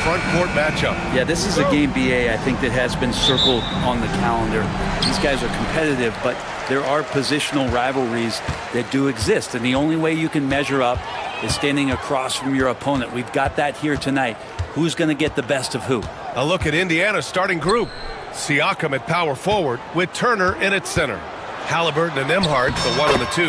front court matchup. Yeah, this is a game, BA, I think that has been circled on the calendar. These guys are competitive, but there are positional rivalries that do exist, and the only way you can measure up is standing across from your opponent. We've got that here tonight. Who's going to get the best of who? A look at Indiana's starting group. Siakam at power forward with Turner in at center. Halliburton and Nembhard, the 1 and the 2,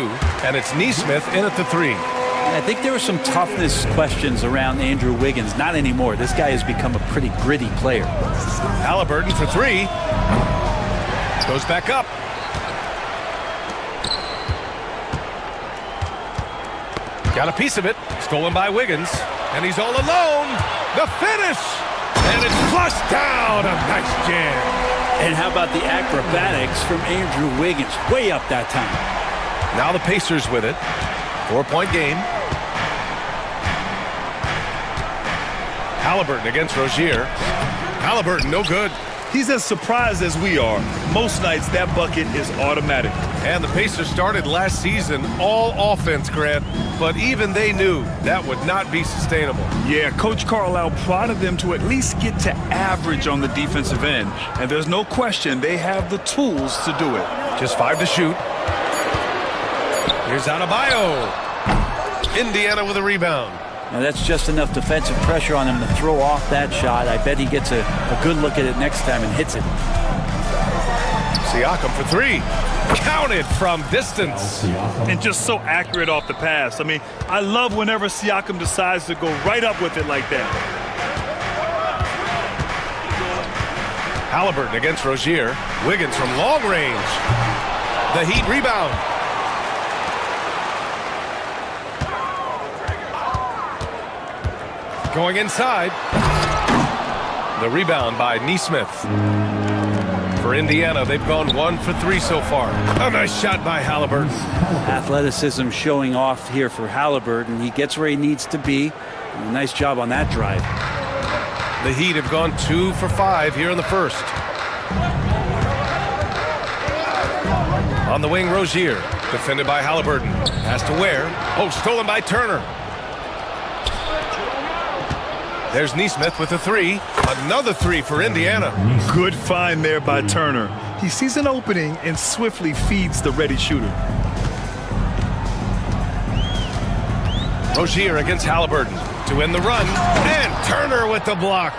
and it's Nesmith in at the 3. I think there were some toughness questions around Andrew Wiggins. Not anymore. This guy has become a pretty gritty player. Halliburton for 3. Goes back up. Got a piece of it. Stolen by Wiggins. And he's all alone. The finish! And it's flushed down. A nice jam. And how about the acrobatics from Andrew Wiggins? Way up that time. Now the Pacers with it. 4-point game. Halliburton against Rozier. Halliburton, no good. He's as surprised as we are. Most nights, that bucket is automatic. And the Pacers started last season all offense, Grant, but even they knew that would not be sustainable. Yeah, Coach Carlisle prodded them to at least get to average on the defensive end. And there's no question they have the tools to do it. Just 5 to shoot. Here's Adebayo. Indiana with a rebound. Now that's just enough defensive pressure on him to throw off that shot. I bet he gets a good look at it next time and hits it. Siakam for 3. Counted from distance. And just so accurate off the pass. I mean, I love whenever Siakam decides to go right up with it like that. Halliburton against Rozier. Wiggins from long range. The Heat rebound. Going inside. The rebound by Nesmith. For Indiana, they've gone 1 for 3 so far. A nice shot by Halliburton. Athleticism showing off here for Halliburton. He gets where he needs to be. And nice job on that drive. The Heat have gone 2 for 5 here in the first. On the wing, Rozier. Defended by Halliburton. Pass to Ware. Oh, stolen by Turner. There's Nesmith with a 3. Another 3 for Indiana. Good find there by Turner. He sees an opening and swiftly feeds the ready shooter. Rozier against Halliburton to end the run. And Turner with the block.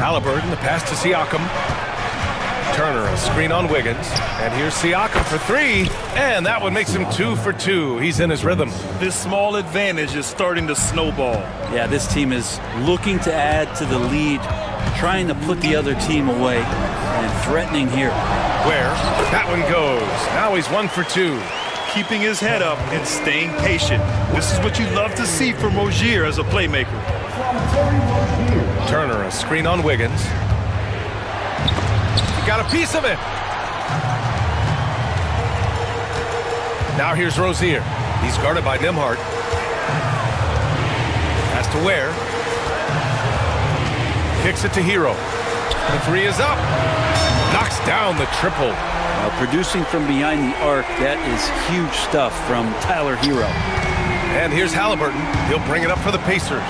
Halliburton, the pass to Siakam. Turner, a screen on Wiggins. And here's Siakam for 3. And that one makes him 2 for 2. He's in his rhythm. This small advantage is starting to snowball. Yeah, this team is looking to add to the lead, trying to put the other team away, and threatening here. Where that one goes. Now he's 1 for 2. Keeping his head up and staying patient. This is what you love to see from Rozier as a playmaker. Turner, a screen on Wiggins. Got a piece of it. Now here's Rozier. He's guarded by Nembhard. Pass to Ware. Kicks it to Hero. The 3 is up. Knocks down the triple. Producing from behind the arc, that is huge stuff from Tyler Hero. And here's Halliburton. He'll bring it up for the Pacers.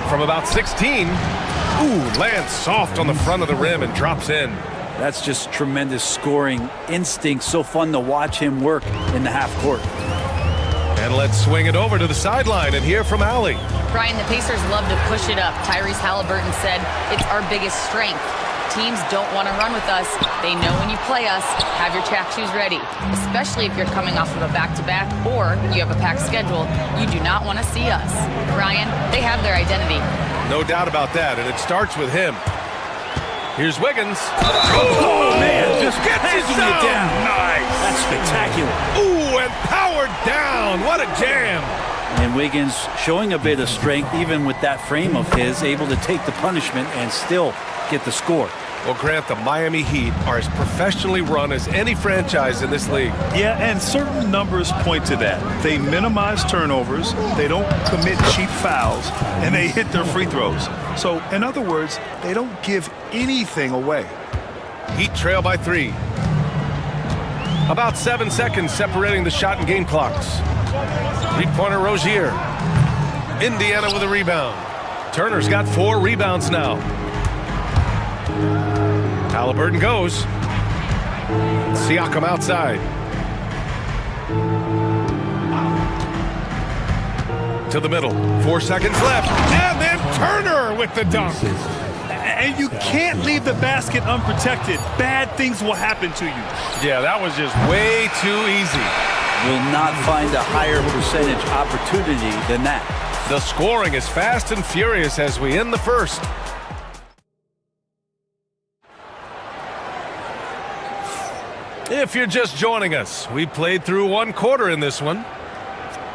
From about 16. Ooh, lands soft on the front of the rim and drops in. That's just tremendous scoring instinct. So fun to watch him work in the half court. And let's swing it over to the sideline and hear from Allie. Brian, the Pacers love to push it up. Tyrese Halliburton said it's our biggest strength. Teams don't want to run with us. They know when you play us, have your track shoes ready, especially if you're coming off of a back-to-back or you have a packed schedule. You do not want to see us. Brian, they have their identity. No doubt about that, and it starts with him. Here's Wiggins. Oh, man, just gets it down. Nice. That's spectacular. Ooh, and powered down. What a jam. And Wiggins showing a bit of strength, even with that frame of his, able to take the punishment and still get the score. Well, Grant, the Miami Heat are as professionally run as any franchise in this league. Yeah, and certain numbers point to that. They minimize turnovers, they don't commit cheap fouls, and they hit their free throws. So, in other words, they don't give anything away. Heat trail by 3. About 7 seconds separating the shot and game clocks. Three-pointer Rozier. Indiana with a rebound. Turner's got 4 rebounds now. Halliburton goes. Siakam outside. To the middle. 4 seconds left. And then Turner with the dunk. And you can't leave the basket unprotected. Bad things will happen to you. Yeah, that was just way too easy. Will not find a higher percentage opportunity than that. The scoring is fast and furious as we end the first. If you're just joining us, we played through 1 quarter in this one.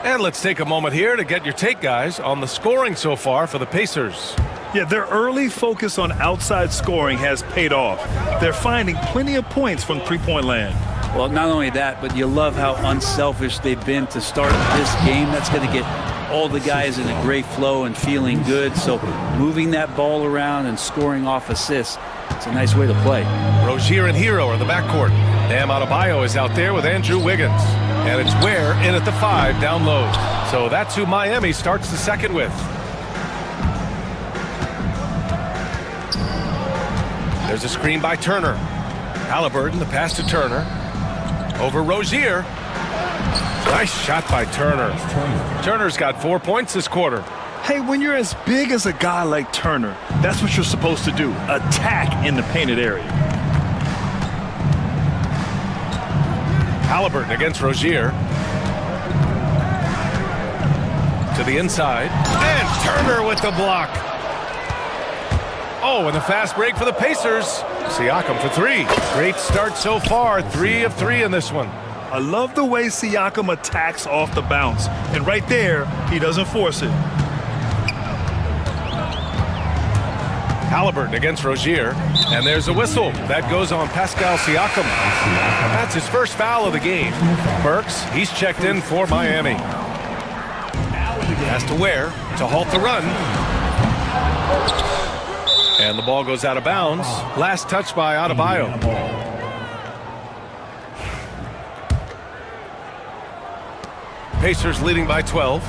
And let's take a moment here to get your take, guys, on the scoring so far for the Pacers. Yeah, their early focus on outside scoring has paid off. They're finding plenty of points from three-point land. Well, not only that, but you love how unselfish they've been to start this game. That's going to get all the guys in a great flow and feeling good. So moving that ball around and scoring off assists, it's a nice way to play. Rozier and Hero are in the backcourt. Bam Adebayo is out there with Andrew Wiggins. And it's Ware in at the 5 down low. So that's who Miami starts the second with. There's a screen by Turner. Halliburton, the pass to Turner. Over Rozier. Nice shot by Turner. Turner's got 4 points this quarter. Hey, when you're as big as a guy like Turner, that's what you're supposed to do. Attack in the painted area. Halliburton against Rozier. To the inside. And Turner with the block. Oh, and the fast break for the Pacers. Siakam for 3. Great start so far. 3 of 3 in this one. I love the way Siakam attacks off the bounce. And right there, he doesn't force it. Halliburton against Rozier. And there's a whistle. That goes on Pascal Siakam. That's his first foul of the game. Burks, he's checked in for Miami. Has to Ware to halt the run. And the ball goes out of bounds. Last touch by Adebayo. Pacers leading by 12.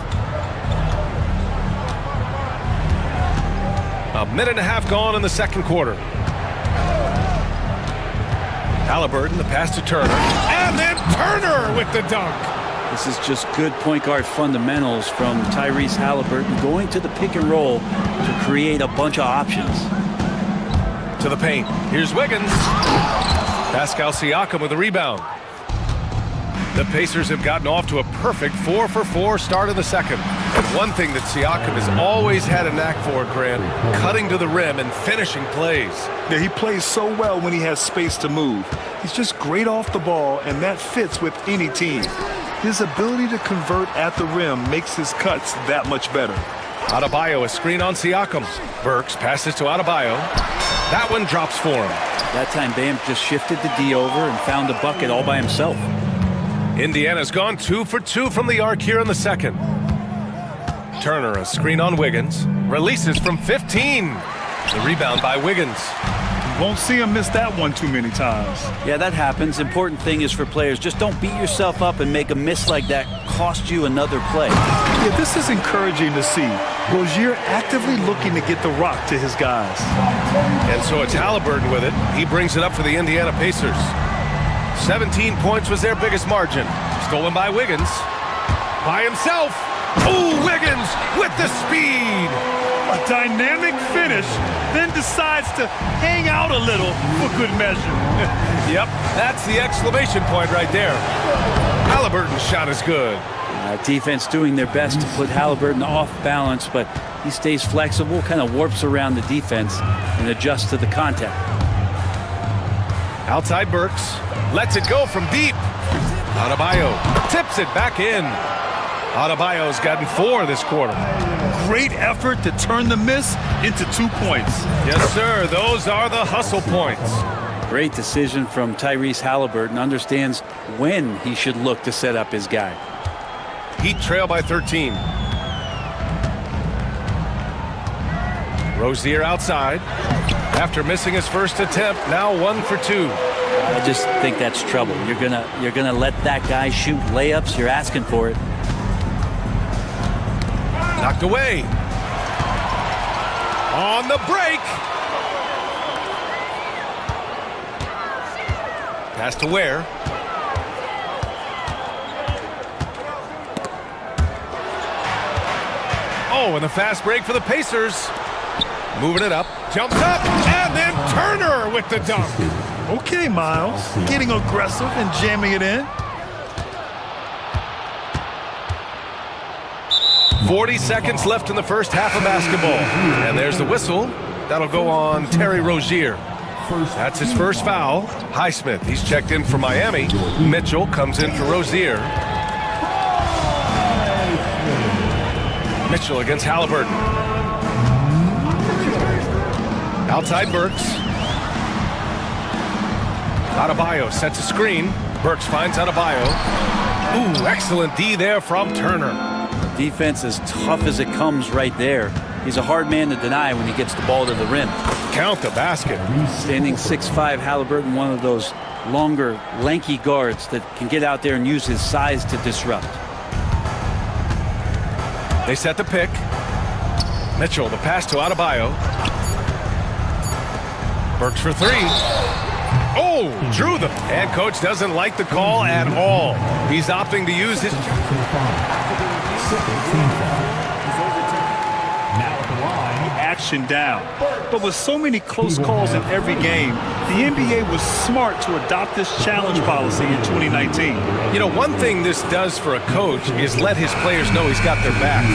A minute and a half gone in the second quarter. Halliburton, the pass to Turner. And then Turner with the dunk. This is just good point guard fundamentals from Tyrese Halliburton, going to the pick and roll to create a bunch of options. To the paint. Here's Wiggins. Pascal Siakam with a rebound. The Pacers have gotten off to a perfect 4-for-4 start in the second. And one thing that Siakam has always had a knack for, Grant, cutting to the rim and finishing plays. Yeah, he plays so well when he has space to move. He's just great off the ball, and that fits with any team. His ability to convert at the rim makes his cuts that much better. Adebayo, a screen on Siakam. Burks passes to Adebayo. That one drops for him. That time, Bam just shifted the D over and found a bucket all by himself. Indiana's gone 2 for 2 from the arc here in the second. Turner, a screen on Wiggins. Releases from 15. The rebound by Wiggins. Won't see him miss that one too many times. Yeah, that happens. Important thing is for players, just don't beat yourself up and make a miss like that cost you another play. Yeah, this is encouraging to see. Rozier actively looking to get the rock to his guys. And so it's Halliburton with it. He brings it up for the Indiana Pacers. 17 points was their biggest margin. Stolen by Wiggins. By himself. Oh, Wiggins with the speed. A dynamic finish, then decides to hang out a little for good measure. Yep, that's the exclamation point right there. Halliburton's shot is good. Defense doing their best to put Halliburton off balance, but he stays flexible, kind of warps around the defense and adjusts to the contact. Outside Burks. Lets it go from deep. Adebayo tips it back in. Adebayo's gotten 4 this quarter. Great effort to turn the miss into 2 points. Yes, sir. Those are the hustle points. Great decision from Tyrese Halliburton. Understands when he should look to set up his guy. Heat trail by 13. Rozier outside. After missing his first attempt, now 1 for 2. I just think that's trouble. You're gonna let that guy shoot layups. You're asking for it. Knocked away. On the break. Pass to Ware. Oh, and the fast break for the Pacers. Moving it up. Jumps up. And then Turner with the dunk. Okay, Miles. Getting aggressive and jamming it in. 40 seconds left in the first half of basketball. And there's the whistle. That'll go on Terry Rozier. That's his first foul. Highsmith, he's checked in for Miami. Mitchell comes in for Rozier. Mitchell against Halliburton. Outside Burks. Adebayo sets a screen. Burks finds Adebayo. Ooh, excellent D there from Turner. Defense as tough as it comes right there. He's a hard man to deny when he gets the ball to the rim. Count the basket. Standing 6'5", Halliburton, one of those longer, lanky guards that can get out there and use his size to disrupt. They set the pick. Mitchell, the pass to Adebayo. Burks for three. Oh, drew them. And coach doesn't like the call at all. He's opting to use his... Action down. But with so many close calls in every game, the NBA was smart to adopt this challenge policy in 2019. You know, one thing this does for a coach is let his players know he's got their back.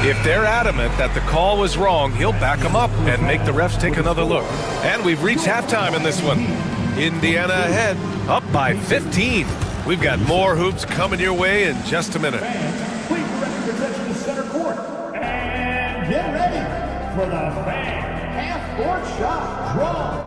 If they're adamant that the call was wrong, he'll back them up and make the refs take another look. And we've reached halftime in this one. Indiana ahead, up by 15. We've got more hoops coming your way in just a minute. Please direct your attention to center court. And get ready for the fan half-court shot draw.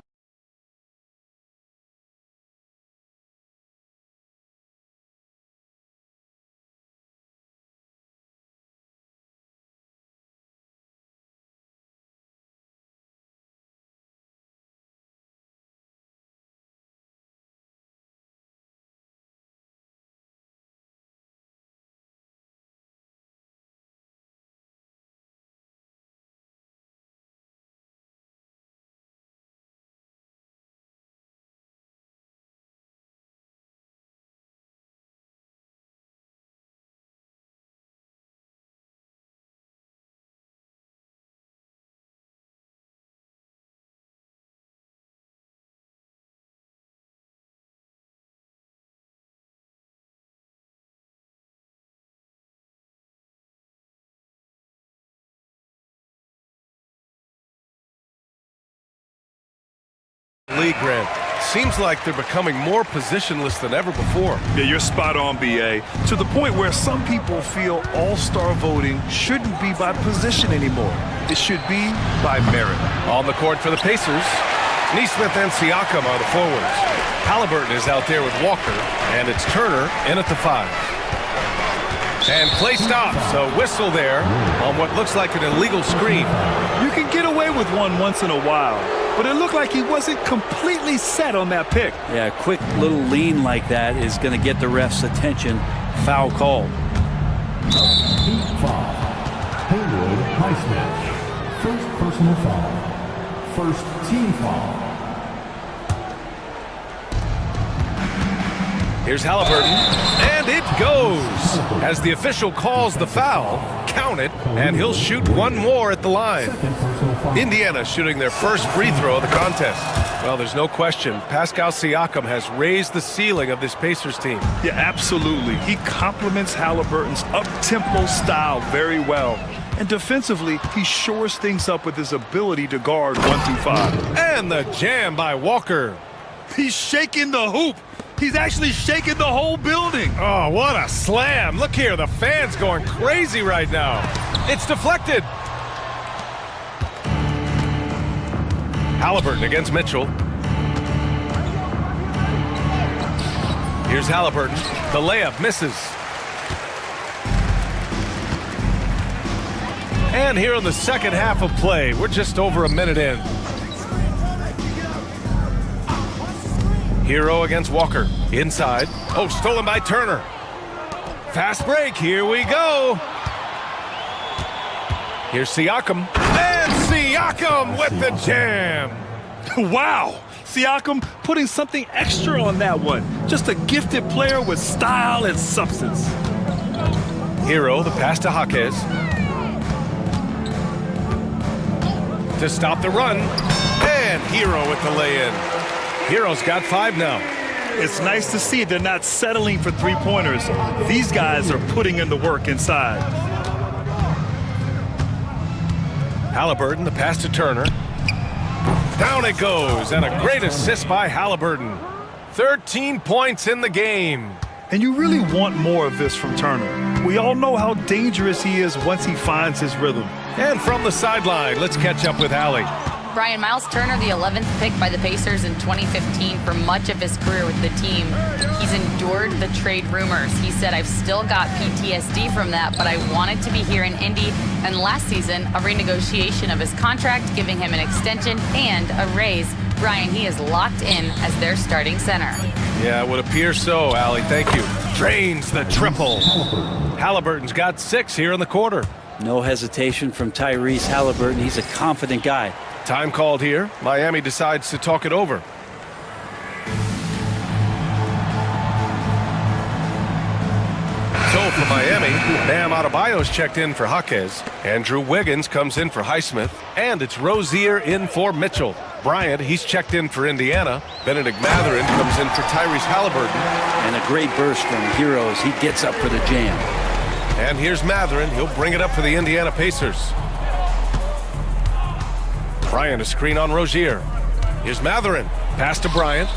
League grant. Seems like they're becoming more positionless than ever before. Yeah, you're spot on, BA. To the point where some people feel all-star voting shouldn't be by position anymore. It should be by merit. On the court for the Pacers, Neesmith and Siakam are the forwards. Halliburton is out there with Walker, and it's Turner in at the 5. And play stops. A whistle there on what looks like an illegal screen. You can get away with one once in a while, but it looked like he wasn't completely set on that pick. Yeah, a quick little lean like that is going to get the ref's attention. Foul call. Team foul. Haywood Highsmith. First personal foul. First team foul. Here's Halliburton, and it goes. As the official calls the foul, count it, and he'll shoot one more at the line. Indiana shooting their first free throw of the contest. Well, there's no question, Pascal Siakam has raised the ceiling of this Pacers team. Yeah, absolutely. He complements Halliburton's up-tempo style very well. And defensively, he shores things up with his ability to guard 1 through 5. And the jam by Walker. He's shaking the hoop. He's actually shaking the whole building. Oh, what a slam. Look here, the fans going crazy right now. It's deflected. Halliburton against Mitchell. Here's Halliburton. The layup misses. And here in the second half of play, we're just over a minute in. Hero against Walker. Inside. Oh, stolen by Turner. Fast break. Here we go. Here's Siakam. And Siakam with the jam. Wow! Siakam putting something extra on that one. Just a gifted player with style and substance. Hero, the pass to Jaquez. To stop the run. And Hero with the lay-in. Hero's got 5 now. It's nice to see they're not settling for three-pointers. These guys are putting in the work inside. Halliburton, the pass to Turner. Down it goes, and a great assist by Halliburton. 13 points in the game. And you really want more of this from Turner. We all know how dangerous he is once he finds his rhythm. And from the sideline, let's catch up with Allie. Brian, Miles Turner, the 11th pick by the Pacers in 2015 for much of his career with the team. He's endured the trade rumors. He said, I've still got PTSD from that, but I wanted to be here in Indy. And last season, a renegotiation of his contract, giving him an extension and a raise. Brian, he is locked in as their starting center. Yeah, it would appear so, Allie. Thank you. Drains the triple. Halliburton's got 6 here in the quarter. No hesitation from Tyrese Halliburton. He's a confident guy. Time called here. Miami decides to talk it over. So for Miami, Bam Adebayo's checked in for Jaquez. Andrew Wiggins comes in for Highsmith. And it's Rozier in for Mitchell. Bryant, he's checked in for Indiana. Benedict Mathurin comes in for Tyrese Halliburton. And a great burst from Heroes. He gets up for the jam. And here's Mathurin. He'll bring it up for the Indiana Pacers. Bryant, a screen on Rozier. Here's Mathurin. Pass to Bryant.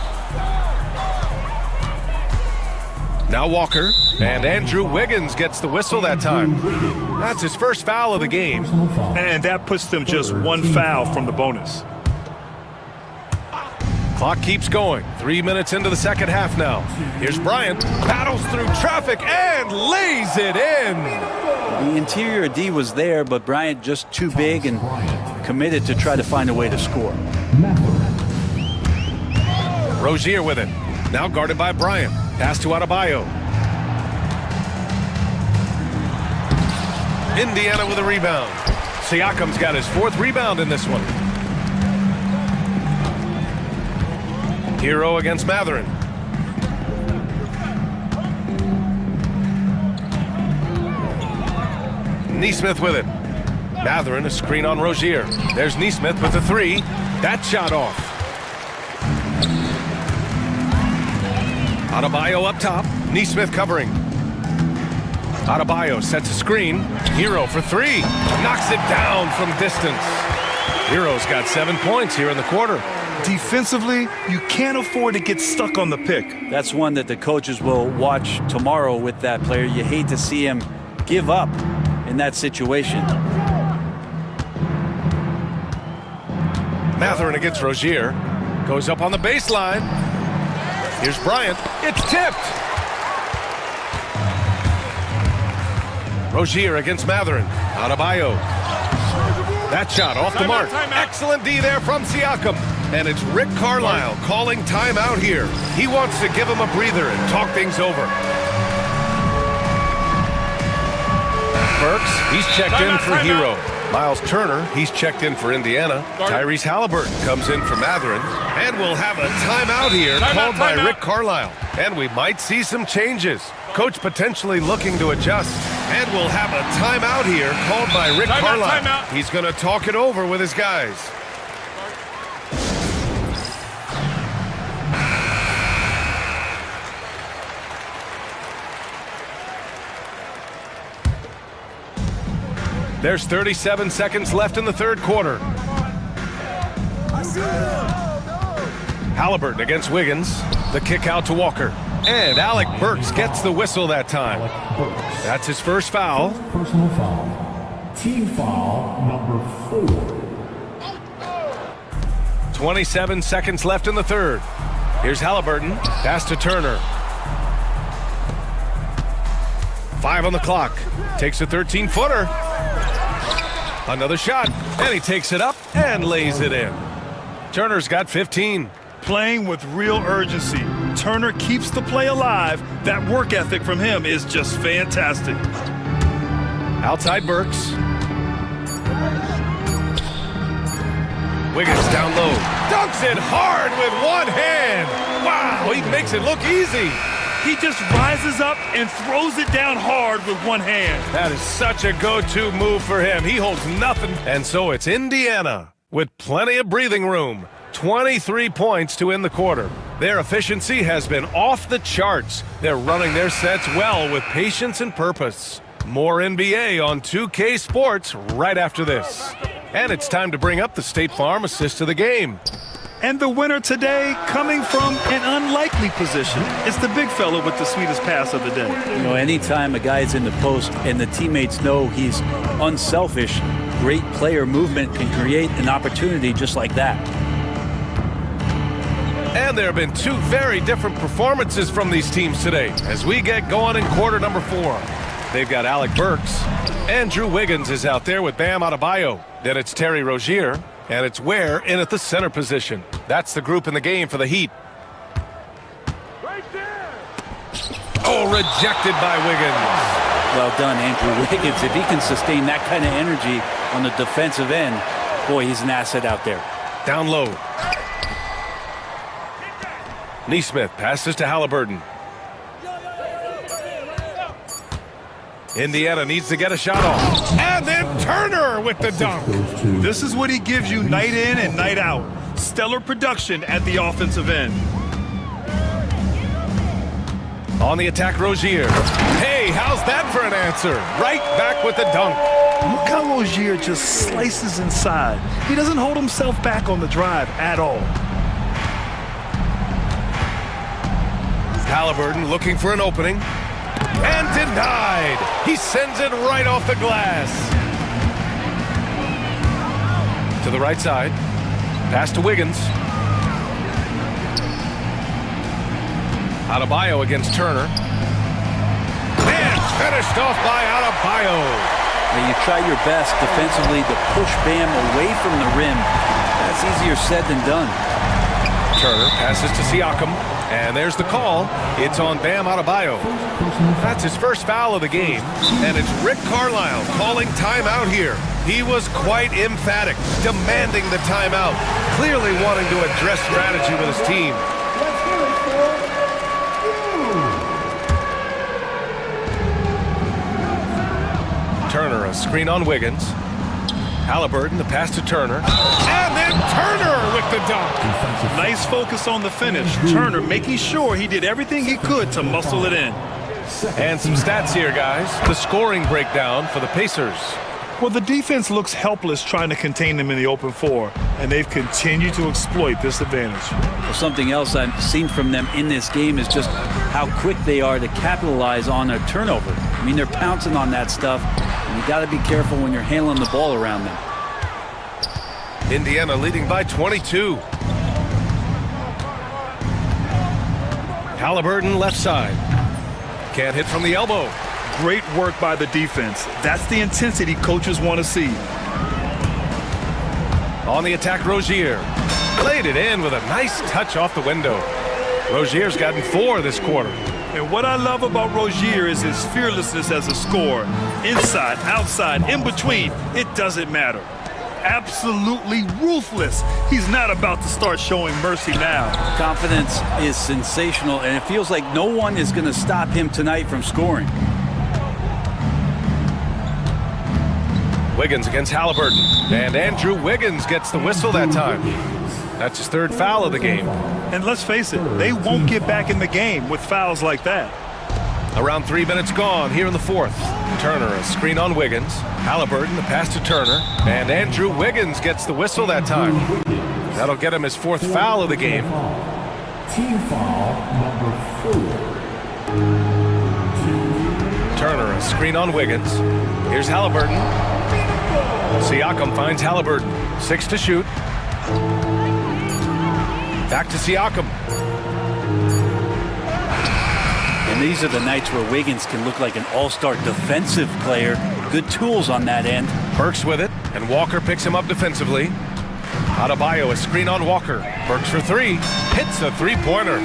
Now Walker. And Andrew Wiggins gets the whistle that time. That's his first foul of the game. And that puts them just 1 foul from the bonus. Clock keeps going. 3 minutes into the second half now. Here's Bryant. Battles through traffic and lays it in. The interior D was there, but Bryant just too big and committed to try to find a way to score. Rozier with it. Now guarded by Bryant. Pass to Adebayo. Indiana with a rebound. Siakam's got his 4th rebound in this one. Hero against Mathurin. Neesmith with it. Mathurin, a screen on Rozier. There's Neesmith with the 3. That shot off. Adebayo up top. Neesmith covering. Adebayo sets a screen. Hero for 3. Knocks it down from distance. Hero's got 7 points here in the quarter. Defensively, you can't afford to get stuck on the pick. That's one that the coaches will watch tomorrow with that player. You hate to see him give up in that situation. Mathurin against Rozier. Goes up on the baseline. Here's Bryant. It's tipped. Rozier against Mathurin. Adebayo. That shot off the mark. Excellent D there from Siakam. And it's Rick Carlisle calling timeout here. He wants to give him a breather and talk things over. Burks, he's checked in for Hero. Miles Turner, he's checked in for Indiana. Tyrese Halliburton comes in for Mathurin. And we'll have a timeout here called by Rick Carlisle. And we might see some changes. Coach potentially looking to adjust. And we'll have a timeout here called by Rick Carlisle. He's going to talk it over with his guys. There's 37 seconds left in the third quarter. Halliburton against Wiggins. The kick out to Walker. And Alec Burks gets the whistle that time. That's his first foul. Personal foul. Team foul number 4. 27 seconds left in the third. Here's Halliburton. Pass to Turner. 5 on the clock. Takes a 13-footer. Another shot. And he takes it up and lays it in. Turner's got 15. Playing with real urgency. Turner keeps the play alive. That work ethic from him is just fantastic. Outside Burks. Wiggins down low. Dunks it hard with one hand. Wow, he makes it look easy. He just rises up and throws it down hard with one hand. That is such a go-to move for him. He holds nothing. And so it's Indiana with plenty of breathing room. 23 points to end the quarter. Their efficiency has been off the charts. They're running their sets well with patience and purpose. More NBA on 2K Sports right after this. And it's time to bring up the State Farm assist of the game. And the winner today coming from an unlikely position. It's the big fella with the sweetest pass of the day. You know, anytime a guy's in the post and the teammates know he's unselfish, great player movement can create an opportunity just like that. And there have been two very different performances from these teams today as we get going in quarter number 4. They've got Alec Burks. Andrew Wiggins is out there with Bam Adebayo. Then it's Terry Rozier. And it's Ware in at the center position. That's the group in the game for the Heat. Right there. Oh, rejected by Wiggins. Well done, Andrew Wiggins. If he can sustain that kind of energy on the defensive end, boy, he's an asset out there. Down low. Neesmith passes to Halliburton. Indiana needs to get a shot off. And then Turner with the dunk. This is what he gives you night in and night out. Stellar production at the offensive end. On the attack, Rozier. Hey, how's that for an answer? Right back with the dunk. Look how Rozier just slices inside. He doesn't hold himself back on the drive at all. Halliburton looking for an opening. And denied. He sends it right off the glass. To the right side. Pass to Wiggins. Adebayo against Turner. And finished off by Adebayo. Now you try your best defensively to push Bam away from the rim. That's easier said than done. Turner passes to Siakam. And there's the call. It's on Bam Adebayo. That's his first foul of the game. And it's Rick Carlisle calling timeout here. He was quite emphatic, demanding the timeout, clearly wanting to address strategy with his team. Let's hear it for you. Turner, a screen on Wiggins. Halliburton, the pass to Turner. And then Turner with the dunk. Nice focus on the finish. Turner making sure he did everything he could to muscle it in. And some stats here, guys. The scoring breakdown for the Pacers. Well, the defense looks helpless trying to contain them in the open floor, and they've continued to exploit this advantage. Well, something else I've seen from them in this game is just how quick they are to capitalize on a turnover. I mean, they're pouncing on that stuff, and you got to be careful when you're handling the ball around them. Indiana leading by 22. Halliburton left side. Can't hit from the elbow. Great work by the defense. That's the intensity coaches want to see. On the attack, Rozier. Played it in with a nice touch off the window. Rozier's gotten 4 this quarter. And what I love about Rozier is his fearlessness as a scorer. Inside, outside, in between, it doesn't matter. Absolutely ruthless. He's not about to start showing mercy now. Confidence is sensational, and it feels like no one is going to stop him tonight from scoring. Wiggins against Halliburton. And Andrew Wiggins gets the whistle that time. That's his 3rd foul of the game. And let's face it, they won't get back in the game with fouls like that. Around 3 minutes gone here in the 4th. Turner, a screen on Wiggins. Halliburton, the pass to Turner. And Andrew Wiggins gets the whistle that time. That'll get him his 4th foul of the game. Team foul number 4. Turner, a screen on Wiggins. Here's Halliburton. Siakam finds Halliburton. 6 to shoot. Back to Siakam. And these are the nights where Wiggins can look like an all-star defensive player. Good tools on that end. Burks with it, and Walker picks him up defensively. Adebayo, a screen on Walker. Burks for 3. Hits a 3-pointer.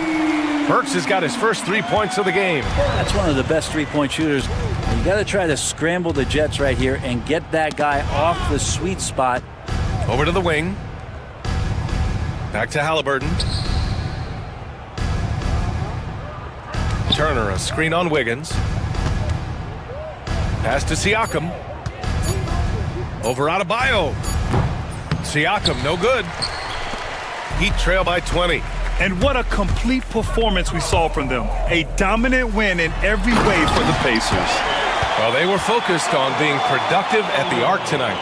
Burks has got his first 3 points of the game. That's one of the best three-point shooters. You got to try to scramble the Jets right here and get that guy off the sweet spot. Over to the wing. Back to Halliburton. Turner, a screen on Wiggins. Pass to Siakam. Over Adebayo. Siakam, no good. Heat trail by 20. And what a complete performance we saw from them. A dominant win in every way for the Pacers. Well, they were focused on being productive at the arc tonight.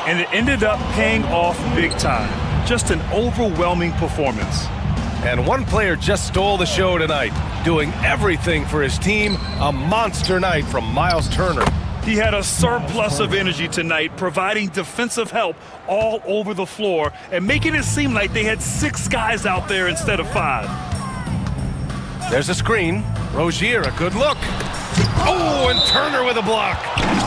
And it ended up paying off big time. Just an overwhelming performance. And one player just stole the show tonight, doing everything for his team. A monster night from Miles Turner. He had a surplus of energy tonight, providing defensive help all over the floor and making it seem like they had 6 guys out there instead of 5. There's a screen. Rozier, a good look. Oh, and Turner with a block.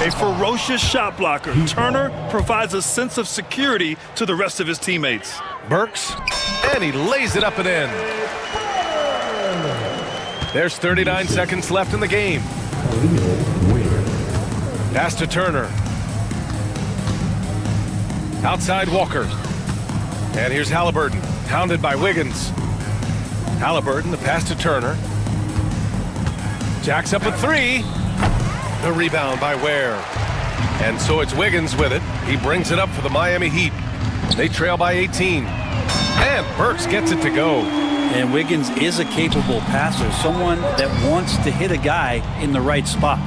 A ferocious shot blocker. Turner provides a sense of security to the rest of his teammates. Burks, and he lays it up and in. There's 39 seconds left in the game. Pass to Turner. Outside Walker. And here's Halliburton, hounded by Wiggins. Halliburton, the pass to Turner. Jacks up a 3. The rebound by Ware. And so it's Wiggins with it. He brings it up for the Miami Heat. They trail by 18. And Burks gets it to go. And Wiggins is a capable passer, someone that wants to hit a guy in the right spot.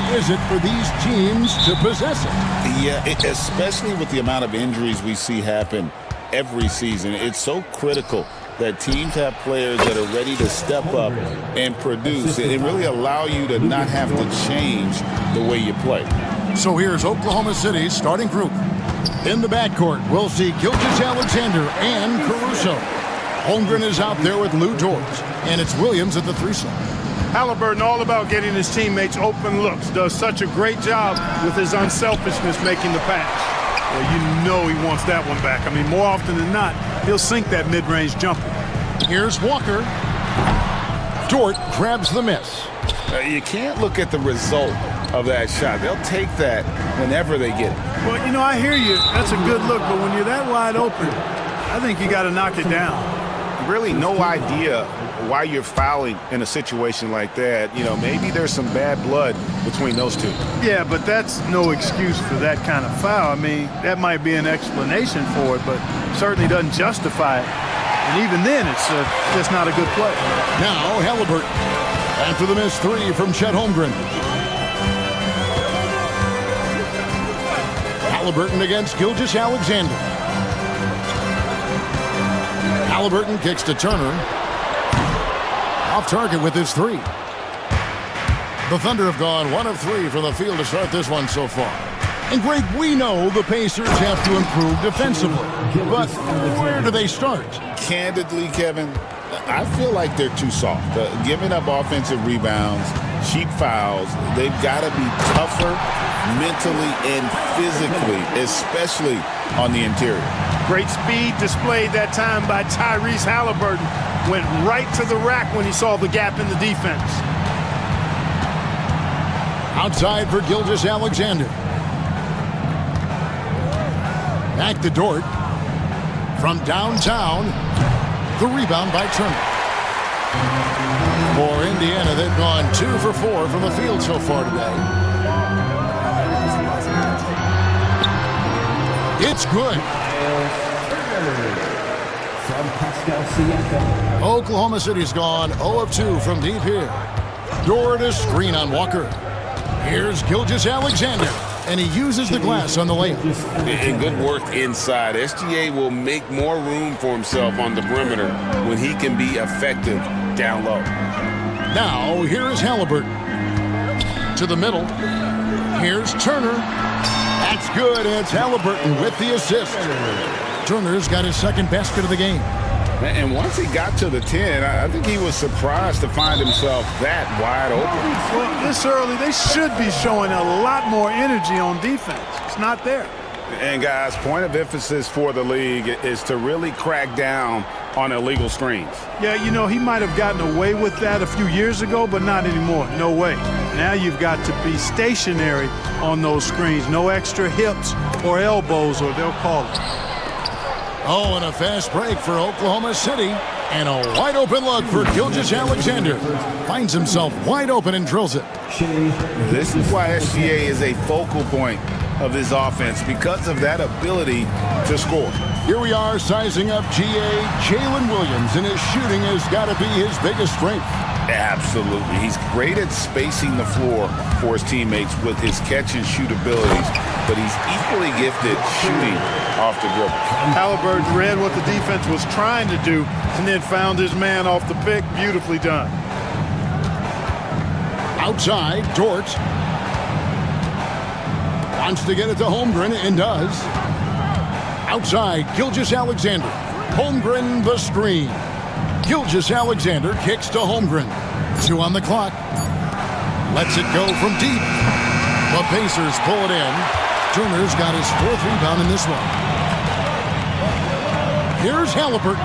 important is it for these teams to possess it? Yeah, especially with the amount of injuries we see happen every season. It's so critical that teams have players that are ready to step up and produce and really allow you to not have to change the way you play. So here's Oklahoma City's starting group. In the backcourt, we'll see Gilgeous-Alexander and Caruso. Holmgren is out there with Lou Dort, and it's Williams at the 3 slot. Halliburton all about getting his teammates open looks. Does such a great job with his unselfishness making the pass. Well, you know he wants that one back. I mean, more often than not, he'll sink that mid-range jumper. Here's Walker. Dort grabs the miss. You can't look at the result of that shot. They'll take that whenever they get it. Well, you know, I hear you. That's a good look, but when you're that wide open, I think you got to knock it down. Really no idea why you're fouling in a situation like that. You know, maybe there's some bad blood between those two. Yeah, but that's no excuse for that kind of foul. I mean, that might be an explanation for it, but certainly doesn't justify it. And even then, it's just not a good play. Now Halliburton. After the missed 3 from Chet Holmgren. Halliburton against Gilgeous-Alexander. Halliburton kicks to Turner. Off target with his 3. The Thunder have gone 1 of 3 from the field to start this one so far. And Greg, we know the Pacers have to improve defensively. But where do they start? Candidly, Kevin, I feel like they're too soft. Giving up offensive rebounds, cheap fouls, they've got to be tougher mentally and physically, especially on the interior. Great speed displayed that time by Tyrese Halliburton. Went right to the rack when he saw the gap in the defense. Outside for Gilgeous-Alexander. Back to Dort. From downtown, the rebound by Turner. For Indiana, they've gone 2 for 4 from the field so far today. It's good. Oklahoma City's gone 0 of 2 from deep here. Dort a screen on Walker. Here's Gilgeous-Alexander, and he uses the glass on the layup. And good work inside. SGA will make more room for himself on the perimeter when he can be effective down low. Now, here is Halliburton. To the middle. Here's Turner. That's good. It's Halliburton with the assist. Turner's got his second basket of the game. And once he got to the 10, I think he was surprised to find himself that wide open. Well, this early, they should be showing a lot more energy on defense. It's not there. And guys, point of emphasis for the league is to really crack down on illegal screens. Yeah, you know, he might have gotten away with that a few years ago, but not anymore. No way. Now you've got to be stationary on those screens. No extra hips or elbows, or they'll call it. Oh, and a fast break for Oklahoma City. And a wide open look for Gilgeous-Alexander. Finds himself wide open and drills it. This is why SGA is a focal point of this offense, because of that ability to score. Here we are sizing up GA Jalen Williams, and his shooting has got to be his biggest strength. Absolutely. He's great at spacing the floor for his teammates with his catch and shoot abilities, but he's equally gifted shooting off the dribble. Halliburton read what the defense was trying to do and then found his man off the pick. Beautifully done. Outside, Dort wants to get it to Holmgren and does. Outside, Gilgeous-Alexander. Holmgren the screen. Gilgeous-Alexander kicks to Holmgren. 2 on the clock. Lets it go from deep. The Pacers pull it in. Turner's got his 4th rebound in this one. Here's Halliburton.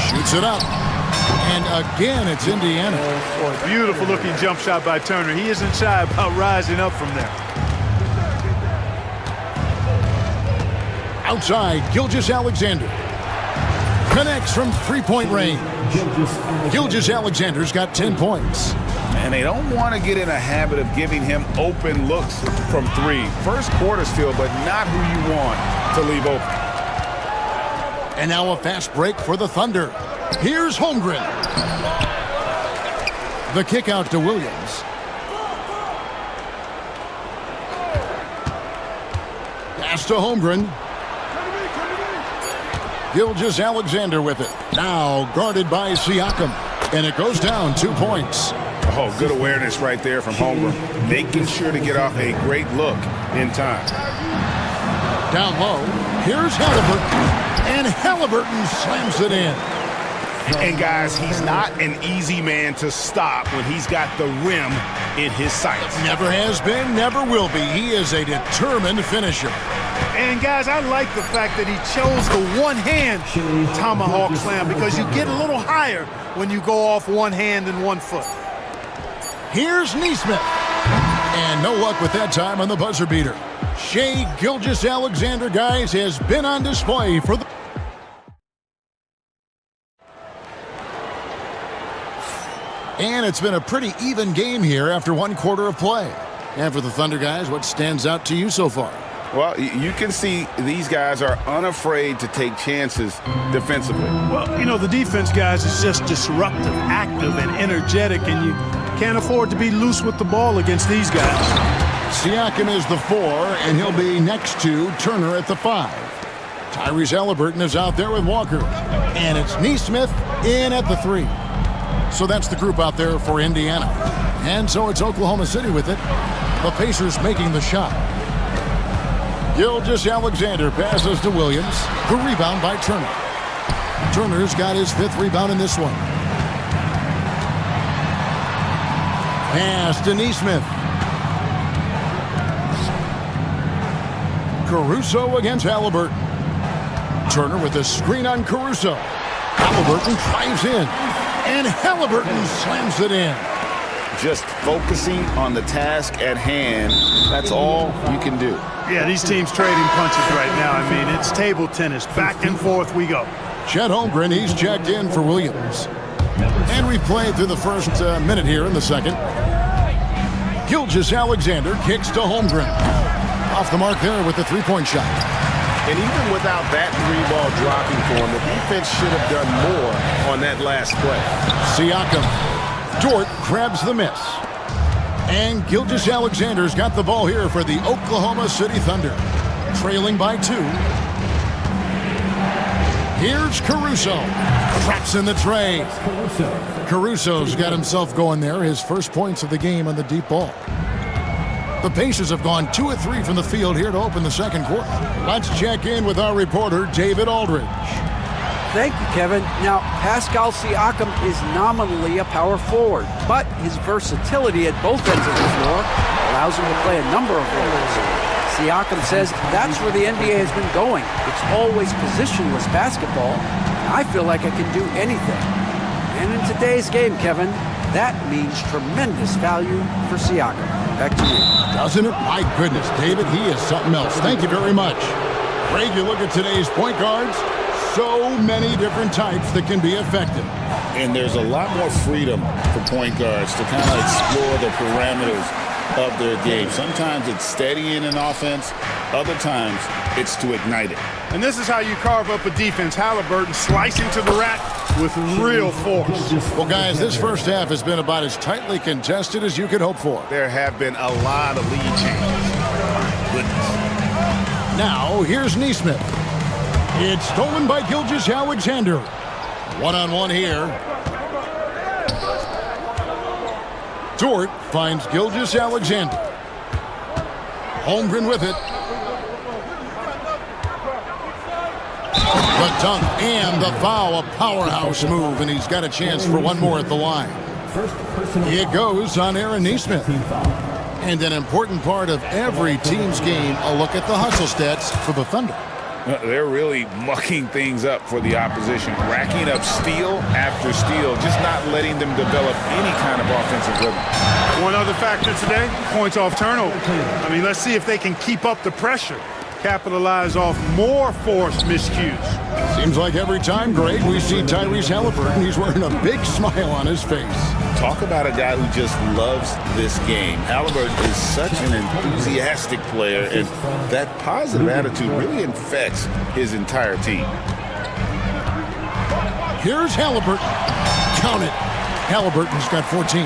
Shoots it up. And again, it's Indiana. Beautiful looking jump shot by Turner. He isn't shy about rising up from there. Outside, Gilgeous-Alexander. Connects from 3-point range. Gilgeous-Alexander's got 10 points. And they don't want to get in a habit of giving him open looks from 3. First quarter still, but not who you want to leave open. And now a fast break for the Thunder. Here's Holmgren. The kick out to Williams. Pass to Holmgren. Gilgeous-Alexander with it. Now guarded by Siakam. And it goes down 2 points. Oh, good awareness right there from Holmgren. Making sure to get off a great look in time. Down low. Here's Halliburton. And Halliburton slams it in. And guys, he's not an easy man to stop when he's got the rim in his sights. Never has been, never will be. He is a determined finisher. And guys, I like the fact that he chose the one-hand tomahawk slam because you get a little higher when you go off one hand and 1 foot. Here's Neesmith. And no luck with that time on the buzzer beater. Shai Gilgeous-Alexander, guys, has been on display for the... And it's been a pretty even game here after 1 quarter of play. And for the Thunder guys, what stands out to you so far? Well, you can see these guys are unafraid to take chances defensively. Well, you know, the defense, guys, is just disruptive, active, and energetic, and you can't afford to be loose with the ball against these guys. Siakam is the 4, and he'll be next to Turner at the 5. Tyrese Halliburton is out there with Walker. And it's Neesmith in at the 3. So that's the group out there for Indiana. And so it's Oklahoma City with it. The Pacers making the shot. Gilgeous-Alexander passes to Williams. The rebound by Turner. Turner's got his 5th rebound in this one. Pass to Neesmith. Caruso against Halliburton. Turner with a screen on Caruso. Halliburton drives in. And Halliburton slams it in. Just focusing on the task at hand, that's all you can do. Yeah, these teams trading punches right now. I mean, it's table tennis. Back and forth we go. Chet Holmgren, he's checked in for Williams. And we played through the first minute here in the second. Gilgeous-Alexander kicks to Holmgren. Off the mark there with the 3-point shot. And even without that 3-ball dropping for him, the defense should have done more on that last play. Siakam. Dort grabs the miss. And Gilgeous-Alexander's got the ball here for the Oklahoma City Thunder. Trailing by 2. Here's Caruso. Traps in the tray. Caruso's got himself going there. His first points of the game on the deep ball. The Pacers have gone 2 of 3 from the field here to open the second quarter. Let's check in with our reporter, David Aldridge. Thank you, Kevin. Now, Pascal Siakam is nominally a power forward, but his versatility at both ends of the floor allows him to play a number of roles. Siakam says that's where the NBA has been going. It's always positionless basketball, and I feel like I can do anything. And in today's game, Kevin, that means tremendous value for Siakam. Back to you. Doesn't it? My goodness, David, he is something else. Thank you very much. Greg, you look at today's point guards, so many different types that can be effective. And there's a lot more freedom for point guards to kind of explore the parameters of their game. Sometimes it's steadying an offense. Other times it's to ignite it. And this is how you carve up a defense. Halliburton slicing to the rack with real force. Well, guys, this first half has been about as tightly contested as you could hope for. There have been a lot of lead changes. Goodness. Now, here's Neesmith. It's stolen by Gilgeous-Alexander. One-on-one here. Dort finds Gilgeous-Alexander. Holmgren with it. The dunk and the foul, a powerhouse move, and he's got a chance for one more at the line. It goes on Aaron Neesmith. And an important part of every team's game, a look at the hustle stats for the Thunder. They're really mucking things up for the opposition, racking up steal after steal, just not letting them develop any kind of offensive rhythm. One other factor today, points off turnover. I mean, let's see if they can keep up the pressure, capitalize off more forced miscues. Seems like every time, Greg, we see Tyrese Halliburton, he's wearing a big smile on his face. Talk about a guy who just loves this game. Halliburton is such an enthusiastic player, and that positive attitude really infects his entire team. Here's Halliburton. Count it. Halliburton's got 14.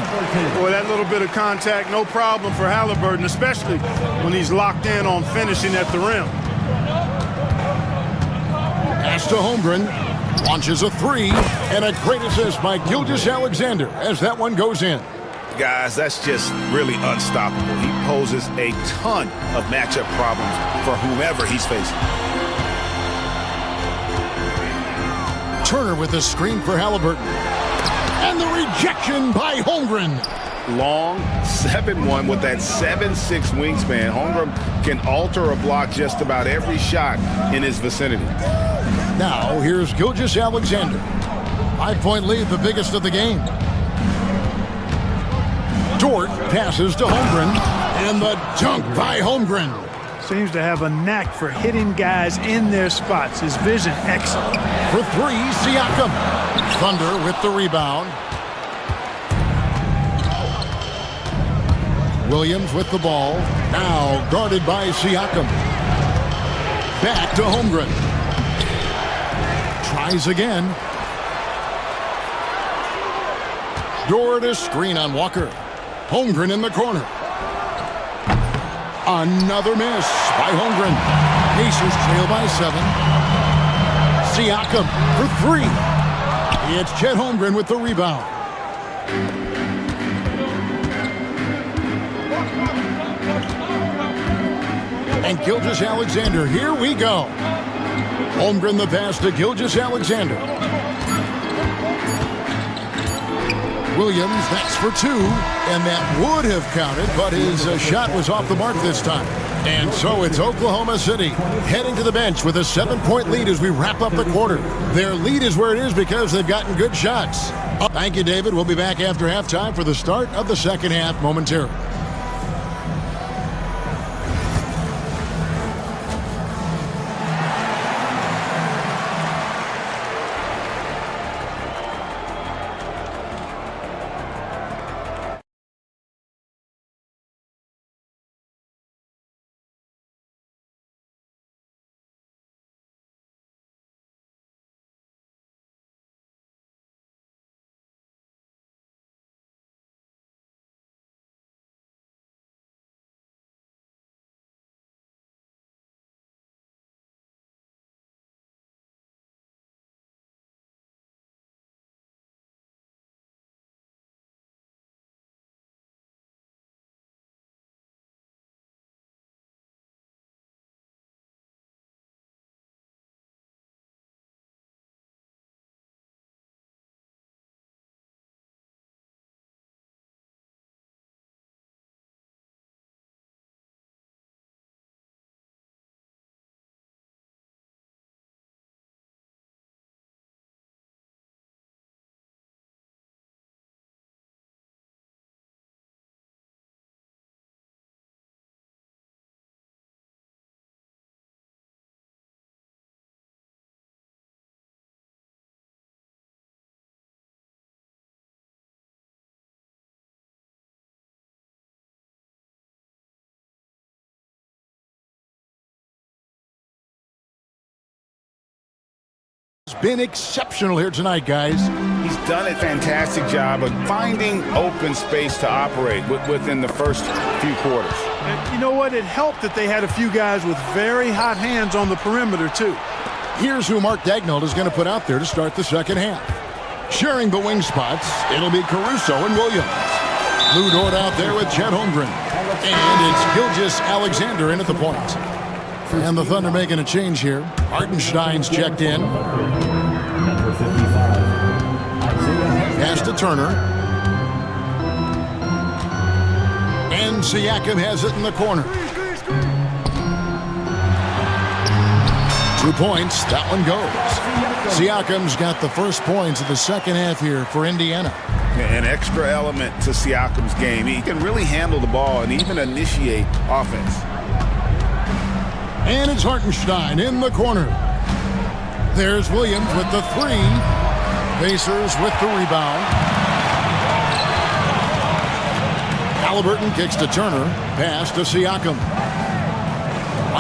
Boy, that little bit of contact, no problem for Halliburton, especially when he's locked in on finishing at the rim. Pass to Holmgren. Launches a three. And a great assist by Gilgeous-Alexander as that one goes in. Guys, that's just really unstoppable. He poses a ton of matchup problems for whomever he's facing. Turner with a screen for Halliburton. And the rejection by Holmgren. Long 7'1" with that 7'6" wingspan. Holmgren can alter a block just about every shot in his vicinity. Now, here's Gilgeous-Alexander. 5-point lead, the biggest of the game. Dort passes to Holmgren. And the dunk by Holmgren. Seems to have a knack for hitting guys in their spots. His vision excellent. For three, Siakam. Thunder with the rebound. Williams with the ball. Now guarded by Siakam. Back to Holmgren. Tries again. Dort a screen on Walker. Holmgren in the corner. Another miss by Holmgren. Pacers trail by 7. Siakam for three. It's Chet Holmgren with the rebound. And Gilgeous-Alexander, here we go. Holmgren the pass to Gilgeous-Alexander. Williams, that's for two, and that would have counted, but his shot was off the mark this time. And so it's Oklahoma City heading to the bench with a 7-point lead as we wrap up the quarter. Their lead is where it is because they've gotten good shots. Thank you, David. We'll be back after halftime for the start of the second half momentarily. Been exceptional here tonight, guys. He's done a fantastic job of finding open space to operate within the first few quarters. And you know what? It helped that they had a few guys with very hot hands on the perimeter, too. Here's who Mark Daigneault is going to put out there to start the second half. Sharing the wing spots, it'll be Caruso and Williams. Lou Dort out there with Chet Holmgren. And it's Gilgeous-Alexander in at the point. And the Thunder making a change here. Hartenstein's checked in. Pass to Turner. And Siakam has it in the corner. 2 points. That one goes. Siakam's got the first points of the second half here for Indiana. An extra element to Siakam's game. He can really handle the ball and even initiate offense. And it's Hartenstein in the corner. There's Williams with the three. Pacers with the rebound. Halliburton kicks to Turner. Pass to Siakam.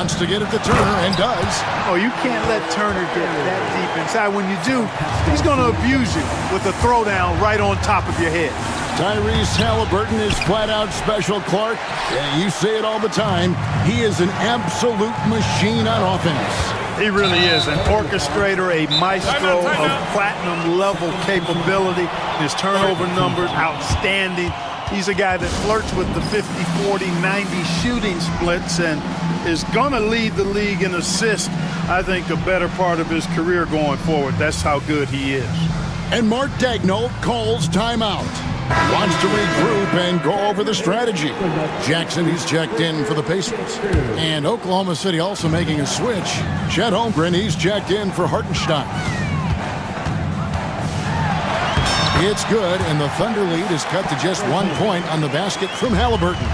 Wants to get it to Turner and does. Oh, you can't let Turner get that deep inside. When you do, he's going to abuse you with a throwdown right on top of your head. Tyrese Halliburton is flat out special, Clark. Yeah, you say it all the time. He is an absolute machine on offense. He really is an orchestrator, a maestro of platinum-level capability. His turnover numbers, outstanding. He's a guy that flirts with the 50, 40, 90 shooting splits and is going to lead the league in assists, I think, the better part of his career going forward. That's how good he is. And Mark Daigneault calls timeout. Wants to regroup and go over the strategy. Jackson, he's checked in for the Pacers. And Oklahoma City also making a switch. Chet Holmgren, he's checked in for Hartenstein. It's good, and the Thunder lead is cut to just 1 point on the basket from Halliburton.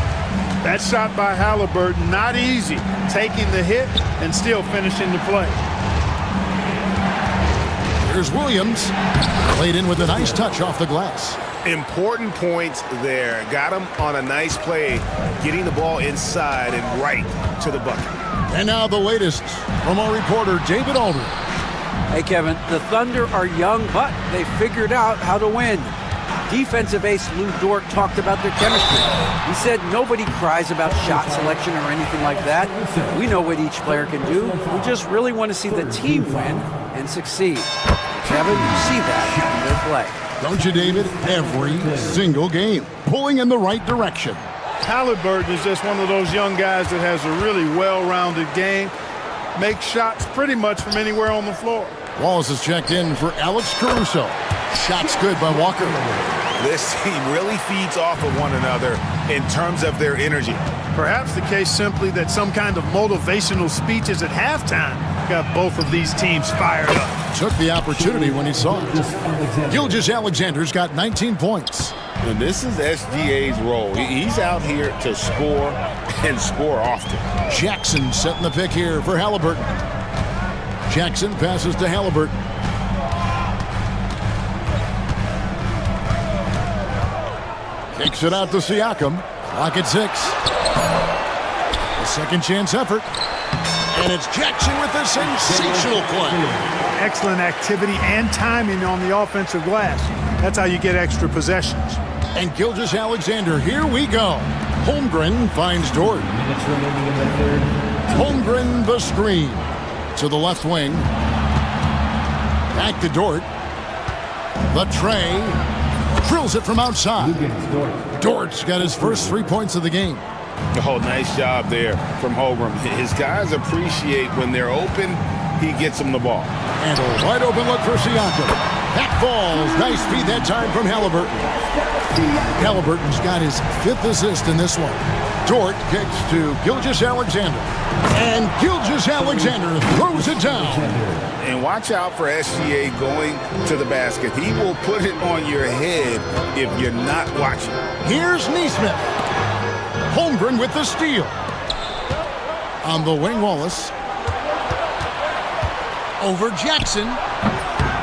That shot by Halliburton, not easy. Taking the hit and still finishing the play. Here's Williams. Played in with a nice touch off the glass. Important points there. Got him on a nice play, getting the ball inside and right to the bucket. And now the latest from our reporter, David Aldridge. Hey, Kevin, the Thunder are young, but they figured out how to win. Defensive ace Lou Dort talked about their chemistry. He said nobody cries about shot selection or anything like that. We know what each player can do. We just really want to see the team win and succeed. Kevin, you see that in their play. Don't you, David? Every single game, pulling in the right direction. Halliburton is just one of those young guys that has a really well-rounded game. Makes shots pretty much from anywhere on the floor. Wallace is checked in for Alex Caruso. Shots good by Walker. This team really feeds off of one another in terms of their energy. Perhaps the case simply that some kind of motivational speeches at halftime got both of these teams fired up. Took the opportunity when he saw it. Gilgeous-Alexander's got 19 points. And this is SGA's role. He's out here to score and score often. Jackson setting the pick here for Halliburton. Jackson passes to Halliburton. Kicks it out to Siakam. Clock at 6. A second chance effort. And it's Jackson with a sensational play. Excellent activity and timing on the offensive glass. That's how you get extra possessions. And Gilgeous-Alexander, here we go. Holmgren finds Dort. Holmgren the screen. To the left wing. Back to Dort. The tray. Drills it from outside. Dort's got his first 3 points of the game. Oh, nice job there from Holmgren. His guys appreciate when they're open, he gets them the ball. And a wide open look for Siakam. That falls. Nice feed that time from Halliburton. Halliburton's got his 5th assist in this one. Dort kicks to Gilgeous-Alexander. And Gilgeous-Alexander throws it down. And watch out for SGA going to the basket. He will put it on your head if you're not watching. Here's Neesmith. Holmgren with the steal. On the wing, Wallace. Over Jackson.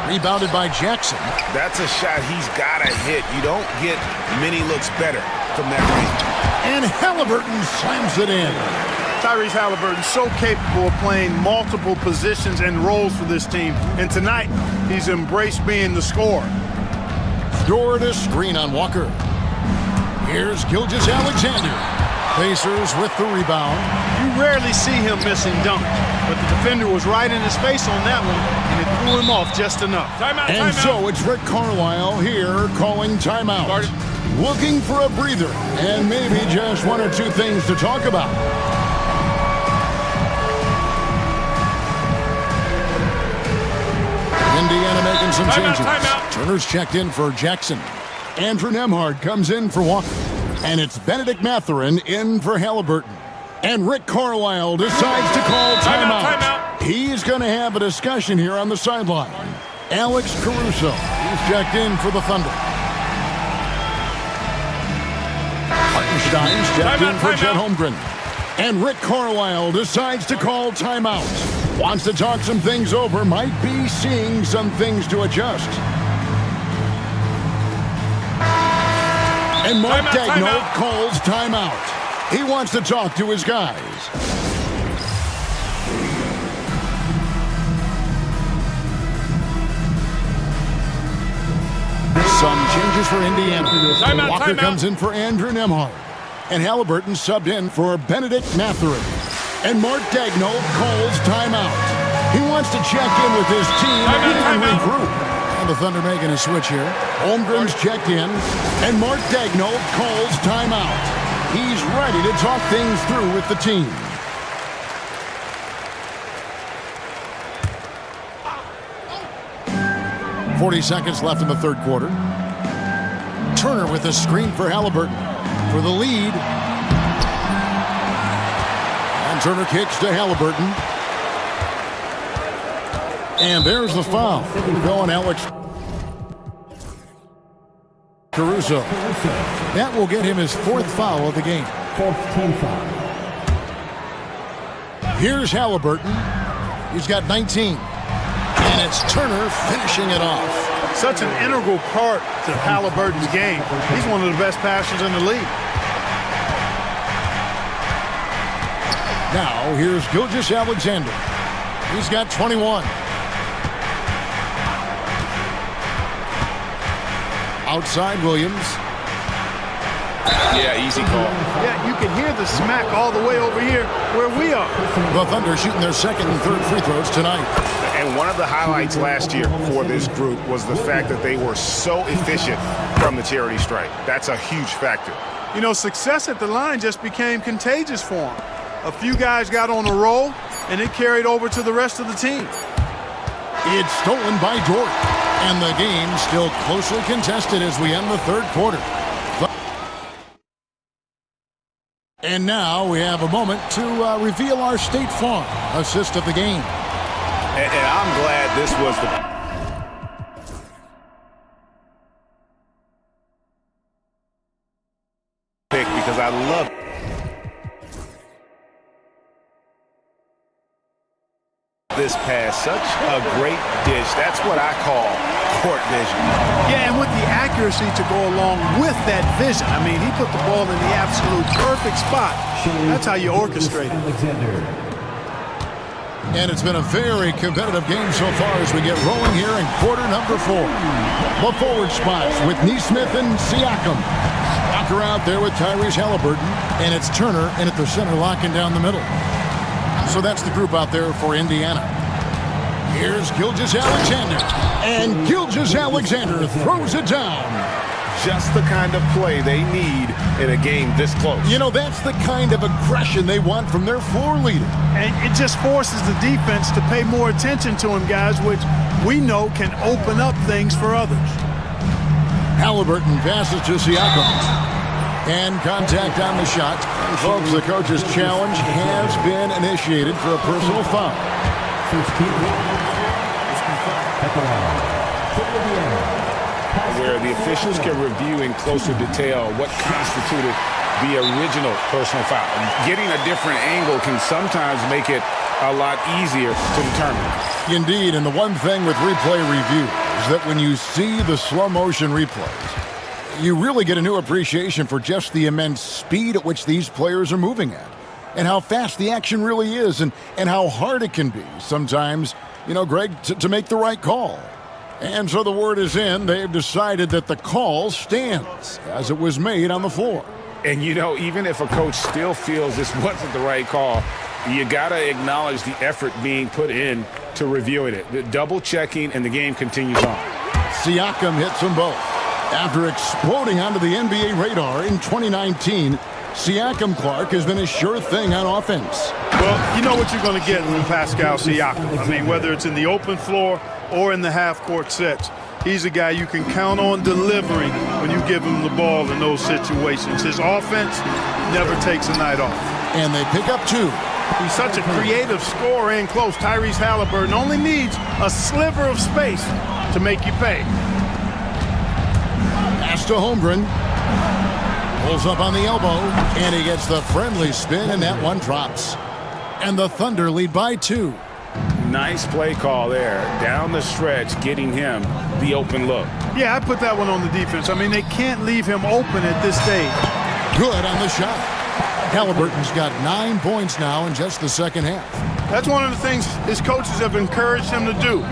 Rebounded by Jackson. That's a shot he's got to hit. You don't get many looks better from that range. And Halliburton slams it in. Tyrese Halliburton so capable of playing multiple positions and roles for this team. And tonight, he's embraced being the scorer. Dort a screen on Walker. Here's Gilgeous-Alexander. Pacers with the rebound. You rarely see him missing dunks, but the defender was right in his face on that one, and it threw him off just enough. And so it's Rick Carlisle here calling timeout. Looking for a breather, and maybe just 1 or 2 things to talk about. Indiana making some changes. Turner's checked in for Jackson. Andrew Nembhard comes in for Walker. And it's Benedict Mathurin in for Halliburton. And Rick Carlisle decides to call timeout. He's going to have a discussion here on the sideline. Alex Caruso, he's checked in for the Thunder. Hartenstein's checked in for Chet Holmgren. And Rick Carlisle decides to call timeout. Wants to talk some things over, might be seeing some things to adjust. And Mark Daigneault calls timeout. He wants to talk to his guys. Some changes for Indiana. Timeout, Walker timeout. comes in for Andrew Nemhard. And Halliburton subbed in for Benedict Matherin. And Mark Daigneault calls timeout. He wants to check in with his team and regroup. And the Thunder making a switch here. Holmgren's checked in. And Mark Daigneault calls timeout. He's ready to talk things through with the team. .40 seconds left in the third quarter. Turner with a screen for Halliburton for the lead. And Turner kicks to Halliburton. And there's the foul. Going Alex Caruso. That will get him his fourth foul of the game. Here's Halliburton. He's got 19. And it's Turner finishing it off. Such an integral part to Halliburton's game. He's one of the best passers in the league. Now, here's Gilgeous-Alexander. He's got 21. Outside Williams. Yeah, easy call. Yeah, you can hear the smack all the way over here where we are. The Thunder shooting their second and third free throws tonight. And one of the highlights last year for this group was the fact that they were so efficient from the charity stripe. That's a huge factor. You know, success at the line just became contagious for them. A few guys got on a roll, and it carried over to the rest of the team. It's stolen by Dort. And the game still closely contested as we end the third quarter. And now we have a moment to reveal our State Farm assist of the game. And I'm glad this was the pick because I love this pass. Such a great dish. That's what I call court vision. Yeah, and with the accuracy to go along with that vision. I mean, he put the ball in the absolute perfect spot. That's how you orchestrate it. And it's been a very competitive game so far as we get rolling here in quarter number 4. The forward spots with Neesmith and Siakam. Walker out there with Tyrese Halliburton. And it's Turner in at the center locking down the middle. So that's the group out there for Indiana. Here's Gilgeous-Alexander. And Gilgeous-Alexander throws it down. Just the kind of play they need in a game this close. You know, that's the kind of aggression they want from their floor leader. And it just forces the defense to pay more attention to him, guys, which we know can open up things for others. Halliburton passes to Siakam. And contact on the shot. Folks, the coach's challenge has been initiated for a personal foul. Where the officials can review in closer detail what constituted the original personal foul. Getting a different angle can sometimes make it a lot easier to determine. Indeed, and the one thing with replay review is that when you see the slow motion replays, you really get a new appreciation for just the immense speed at which these players are moving at, and how fast the action really is, and how hard it can be sometimes, you know, Greg, to make the right call. And so the word is in. They've decided that the call stands as it was made on the floor. And, you know, even if a coach still feels this wasn't the right call, you got to acknowledge the effort being put in to reviewing it. The double checking, and the game continues on. Siakam hits them both. After exploding onto the NBA radar in 2019, Siakam Clark has been a sure thing on offense. Well, you know what you're going to get from Pascal Siakam. I mean, whether it's in the open floor or in the half-court sets, he's a guy you can count on delivering when you give him the ball in those situations. His offense never takes a night off. And they pick up 2. He's such a creative scorer in close. Tyrese Halliburton only needs a sliver of space to make you pay. Pass to Holmgren. Pulls up on the elbow, and he gets the friendly spin, and that one drops. And the Thunder lead by 2. Nice play call there. Down the stretch, getting him the open look. Yeah, I put that one on the defense. I mean, they can't leave him open at this stage. Good on the shot. Halliburton's got 9 points now in just the second half. That's one of the things his coaches have encouraged him to do.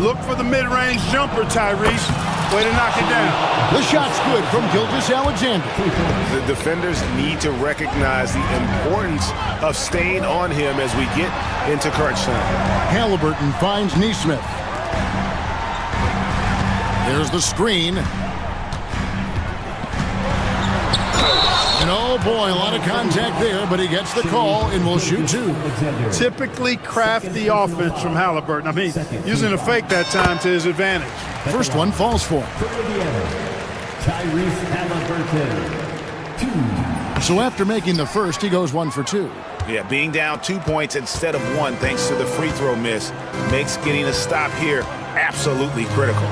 Look for the mid-range jumper, Tyrese. Way to knock it down. The shot's good from Gilgeous-Alexander. The defenders need to recognize the importance of staying on him as we get into crunch time. Halliburton finds Neesmith. There's the screen. And oh boy, a lot of contact there, but he gets the call and will shoot two. Typically crafty offense from Halliburton. I mean, using a fake that time to his advantage. First one falls for him. So after making the first, he goes 1 for 2. Yeah, being down 2 points instead of 1 thanks to the free throw miss makes getting a stop here absolutely critical.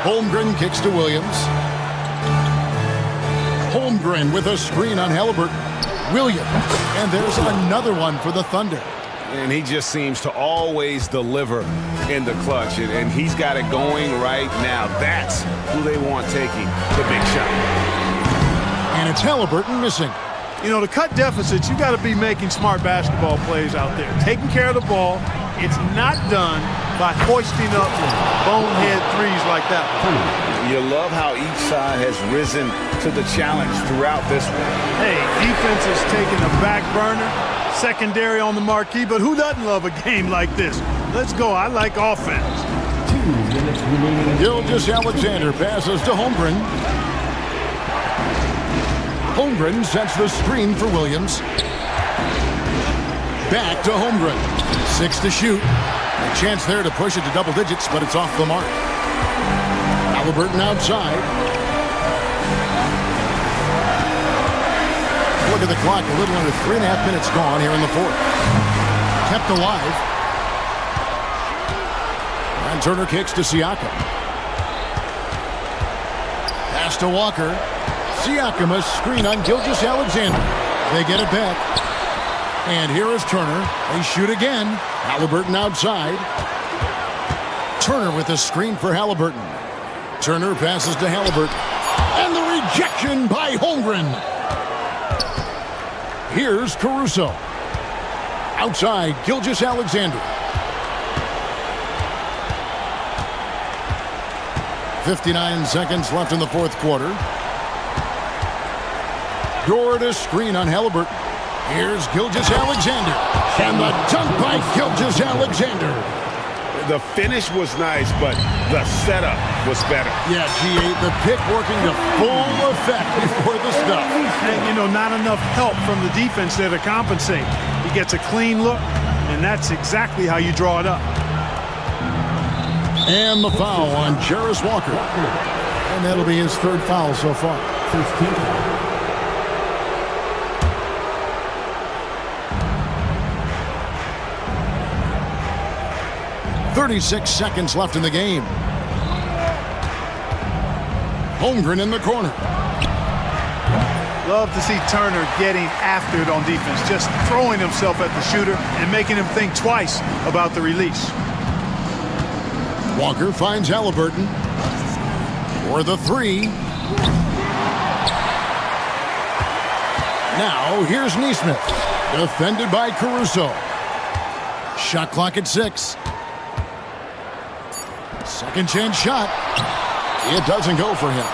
Holmgren kicks to Williams. Holmgren with a screen on Halliburton. Williams. And there's another one for the Thunder. And he just seems to always deliver in the clutch. And he's got it going right now. That's who they want taking the big shot. And it's Halliburton missing. You know, to cut deficits, you got to be making smart basketball plays out there. Taking care of the ball. It's not done by hoisting up bonehead threes like that. You love how each side has risen to the challenge throughout this one. Hey, defense is taking a back burner, secondary on the marquee, but who doesn't love a game like this? Let's go. I like offense. Gilgeous-Alexander passes to Holmgren. Holmgren sets the screen for Williams. Back to Holmgren. 6 to shoot. A chance there to push it to double digits, but it's off the mark. Halliburton outside. Look at the clock. A little under 3.5 minutes gone here in the fourth. Kept alive. And Turner kicks to Siakam. Pass to Walker. Siakam a screen on Gilgeous-Alexander. They get it back. And here is Turner. They shoot again. Halliburton outside. Turner with a screen for Halliburton. Turner passes to Halliburton. And the rejection by Holmgren. Here's Caruso. Outside, Gilgeous-Alexander. 59 seconds left in the fourth quarter. Dort a screen on Halliburton. Here's Gilgeous-Alexander. And the dunk by Gilgeous-Alexander. The finish was nice, but the setup was better. Yeah, G8, the pick working to full effect before the stuff. And, you know, not enough help from the defense there to compensate. He gets a clean look, and that's exactly how you draw it up. And the foul on Jarris Walker. And that'll be his third foul so far. 36 seconds left in the game. Holmgren in the corner. Love to see Turner getting after it on defense, just throwing himself at the shooter and making him think twice about the release. Walker finds Halliburton for the three. Now here's Neesmith, defended by Caruso. Shot clock at 6. Second chance shot. It doesn't go for him.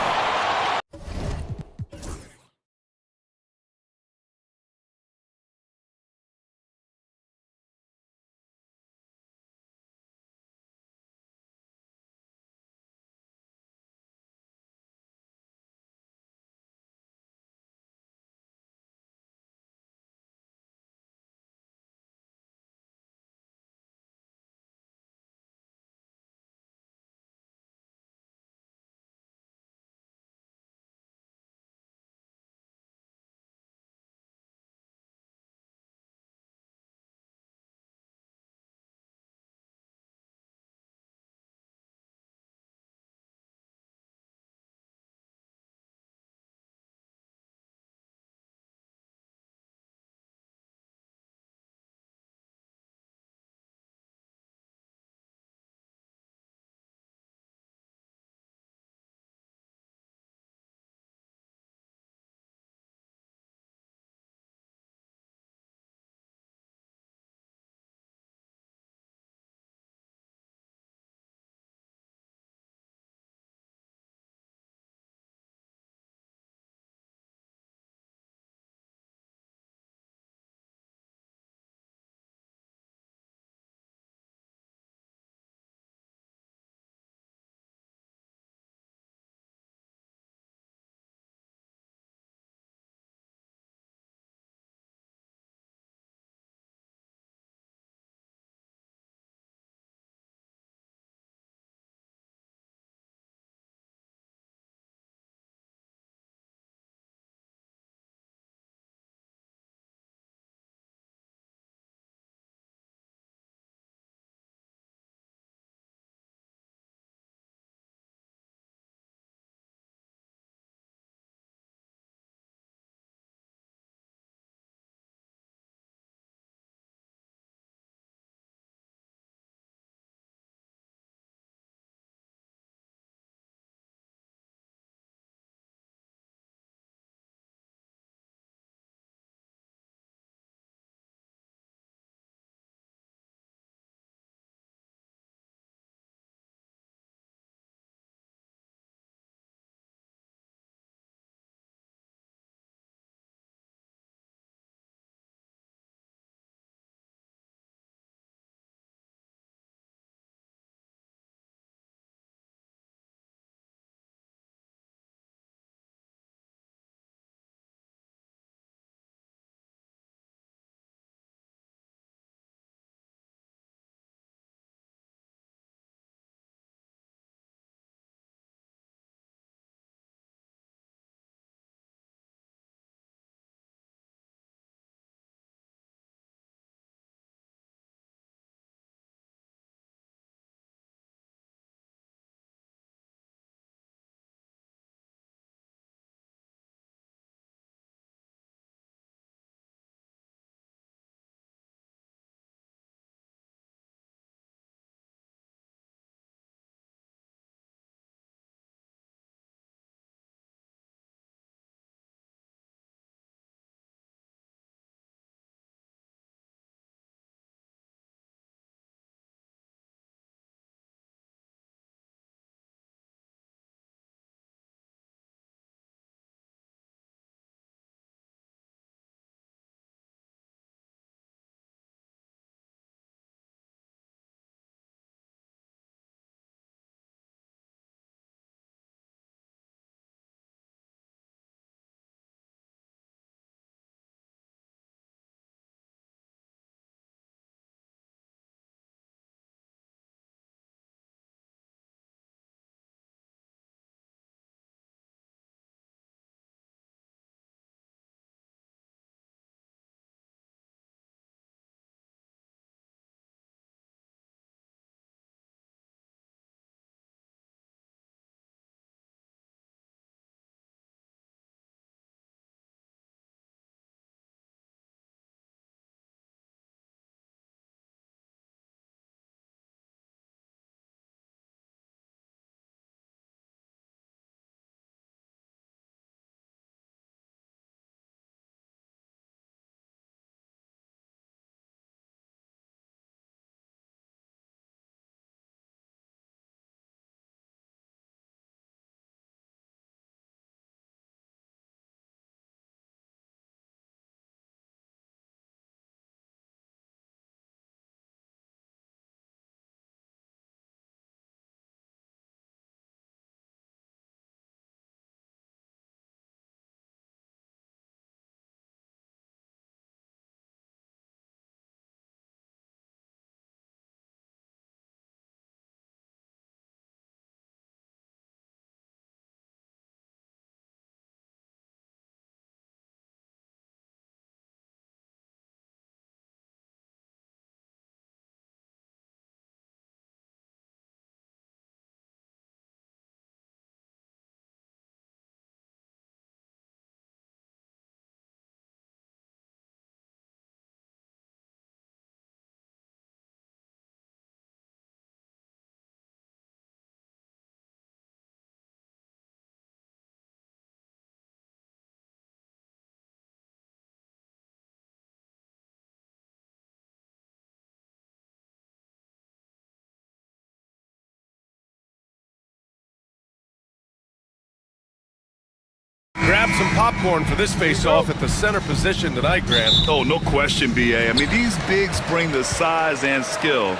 grab some popcorn for this face-off at the center position tonight, Grant. Oh, no question, B.A. I mean, these bigs bring the size and skill.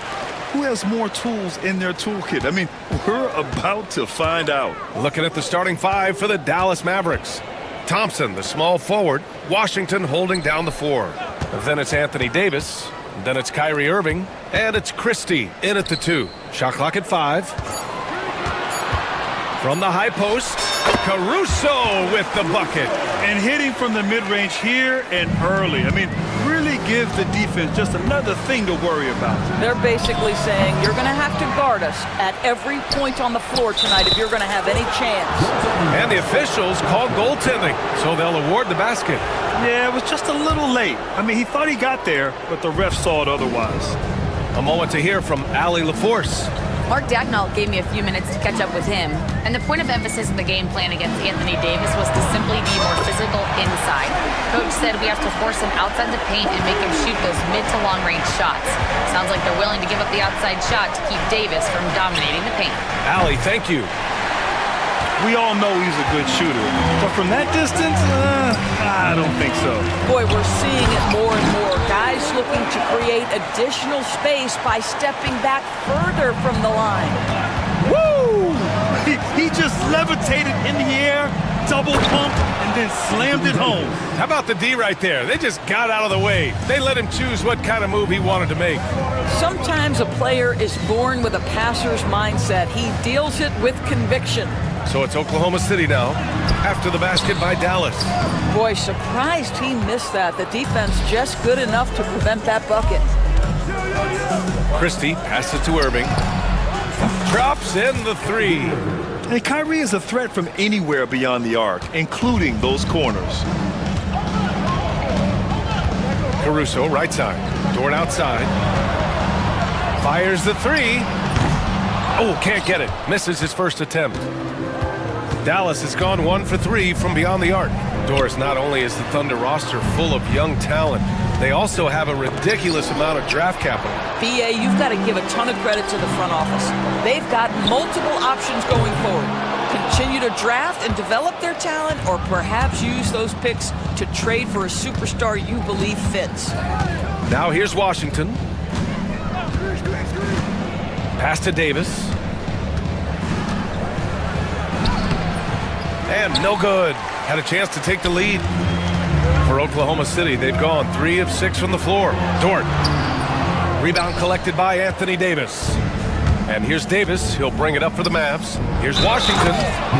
Who has more tools in their toolkit? I mean, we're about to find out. Looking at the starting five for the Dallas Mavericks. Thompson, the small forward. Washington holding down the four. Then it's Anthony Davis. Then it's Kyrie Irving. And it's Christie in at the two. Shot clock at 5. From the high post, Caruso with the bucket. And hitting from the mid-range here and early. I mean, really give the defense just another thing to worry about. They're basically saying you're going to have to guard us at every point on the floor tonight if you're going to have any chance. And the officials called goaltending, so they'll award the basket. Yeah, it was just a little late. I mean, he thought he got there, but the ref saw it otherwise. A moment to hear from Allie LaForce. Mark Dagnall gave me a few minutes to catch up with him, and the point of emphasis in the game plan against Anthony Davis was to simply be more physical inside. Coach said we have to force him outside the paint and make him shoot those mid to long range shots. Sounds like they're willing to give up the outside shot to keep Davis from dominating the paint. Allie, thank you. We all know he's a good shooter, but from that distance, I don't think so. Boy, we're seeing it more and more. Guys looking to create additional space by stepping back further from the line. Woo! He just levitated in the air, double pumped, and then slammed it home. How about the D right there? They just got out of the way. They let him choose what kind of move he wanted to make. Sometimes a player is born with a passer's mindset. He deals it with conviction. So it's Oklahoma City now, after the basket by Dallas. Boy, surprised he missed that. The defense just good enough to prevent that bucket. Christie passes to Irving. Drops in the three. And Kyrie is a threat from anywhere beyond the arc, including those corners. Caruso, right side. Dort outside. Fires the three. Oh, can't get it. Misses his first attempt. Dallas has gone 1 for 3 from beyond the arc. Doris, not only is the Thunder roster full of young talent, they also have a ridiculous amount of draft capital. BA, you've got to give a ton of credit to the front office. They've got multiple options going forward. Continue to draft and develop their talent, or perhaps use those picks to trade for a superstar you believe fits. Now here's Washington. Pass to Davis. And no good. Had a chance to take the lead. For Oklahoma City, they've gone 3 of 6 from the floor. Dort. Rebound collected by Anthony Davis. And here's Davis. He'll bring it up for the Mavs. Here's Washington.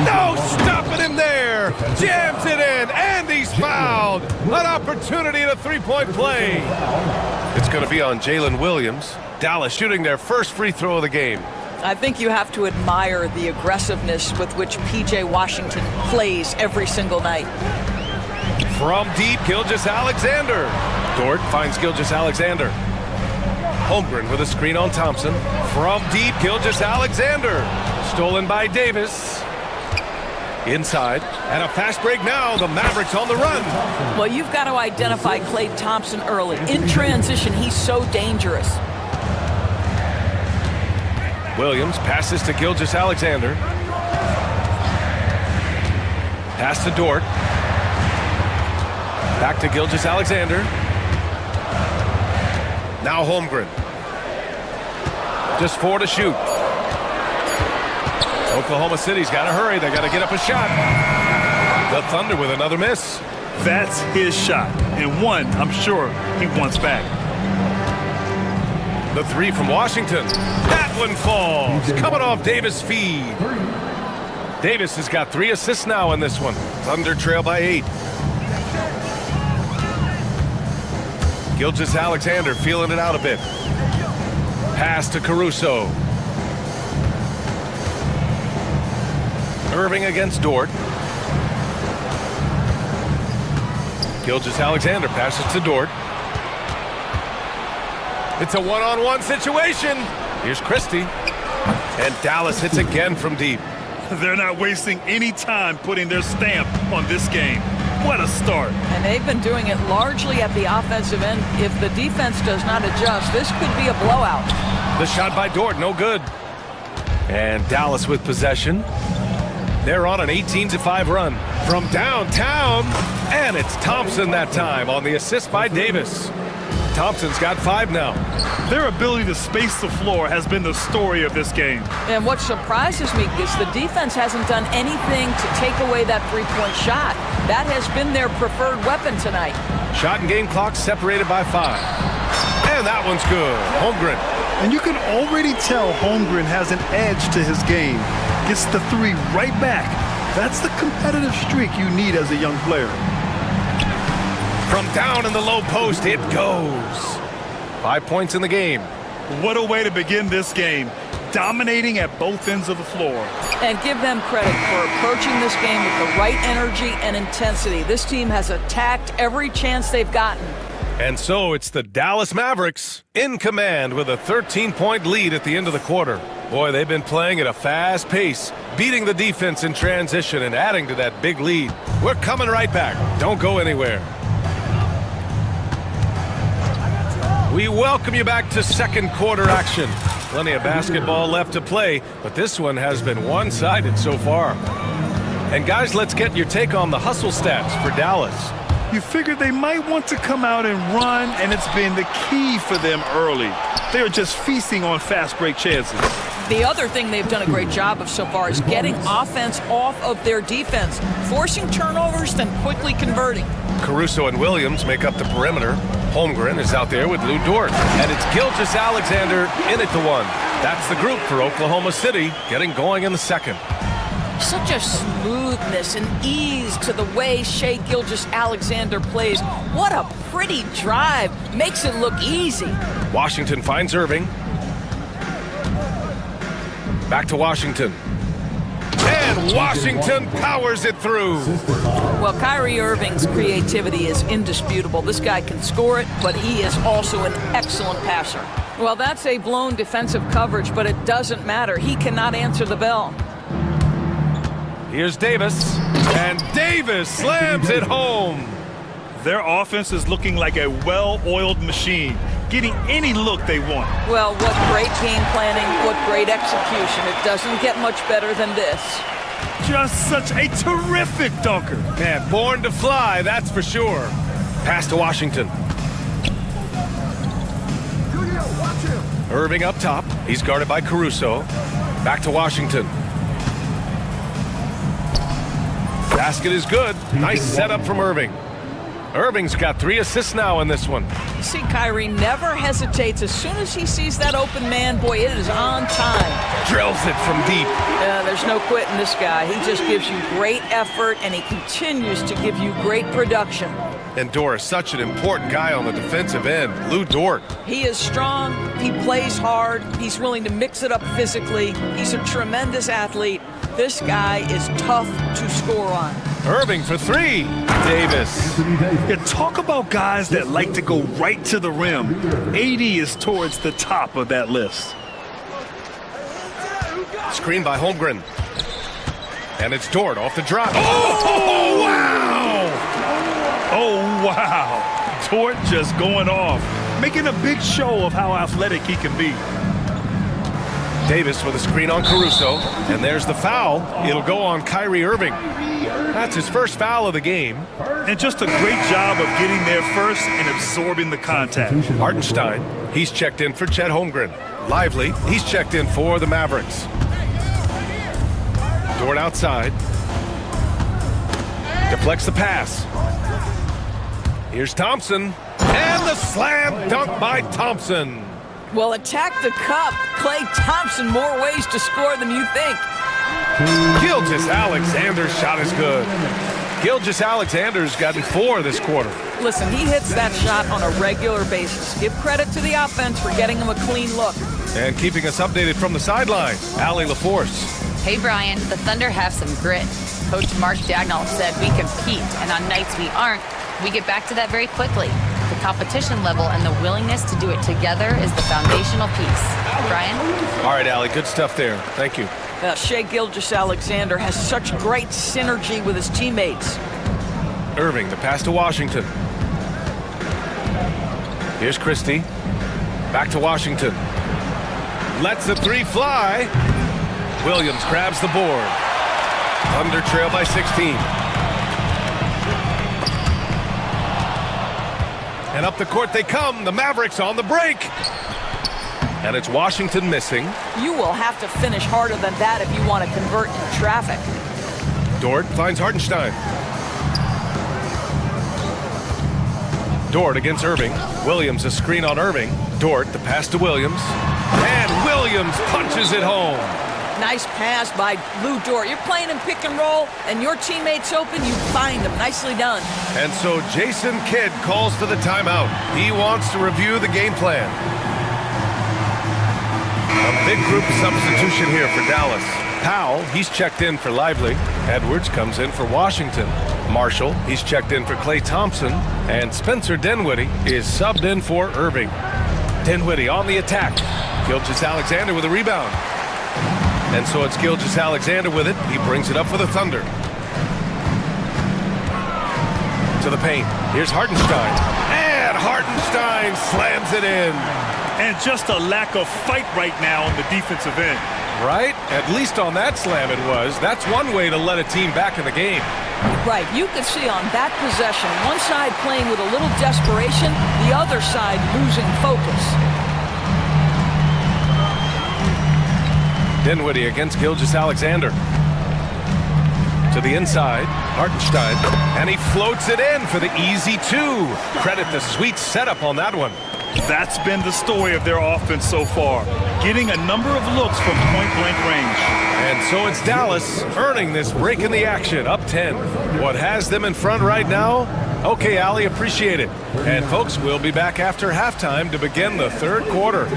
No stopping him there. Jams it in. And he's fouled. An opportunity at a three-point play. It's going to be on Jalen Williams. Dallas shooting their first free throw of the game. I think you have to admire the aggressiveness with which P.J. Washington plays every single night. From deep, Gilgeous-Alexander. Dort finds Gilgeous-Alexander. Holmgren with a screen on Thompson. From deep, Gilgeous-Alexander. Stolen by Davis. Inside. And a fast break now. The Mavericks on the run. Well, you've got to identify Klay Thompson early. In transition, he's so dangerous. Williams passes to Gilgeous-Alexander. Pass to Dort. Back to Gilgeous-Alexander. Now Holmgren. Just 4 to shoot. Oklahoma City's got to hurry. They got to get up a shot. The Thunder with another miss. That's his shot, and one I'm sure he wants back. The three from Washington. That one falls. Coming off Davis' feed. Davis has got 3 assists now in this one. Thunder trail by 8. Gilgeous-Alexander feeling it out a bit. Pass to Caruso. Irving against Dort. Gilgeous-Alexander passes to Dort. It's a one-on-one situation. Here's Christie. And Dallas hits again from deep. They're not wasting any time putting their stamp on this game. What a start. And they've been doing it largely at the offensive end. If the defense does not adjust, this could be a blowout. The shot by Dort, no good. And Dallas with possession. They're on an 18-5 run. From downtown, and it's Thompson that time on the assist by Davis. Thompson's got 5 now. Their ability to space the floor has been the story of this game. And what surprises me is the defense hasn't done anything to take away that three-point shot. That has been their preferred weapon tonight. Shot and game clock separated by 5. And that one's good. Holmgren. And you can already tell Holmgren has an edge to his game. Gets the three right back. That's the competitive streak you need as a young player. From down in the low post, it goes. 5 points in the game. What a way to begin this game. Dominating at both ends of the floor. And give them credit for approaching this game with the right energy and intensity. This team has attacked every chance they've gotten. And so it's the Dallas Mavericks in command with a 13-point lead at the end of the quarter. Boy, they've been playing at a fast pace, beating the defense in transition and adding to that big lead. We're coming right back. Don't go anywhere. We welcome you back to second quarter action. Plenty of basketball left to play, but this one has been one-sided so far. And guys, let's get your take on the hustle stats for Dallas. You figured they might want to come out and run, and it's been the key for them early. They're just feasting on fast break chances. The other thing they've done a great job of so far is getting offense off of their defense, forcing turnovers, then quickly converting. Caruso and Williams make up the perimeter. Holmgren is out there with Lou Dort. And it's Gilgeous-Alexander in at the 1. That's the group for Oklahoma City, getting going in the second. Such a smoothness and ease to the way Shai Gilgeous-Alexander plays. What a pretty drive. Makes it look easy. Washington finds Irving. Back to Washington. And Washington powers it through. Well, Kyrie Irving's creativity is indisputable. This guy can score it, but he is also an excellent passer. Well, that's a blown defensive coverage, but it doesn't matter. He cannot answer the bell. Here's Davis, and Davis slams it home. Their offense is looking like a well-oiled machine, getting any look they want. Well, what great game planning, what great execution. It doesn't get much better than this. Just such a terrific dunker. Man, born to fly, that's for sure. Pass to Washington. Irving up top. He's guarded by Caruso. Back to Washington. Basket is good. Nice setup from Irving. Irving's got 3 assists now in this one. You see, Kyrie never hesitates. As soon as he sees that open man, boy, it is on time. Drills it from deep. There's no quitting this guy. He just gives you great effort, and he continues to give you great production. And Dort is such an important guy on the defensive end. Lou Dort. He is strong. He plays hard. He's willing to mix it up physically. He's a tremendous athlete. This guy is tough to score on. Irving for 3. Davis. Yeah, talk about guys that like to go right to the rim. AD is towards the top of that list. Screen by Holmgren. And it's Dort off the drop. Oh, wow! Oh, wow. Dort just going off, making a big show of how athletic he can be. Davis with a screen on Caruso, and there's the foul. It'll go on Kyrie Irving. That's his first foul of the game. And just a great job of getting there first and absorbing the contact. Hartenstein, he's checked in for Chet Holmgren. Lively, he's checked in for the Mavericks. Dort outside. Deflects the pass. Here's Thompson, and the slam dunk by Thompson. Well, attack the cup. Klay Thompson, more ways to score than you think. Gilgeous-Alexander's shot is good. Gilgeous-Alexander's gotten 4 this quarter. Listen, he hits that shot on a regular basis. Give credit to the offense for getting him a clean look. And keeping us updated from the sideline, Allie LaForce. Hey, Brian, the Thunder have some grit. Coach Mark Dagnall said we compete, and on nights we aren't, we get back to that very quickly. The competition level and the willingness to do it together is the foundational piece. Brian? All right, Allie, good stuff there. Thank you. Shai Gilgeous-Alexander has such great synergy with his teammates. Irving, the pass to Washington. Here's Christie. Back to Washington. Lets the 3 fly. Williams grabs the board. Thunder trail by 16. And up the court they come. The Mavericks on the break. And it's Washington missing. You will have to finish harder than that if you want to convert in traffic. Dort finds Hartenstein. Dort against Irving. Williams a screen on Irving. Dort the pass to Williams. And Williams punches it home. Nice pass by Lou Dort. You're playing in pick and roll, and your teammate's open, you find him. Nicely done. And so Jason Kidd calls for the timeout. He wants to review the game plan. A big group substitution here for Dallas. Powell, he's checked in for Lively. Edwards comes in for Washington. Marshall, he's checked in for Klay Thompson. And Spencer Dinwiddie is subbed in for Irving. Dinwiddie on the attack. Gilgeous-Alexander with a rebound. And so it's Gilgeous-Alexander with it. He brings it up for the Thunder. To the paint. Here's Hartenstein. And Hartenstein slams it in. And just a lack of fight right now on the defensive end. Right? At least on that slam it was. That's one way to let a team back in the game. Right, you could see on that possession, one side playing with a little desperation, the other side losing focus. Dinwiddie against Gilgeous-Alexander. To the inside, Hartenstein, and he floats it in for the easy two. Credit the sweet setup on that one. That's been the story of their offense so far, getting a number of looks from point-blank range. And so it's Dallas earning this break in the action, up 10. What has them in front right now? Okay, Ali, appreciate it. And folks, we'll be back after halftime to begin the third quarter.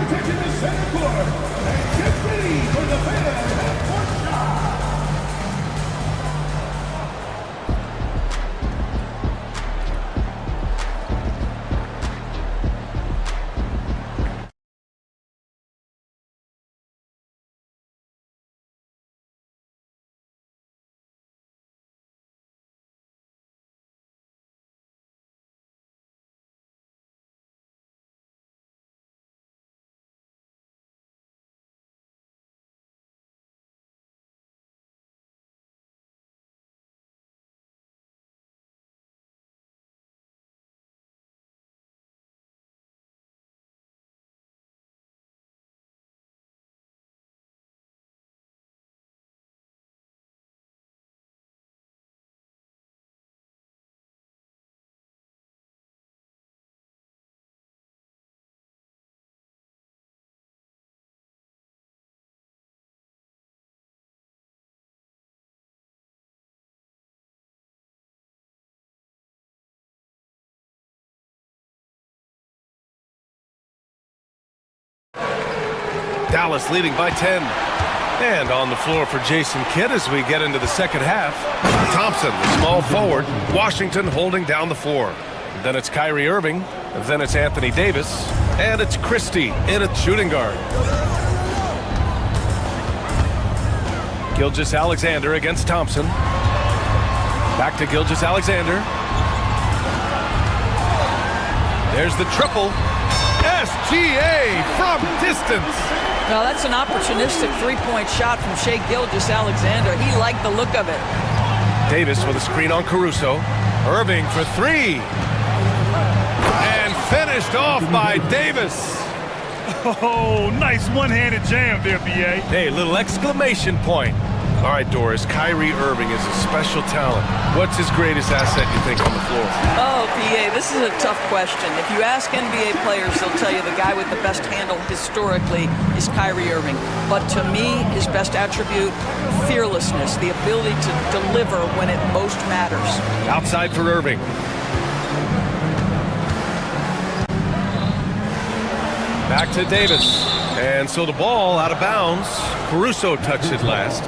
Dallas leading by 10. And on the floor for Jason Kidd as we get into the second half. Thompson, the small forward. Washington holding down the floor. Then it's Kyrie Irving. Then it's Anthony Davis. And it's Christie in at shooting guard. Gilgeous-Alexander against Thompson. Back to Gilgeous-Alexander. There's the triple. SGA from distance. Now that's an opportunistic three-point shot from Shai Gilgeous-Alexander. He liked the look of it. Davis with a screen on Caruso. Irving for three. And finished off by Davis. Oh, nice one-handed jam there, B.A. Hey, little exclamation point. All right, Doris, Kyrie Irving is a special talent. What's his greatest asset, you think, on the floor? Oh, PA, this is a tough question. If you ask NBA players, they'll tell you the guy with the best handle historically is Kyrie Irving. But to me, his best attribute, fearlessness, the ability to deliver when it most matters. Outside for Irving. Back to Davis. And so the ball out of bounds. Caruso touched it last.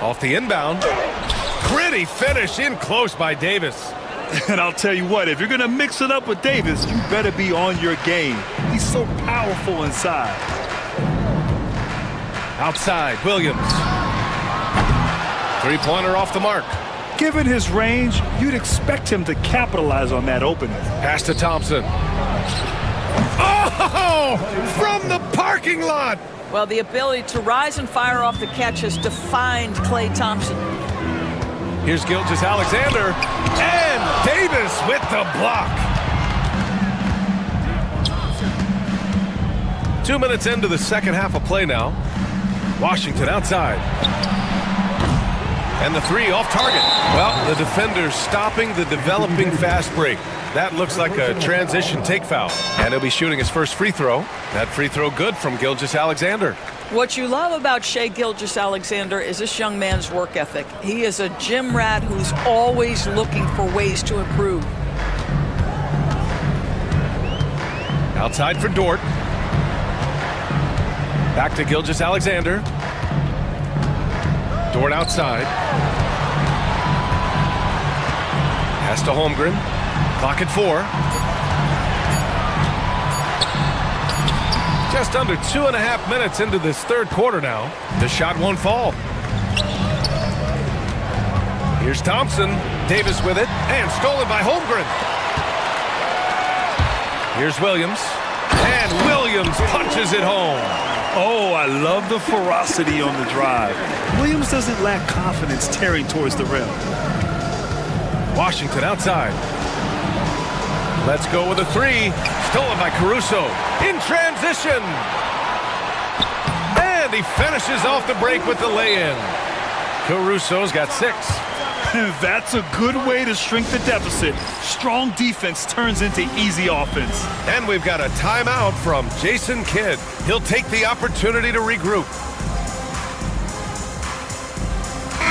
Off the inbound. Pretty finish in close by Davis. And I'll tell you what, if you're going to mix it up with Davis, you better be on your game. He's so powerful inside. Outside, Williams. Three-pointer off the mark. Given his range, you'd expect him to capitalize on that opening. Pass to Thompson. Oh, from the parking lot. Well, the ability to rise and fire off the catch has defined Klay Thompson. Here's Gilgeous-Alexander, and Davis with the block. 2 minutes into the second half of play now. Washington outside. And the three off target. Well, the defender's stopping the developing fast break. That looks like a transition take foul. And he'll be shooting his first free throw. That free throw good from Gilgeous-Alexander. What you love about Shai Gilgeous-Alexander is this young man's work ethic. He is a gym rat who's always looking for ways to improve. Outside for Dort. Back to Gilgeous-Alexander. Dort outside. Pass to Holmgren. Clock at 4. Just under 2.5 minutes into this third quarter now. The shot won't fall. Here's Thompson. Davis with it. And stolen by Holmgren. Here's Williams. And Williams punches it home. Oh, I love the ferocity on the drive. Williams doesn't lack confidence tearing towards the rim. Washington outside. Let's go with a three. Stolen by Caruso. In transition. And he finishes off the break with the lay-in. Caruso's got 6. That's a good way to shrink the deficit. Strong defense turns into easy offense. And we've got a timeout from Jason Kidd. He'll take the opportunity to regroup.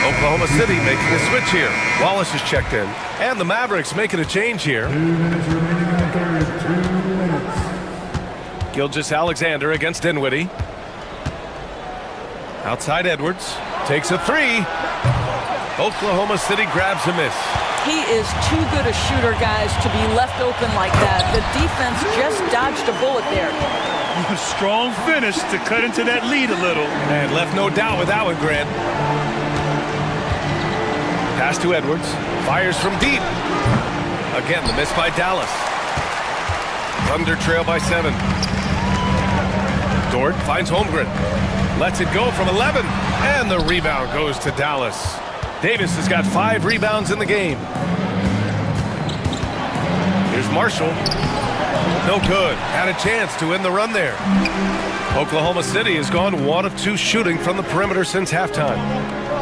Oklahoma City making a switch here. Wallace is checked in. And the Mavericks making a change here. 2 minutes remaining in the third. 2 minutes. Gilgeous-Alexander against Dinwiddie. Outside Edwards. Takes a three. Oklahoma City grabs a miss. He is too good a shooter, guys, to be left open like that. The defense just dodged a bullet there. A strong finish to cut into that lead a little. And left no doubt with that one, Grant. Pass to Edwards. Fires from deep. Again, the miss by Dallas. Thunder trail by 7. Dort finds Holmgren. Lets it go from 11. And the rebound goes to Dallas. Davis has got 5 rebounds in the game. Here's Marshall. No good. Had a chance to win the run there. Oklahoma City has gone 1 of 2 shooting from the perimeter since halftime.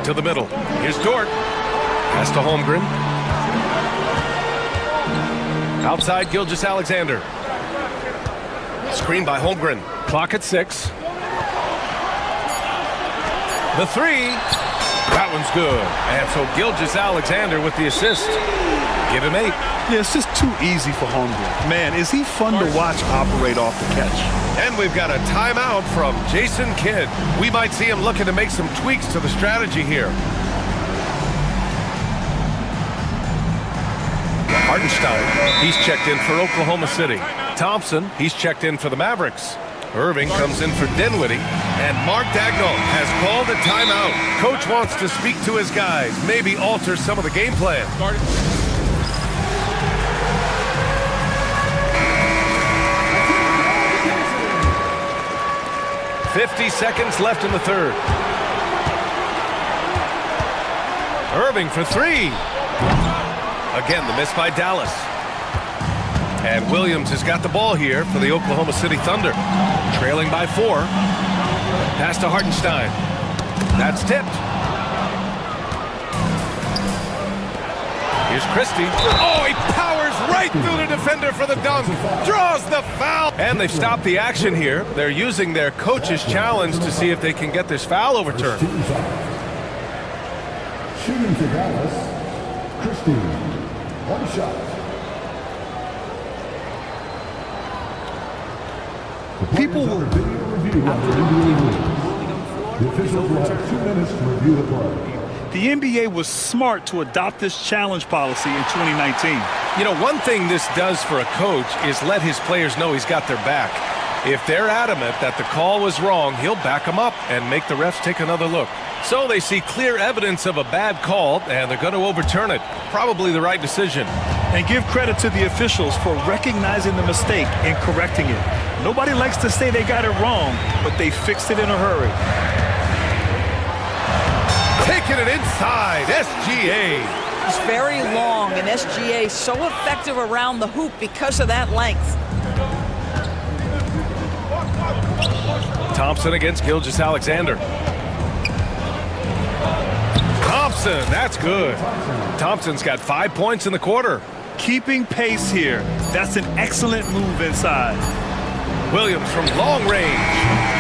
To the middle. Here's Dort. Pass to Holmgren. Outside Gilgeous-Alexander. Screen by Holmgren. Clock at 6. The three. That one's good. And so Gilgeous-Alexander with the assist. Give him 8. Yeah, it's just too easy for Holmgren. Man, is he fun to watch operate off the catch. And we've got a timeout from Jason Kidd. We might see him looking to make some tweaks to the strategy here. Hartenstein, he's checked in for Oklahoma City. Thompson, he's checked in for the Mavericks. Irving comes in for Dinwiddie, and Mark Dagnall has called a timeout. Coach wants to speak to his guys, maybe alter some of the game plan. 50 seconds left in the third. Irving for 3. Again, the miss by Dallas. And Williams has got the ball here for the Oklahoma City Thunder. Trailing by 4. Pass to Hartenstein. That's tipped. Here's Christie. Oh, he powers right through the defender for the dunk. Draws the foul. And they've stopped the action here. They're using their coach's challenge to see if they can get this foul overturned. Shooting for Dallas, Christie. 1 shot. People will video review after NBA rules. The officials will have 2 minutes to review the play. The NBA was smart to adopt this challenge policy in 2019. You know, one thing this does for a coach is let his players know he's got their back. If they're adamant that the call was wrong, he'll back them up and make the refs take another look. So they see clear evidence of a bad call, and they're going to overturn it. Probably the right decision. And give credit to the officials for recognizing the mistake and correcting it. Nobody likes to say they got it wrong, but they fixed it in a hurry. Taking it inside, SGA. He's very long, and SGA so effective around the hoop because of that length. Thompson against Gilgeous-Alexander. Thompson, that's good. Thompson's got 5 points in the quarter. Keeping pace here. That's an excellent move inside. Williams from long range.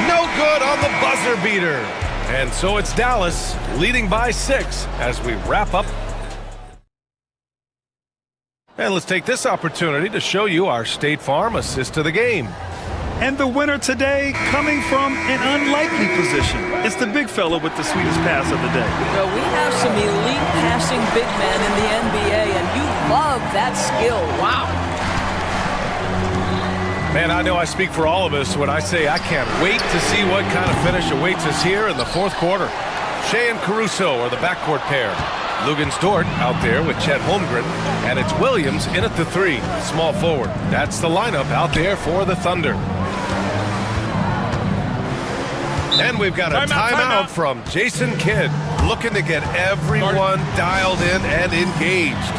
No good on the buzzer beater. And so it's Dallas leading by 6 as we wrap up. And let's take this opportunity to show you our State Farm assist of the game. And the winner today coming from an unlikely position. It's the big fella with the sweetest pass of the day. So we have some elite passing big men in the NBA, and you love that skill. Wow. Man, I know I speak for all of us when I say I can't wait to see what kind of finish awaits us here in the fourth quarter. Shea and Caruso are the backcourt pair. Lugens Dort out there with Chet Holmgren, and it's Williams in at the 3, small forward. That's the lineup out there for the Thunder. And we've got a timeout from Jason Kidd, looking to get everyone dialed in and engaged.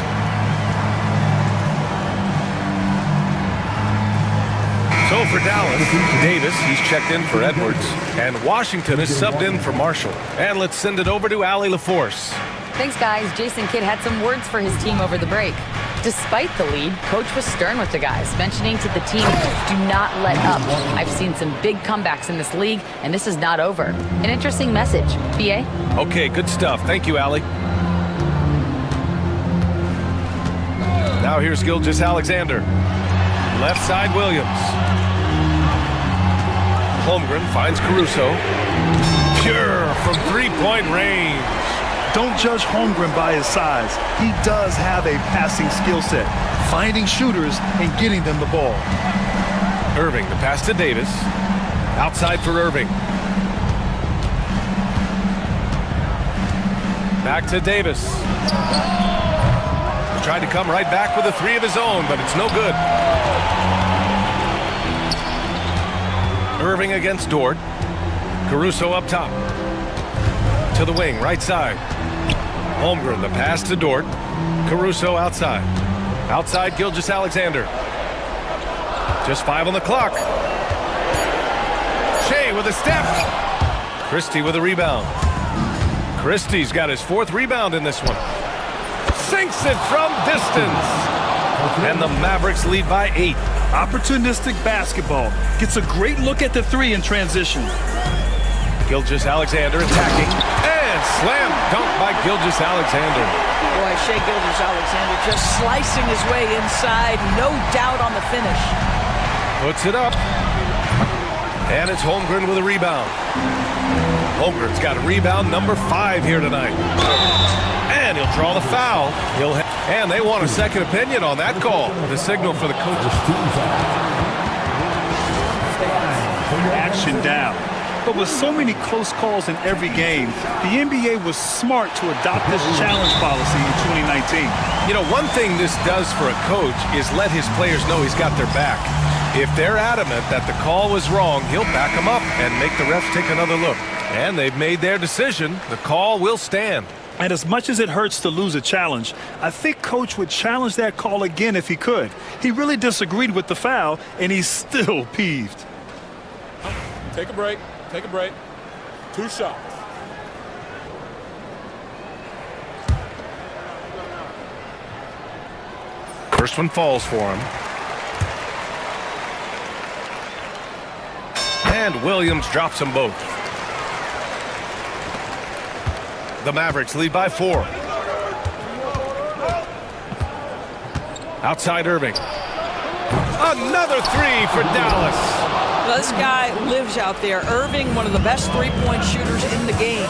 So for Dallas, Davis, he's checked in for Edwards, and Washington is subbed in for Marshall. And let's send it over to Allie LaForce. Thanks, guys. Jason Kidd had some words for his team over the break. Despite the lead, Coach was stern with the guys, mentioning to the team, do not let up. I've seen some big comebacks in this league, and this is not over. An interesting message. BA? Okay, good stuff. Thank you, Allie. Now here's Gilgeous-Alexander. Left side, Williams. Holmgren finds Caruso. Pure from three-point range. Don't judge Holmgren by his size. He does have a passing skill set, finding shooters and getting them the ball. Irving, the pass to Davis. Outside for Irving. Back to Davis. He tried to come right back with a 3 of his own, but it's no good. Irving against Dort. Caruso up top. To the wing, right side. Holmgren, the pass to Dort. Caruso outside. Outside, Gilgeous-Alexander. Just 5 on the clock. Shea with a step. Christie with a rebound. Christie's got his 4th rebound in this one. Sinks it from distance. And the Mavericks lead by 8. Opportunistic basketball. Gets a great look at the 3 in transition. Gilgeous-Alexander attacking. And slam dunk by Gilgeous-Alexander. Boy, Shea Gilgeous-Alexander just slicing his way inside. No doubt on the finish. Puts it up. And it's Holmgren with a rebound. Holmgren's got a rebound number 5 here tonight. And he'll draw the foul. And they want a second opinion on that call. The signal for the coaches. Action down. But with so many close calls in every game, the NBA was smart to adopt this challenge policy in 2019. You know, one thing this does for a coach is let his players know he's got their back. If they're adamant that the call was wrong, he'll back them up and make the refs take another look. And they've made their decision. The call will stand. And as much as it hurts to lose a challenge, I think Coach would challenge that call again if he could. He really disagreed with the foul, and he's still peeved. Take a break. Take a break. 2 shots. First one falls for him. And Williams drops them both. The Mavericks lead by 4. Outside Irving. Another 3 for Dallas. Well, this guy lives out there. Irving, one of the best 3-point shooters in the game.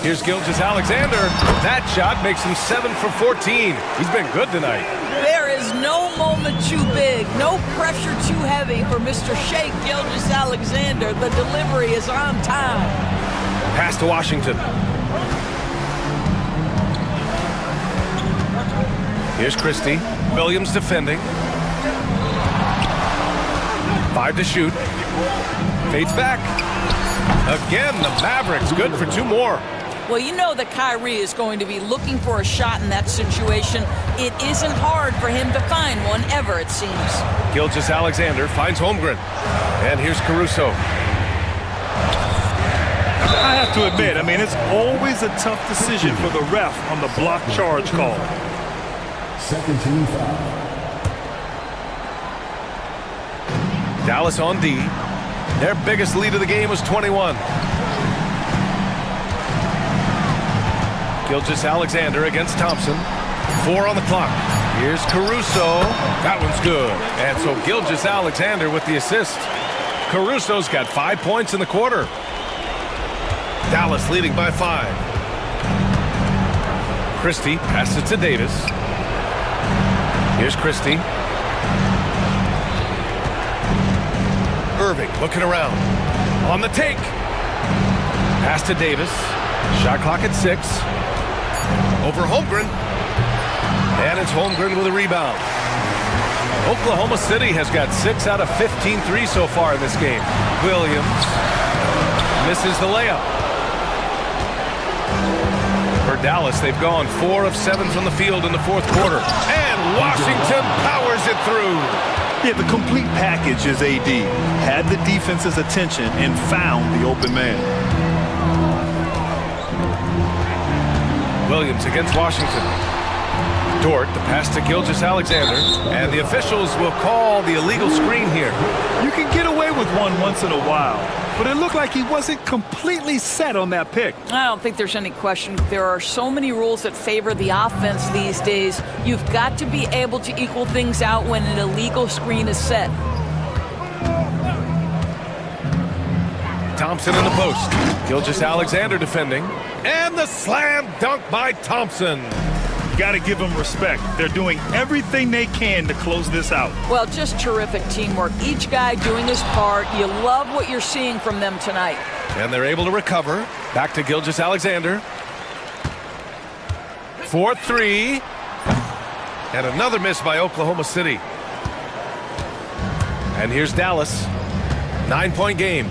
Here's Gilgeous-Alexander. That shot makes him 7 for 14. He's been good tonight. There is no moment too big, no pressure too heavy for Mr. Shea Gilgeous-Alexander. The delivery is on time. Pass to Washington. Here's Christie. Williams defending. 5 to shoot. Fades back. Again, the Mavericks good for 2 more. Well, you know that Kyrie is going to be looking for a shot in that situation. It isn't hard for him to find one ever, it seems. Gilgeous-Alexander finds Holmgren. And here's Caruso. I have to admit, I mean, it's always a tough decision for the ref on the block charge call. Second team foul. Dallas on D. Their biggest lead of the game was 21. Gilgeous-Alexander against Thompson. 4 on the clock. Here's Caruso. That one's good. And so Gilgeous-Alexander with the assist. Caruso's got 5 points in the quarter. Dallas leading by 5. Christie passes it to Davis. Here's Christie. Irving looking around. On the take. Pass to Davis. Shot clock at 6. Over Holmgren. And it's Holmgren with a rebound. Oklahoma City has got 6 out of 15 threes so far in this game. Williams misses the layup. For Dallas, they've gone 4 of 7 from the field in the fourth quarter. And Washington powers it through. Yeah, the complete package is AD. Had the defense's attention and found the open man. Williams against Washington. Dort, the pass to Gilgeous-Alexander. And the officials will call the illegal screen here. You can get away with one once in a while, but it looked like he wasn't completely set on that pick. I don't think there's any question. There are so many rules that favor the offense these days. You've got to be able to equal things out when an illegal screen is set. Thompson in the post. Gilgeous-Alexander defending. And the slam dunk by Thompson. Got to give them respect. They're doing everything they can to close this out. Well, just terrific teamwork. Each guy doing his part. You love what you're seeing from them tonight. And they're able to recover. Back to Gilgeous-Alexander. 4-3. And another miss by Oklahoma City. And here's Dallas. 9-point game.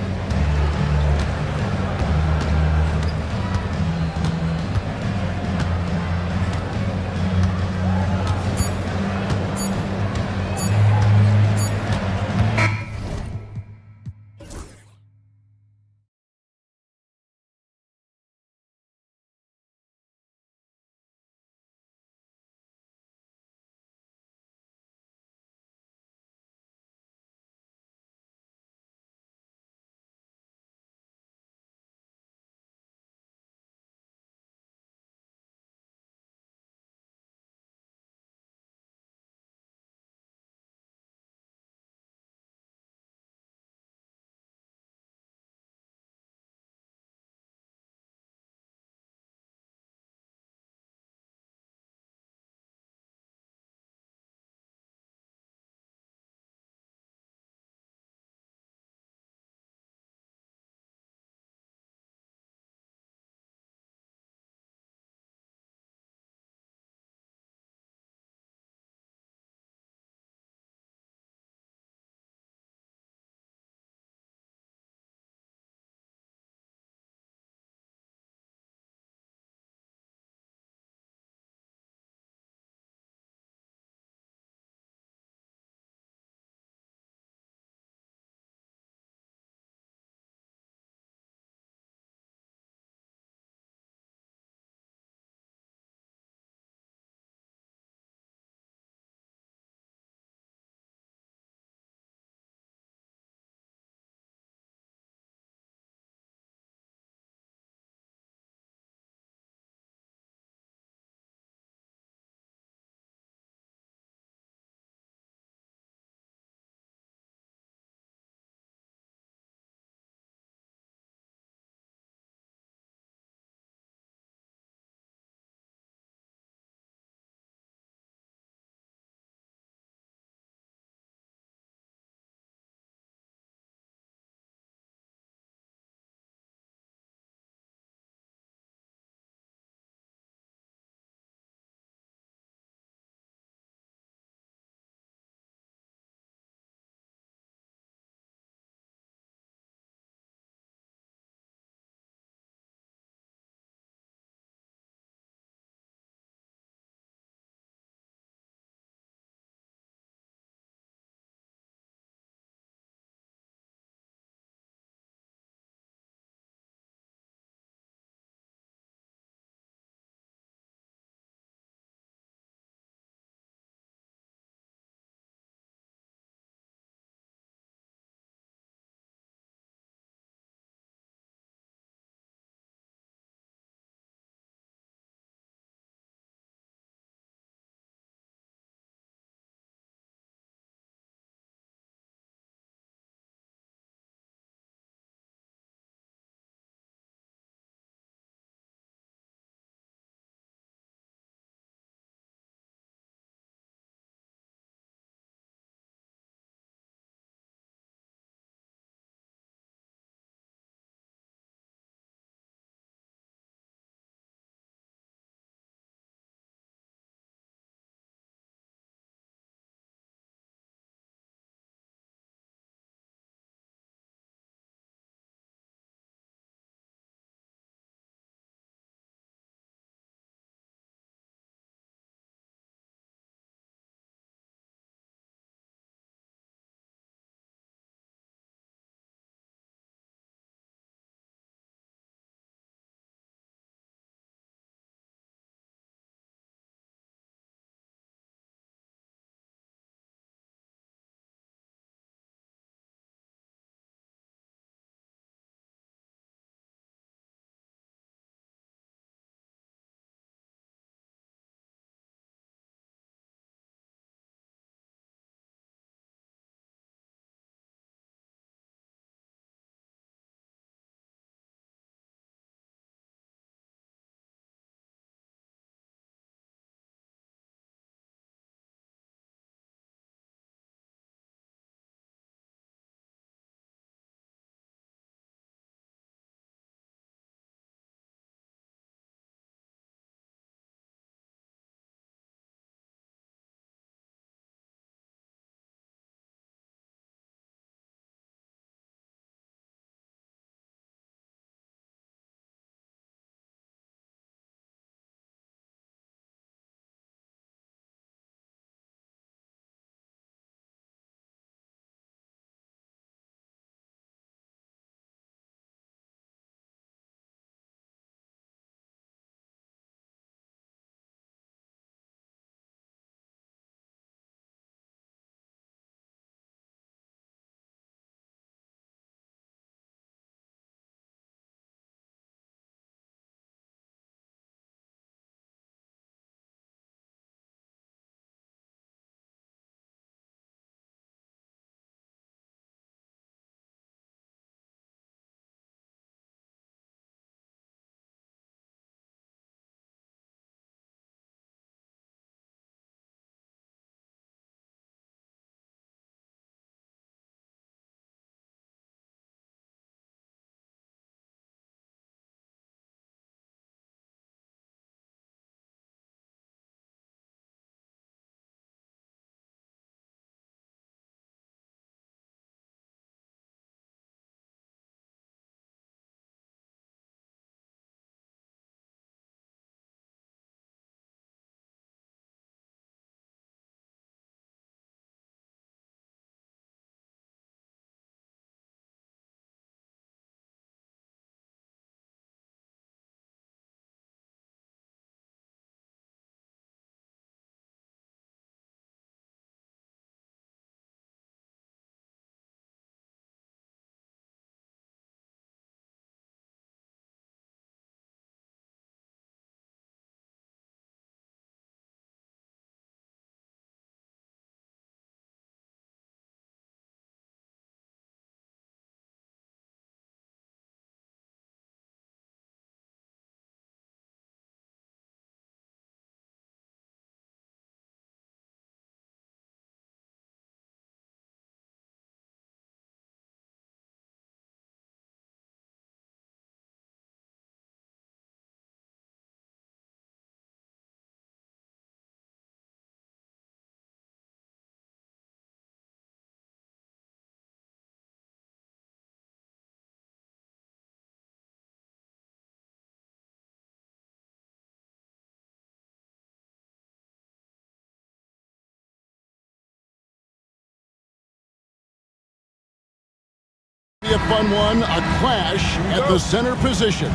A fun one, a clash at the center position.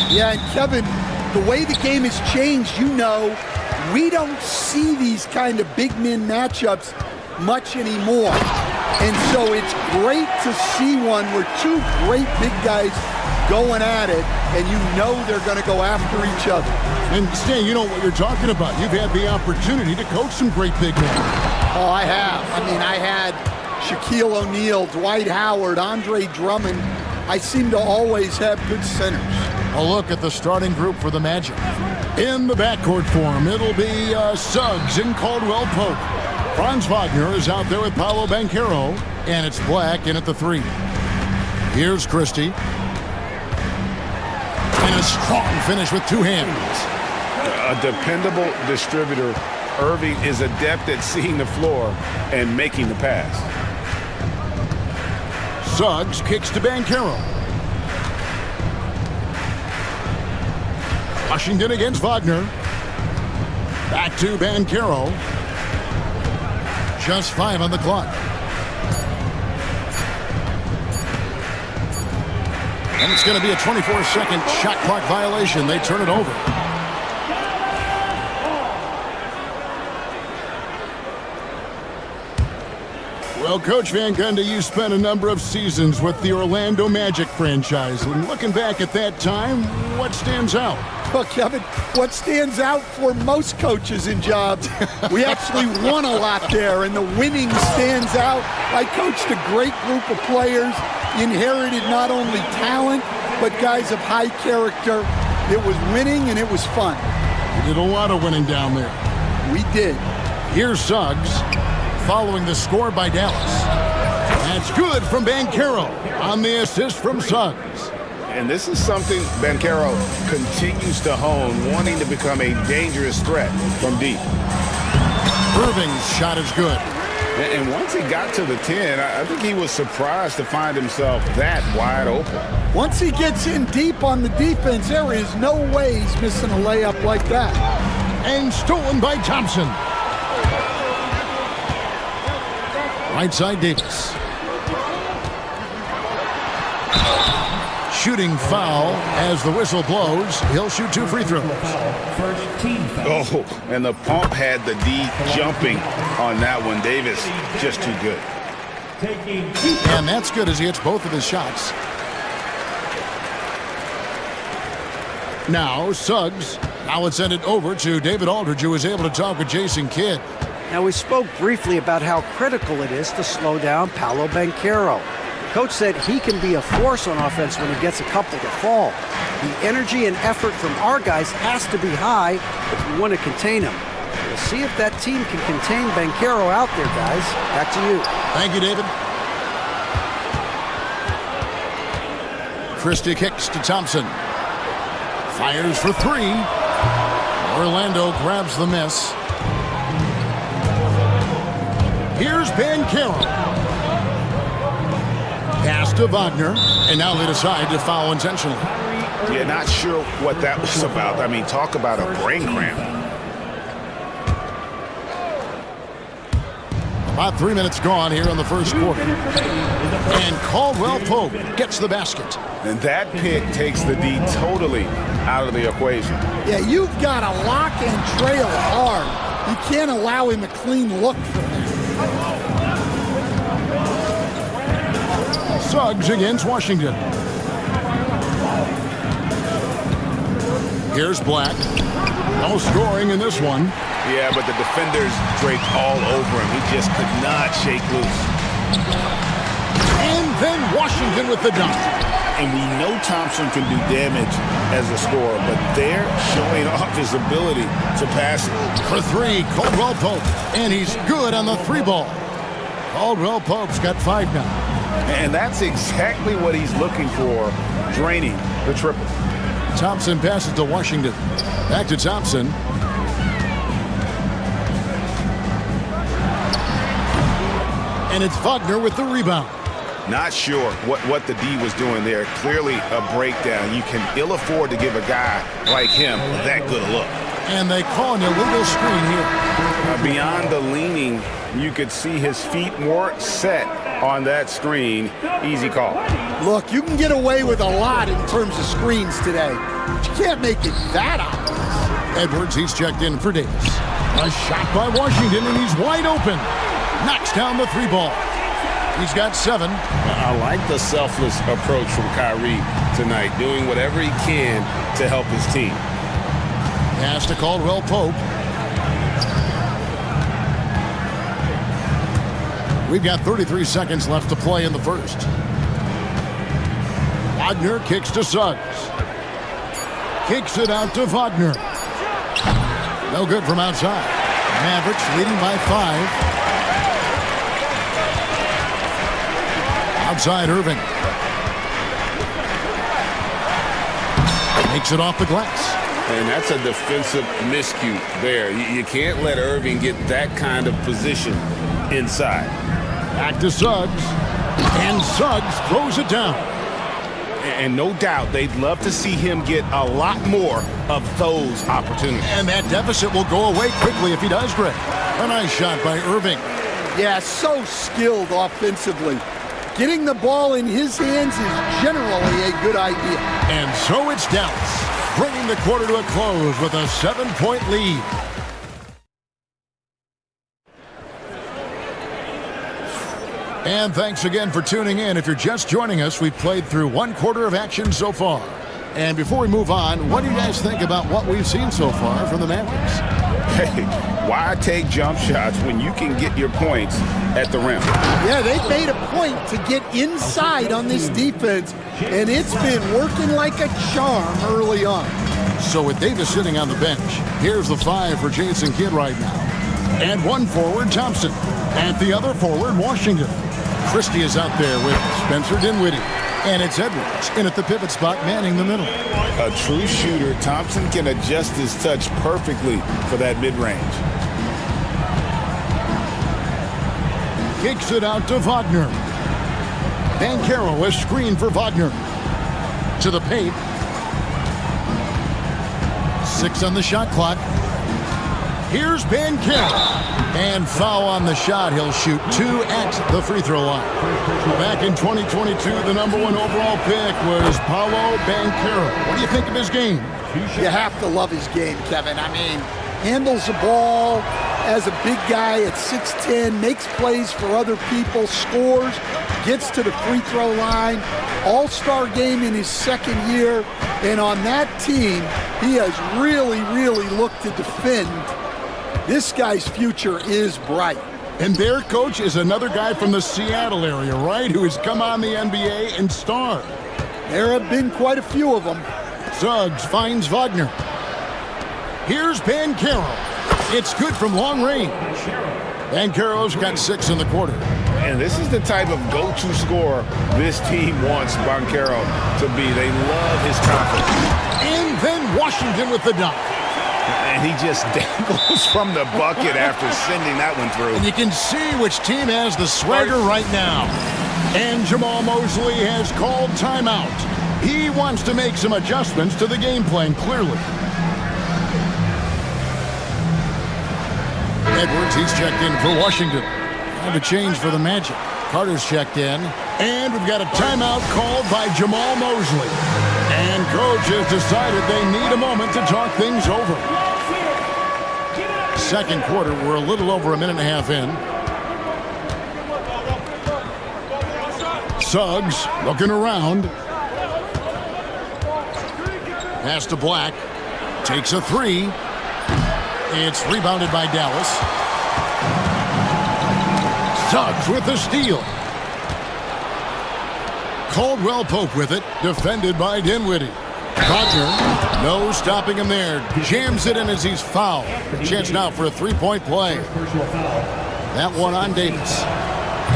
Yeah, and Kevin, the way the game has changed, we don't see these kind of big men matchups much anymore. And so it's great to see one where two great big guys going at it, and they're going to go after each other. And Stan, you know what you're talking about. You've had the opportunity to coach some great big men. Oh, I have. I had Shaquille O'Neal, Dwight Howard, Andre Drummond. I seem to always have good centers. A look at the starting group for the Magic. In the backcourt form, it'll be Suggs and Caldwell Pope. Franz Wagner is out there with Paolo Banchero, and it's Black in at the 3. Here's Christie. And a strong finish with 2 hands. A dependable distributor. Irving is adept at seeing the floor and making the pass. Suggs kicks to Banchero. Washington against Wagner. Back to Banchero. Just 5 on the clock. And it's going to be a 24-second shot clock violation. They turn it over. Well, Coach Van Gundy, you spent a number of seasons with the Orlando Magic franchise. And looking back at that time, what stands out? Well, Kevin, what stands out for most coaches in jobs, we actually won a lot there, and the winning stands out. I coached a great group of players, inherited not only talent, but guys of high character. It was winning, and it was fun. You did a lot of winning down there. We did. Here's Suggs, following the score by Dallas. That's good from Banchero on the assist from Suggs. And this is something Banchero continues to hone, wanting to become a dangerous threat from deep. Irving's shot is good. And once he got to the 10, I think he was surprised to find himself that wide open. Once he gets in deep on the defense, there is no way he's missing a layup like that. And stolen by Thompson. Right side Davis. Shooting foul as the whistle blows. He'll shoot 2 free throws. Oh, and the pump had the D jumping on that one. Davis just too good. And that's good as he hits both of his shots. Now Suggs. Now it's sent it over to David Aldridge, who was able to talk with Jason Kidd. Now, we spoke briefly about how critical it is to slow down Paolo Banchero. Coach said he can be a force on offense when he gets a couple to fall. The energy and effort from our guys has to be high if we want to contain him. We'll see if that team can contain Banchero out there, guys. Back to you. Thank you, David. Christie kicks to Thompson. Fires for 3. Orlando grabs the miss. Here's Banchero. Pass to Wagner, and now they decide to foul intentionally. Yeah, not sure what that was about. I mean, talk about a brain cramp. About 3 minutes gone here in the first quarter. And Caldwell Pope gets the basket. And that pick takes the D totally out of the equation. Yeah, you've got to lock and trail hard. You can't allow him a clean look from there. Suggs against Washington. Here's Black. No scoring in this one. Yeah, but the defenders draped all over him. He just could not shake loose. And then Washington with the dunk. And we know Thompson can do damage as a scorer, but they're showing off his ability to pass it. For 3, Caldwell Pope. And he's good on the 3 ball. Caldwell Pope's got 5 now. And that's exactly what he's looking for, draining the triple. Thompson passes to Washington. Back to Thompson. And it's Wagner with the rebound. Not sure what the D was doing there. Clearly a breakdown. You can ill afford to give a guy like him that good a look. And they call an illegal screen here. Beyond the leaning, you could see his feet more set on that screen. Easy call. Look, you can get away with a lot in terms of screens today, but you can't make it that obvious. Edwards, he's checked in for Davis. A shot by Washington, and he's wide open. Knocks down the three ball. He's got 7. I like the selfless approach from Kyrie tonight, doing whatever he can to help his team. Pass to Caldwell Pope. We've got 33 seconds left to play in the first. Wagner kicks to Suggs. Kicks it out to Wagner. No good from outside. Mavericks leading by 5. Outside Irving. Makes it off the glass. And that's a defensive miscue there. You can't let Irving get that kind of position inside. Back to Suggs. And Suggs throws it down. And no doubt they'd love to see him get a lot more of those opportunities. And that deficit will go away quickly if he does, Greg. A nice shot by Irving. Yeah, so skilled offensively. Getting the ball in his hands is generally a good idea. And so it's Dallas, bringing the quarter to a close with a 7-point lead. And thanks again for tuning in. If you're just joining us, we've played through 1 quarter of action so far. And before we move on, what do you guys think about what we've seen so far from the Mavericks? Hey, why take jump shots when you can get your points at the rim? Yeah, they've made a point to get inside on this defense, and it's been working like a charm early on. So with Davis sitting on the bench, here's the 5 for Jason Kidd right now. And 1 forward, Thompson. At the other forward, Washington. Christie is out there with Spencer Dinwiddie. And it's Edwards in at the pivot spot, manning the middle. A true shooter, Thompson can adjust his touch perfectly for that mid-range. Kicks it out to Wagner. Banchero is screened for Wagner. To the paint. 6 on the shot clock. Here's Banchero. And foul on the shot. He'll shoot 2 at the free throw line. Back in 2022, the number 1 overall pick was Paolo Banchero. What do you think of his game? You have to love his game, Kevin. I mean, handles the ball as a big guy at 6'10", makes plays for other people, scores, gets to the free throw line. All-star game in his 2nd year. And on that team, he has really, really looked to defend. This guy's future is bright. And their coach is another guy from the Seattle area, right? Who has come on the NBA and starred. There have been quite a few of them. Suggs finds Wagner. Here's Banchero. It's good from long range. Banchero's got 6 in the quarter. And this is the type of go-to scorer this team wants Banchero to be. They love his confidence. And then Washington with the dunk. And he just dangles from the bucket after sending that one through. And you can see which team has the swagger right now. And Jamal Mosley has called timeout. He wants to make some adjustments to the game plan, clearly. Edwards, he's checked in for Washington. Time to change for the Magic. Carter's checked in. And we've got a timeout called by Jamal Mosley. And coach has decided they need a moment to talk things over. 2nd quarter, we're a little over 1.5 minutes in. Suggs looking around. Pass to Black. Takes a 3. It's rebounded by Dallas. Suggs with the steal. Caldwell Pope with it, defended by Dinwiddie. Wagner, no stopping him there. Jams it in as he's fouled. Chance now for a 3-point play. That one on Davis.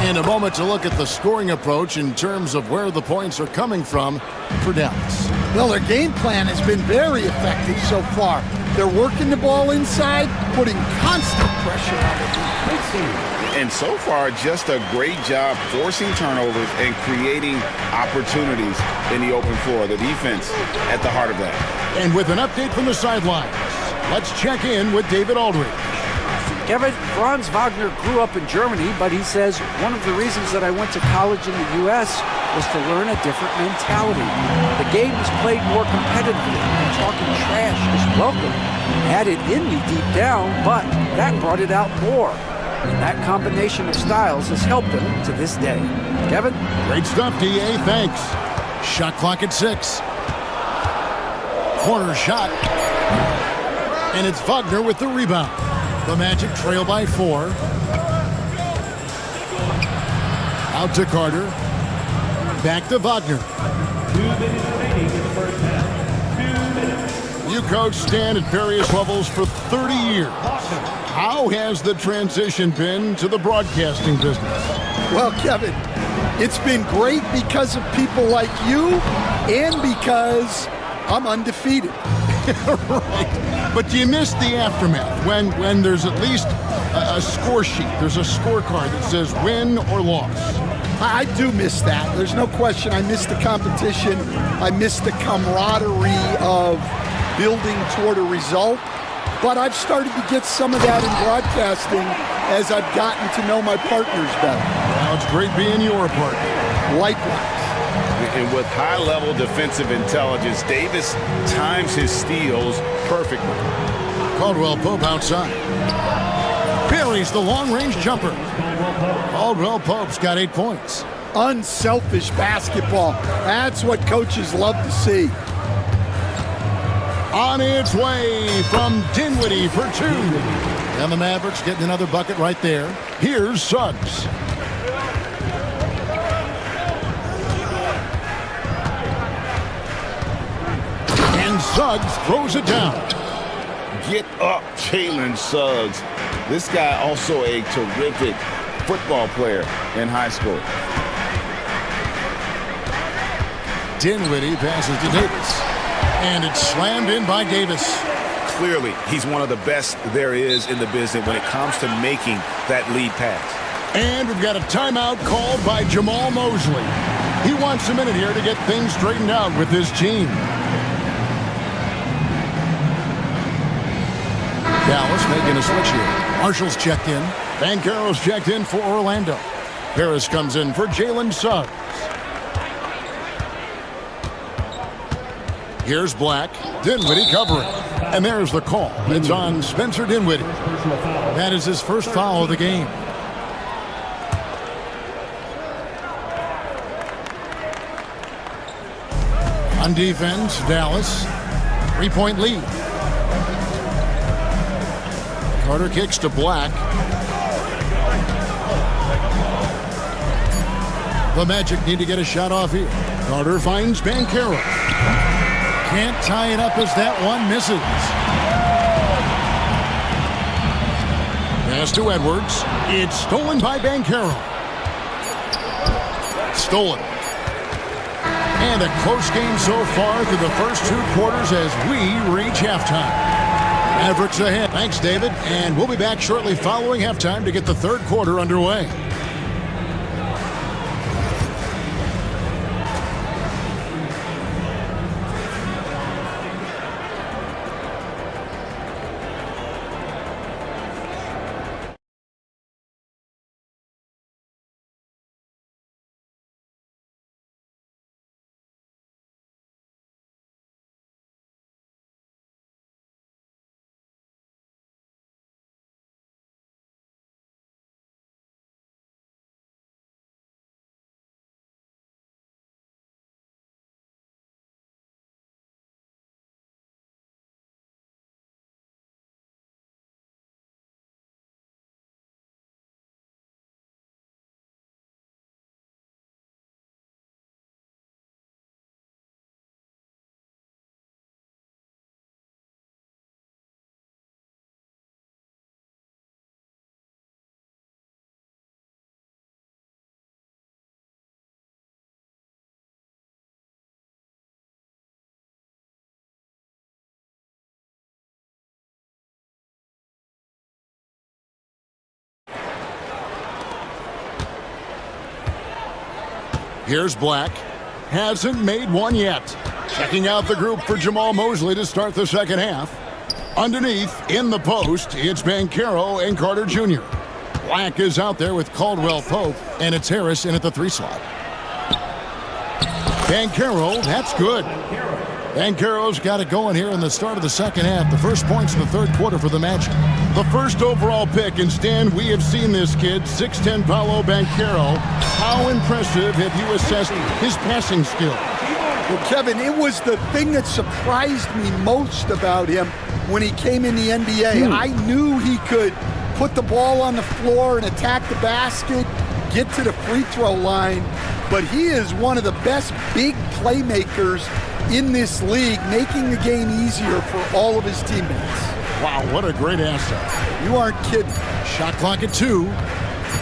And a moment to look at the scoring approach in terms of where the points are coming from for Dallas. Well, their game plan has been very effective so far. They're working the ball inside, putting constant pressure on the defense. And so far, just a great job forcing turnovers and creating opportunities in the open floor. The defense at the heart of that. And with an update from the sidelines, let's check in with David Aldridge. Kevin, Franz Wagner grew up in Germany, but he says one of the reasons that I went to college in the U.S. was to learn a different mentality. The game was played more competitively, and talking trash is welcome. Had it in me deep down, but that brought it out more. And that combination of styles has helped him to this day. Kevin? Great stuff, D.A. Thanks. Shot clock at 6. Corner shot. And it's Wagner with the rebound. The Magic trail by 4. Out to Carter. Back to Wagner. 2 minutes remaining in the first half. 2 minutes. You coach Stan at various levels for 30 years. How has the transition been to the broadcasting business? Well, Kevin, it's been great because of people like you and because I'm undefeated. Right. But do you miss the aftermath when there's at least a score sheet? There's a scorecard that says win or loss. I do miss that. There's no question. I miss the competition. I miss the camaraderie of building toward a result. But I've started to get some of that in broadcasting as I've gotten to know my partners better. Well, it's great being your partner. Likewise. And with high-level defensive intelligence, Davis times his steals perfectly. Caldwell Pope outside. Buries the long-range jumper. Caldwell Pope's got 8 points. Unselfish basketball. That's what coaches love to see. On its way from Dinwiddie for 2. And the Mavericks getting another bucket right there. Here's Suggs. And Suggs throws it down. Get up, Jalen Suggs. This guy also a terrific football player in high school. Dinwiddie passes to Davis. And it's slammed in by Davis. Clearly, he's one of the best there is in the business when it comes to making that lead pass. And we've got a timeout called by Jamal Mosley. He wants a minute here to get things straightened out with his team. Dallas making a switch here. Marshall's checked in. Banchero's checked in for Orlando. Harris comes in for Jalen Suggs. Here's Black. Dinwiddie covering. And there's the call. It's on Spencer Dinwiddie. That is his first foul of the game. On defense, Dallas. 3-point lead. Carter kicks to Black. The Magic need to get a shot off here. Carter finds Banchero. Can't tie it up as that one misses. Pass to Edwards. It's stolen by Banchero. Stolen. And a close game so far through the first 2 quarters as we reach halftime. Mavericks ahead. Thanks, David. And we'll be back shortly following halftime to get the 3rd quarter underway. Here's Black. Hasn't made one yet. Checking out the group for Jamal Mosley to start the second half. Underneath, in the post, it's Banchero and Carter Jr. Black is out there with Caldwell Pope, and it's Harris in at the 3 slot. Banchero, that's good. Banchero's got it going here in the start of the second half. The first points in the third quarter for the Magic. The first overall pick, and Stan, we have seen this kid, 6'10" Paolo Banchero. How impressive have you assessed his passing skill? Well, Kevin, it was the thing that surprised me most about him when he came in the NBA. I knew he could put the ball on the floor and attack the basket, get to the free throw line, but he is one of the best big playmakers in this league, making the game easier for all of his teammates. Wow, what a great asset. You aren't kidding. Shot clock at 2.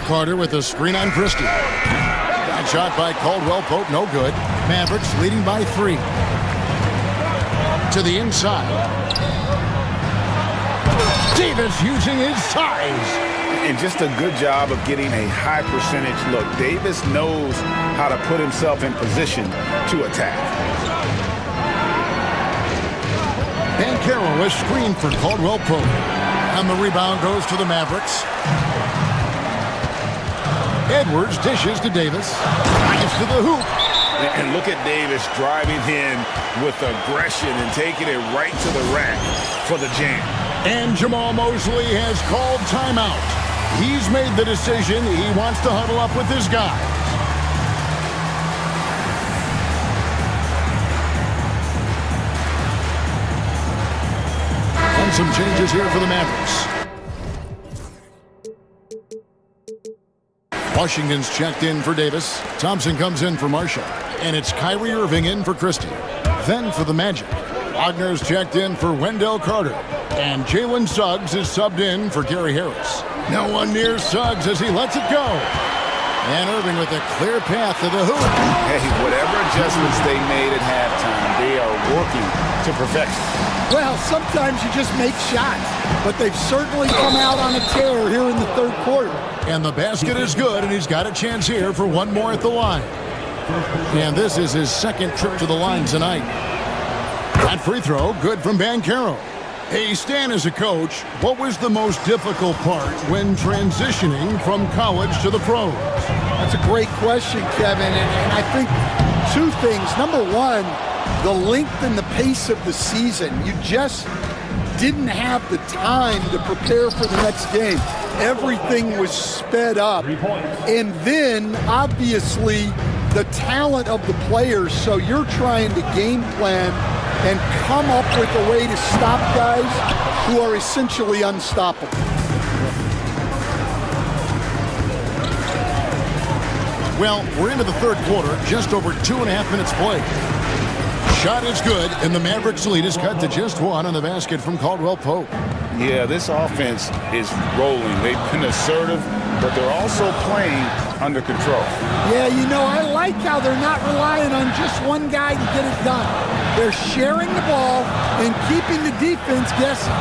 Carter with a screen on Christie. That shot by Caldwell Pope, no good. Mavericks leading by 3. To the inside. Davis using his size. And just a good job of getting a high percentage look. Davis knows how to put himself in position to attack. Banchero is screened for Caldwell Pope. And the rebound goes to the Mavericks. Edwards dishes to Davis. Gets to the hoop. And look at Davis driving in with aggression and taking it right to the rack for the jam. And Jamal Mosley has called timeout. He's made the decision. He wants to huddle up with his guys. And some changes here for the Mavericks. Washington's checked in for Davis. Thompson comes in for Marshall. And it's Kyrie Irving in for Christie. Then for the Magic, Wagner's checked in for Wendell Carter. And Jalen Suggs is subbed in for Gary Harris. No one near Suggs as he lets it go. And Irving with a clear path to the hoop. Hey, whatever adjustments they made at halftime, they are working to perfection. Well, sometimes you just make shots, but they've certainly come out on a tear here in the third quarter. And the basket is good, and he's got a chance here for one more at the line. And this is his second trip to the line tonight. That free throw, good from Banchero. Hey, Stan, as a coach, what was the most difficult part when transitioning from college to the pros? That's a great question, Kevin, and I think two things. Number one, the length and the pace of the season. You just didn't have the time to prepare for the next game. Everything was sped up. And then, obviously, the talent of the players, so you're trying to game plan and come up with a way to stop guys who are essentially unstoppable. Well, we're into the third quarter, just over 2.5 minutes played. Shot is good, and the Mavericks lead is cut to just 1 on the basket from Caldwell Pope. Yeah, this offense is rolling. They've been assertive, but they're also playing under control. Yeah, you know, I like how they're not relying on just one guy to get it done. They're sharing the ball and keeping the defense guessing.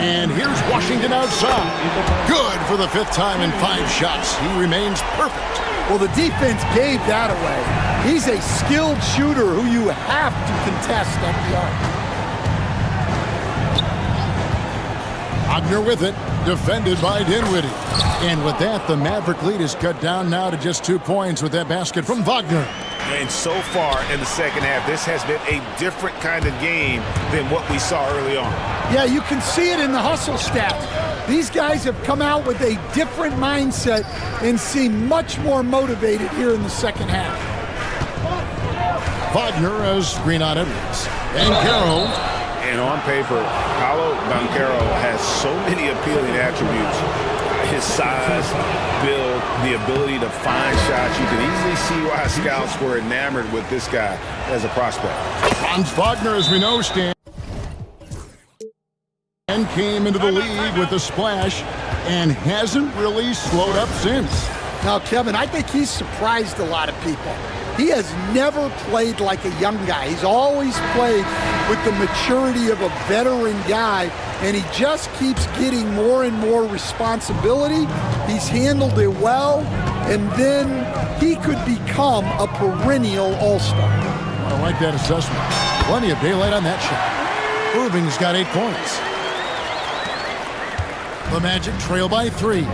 And here's Washington outside. Good for the 5th time in 5 shots. He remains perfect. Well, the defense gave that away. He's a skilled shooter who you have to contest at the arc. Wagner with it, defended by Dinwiddie. And with that, the Maverick lead is cut down now to just 2 points with that basket from Wagner. And so far in the second half, this has been a different kind of game than what we saw early on. Yeah, you can see it in the hustle stats. These guys have come out with a different mindset and seem much more motivated here in the second half. Wagner has screen on Edwards. Banchero. And on paper, Paolo Banchero has so many appealing attributes. His size, build, the ability to find shots. You can easily see why scouts were enamored with this guy as a prospect. Franz Wagner, as we know, Stan, and came into the league with a splash and hasn't really slowed up since. Now, Kevin, I think he's surprised a lot of people. He has never played like a young guy. He's always played with the maturity of a veteran guy, and he just keeps getting more and more responsibility. He's handled it well, and then he could become a perennial all-star. I like that assessment. Plenty of daylight on that shot. Irving's got 8 points. The Magic trail by 3.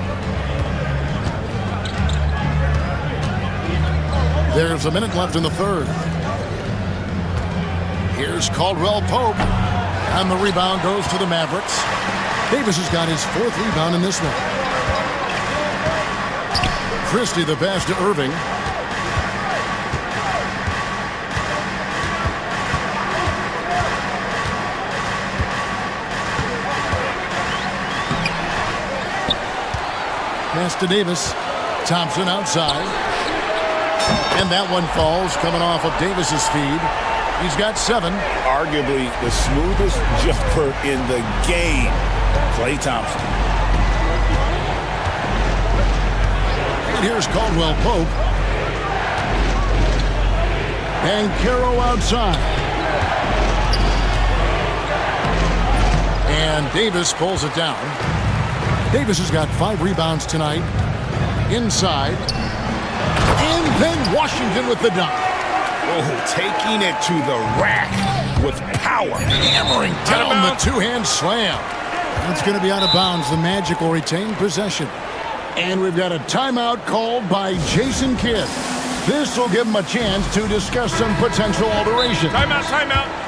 There's a minute left in the third. Here's Caldwell Pope. And the rebound goes to the Mavericks. Davis has got his 4th rebound in this one. Christie the pass to Irving. Pass to Davis. Thompson outside. And that one falls coming off of Davis's feed. He's got 7. Arguably the smoothest jumper in the game, Klay Thompson. And here's Caldwell Pope. Banchero outside. And Davis pulls it down. Davis has got 5 rebounds tonight. Inside. And then Washington with the dunk. Oh, taking it to the rack with power. Hammering down the two-hand slam. That's going to be out of bounds. The Magic will retain possession. And we've got a timeout called by Jason Kidd. This will give him a chance to discuss some potential alteration. Timeout, timeout.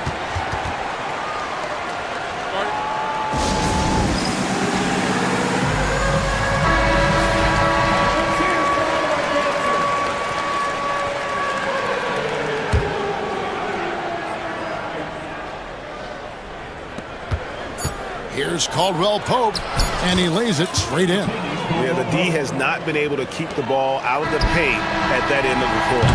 Here's Caldwell Pope, and he lays it straight in. Yeah, the D has not been able to keep the ball out of the paint at that end of the court.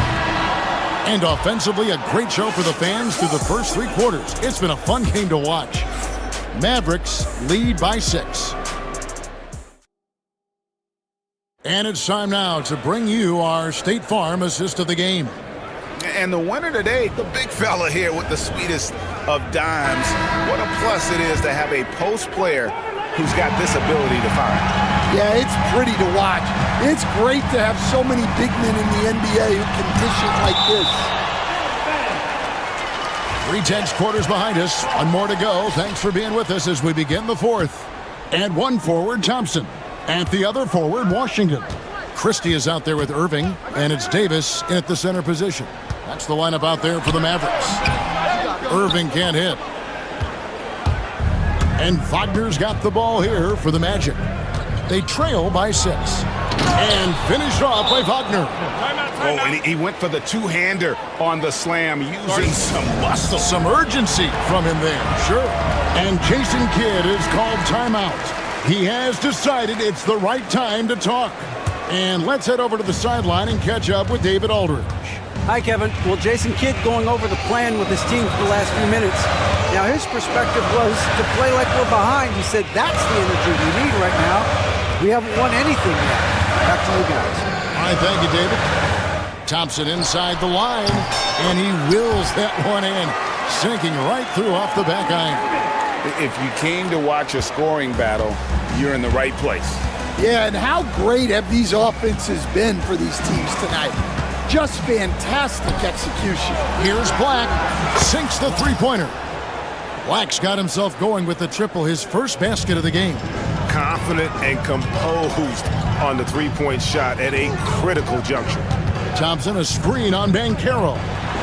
And offensively, a great show for the fans through the first 3 quarters. It's been a fun game to watch. Mavericks lead by 6. And it's time now to bring you our State Farm assist of the game. And the winner today, the big fella here with the sweetest of dimes. What a plus it is to have a post player who's got this ability to fire. Yeah, it's pretty to watch. It's great to have so many big men in the NBA who can dish it like this. 3 quarters behind us. 1 more to go. Thanks for being with us as we begin the 4th. And 1 forward, Thompson. At the other forward, Washington. Christie is out there with Irving, and it's Davis in at the center position. That's the lineup out there for the Mavericks. Irving can't hit. And Wagner's got the ball here for the Magic. They trail by 6. And finished off by Wagner. Oh, and he went for the two-hander on the slam, using some muscle. Some urgency from him there, sure. And Jason Kidd is called timeout. He has decided it's the right time to talk. And let's head over to the sideline and catch up with David Aldridge. Hi, Kevin. Well, Jason Kidd going over the plan with his team for the last few minutes. Now, his perspective was to play like we're behind. He said that's the energy we need right now. We haven't won anything yet. Back to you guys. All right, thank you, David. Thompson inside the line, and he wills that one in, sinking right through off the back iron. If you came to watch a scoring battle, you're in the right place. Yeah, and how great have these offenses been for these teams tonight? Just fantastic execution. Here's Black, sinks the three-pointer. Black's got himself going with the triple, his first basket of the game. Confident and composed on the three-point shot at a critical juncture. Thompson, a screen on Banchero.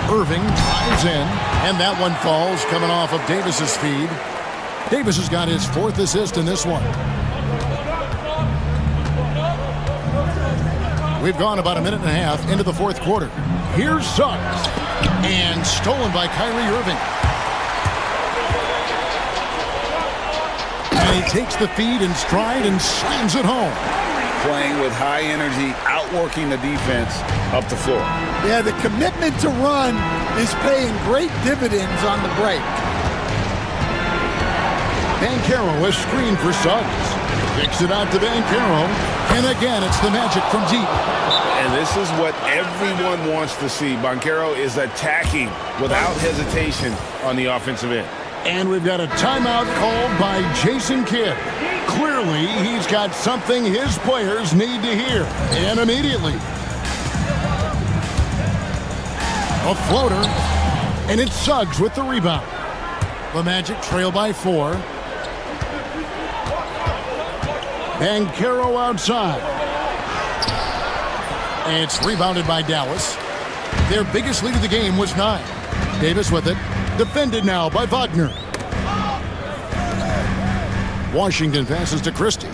Irving drives in, and that one falls coming off of Davis's feed. Davis has got his 4th assist in this one. We've gone about a minute and a half into the 4th quarter. Here's Suggs, and stolen by Kyrie Irving. And he takes the feed in stride and slams it home. Playing with high energy, outworking the defense up the floor. Yeah, the commitment to run is paying great dividends on the break. Banchero, a screen for Suggs. Kicks it out to Banchero. And again, it's the Magic from deep. And this is what everyone wants to see. Banchero is attacking without hesitation on the offensive end. And we've got a timeout called by Jason Kidd. Clearly, he's got something his players need to hear. And immediately. A floater. And it's Suggs with the rebound. The Magic trail by 4. Banchero outside. And it's rebounded by Dallas. Their biggest lead of the game was 9. Davis with it. Defended now by Wagner. Washington passes to Christie.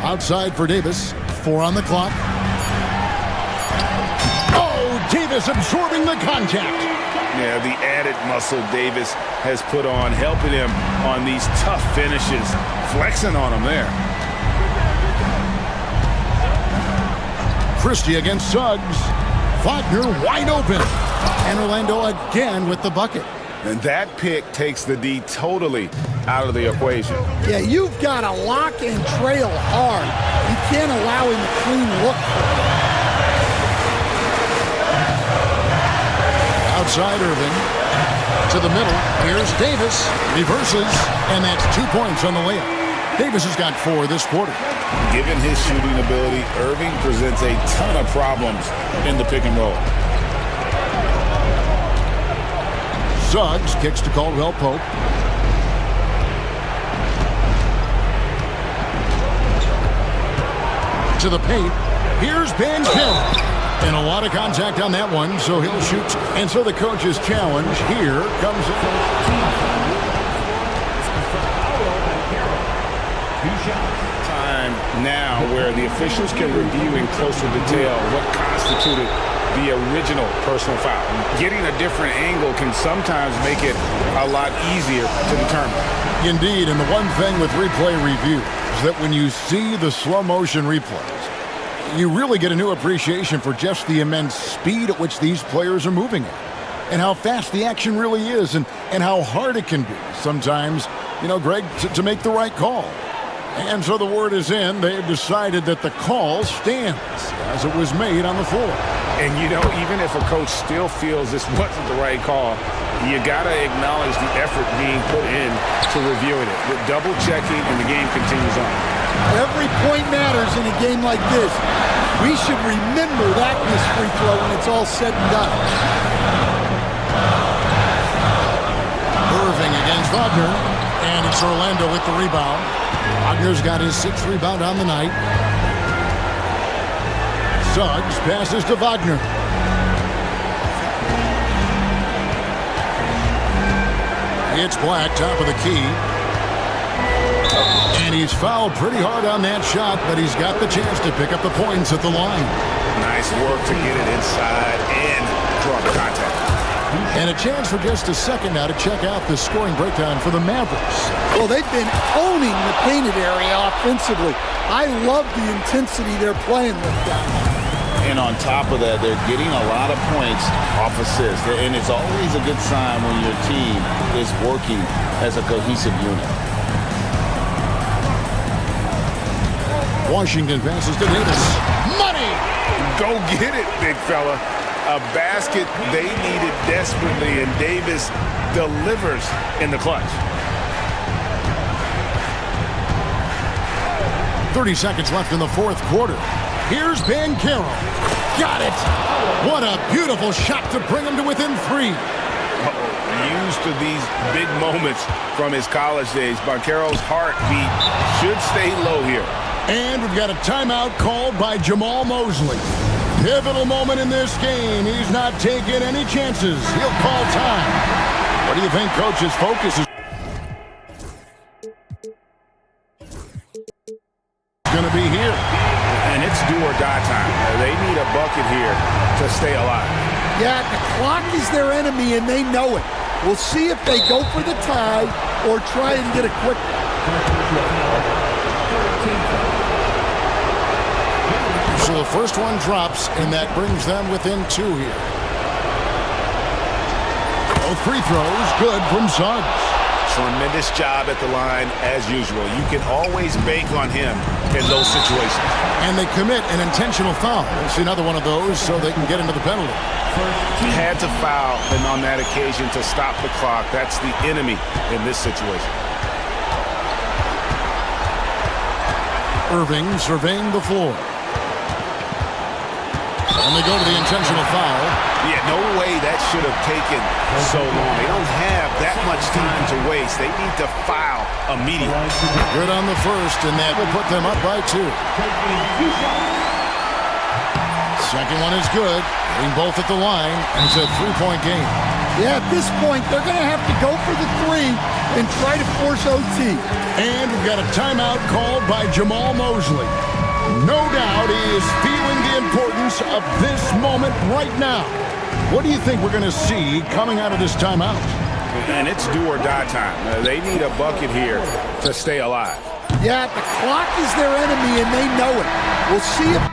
Outside for Davis. 4 on the clock. Oh, Davis absorbing the contact. Yeah, the added muscle Davis has put on, helping him on these tough finishes, flexing on him there. Christie against Suggs. Wagner wide open. And Orlando again with the bucket. And that pick takes the D totally out of the equation. Yeah, you've got to lock and trail hard. You can't allow him to clean look. Outside Irving. To the middle. Here's Davis. Reverses. And that's 2 points on the layup. Davis has got 4 this quarter. Given his shooting ability, Irving presents a ton of problems in the pick and roll. Suggs kicks to Caldwell Pope. To the paint. Here's Ben Carroll. And a lot of contact on that one, so he'll shoot. And so the coach's challenge here comes time now where the officials can review in closer detail what constituted the original personal foul. Getting a different angle can sometimes make it a lot easier to determine. Indeed, and the one thing with replay review is that when you see the slow motion replays, you really get a new appreciation for just the immense speed at which these players are moving at, and how fast the action really is, and how hard it can be sometimes, Greg, to make the right call. And so the word is in. They've decided that the call stands as it was made on the floor. And even if a coach still feels this wasn't the right call, you got to acknowledge the effort being put in to reviewing it. With double checking, and the game continues on. Every point matters in a game like this. We should remember that in this free throw when it's all said and done. Irving against Wagner, and it's Orlando with the rebound. Wagner's got his 6th rebound on the night. Suggs passes to Wagner. It's Black, top of the key. And he's fouled pretty hard on that shot, but he's got the chance to pick up the points at the line. Nice work to get it inside and draw the contact. And a chance for just a second now to check out the scoring breakdown for the Mavericks. Well, they've been owning the painted area offensively. I love the intensity they're playing with down there. And on top of that, they're getting a lot of points off assists. And it's always a good sign when your team is working as a cohesive unit. Washington passes to Davis. Money! Go get it, big fella. A basket they needed desperately, and Davis delivers in the clutch. 30 seconds left in the 4th quarter. Here's Ben Carroll. Got it! What a beautiful shot to bring him to within 3. Used to these big moments from his college days. Banchero's heartbeat should stay low here. And we've got a timeout called by Jamal Mosley. Pivotal moment in this game. He's not taking any chances. He'll call time. What do you think, Coach? His focus is going to be here. And it's do or die time. They need a bucket here to stay alive. Yeah, the clock is their enemy, and they know it. We'll see if they go for the tie or try and get a quick. So the first one drops, and that brings them within 2 here. Both free throws good from Suggs. Tremendous job at the line as usual. You can always bank on him in those situations. And they commit an intentional foul. We'll see another one of those so they can get into the penalty. Had to foul, and on that occasion to stop the clock. That's the enemy in this situation. Irving surveying the floor. And they go to the intentional foul. Yeah, no way that should have taken so long. They don't have that much time to waste. They need to foul immediately. Good on the first, and that will put them up by 2. Second one is good. Hitting both at the line, and it's a three-point game. Yeah, at this point, they're going to have to go for the three and try to force OT. And we've got a timeout called by Jamal Mosley. No doubt he is feeling the importance of this moment right now. What do you think we're going to see coming out of this timeout? And it's do or die time. They need a bucket here to stay alive. Yeah, the clock is their enemy, and they know it. We'll see if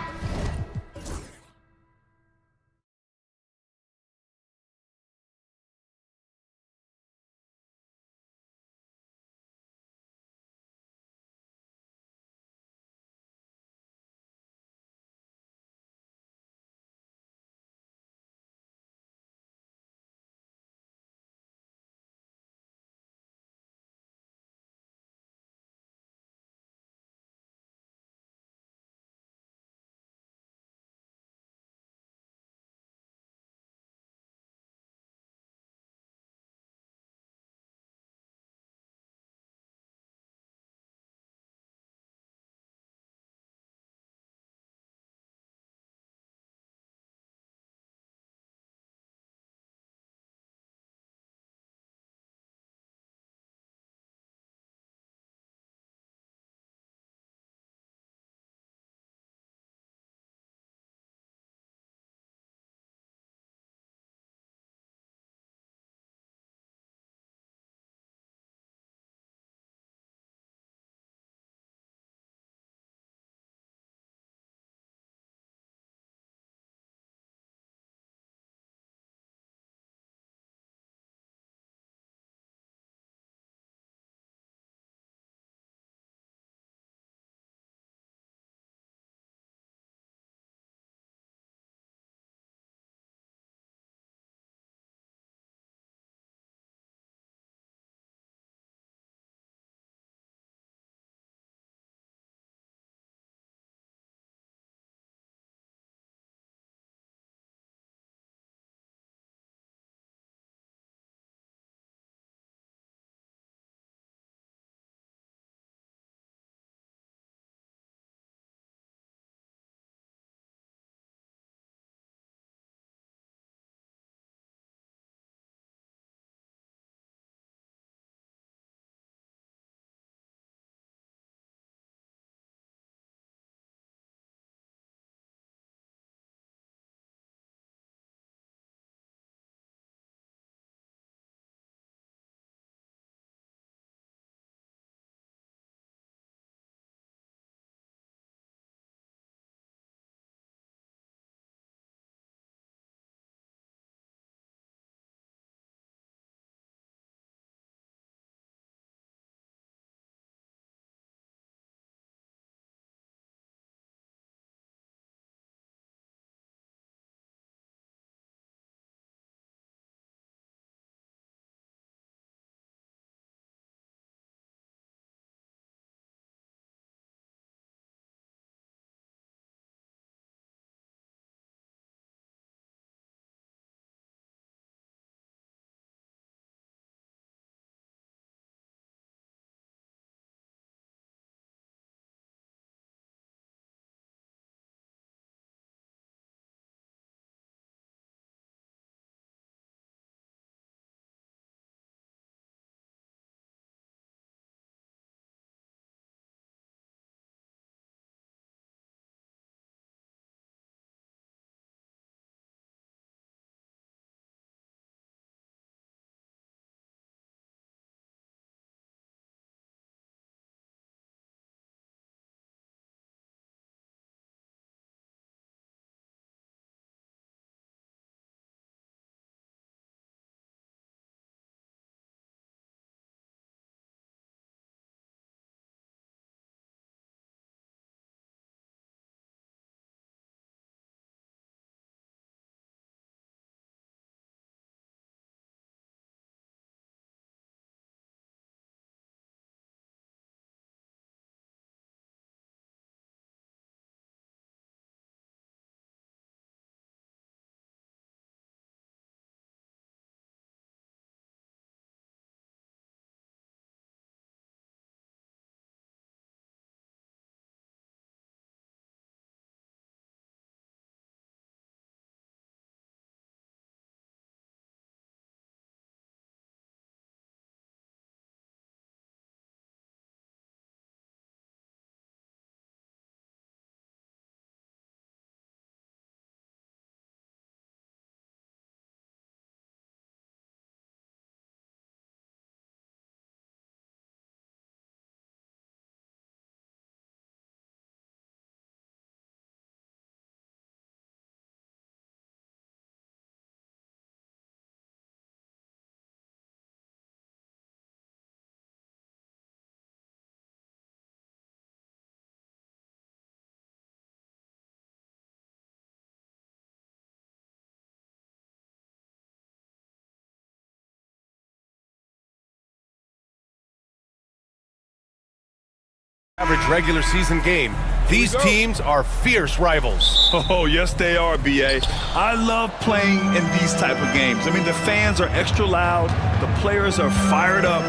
Average regular season game. These teams are fierce rivals. Oh, yes, they are, B.A. I love playing in these type of games. I mean, the fans are extra loud. The players are fired up.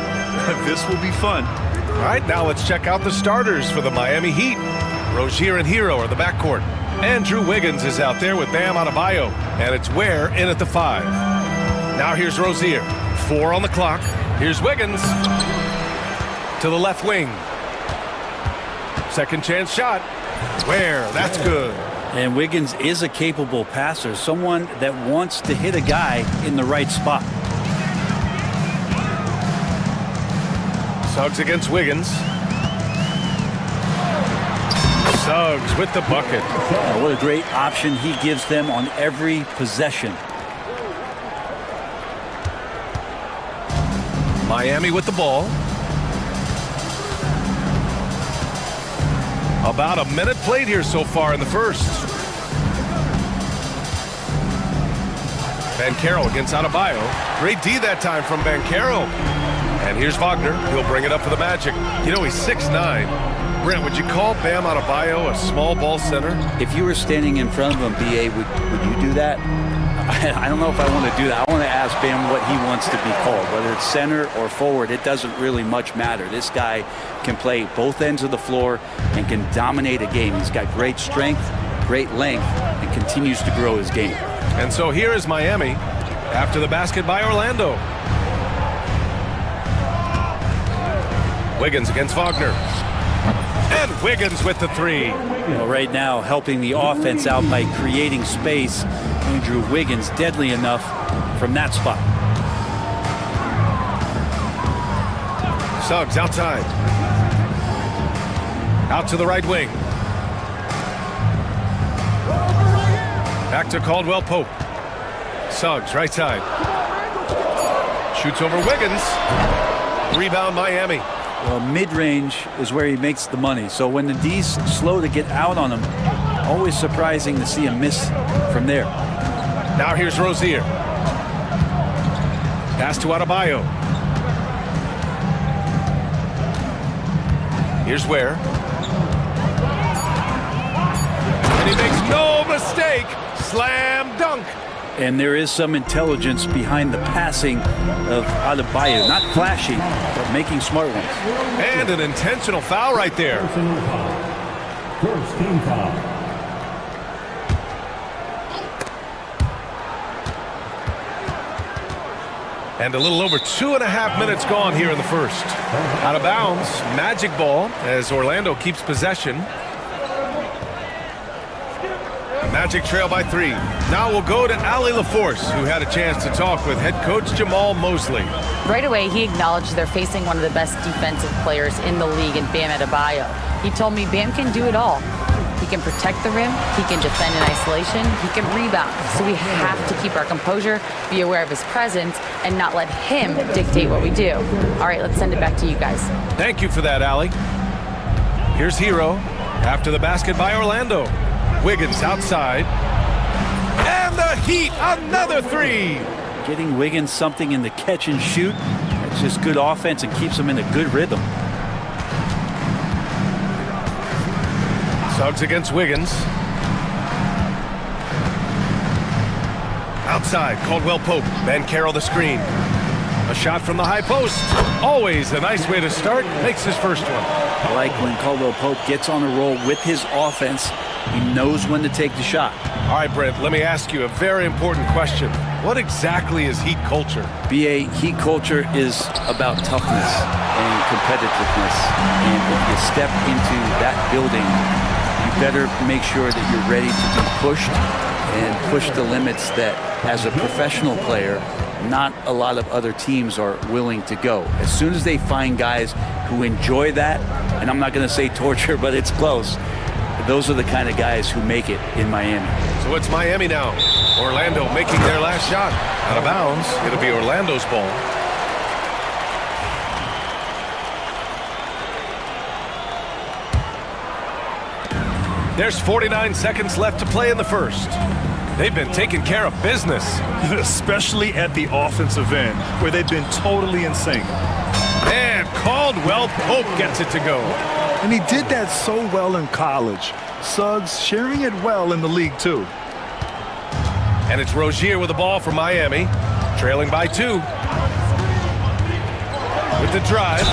This will be fun. All right, now let's check out the starters for the Miami Heat. Rozier and Hero are the backcourt. Andrew Wiggins is out there with Bam Adebayo, and it's Ware in at the 5. Now here's Rozier. 4 on the clock. Here's Wiggins to the left wing. Second chance shot. Ware, that's good. And Wiggins is a capable passer, someone that wants to hit a guy in the right spot. Suggs against Wiggins. Suggs with the bucket. Oh, what a great option he gives them on every possession. Miami with the ball. About a minute played here so far in the first. Banchero against Adebayo. Great D that time from Banchero. And here's Wagner. He'll bring it up for the Magic. You know, he's 6'9". Brent, would you call Bam Adebayo a small ball center? If you were standing in front of him, B.A., would you do that? I don't know if I want to do that. I want to ask Bam what he wants to be called, whether it's center or forward. It doesn't really much matter. This guy can play both ends of the floor and can dominate a game. He's got great strength, great length, and continues to grow his game. And so here is Miami after the basket by Orlando. Wiggins against Wagner. And Wiggins with the 3. Well, right now, helping the offense out by creating space. Andrew Wiggins deadly enough from that spot. Suggs outside. Out to the right wing. Back to Caldwell Pope. Suggs right side. Shoots over Wiggins. Rebound Miami. Well, mid-range is where he makes the money. So when the D's slow to get out on him, always surprising to see him miss from there. Now here's Rozier. Pass to Adebayo. Here's Ware. And he makes no mistake. Slam dunk. And there is some intelligence behind the passing of Adebayo. Not flashy, but making smart ones. And an intentional foul right there. First team foul. And a little over 2.5 minutes gone here in the first. Out of bounds, Magic ball as Orlando keeps possession. Magic trail by 3. Now we'll go to Ali LaForce, who had a chance to talk with head coach Jamal Mosley. Right away, he acknowledged they're facing one of the best defensive players in the league in Bam Adebayo. He told me Bam can do it all. He can protect the rim, he can defend in isolation, he can rebound. So we have to keep our composure, be aware of his presence, and not let him dictate what we do. All right, let's send it back to you guys. Thank you for that, Ali. Here's Hero after the basket by Orlando. Wiggins outside. And the Heat, another 3. Getting Wiggins something in the catch and shoot. It's just good offense and keeps him in a good rhythm. Suggs against Wiggins. Outside, Caldwell Pope. Banchero the screen. A shot from the high post. Always a nice way to start. Makes his first one. I like when Caldwell Pope gets on a roll with his offense. He knows when to take the shot. All right, Brent, let me ask you a very important question. What exactly is Heat culture? BA, Heat culture is about toughness and competitiveness. And if you step into that building, you better make sure that you're ready to be pushed and push the limits that, as a professional player, not a lot of other teams are willing to go. As soon as they find guys who enjoy that, and I'm not going to say torture, but it's close, those are the kind of guys who make it in Miami. So it's Miami now. Orlando making their last shot. Out of bounds. It'll be Orlando's ball. There's 49 seconds left to play in the first. They've been taking care of business. Especially at the offensive end, where they've been totally in sync. And Caldwell Pope gets it to go. And he did that so well in college. Suggs sharing it well in the league, too. And it's Rozier with the ball for Miami, trailing by 2. With the drive.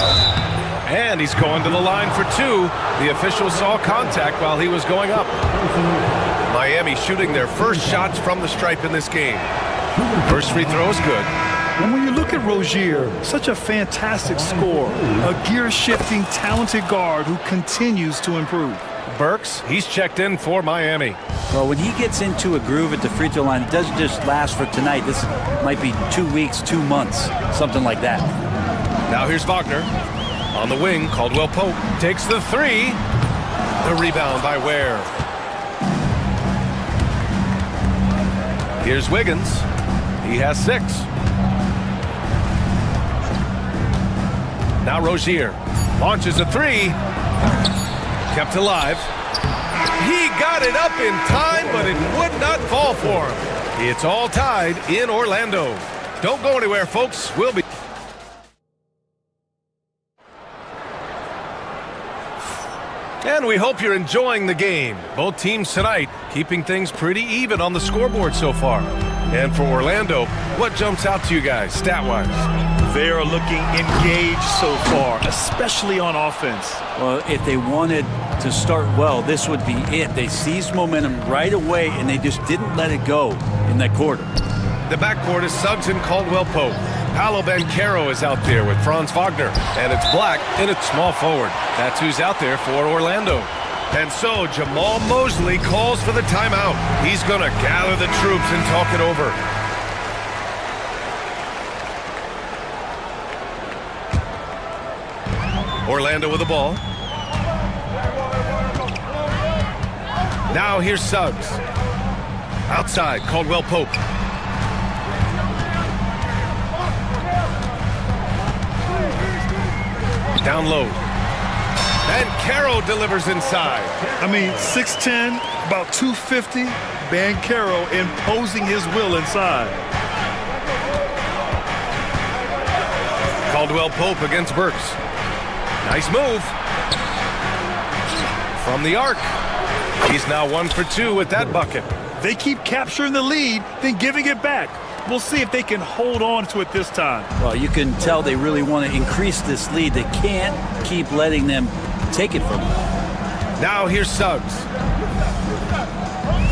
And he's going to the line for 2. The official saw contact while he was going up. Miami shooting their first shots from the stripe in this game. First free throw is good. And when you look at Rozier, such a fantastic scorer, a gear-shifting, talented guard who continues to improve. Burks, he's checked in for Miami. Well, when he gets into a groove at the free throw line, it doesn't just last for tonight. This might be 2 weeks, 2 months, something like that. Now here's Wagner. On the wing, Caldwell Pope takes the 3. The rebound by Ware. Here's Wiggins. He has 6. Now Rozier launches a 3. Kept alive. He got it up in time, but it would not fall for him. It's all tied in Orlando. Don't go anywhere, folks. We'll be... And we hope you're enjoying the game. Both teams tonight keeping things pretty even on the scoreboard so far. And for Orlando, what jumps out to you guys, stat-wise? They are looking engaged so far, especially on offense. Well, if they wanted to start well, this would be it. They seized momentum right away, and they just didn't let it go in that quarter. The backcourt is Suggs and Caldwell Pope. Paolo Banchero is out there with Franz Wagner, and it's Black in at small forward. That's who's out there for Orlando. And so Jamal Mosley calls for the timeout. He's going to gather the troops and talk it over. Orlando with the ball. Now here's Suggs. Outside, Caldwell Pope. Down low. And Caro delivers inside. I mean, 6'10", about 250. Banchero imposing his will inside. Caldwell Pope against Burks. Nice move. From the arc. He's now 1 for 2 with that bucket. They keep capturing the lead, then giving it back. We'll see if they can hold on to it this time. Well, you can tell they really want to increase this lead. They can't keep letting them take it from them. Now here's Suggs.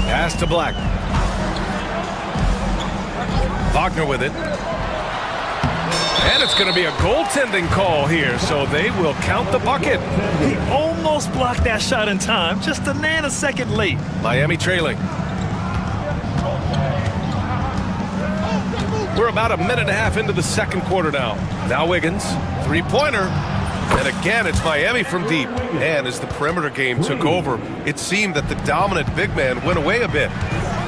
Pass to Black. Wagner with it. And it's going to be a goaltending call here, so they will count the bucket. He almost blocked that shot in time, just a nanosecond late. Miami trailing. We're about a minute and a half into the second quarter now. Now Wiggins, three-pointer. And again, it's Miami from deep. And as the perimeter game took over, it seemed that the dominant big man went away a bit.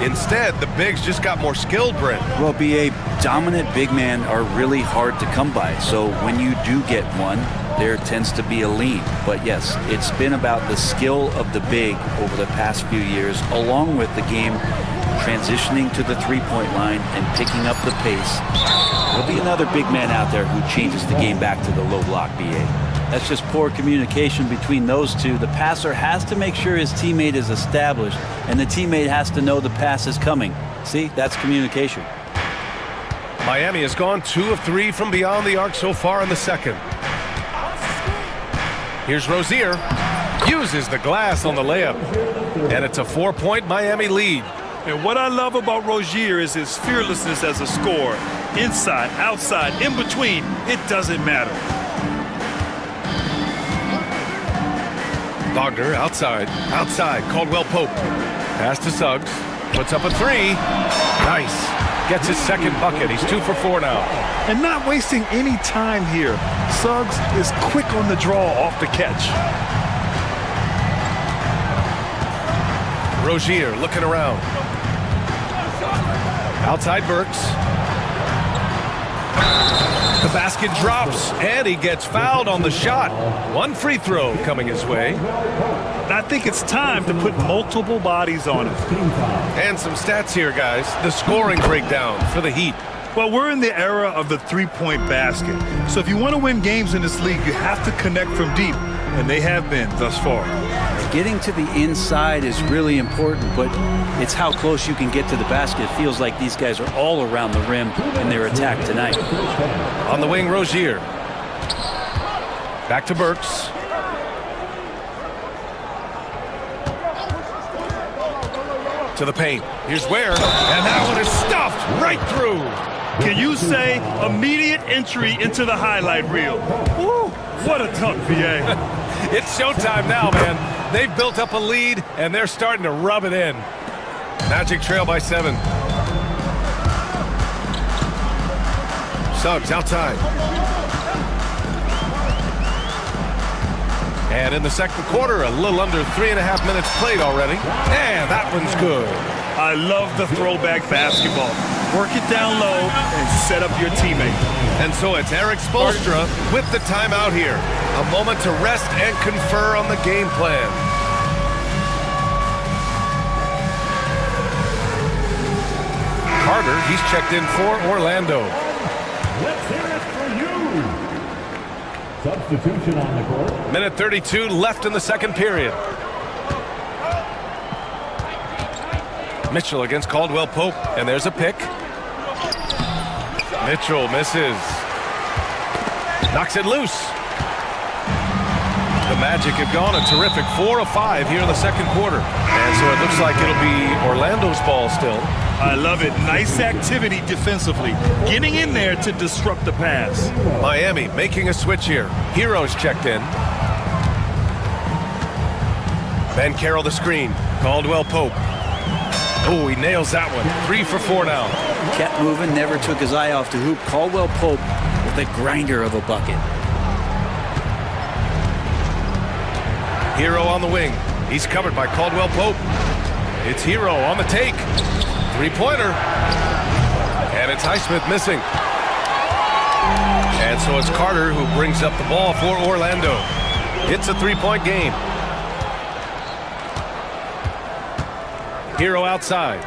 Instead, the bigs just got more skilled, Brent. Well, B.A., dominant big men are really hard to come by. So when you do get one, there tends to be a lean. But yes, it's been about the skill of the big over the past few years, along with the game transitioning to the three-point line and picking up the pace. There'll be another big man out there who changes the game back to the low block, B.A. That's just poor communication between those two. The passer has to make sure his teammate is established, and the teammate has to know the pass is coming. See, that's communication. Miami has gone 2 of 3 from beyond the arc so far in the second. Here's Rozier. Uses the glass on the layup. And it's a 4-point Miami lead. And what I love about Rozier is his fearlessness as a scorer. Inside, outside, in between, it doesn't matter. Wagner outside. Outside, Caldwell Pope. Pass to Suggs. Puts up a 3. Nice. Gets his second bucket. He's 2 for 4 now. And not wasting any time here. Suggs is quick on the draw off the catch. Rozier looking around. Outside Burks. The basket drops, and he gets fouled on the shot. 1 free throw coming his way. I think it's time to put multiple bodies on it. And some stats here, guys. The scoring breakdown for the Heat. Well, we're in the era of the three-point basket. So if you want to win games in this league, you have to connect from deep. and they have been thus far. Getting to the inside is really important, but it's how close you can get to the basket. It feels like these guys are all around the rim in their attack tonight. On the wing, Rozier. Back to Burks. To the paint. Here's Ware, and that one is stuffed right through. Can you say immediate entry into the highlight reel? Woo, what a dunk, VA. It's showtime now, man. They've built up a lead, and they're starting to rub it in. Magic trail by 7. Suggs outside. And in the second quarter, a little under 3.5 minutes played already. And that one's good. I love the throwback basketball. Work it down low and set up your teammate. And so it's Eric Spoelstra with the timeout here. A moment to rest and confer on the game plan. Carter, he's checked in for Orlando. Let's hear it for you. Substitution on the court. Minute 32 left in the second period. Mitchell against Caldwell Pope, and there's a pick. Mitchell misses. Knocks it loose. The Magic have gone a terrific 4 of 5 here in the second quarter. And so it looks like it'll be Orlando's ball still. I love it. Nice activity defensively. Getting in there to disrupt the pass. Miami making a switch here. Heroes checked in. Ben Carroll the screen. Caldwell Pope. Oh, he nails that one. 3 for 4 now. Kept moving, never took his eye off the hoop. Caldwell Pope with a grinder of a bucket. Hero on the wing. He's covered by Caldwell Pope. It's Hero on the take. Three-pointer. And it's Highsmith missing. And so it's Carter who brings up the ball for Orlando. It's a 3-point game. Hero outside.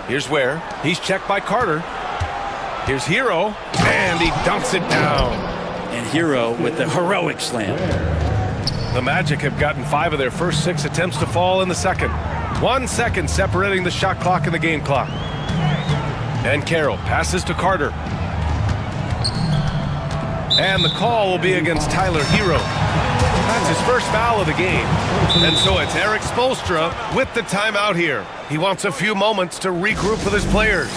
Here's Ware. He's checked by Carter. Here's Hero, and he dunks it down. And Hero with the heroic slam. The Magic have gotten 5 of their first 6 attempts to fall in the second. 1 second separating the shot clock and the game clock. And Carroll passes to Carter. And the call will be against Tyler Hero. That's his first foul of the game. And so it's Eric Spoelstra with the timeout here. He wants a few moments to regroup with his players.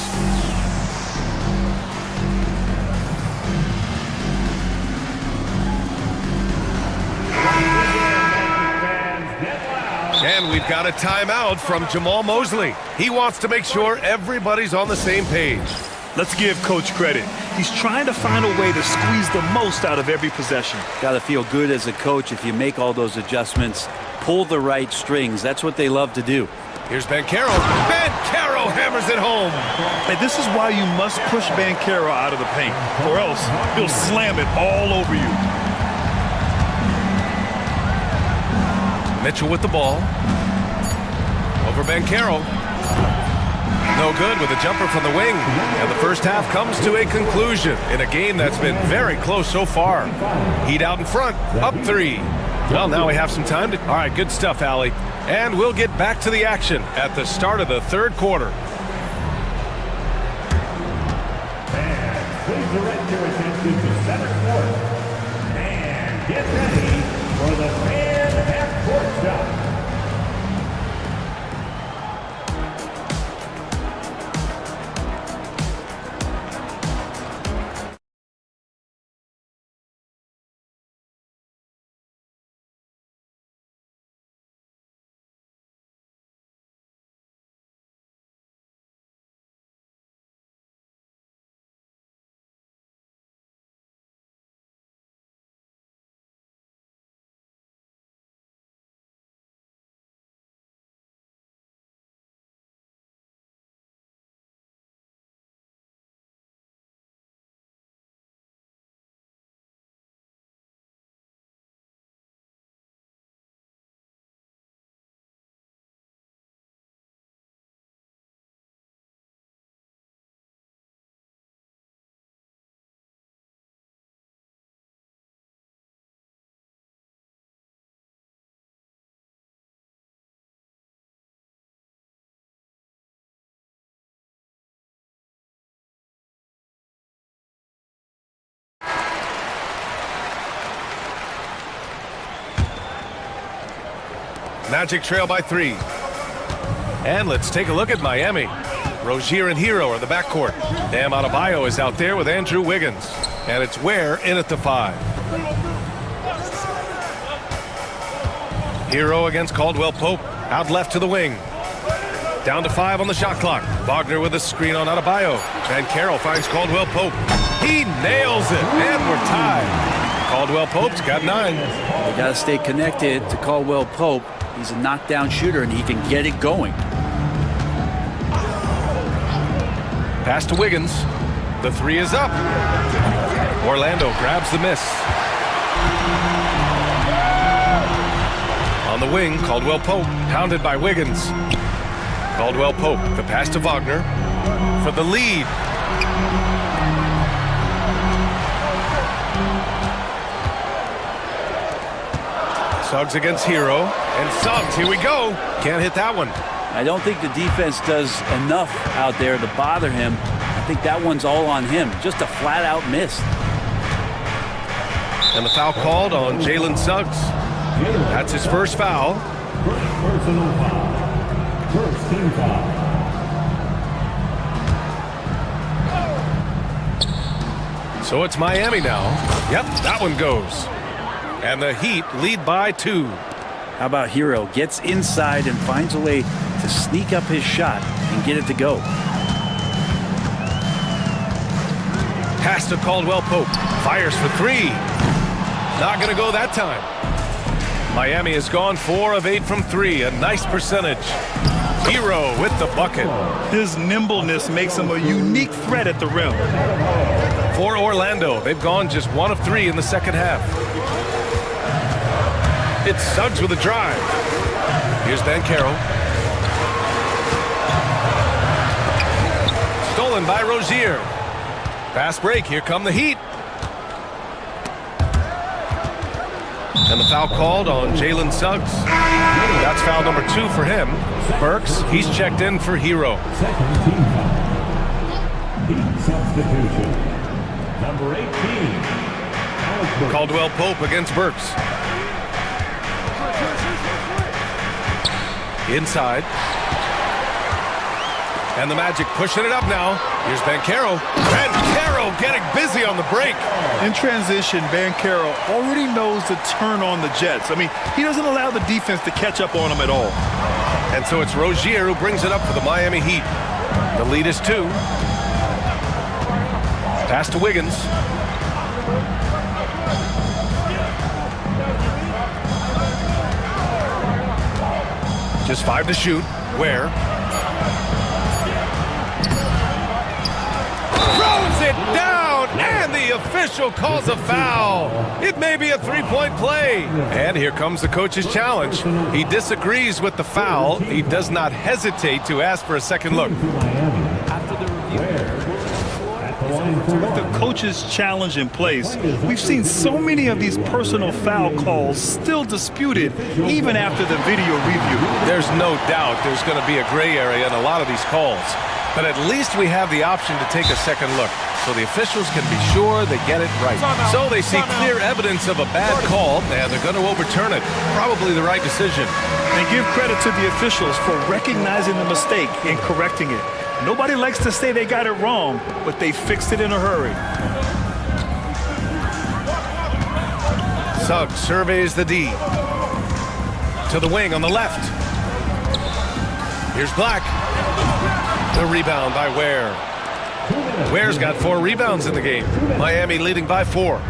And we've got a timeout from Jamal Mosley. He wants to make sure everybody's on the same page. Let's give Coach credit. He's trying to find a way to squeeze the most out of every possession. Got to feel good as a coach if you make all those adjustments, pull the right strings. That's what they love to do. Here's Ben Carroll. Ben Carroll hammers it home. And this is why you must push Ben Carroll out of the paint, or else he'll slam it all over you. Mitchell with the ball. Over Ben Carroll. No good with a jumper from the wing. And the first half comes to a conclusion in a game that's been very close so far. Heat out in front, up 3. Well, now we have some time to... All right, good stuff, Allie. And we'll get back to the action at the start of the third quarter. And please direct your attention to center court. And get ready for the fan half-court shot. Magic trail by 3. And let's take a look at Miami. Rozier and Hero are the backcourt. Bam Adebayo is out there with Andrew Wiggins. And it's Ware in at the 5. Hero against Caldwell Pope. Out left to the wing. Down to 5 on the shot clock. Wagner with a screen on Adebayo. And Carroll finds Caldwell Pope. He nails it, and we're tied. Caldwell Pope's got 9. You got to stay connected to Caldwell Pope. He's a knockdown shooter, and he can get it going. Pass to Wiggins. The 3 is up. Orlando grabs the miss. On the wing, Caldwell Pope, pounded by Wiggins. Caldwell Pope, the pass to Wagner for the lead. Suggs against Hero, and Suggs, here we go. Can't hit that one. I don't think the defense does enough out there to bother him. I think that one's all on him. Just a flat-out miss. And the foul called on Jalen Suggs. That's his first foul. Personal foul. First team foul. So it's Miami now. Yep, that one goes. And the Heat lead by 2. How about Hero? Gets inside and finds a way to sneak up his shot and get it to go. Pass to Caldwell Pope. Fires for 3. Not going to go that time. Miami has gone 4 of 8 from 3. A nice percentage. Hero with the bucket. His nimbleness makes him a unique threat at the rim. For Orlando, they've gone just 1 of 3 in the second half. It's Suggs with a drive. Here's Van Carroll. Stolen by Rozier. Fast break. Here come the Heat. And the foul called on Jalen Suggs. That's foul number 2 for him. Burks, he's checked in for Hero. Second team foul. Heat substitution. Number 18. Caldwell Pope against Burks. Inside. And the Magic pushing it up now. Here's Van Carroll. Van Carroll getting busy on the break. In transition, Van Carroll already knows to turn on the Jets. I mean, he doesn't allow the defense to catch up on him at all. And so it's Rozier who brings it up for the Miami Heat. The lead is 2. Pass to Wiggins. Just 5 to shoot. Ware. Throws it down, and the official calls a foul. It may be a 3-point play. And here comes the coach's challenge. He disagrees with the foul. He does not hesitate to ask for a second look. With the coach's challenge in place, we've seen so many of these personal foul calls still disputed even after the video review. There's no doubt there's going to be a gray area in a lot of these calls. But at least we have the option to take a second look, so the officials can be sure they get it right. So they see clear evidence of a bad call, and they're going to overturn it. Probably the right decision. And give credit to the officials for recognizing the mistake and correcting it. Nobody likes to say they got it wrong, but they fixed it in a hurry. Suggs surveys the D. To the wing on the left. Here's Black. The rebound by Ware. Ware's got 4 rebounds in the game. Miami leading by 4.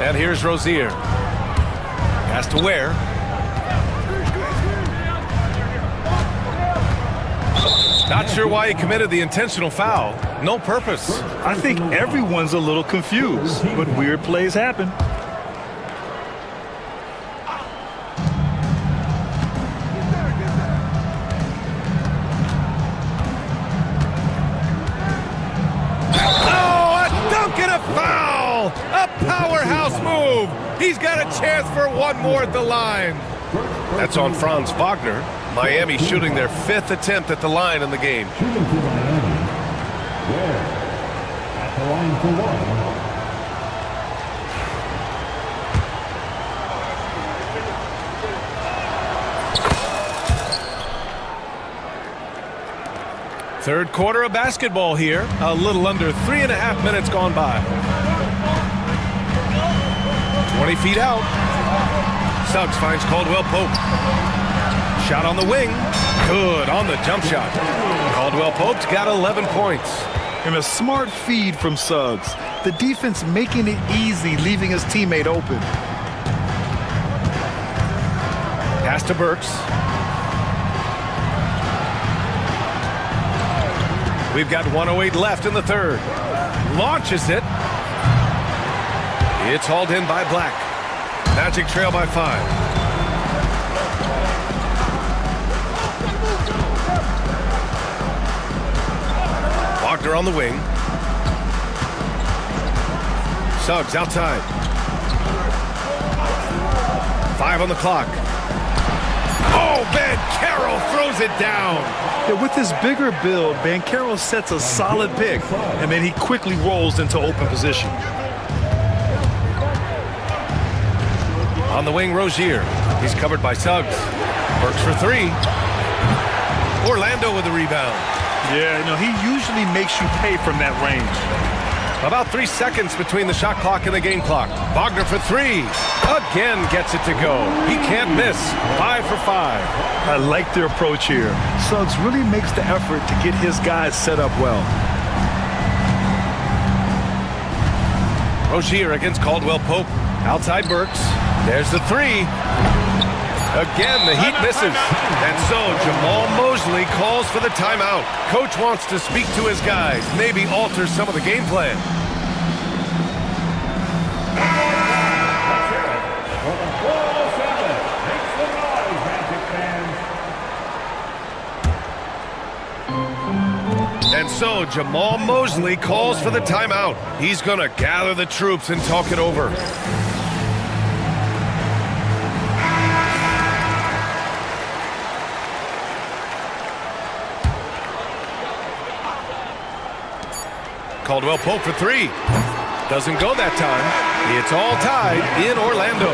And here's Rozier. Pass to Ware. Not sure why he committed the intentional foul. No purpose. I think everyone's a little confused, but weird plays happen. Oh, a dunk and a foul! A powerhouse move! He's got a chance for one more at the line. That's on Franz Wagner. Miami shooting their 5th attempt at the line in the game. Shooting for Miami. Ware at the line for 1. Third quarter of basketball here. A little under 3.5 minutes gone by. 20 feet out. Suggs finds Caldwell Pope. Shot on the wing. Good on the jump shot. Caldwell Pope's got 11 points. And a smart feed from Suggs. The defense making it easy, leaving his teammate open. Pass to Burks. We've got 1:08 left in the third. Launches it. It's hauled in by Black. Magic trail by 5. Wagner on the wing. Suggs outside. 5 on the clock. Oh, Bancaro throws it down. Yeah, with his bigger build, Bancaro sets a solid pick, and then he quickly rolls into open position. On the wing, Rozier. He's covered by Suggs. Works for 3. Orlando with the rebound. Yeah, he usually makes you pay from that range. About 3 seconds between the shot clock and the game clock. Wagner for 3. Again gets it to go. He can't miss. 5 for 5. I like their approach here. Suggs really makes the effort to get his guys set up well. Rozier against Caldwell Pope. Outside Burks. There's the 3. Again, the Heat misses. And so Jamal Mosley calls for the timeout. Coach wants to speak to his guys, maybe alter some of the game plan. And so Jamal Mosley calls for the timeout. He's going to gather the troops and talk it over. Caldwell Pope for 3. Doesn't go that time. It's all tied in Orlando.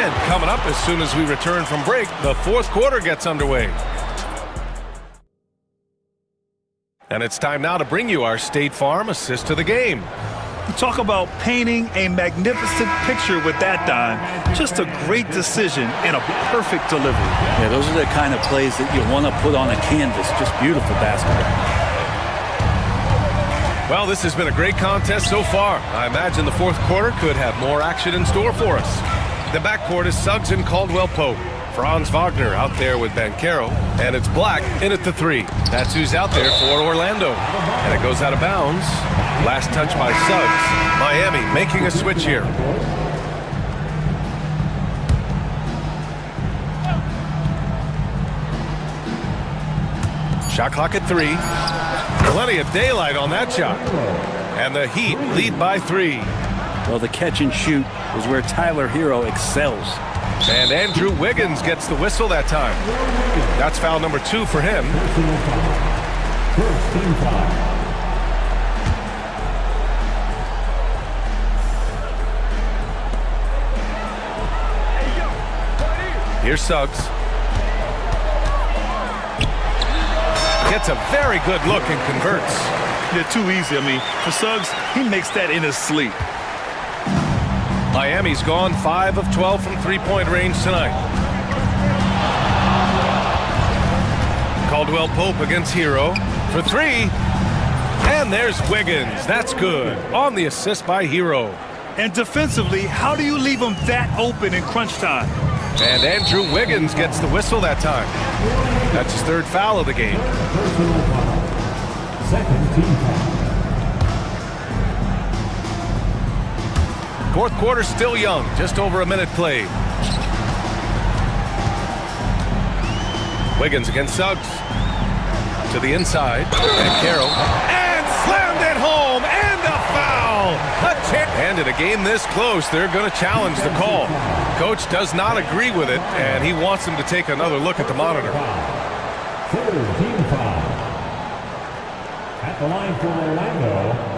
And coming up as soon as we return from break, the fourth quarter gets underway. And it's time now to bring you our State Farm assist to the game. Talk about painting a magnificent picture with that dime. Just a great decision and a perfect delivery. Yeah, those are the kind of plays that you want to put on a canvas. Just beautiful basketball. Well, this has been a great contest so far. I imagine the fourth quarter could have more action in store for us. The backcourt is Suggs and Caldwell Pope. Franz Wagner out there with Bancaro. And it's Black in at the 3. That's who's out there for Orlando. And it goes out of bounds. Last touch by Suggs. Miami making a switch here. Shot clock at 3. Plenty of daylight on that shot. And the Heat lead by 3. Well, the catch and shoot is where Tyler Hero excels. And Andrew Wiggins gets the whistle that time. That's foul number 2 for him. First team foul. Here's Suggs. Gets a very good look and converts. Yeah, too easy. I mean, for Suggs, he makes that in his sleep. Miami's gone 5 of 12 from three-point range tonight. Caldwell Pope against Hero for 3. And there's Wiggins. That's good. On the assist by Hero. And defensively, how do you leave him that open in crunch time? And Andrew Wiggins gets the whistle that time. That's his 3rd foul of the game. Personal foul. Second team foul. Fourth quarter still young, just over a minute played. Wiggins against Suggs. To the inside. And Carroll. And slammed it home. And a foul. And in a game this close, they're going to challenge the call. Coach does not agree with it, and he wants him to take another look at the monitor. Third team foul. At the line for Orlando.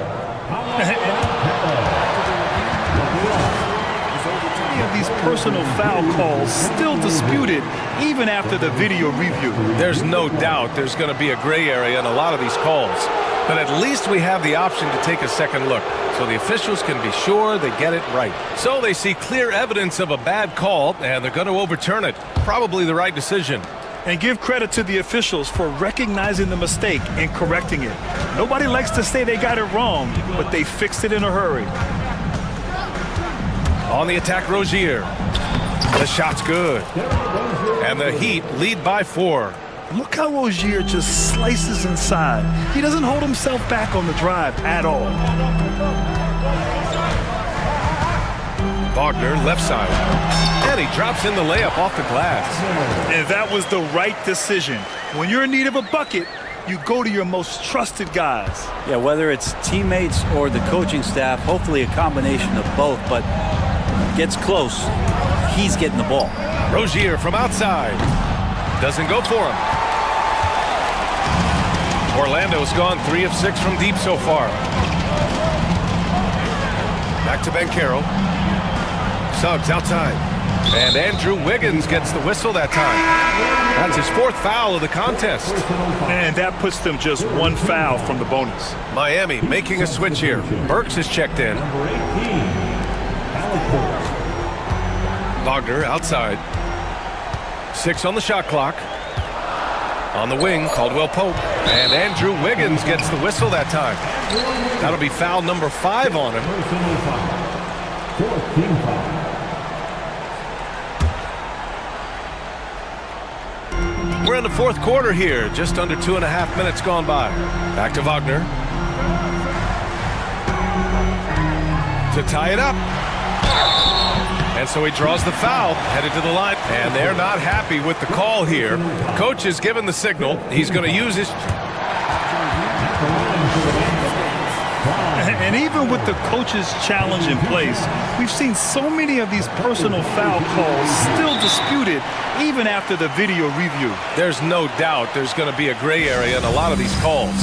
Many of these personal foul calls still disputed even after the video review. There's no doubt there's going to be a gray area in a lot of these calls. But at least we have the option to take a second look, so the officials can be sure they get it right. So they see clear evidence of a bad call, and they're going to overturn it. Probably the right decision. And give credit to the officials for recognizing the mistake and correcting it. Nobody likes to say they got it wrong, but they fixed it in a hurry. On the attack, Rozier. The shot's good. And the Heat lead by 4. Look how Rozier just slices inside. He doesn't hold himself back on the drive at all. Wagner, left side. And he drops in the layup off the glass. And that was the right decision. When you're in need of a bucket, you go to your most trusted guys. Yeah, whether it's teammates or the coaching staff, hopefully a combination of both, but gets close, he's getting the ball. Rozier from outside. Doesn't go for him. Orlando's gone 3 of 6 from deep so far. Back to Ben Carroll. Suggs outside. And Andrew Wiggins gets the whistle that time. That's his 4th foul of the contest. And that puts them just 1 foul from the bonus. Miami making a switch here. Burks is checked in. Wagner outside. 6 on the shot clock. On the wing, Caldwell Pope. And Andrew Wiggins gets the whistle that time. That'll be foul number 5 on him. We're in the 4th quarter here. Just under 2.5 minutes gone by. Back to Wagner. To tie it up. And so he draws the foul, headed to the line. And they're not happy with the call here. Coach has given the signal. He's going to use his... And even with the coach's challenge in place, we've seen so many of these personal foul calls still disputed even after the video review. There's no doubt there's going to be a gray area in a lot of these calls.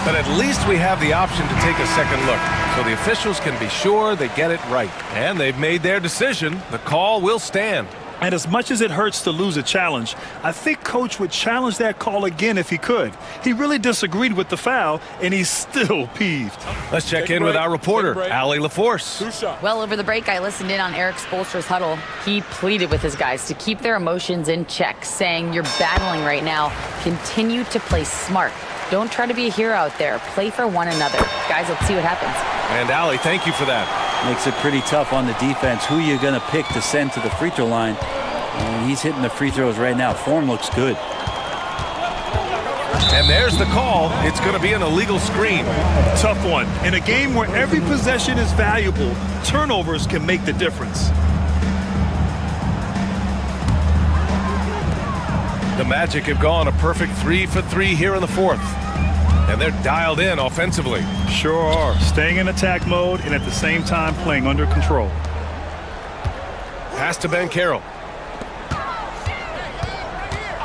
But at least we have the option to take a second look, so the officials can be sure they get it right. And they've made their decision. The call will stand. And as much as it hurts to lose a challenge, I think Coach would challenge that call again if he could. He really disagreed with the foul, and he's still peeved. Let's check in with our reporter, Allie LaForce. Well, over the break, I listened in on Eric Spoelstra's huddle. He pleaded with his guys to keep their emotions in check, saying, "You're battling right now. Continue to play smart. Don't try to be a hero out there. Play for one another." Guys, let's see what happens. And Allie, thank you for that. Makes it pretty tough on the defense. Who you're going to pick to send to the free throw line. And he's hitting the free throws right now. Form looks good. And there's the call. It's going to be an illegal screen. Tough one. In a game where every possession is valuable, turnovers can make the difference. The Magic have gone a perfect 3 for 3 here in the 4th. And they're dialed in offensively. Sure are. Staying in attack mode and at the same time playing under control. Pass to Ben Carroll.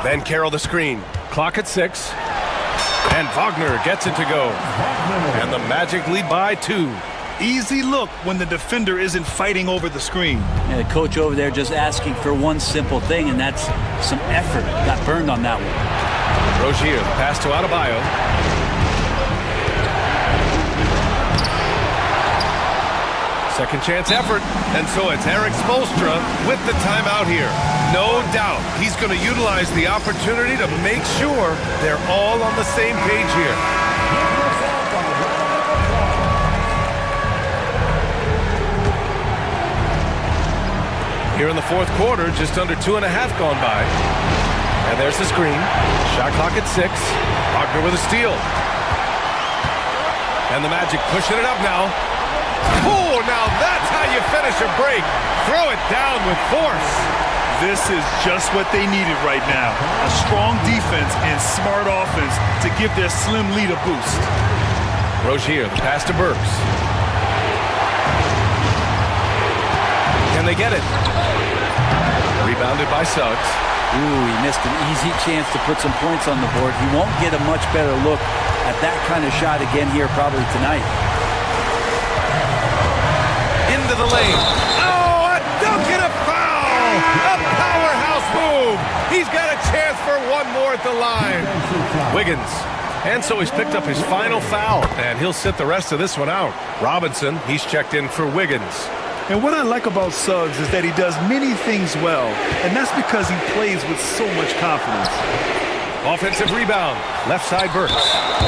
Ben Carroll the screen. Clock at 6. And Wagner gets it to go. And the Magic lead by 2. Easy look when the defender isn't fighting over the screen. And the coach over there just asking for one simple thing, and that's some effort. Got burned on that one. Rozier, the pass to Adebayo. Second chance effort. And so it's Eric Spoelstra with the timeout here. No doubt he's going to utilize the opportunity to make sure they're all on the same page here. Here in the 4th quarter, just under 2.5 gone by. And there's the screen. Shot clock at 6. Wagner with a steal. And the Magic pushing it up now. Oh, now that's how you finish a break. Throw it down with force. This is just what they needed right now. A strong defense and smart offense to give their slim lead a boost. Rozier, the pass to Burks. Can they get it? Rebounded by Suggs. Ooh, he missed an easy chance to put some points on the board. He won't get a much better look at that kind of shot again here probably tonight. Into the lane. Oh, a He's got a chance for one more at the line. Wiggins. And so he's picked up his final foul, and he'll sit the rest of this one out. Robinson, he's checked in for Wiggins. And what I like about Suggs is that he does many things well, and that's because he plays with so much confidence. Offensive rebound, left side Burks.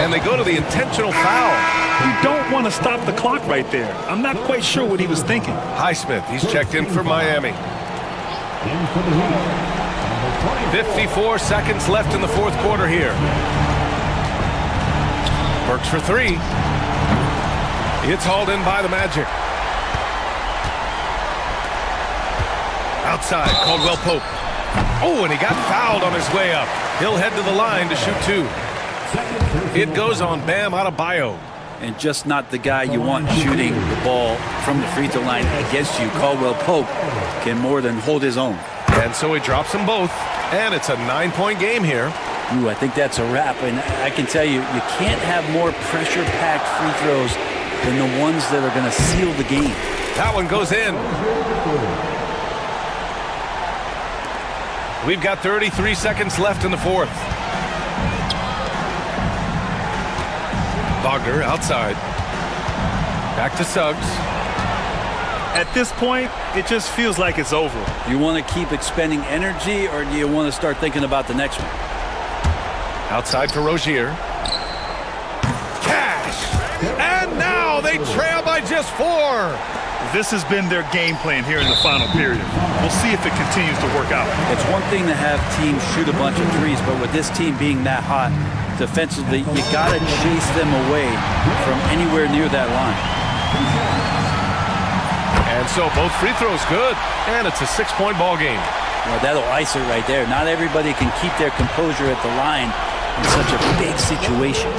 And they go to the intentional foul. You don't want to stop the clock right there. I'm not quite sure what he was thinking. Highsmith, he's checked in for Miami. 54 seconds left in the fourth quarter here. Burks for three. It's hauled in by the Magic. Outside, Caldwell Pope. Oh, and he got fouled on his way up. He'll head to the line to shoot two. It goes on Bam Adebayo. And just not the guy you want shooting the ball from the free throw line against you. Caldwell Pope can more than hold his own. And so he drops them both. And it's a 9-point game here. Ooh, I think that's a wrap. And I can tell you, you can't have more pressure-packed free throws than the ones that are going to seal the game. That one goes in. We've got 33 seconds left in the fourth. Wagner outside. Back to Suggs. At this point, it just feels like it's over. You want to keep expending energy, or do you want to start thinking about the next one? Outside for Rozier. Cash! And now they trail by just 4. This has been their game plan here in the final period. We'll see if it continues to work out. It's one thing to have teams shoot a bunch of threes, but with this team being that hot defensively, you got to chase them away from anywhere near that line. And so both free throws good, and it's a 6-point ball game. Well, that'll ice it right there. Not everybody can keep their composure at the line in such a big situation.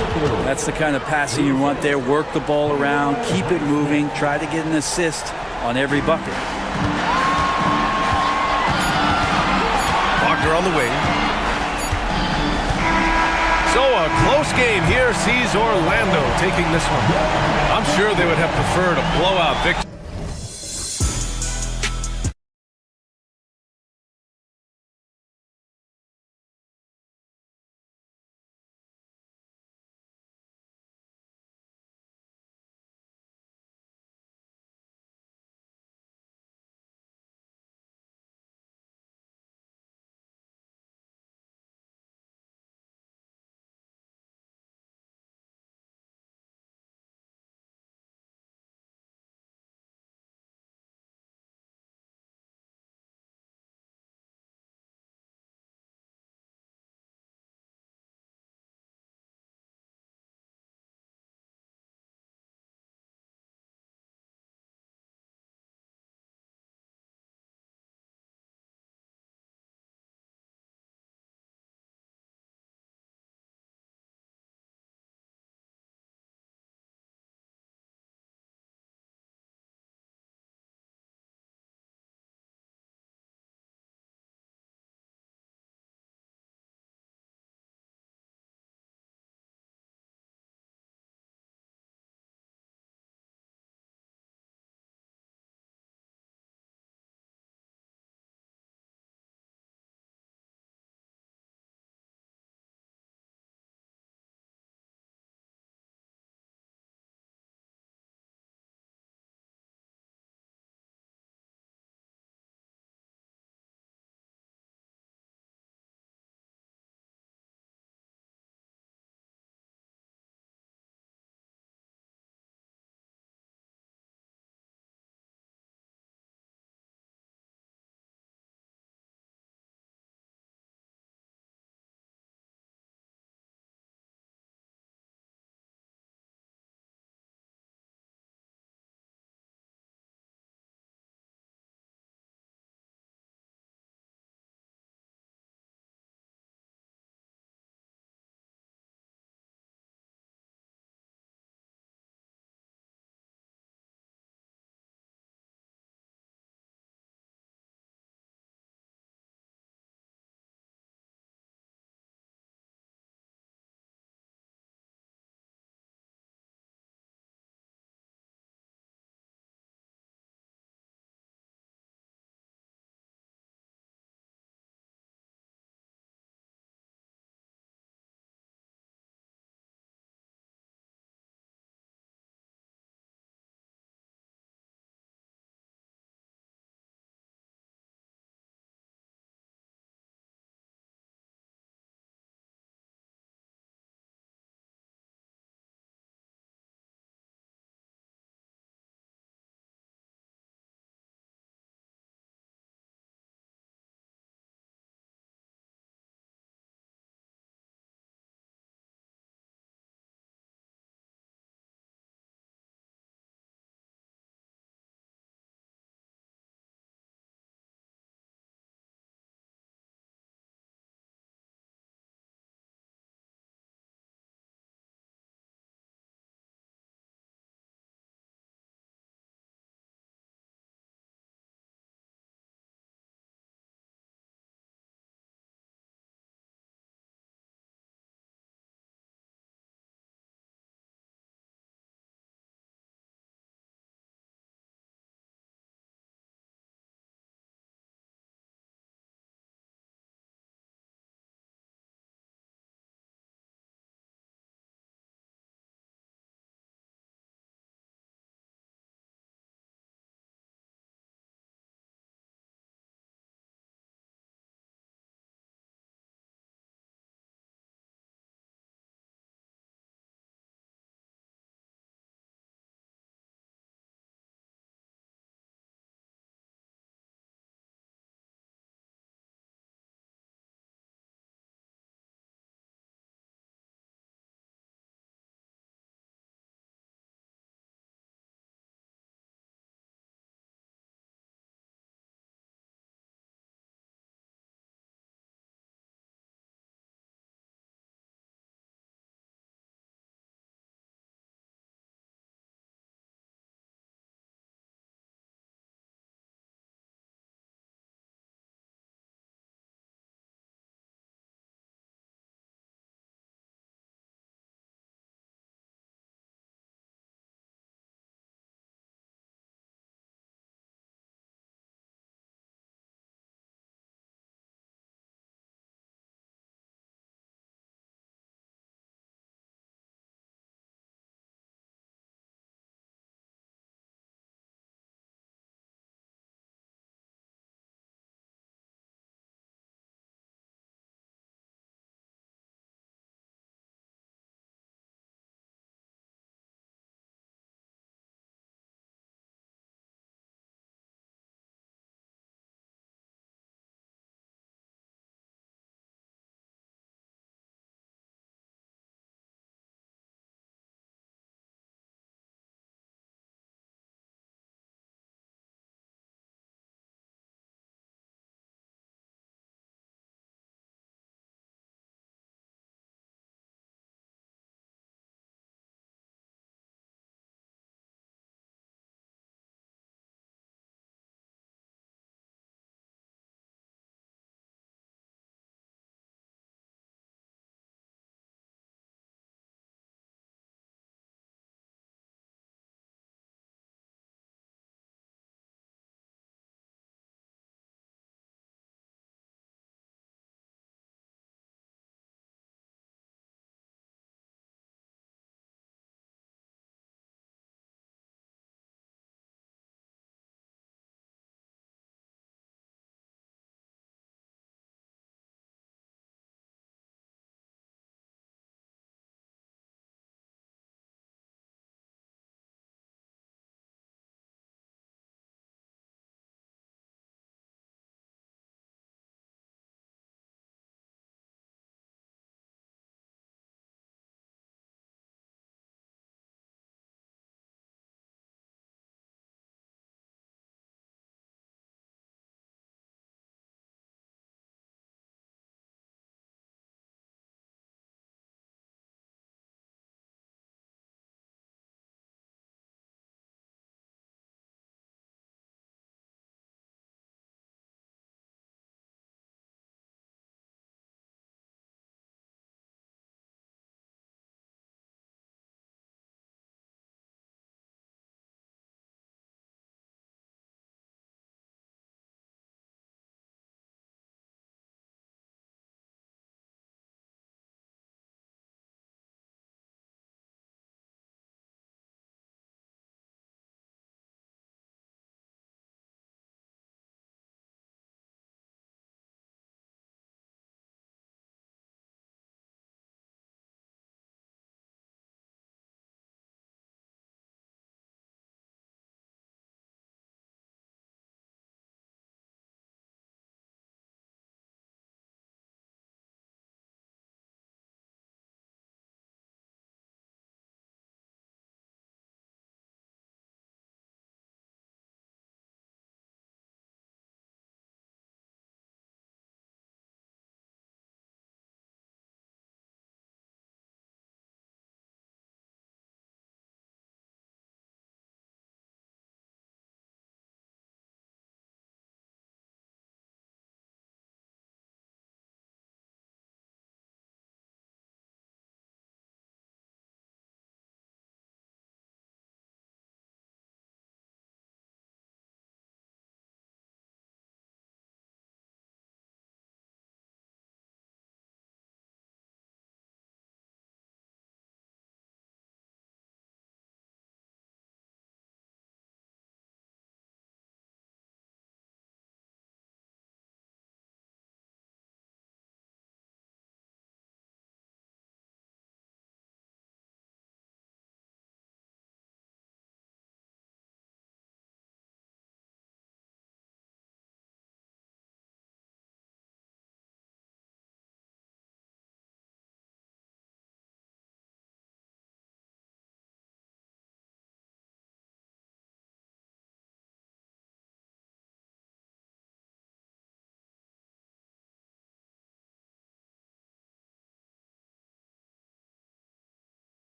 That's the kind of passing you want there. Work the ball around, keep it moving, try to get an assist on every bucket. Wagner on the wing. So a close game here sees Orlando taking this one. I'm sure they would have preferred a blowout victory.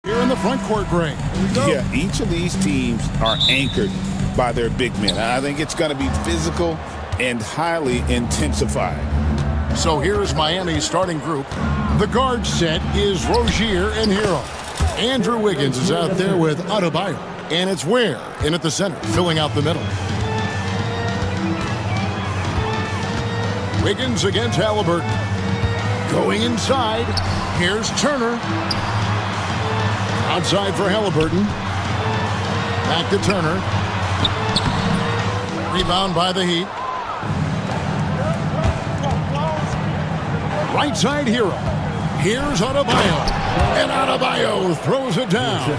Here in the front court, Greg. Yeah, each of these teams are anchored by their big men. I think it's going to be physical and highly intensified. So here's Miami's starting group. The guard set is Rozier and Hero. Andrew Wiggins is out there with Adebayo. And it's Ware in at the center, filling out the middle. Wiggins against Halliburton. Going inside. Here's Turner. Outside for Halliburton. Back to Turner. Rebound by the Heat. Right side Hero. Here's Adebayo. And Adebayo throws it down.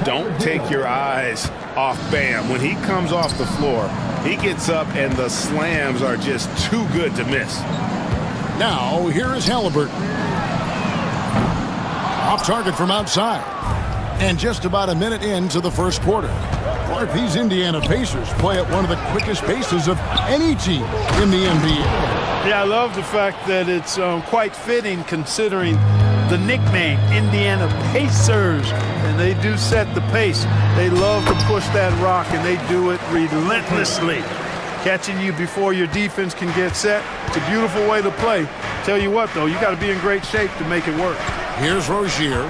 Don't take your eyes off Bam. When he comes off the floor, he gets up and the slams are just too good to miss. Now, here is Halliburton. Off target from outside. And just about a minute into the first quarter. Clark, these Indiana Pacers play at one of the quickest paces of any team in the NBA. Yeah, I love the fact that it's quite fitting considering the nickname, Indiana Pacers. And they do set the pace. They love to push that rock, and they do it relentlessly. Catching you before your defense can get set. It's a beautiful way to play. Tell you what, though, you got to be in great shape to make it work. Here's Rozier,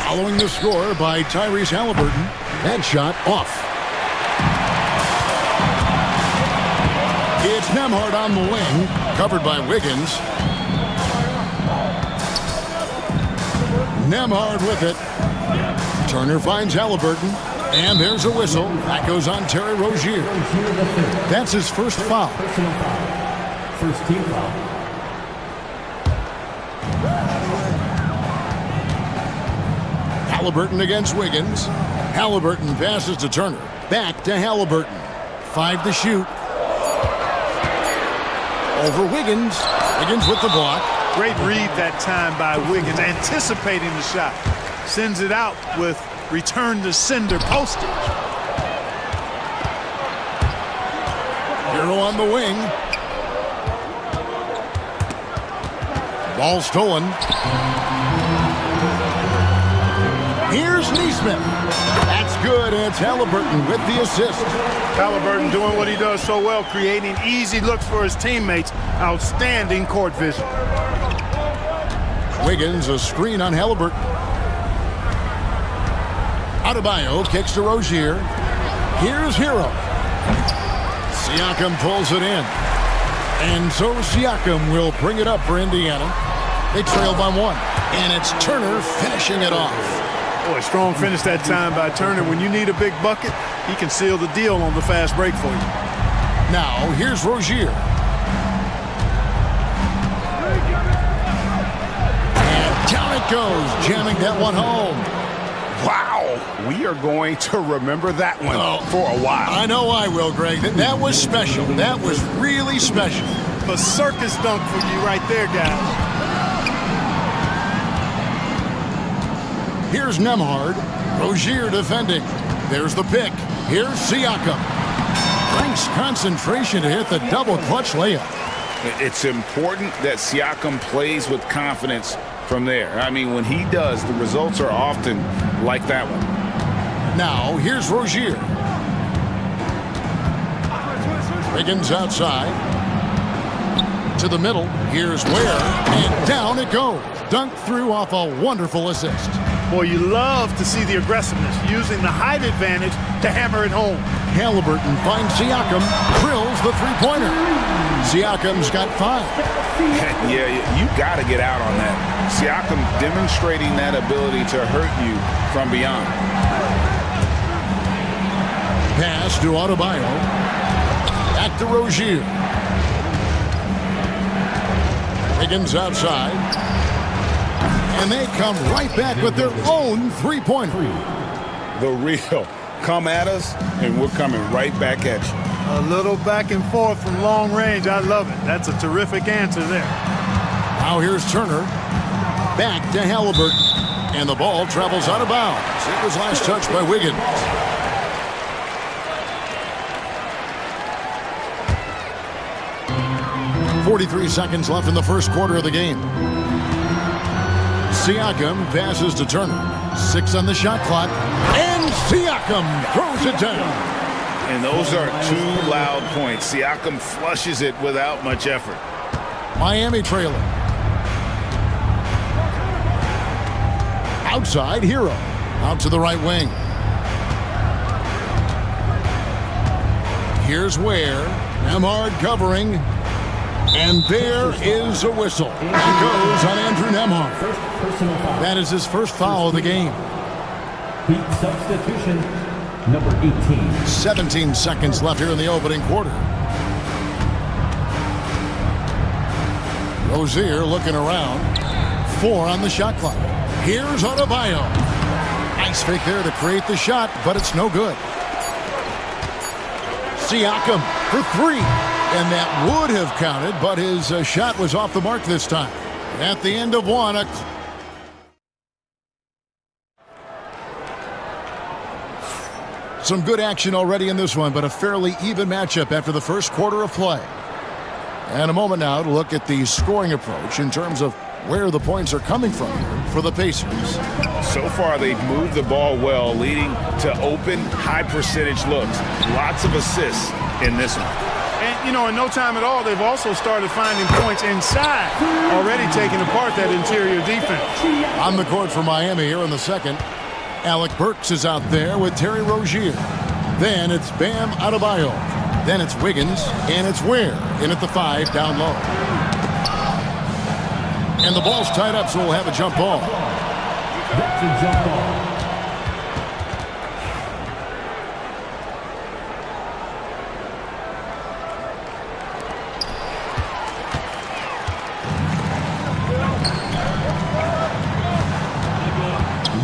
following the score by Tyrese Halliburton. That shot off. It's Nembhard on the wing, covered by Wiggins. Nembhard with it. Turner finds Halliburton. And there's a whistle. That goes on Terry Rozier. That's his first foul. First team foul. Halliburton against Wiggins. Halliburton passes to Turner. Back to Halliburton. 5 to shoot. Over Wiggins. Wiggins with the block. Great read that time by Wiggins, anticipating the shot. Sends it out with return to sender postage. Hero on the wing. Ball stolen. Here's Neesmith. That's good. It's Halliburton with the assist. Halliburton doing what he does so well, creating easy looks for his teammates. Outstanding court vision. Wiggins, a screen on Halliburton. Adebayo kicks to Rozier. Here's Hero. Siakam pulls it in. And so Siakam will bring it up for Indiana. They trail by 1. And it's Turner finishing it off. Boy, strong finish that time by Turner. When you need a big bucket, he can seal the deal on the fast break for you. Now, here's Rozier. And down it goes, jamming that one home. Wow, we are going to remember that one for a while. I know I will, Greg. That was special. That was really special. A circus dunk for you right there, guys. Here's Nembhard. Rozier defending. There's the pick. Here's Siakam. Nice concentration to hit the double clutch layup. It's important that Siakam plays with confidence from there. I mean, when he does, the results are often like that one. Now, here's Rozier. Wiggins outside. To the middle. Here's Ware. And down it goes. Dunked through off a wonderful assist. Boy, you love to see the aggressiveness, using the height advantage to hammer it home. Halliburton finds Siakam, drills the three-pointer. Siakam's got 5. Yeah, you got to get out on that. Siakam demonstrating that ability to hurt you from beyond. Pass to Adebayo. Back to Rozier. Wiggins outside. And they come right back with their own three-pointer. The real. Come at us, and we're coming right back at you. A little back and forth from long range. I love it. That's a terrific answer there. Now here's Turner. Back to Halliburton. And the ball travels out of bounds. It was last touched by Wiggins. .43 seconds left in the first quarter of the game. Siakam passes to Turner. 6 on the shot clock. And Siakam throws it down. And those are 2 loud points. Siakam flushes it without much effort. Miami trailing. Outside, Hero. Out to the right wing. Here's Ware. Nemhard covering. And there is a whistle. It goes on Andrew Nemhard. That is his first foul of the game. Substitution number 18. 17 seconds left here in the opening quarter. Rozier looking around. 4 on the shot clock. Here's Adebayo. Nice fake there to create the shot, but it's no good. Siakam for 3. And that would have counted, but his shot was off the mark this time. At the end of 1, some good action already in this one, but a fairly even matchup after the first quarter of play. And a moment now to look at the scoring approach in terms of where the points are coming from here for the Pacers. So far, they've moved the ball well, leading to open, high-percentage looks. Lots of assists in this one. And, you know, in no time at all, they've also started finding points inside, already taking apart that interior defense. On the court for Miami here in the second, Alec Burks is out there with Terry Rozier. Then it's Bam Adebayo. Then it's Wiggins, and it's Ware in at the 5 down low. And the ball's tied up, so we'll have a jump ball. That's a jump ball.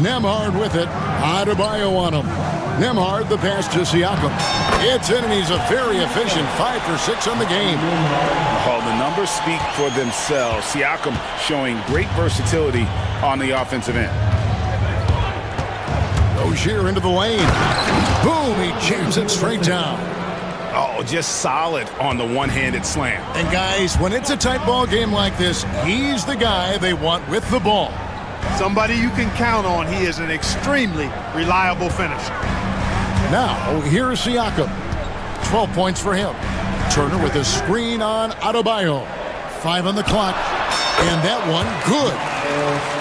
Nemhard with it. Adebayo on him. Nemhard, the pass to Siakam. It's in, and he's a very efficient 5 for 6 on the game. Well, the numbers speak for themselves. Siakam showing great versatility on the offensive end. Rozier into the lane. Boom, he jams it straight down. Oh, just solid on the one-handed slam. And guys, when it's a tight ball game like this, he's the guy they want with the ball. Somebody you can count on. He is an extremely reliable finisher. Now, here's Siakam. 12 points for him. Turner with a screen on Adebayo. 5 on the clock. And that one, good.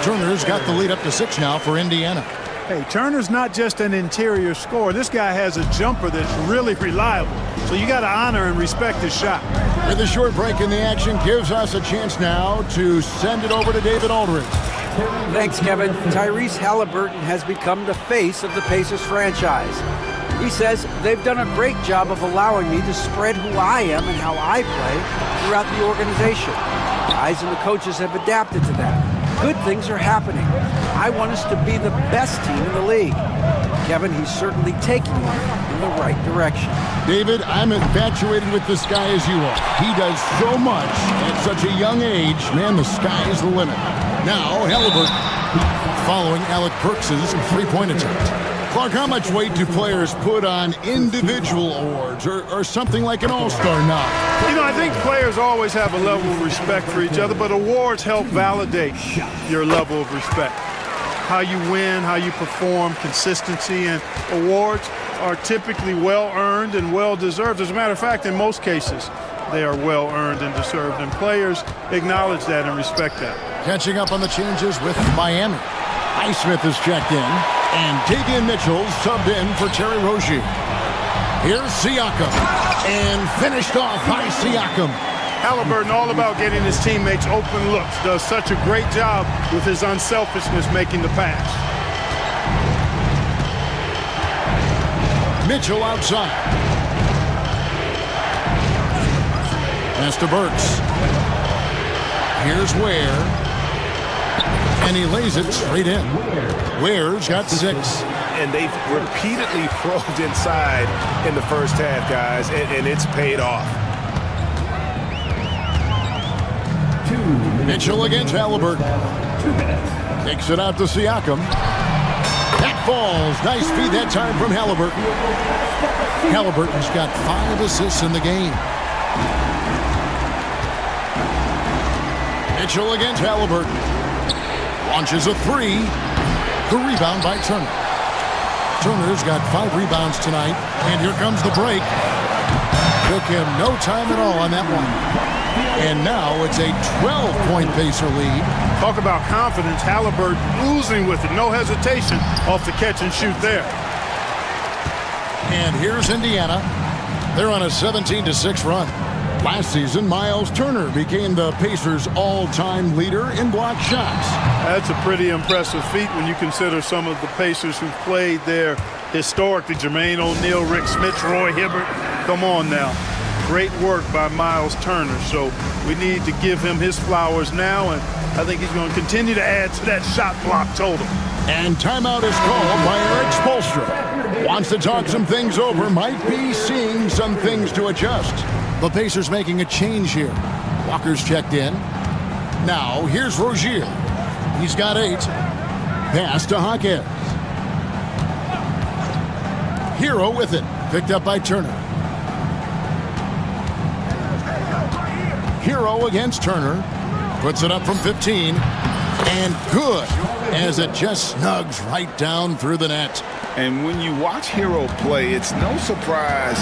Turner's got the lead up to 6 now for Indiana. Hey, Turner's not just an interior scorer. This guy has a jumper that's really reliable. So you got to honor and respect his shot. With a short break in the action, gives us a chance now to send it over to David Aldridge. Thanks, Kevin. Tyrese Halliburton has become the face of the Pacers franchise. He says they've done a great job of allowing me to spread who I am and how I play throughout the organization. Guys and the coaches have adapted to that. Good things are happening. I want us to be the best team in the league. Kevin, he's certainly taking me in the right direction. David, I'm infatuated with this guy as you are. He does so much at such a young age. Man, the sky is the limit. Now, Halliburton following Alec Burks' 3-point attempt. Clark, how much weight do players put on individual awards or something like an all-star nod? You know, I think players always have a level of respect for each other, but awards help validate your level of respect. How you win, how you perform, consistency, and awards are typically well-earned and well-deserved. As a matter of fact, in most cases, they are well-earned and deserved, and players acknowledge that and respect that. Catching up on the changes with Miami. Highsmith is checked in, and Davion Mitchell subbed in for Terry Rozier. Here's Siakam, and finished off by Siakam. Halliburton, all about getting his teammates open looks, does such a great job with his unselfishness making the pass. Mitchell outside. Pass to Burks. Here's Ware. And he lays it straight in. Ware's got 6. And they've repeatedly probed inside in the first half, guys, and it's paid off. Mitchell against Halliburton. Takes it out to Siakam. That falls. Nice feed that time from Halliburton. Halliburton's got 5 assists in the game. Mitchell against Halliburton. Launches a 3. The rebound by Turner. Turner's got 5 rebounds tonight, and here comes the break. Took him no time at all on that one. And now it's a 12-point Pacer lead. Talk about confidence. Halliburton oozing with it. No hesitation off the catch and shoot there. And here's Indiana. They're on a 17-6 run. Last season, Miles Turner became the Pacers' all-time leader in block shots. That's a pretty impressive feat when you consider some of the Pacers who've played there historically. Jermaine O'Neal, Rick Smith, Roy Hibbert. Come on now. Great work by Miles Turner. So we need to give him his flowers now, and I think he's going to continue to add to that shot block total. And timeout is called by Eric Spoelstra. Wants to talk some things over, might be seeing some things to adjust. The Pacers making a change here. Walker's checked in. Now, here's Rozier. He's got 8. Pass to Hawkins. Hero with it. Picked up by Turner. Hero against Turner. Puts it up from 15. And good, as it just snugs right down through the net. And when you watch Hero play, it's no surprise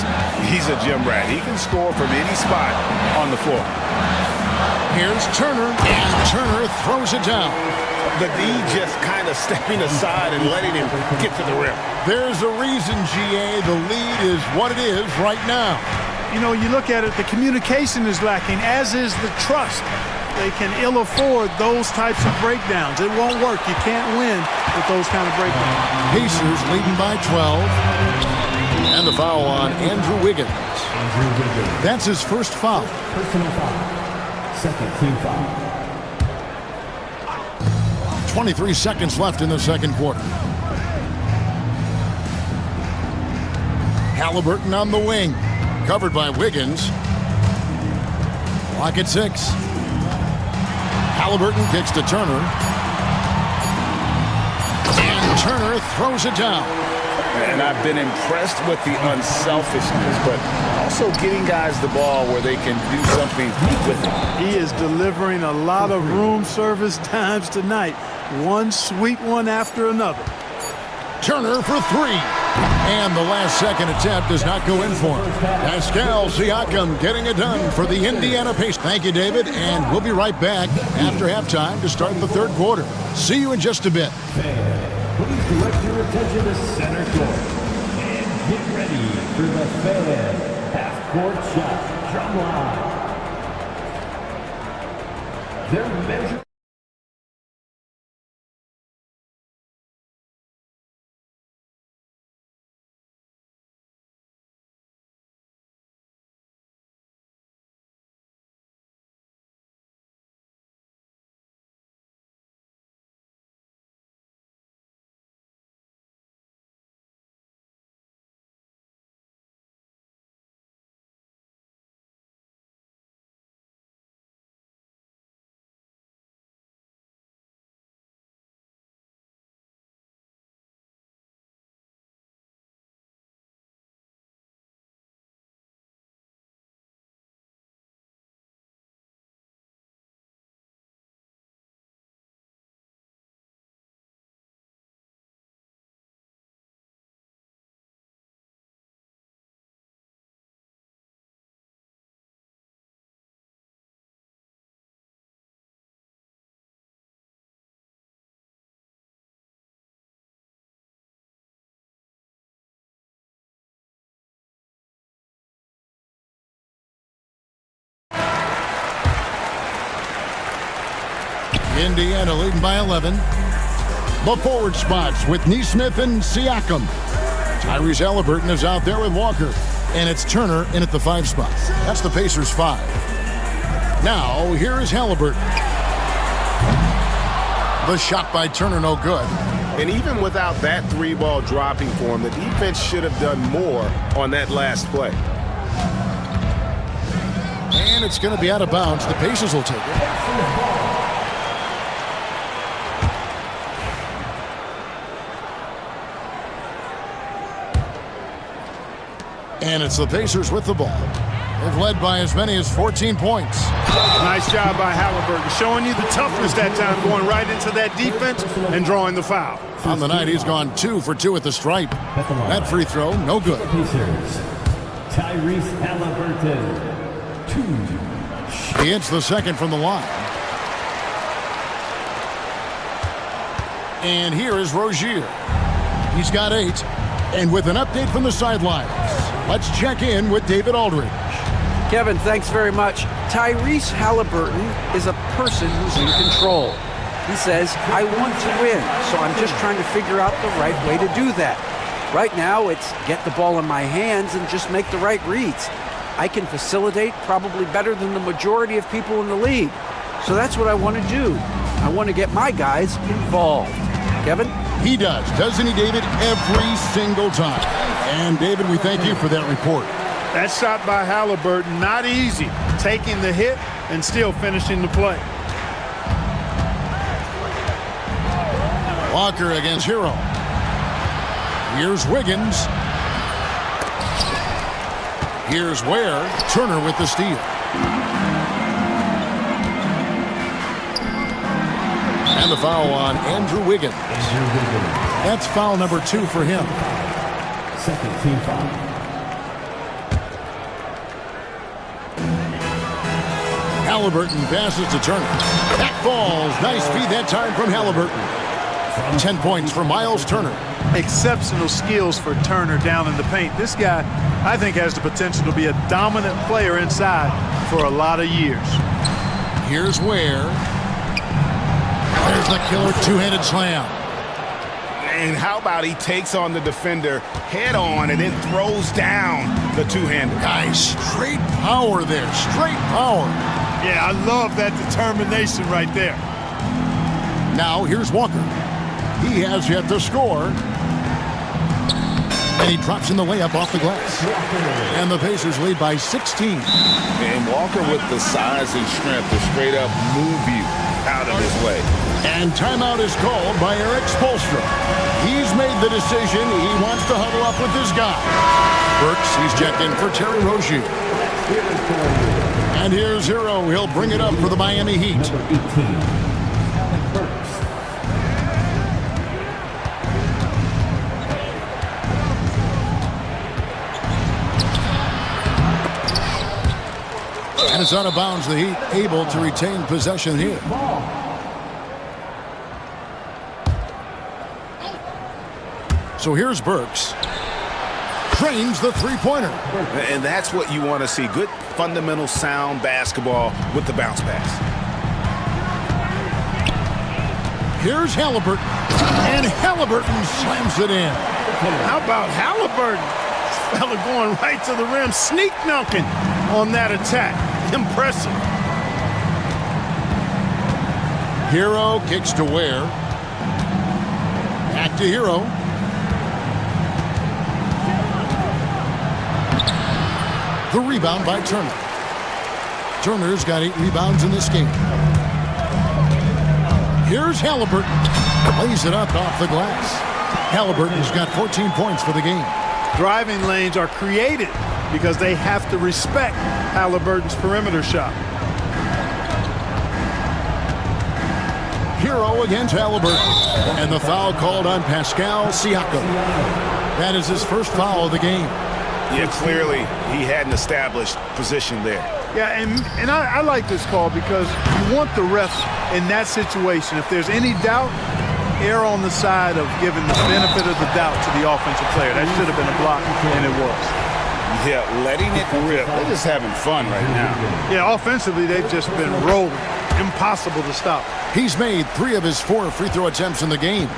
he's a gym rat. He can score from any spot on the floor. Here's Turner, and Turner throws it down. The D just kind of stepping aside and letting him get to the rim. There's a reason, GA, the lead is what it is right now. You know, you look at it, the communication is lacking, as is the trust. They can ill afford those types of breakdowns. It won't work. You can't win with those kind of breakdowns. Pacers leading by 12. And the foul on Andrew Wiggins. That's his first foul. Personal foul. Second team foul. 23 seconds left in the second quarter. Halliburton on the wing. Covered by Wiggins. Clock at 6. Halliburton kicks to Turner. And Turner throws it down. And I've been impressed with the unselfishness, but also getting guys the ball where they can do something with it. He is delivering a lot of room service times tonight. One sweet one after another. Turner for 3. And the last second attempt does not go in for him. Pascal Siakam getting it done for the Indiana Pacers. Thank you, David, and we'll be right back after halftime to start the third quarter. See you in just a bit. Please direct your attention to center court and get ready for the fan half-court shot drum line. They're measured. Indiana leading by 11. The forward spots with Nesmith and Siakam. Tyrese Halliburton is out there with Walker. And it's Turner in at the 5 spot. That's the Pacers' 5. Now, here is Halliburton. The shot by Turner, no good. And even without that 3-ball dropping for him, the defense should have done more on that last play. And it's going to be out of bounds. The Pacers will take it. And it's the Pacers with the ball. They've led by as many as 14 points. Nice job by Halliburton, showing you the toughness that time, going right into that defense and drawing the foul. On the night, he's gone 2 for 2 at the stripe. That free throw, no good. Tyrese Halliburton, 2. He hits the second from the line. And here is Rozier. He's got 8. And with an update from the sidelines, let's check in with David Aldridge. Kevin, thanks very much. Tyrese Halliburton is a person who's in control. He says, I want to win, so I'm just trying to figure out the right way to do that. Right now, it's get the ball in my hands and just make the right reads. I can facilitate probably better than the majority of people in the league. So that's what I want to do. I want to get my guys involved. Kevin? He does, doesn't he, David? Every single time. And, David, we thank you for that report. That shot by Halliburton, not easy. Taking the hit and still finishing the play. Walker against Hero. Here's Wiggins. Here's Ware. Turner with the steal. And the foul on Andrew Wiggins. That's foul number 2 for him. Second team foul. Halliburton passes to Turner. That falls. Nice feed that time from Halliburton. 10 points for Miles Turner. Exceptional skills for Turner down in the paint. This guy, I think, has the potential to be a dominant player inside for a lot of years. Here's Ware. There's the killer two-handed slam. And how about he takes on the defender head on and then throws down the two-hander. Nice. Straight power there. Straight power. Yeah, I love that determination right there. Now here's Walker. He has yet to score. And he drops in the layup off the glass. And the Pacers lead by 16. And Walker with the size and strength to straight up move you out of his way. And timeout is called by Eric Spoelstra. He's made the decision. He wants to huddle up with this guy. Burks, he's checked in for Terry Rozier. And here's Hero. He'll bring it up for the Miami Heat. Number 18, And it's out of bounds. The Heat able to retain possession here. So here's Burks. Trains the three-pointer. And that's what you want to see. Good, fundamental, sound basketball with the bounce pass. Here's Halliburton. And Halliburton slams it in. How about Halliburton? This fella going right to the rim, sneak dunking on that attack. Impressive. Hero kicks to Ware. Back to Hero. The rebound by Turner. Turner's got 8 rebounds in this game. Here's Halliburton. Lays it up off the glass. Halliburton's got 14 points for the game. Driving lanes are created because they have to respect Halliburton's perimeter shot. Hero against Halliburton. And the foul called on Pascal Siakam. That is his first foul of the game. Yeah, clearly he had an established position there. Yeah, and I like this call because you want the refs in that situation. If there's any doubt, err on the side of giving the benefit of the doubt to the offensive player. That should have been a block, and it was. Yeah, letting it rip. They're just having fun right now. Yeah, offensively, they've just been rolling. Impossible to stop. He's made 3 of his 4 free throw attempts in the game.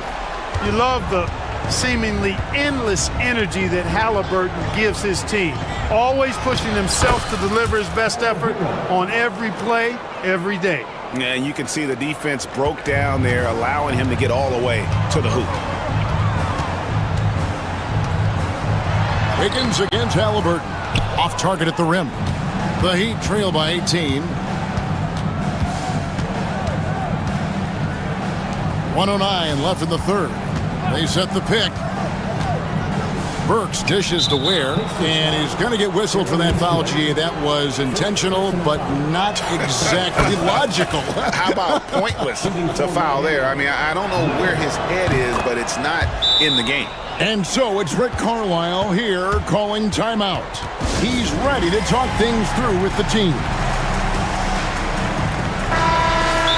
You love the seemingly endless energy that Halliburton gives his team. Always pushing himself to deliver his best effort on every play, every day. Yeah, and you can see the defense broke down there, allowing him to get all the way to the hoop. Wiggins against Halliburton. Off target at the rim. The Heat trail by 18. 1:09 left in the third. They set the pick. Burks dishes to Ware, and he's going to get whistled for that foul. Gee, that was intentional, but not exactly logical. How about pointless to foul there? I mean, I don't know where his head is, but it's not in the game. And so it's Rick Carlisle here calling timeout. He's ready to talk things through with the team.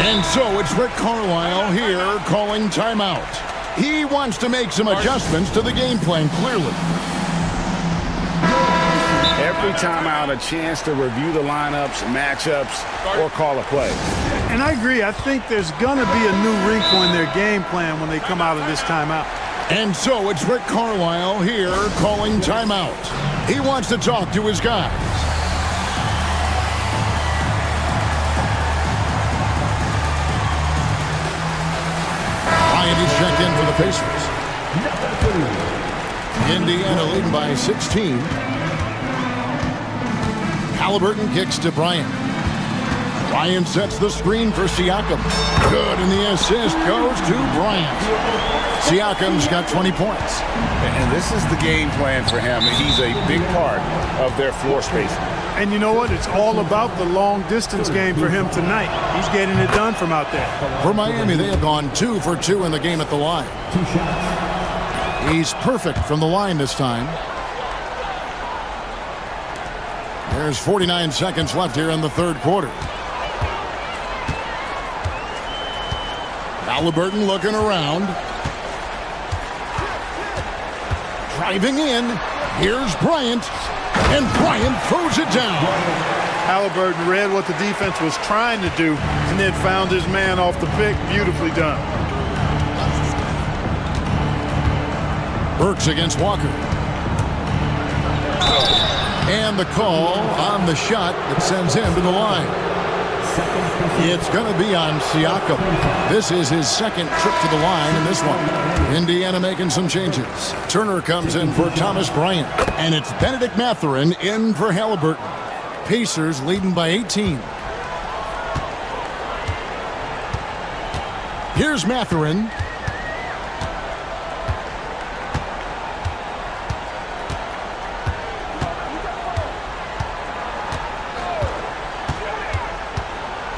And so it's Rick Carlisle here calling timeout. He wants to make some adjustments to the game plan, clearly. Every timeout, a chance to review the lineups, matchups, or call a play. And I agree. I think there's going to be a new wrinkle in their game plan when they come out of this timeout. And so it's Rick Carlisle here calling timeout. He wants to talk to his guys. Bryant is checked in for the Pacers. Indiana leading by 16. Halliburton kicks to Bryant. Bryant sets the screen for Siakam. Good, and the assist goes to Bryant. Siakam's got 20 points. And this is the game plan for him. He's a big part of their floor spacing. And you know what? It's all about the long-distance game for him tonight. He's getting it done from out there. For Miami, they have gone 2 for 2 in the game at the line. He's perfect from the line this time. There's 49 seconds left here in the third quarter. Halliburton looking around. Driving in. Here's Bryant. And Bryant throws it down. Halliburton read what the defense was trying to do and then found his man off the pick. Beautifully done. Burks against Walker. And the call on the shot that sends him to the line. It's going to be on Siakam. This is his second trip to the line in this one. Indiana making some changes. Turner comes in for Thomas Bryant. And it's Benedict Mathurin in for Halliburton. Pacers leading by 18. Here's Mathurin.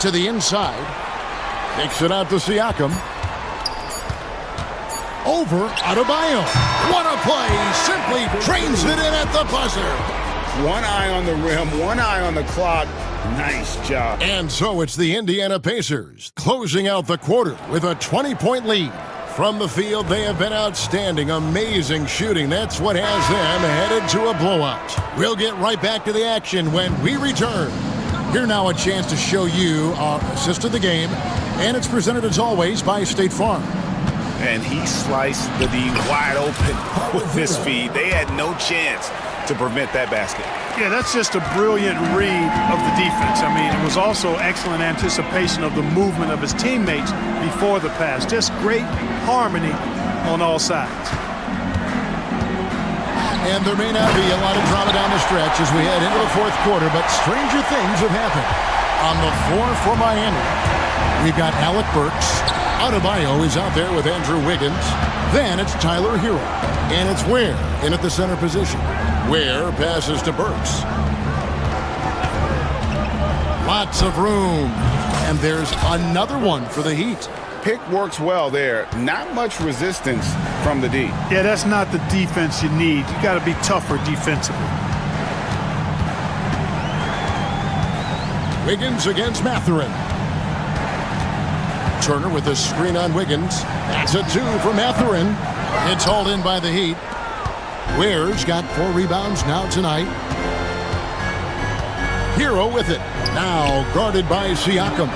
To the inside. Takes it out to Siakam. Over Adebayo. What a play. Simply trains it in at the buzzer. One eye on the rim, one eye on the clock. Nice job. And so it's the Indiana Pacers closing out the quarter with a 20-point lead. From the field, they have been outstanding. Amazing shooting. That's what has them headed to a blowout. We'll get right back to the action when we return. Here now a chance to show you our assist of the game, and it's presented as always by State Farm. And he sliced the D wide open with this feed. They had no chance to prevent that basket. Yeah, that's just a brilliant read of the defense. I mean, it was also excellent anticipation of the movement of his teammates before the pass. Just great harmony on all sides. And there may not be a lot of drama down the stretch as we head into the fourth quarter, but stranger things have happened. On the floor for Miami, we've got Alec Burks. Adebayo is out there with Andrew Wiggins. Then it's Tyler Hero. And it's Ware in at the center position. Ware passes to Burks. Lots of room. And there's another one for the Heat. Pick works well there. Not much resistance from the D. Yeah, that's not the defense you need. You got to be tougher defensively. Wiggins against Mathurin. Turner with the screen on Wiggins. That's a 2 from Mathurin. It's hauled in by the Heat. Ware's got 4 rebounds now tonight. Hero with it. Now guarded by Siakam.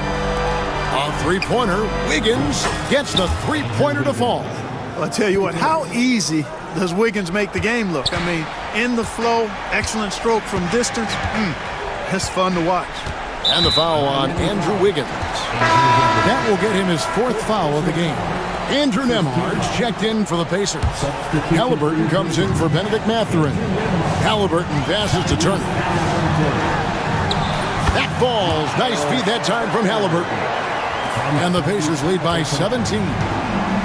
A three-pointer. Wiggins gets the three-pointer to fall. Well, I tell you what, how easy does Wiggins make the game look? I mean, in the flow, excellent stroke from distance. It's fun to watch. And the foul on Andrew Wiggins. That will get him his 4th foul of the game. Andrew Nembhard's checked in for the Pacers. Halliburton comes in for Benedict Mathurin. Halliburton passes to Turner. That falls. Nice feed that time from Halliburton. And the Pacers lead by 17.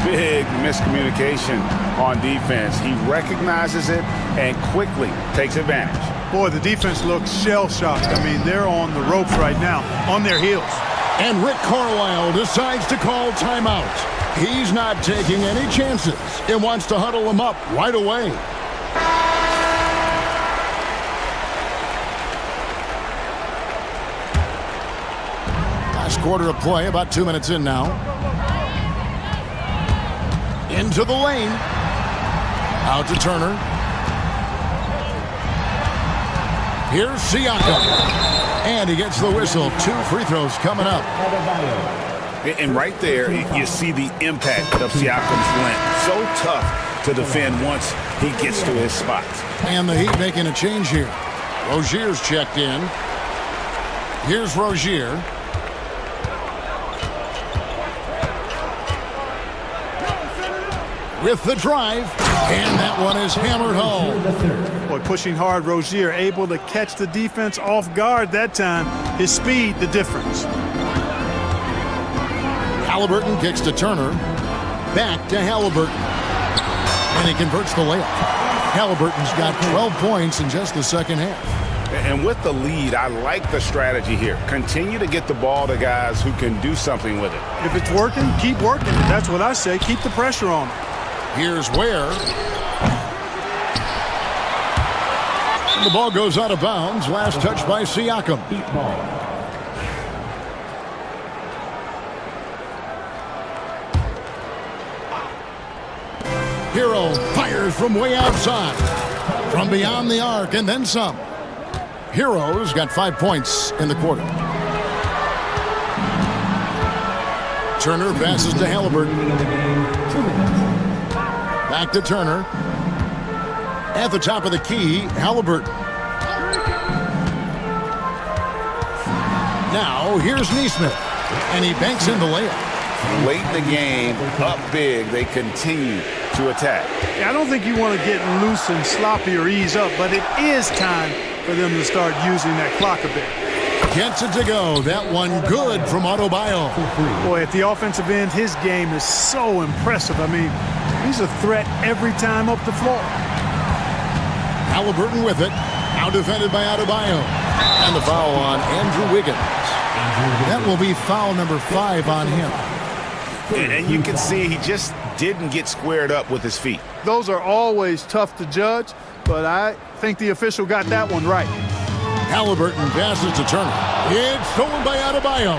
big miscommunication on defense. He recognizes it and quickly takes advantage. Boy, the defense looks shell-shocked. I mean, they're on the ropes right now, on their heels. And Rick Carlisle decides to call timeout. He's not taking any chances and wants to huddle them up right away. Last quarter of play, about 2 minutes in now. Into the lane. Out to Turner. Here's Siakam. And he gets the whistle. 2 free throws coming up. And right there, you see the impact of Siakam's length. So tough to defend once he gets to his spots. And the Heat making a change here. Rozier's checked in. Here's Rozier. With the drive, and that one is hammered home. Boy, pushing hard, Rozier able to catch the defense off guard that time. His speed, the difference. Halliburton kicks to Turner. Back to Halliburton. And he converts the layup. Halliburton's got 12 points in just the second half. And with the lead, I like the strategy here. Continue to get the ball to guys who can do something with it. If it's working, keep working. That's what I say. Keep the pressure on. Here's Ware. And the ball goes out of bounds. Last touch by Siakam. Hero fires from way outside. From beyond the arc and then some. Hero's got 5 points in the quarter. Turner passes to Halliburton. Back to Turner. At the top of the key, Halliburton. Now, here's Neesmith. And he banks in the layup. Late in the game, up big, they continue to attack. Yeah, I don't think you want to get loose and sloppy or ease up, but it is time for them to start using that clock a bit. Gets it to go. That one good from Adebayo. Boy, at the offensive end, his game is so impressive. I mean, he's a threat every time up the floor. Halliburton with it. Now defended by Adebayo. And the foul on Andrew Wiggins. That will be foul number 5 on him. And you can see he just didn't get squared up with his feet. Those are always tough to judge, but I think the official got that one right. Halliburton passes to Turner. It's stolen by Adebayo.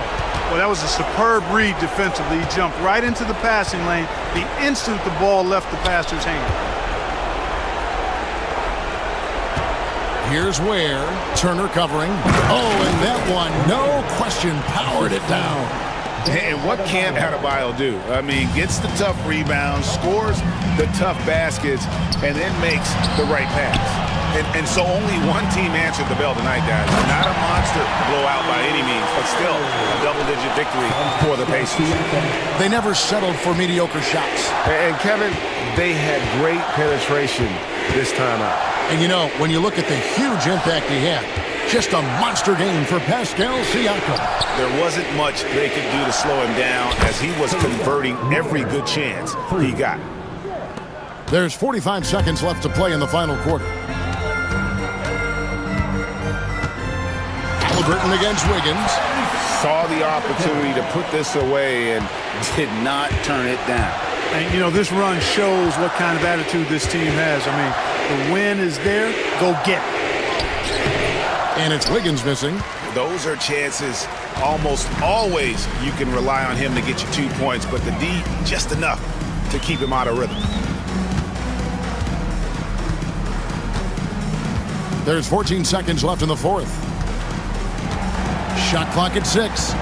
Well, that was a superb read defensively. He jumped right into the passing lane the instant the ball left the passer's hand. Here's Ware. Turner covering. Oh, and that one, no question, powered it down. And what can Adebayo do? I mean, gets the tough rebounds, scores the tough baskets, and then makes the right pass. And so only one team answered the bell tonight, guys. Not a monster blowout by any means, but still a double-digit victory for the Pacers. They never settled for mediocre shots. And Kevin, they had great penetration this time out. And you know, when you look at the huge impact he had, just a monster game for Pascal Siakam. There wasn't much they could do to slow him down as he was converting every good chance he got. There's 45 seconds left to play in the final quarter. Halliburton against Wiggins. Saw the opportunity to put this away and did not turn it down. And, you know, this run shows what kind of attitude this team has. I mean, the win is there. Go get it. And it's Wiggins missing. Those are chances almost always you can rely on him to get you 2 points, but the D just enough to keep him out of rhythm. There's 14 seconds left in the fourth. Shot clock at 6.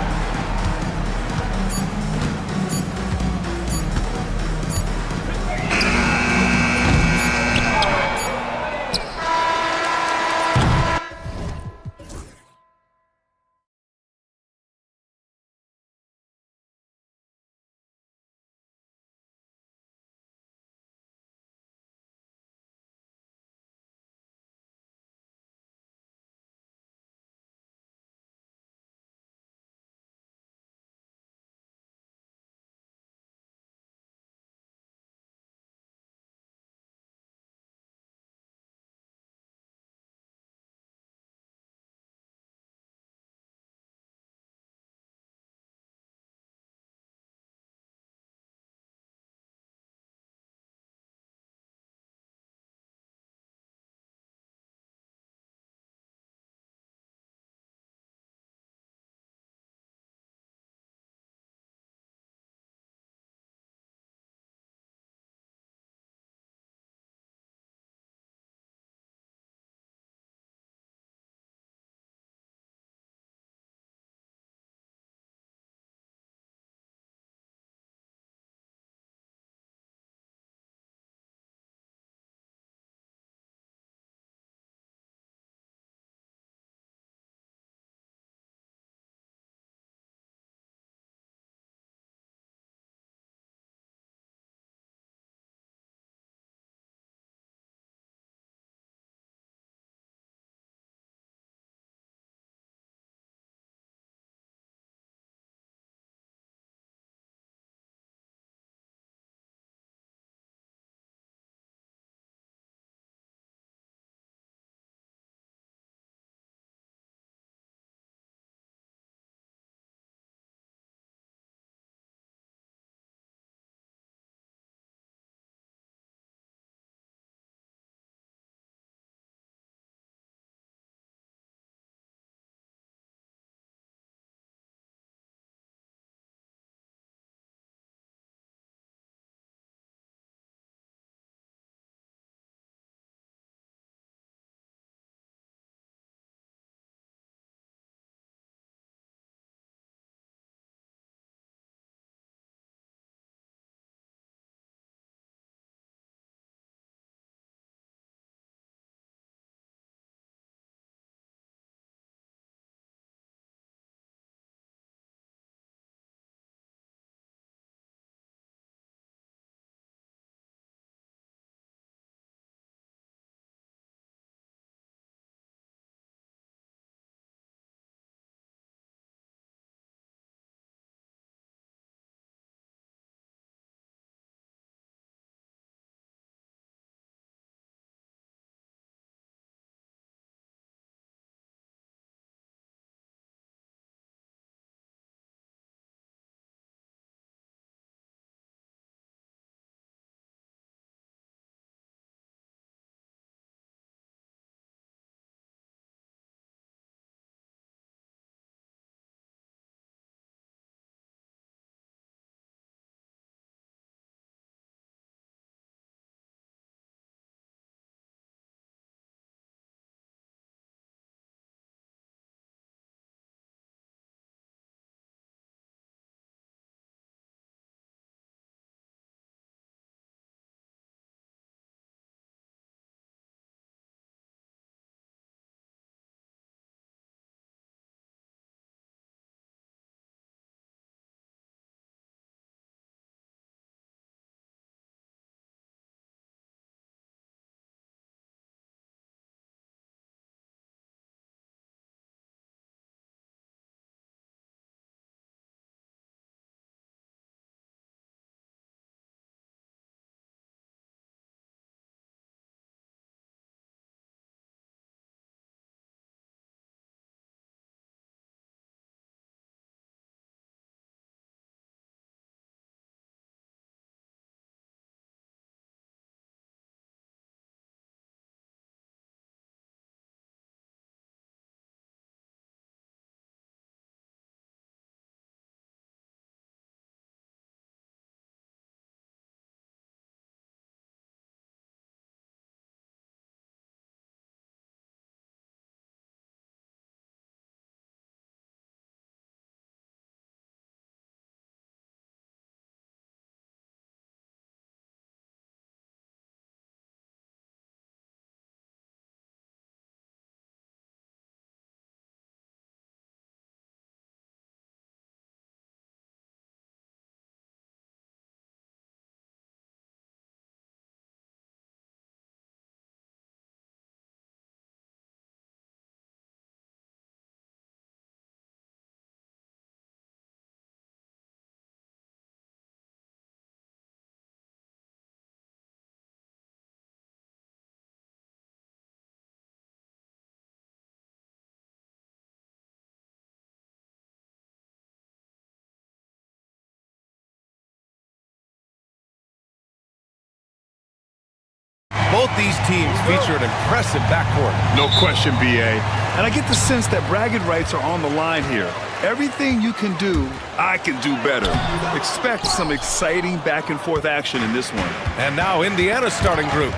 these teams feature an impressive backcourt. No question, BA. And I get the sense that bragging rights are on the line here. Everything you can do, I can do better. Expect some exciting back-and-forth action in this one. And now Indiana's starting group.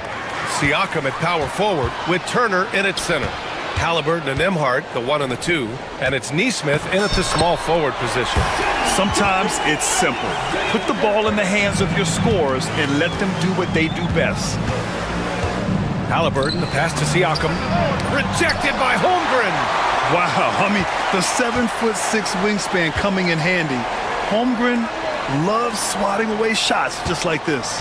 Siakam at power forward with Turner in at center. Halliburton and Nembhard, the 1 and the 2, and it's Nesmith in at the small forward position. Sometimes it's simple. Put the ball in the hands of your scorers and let them do what they do best. Halliburton, the pass to Siakam. Rejected by Holmgren. Wow, I mean, the 7'6" wingspan coming in handy. Holmgren loves swatting away shots just like this.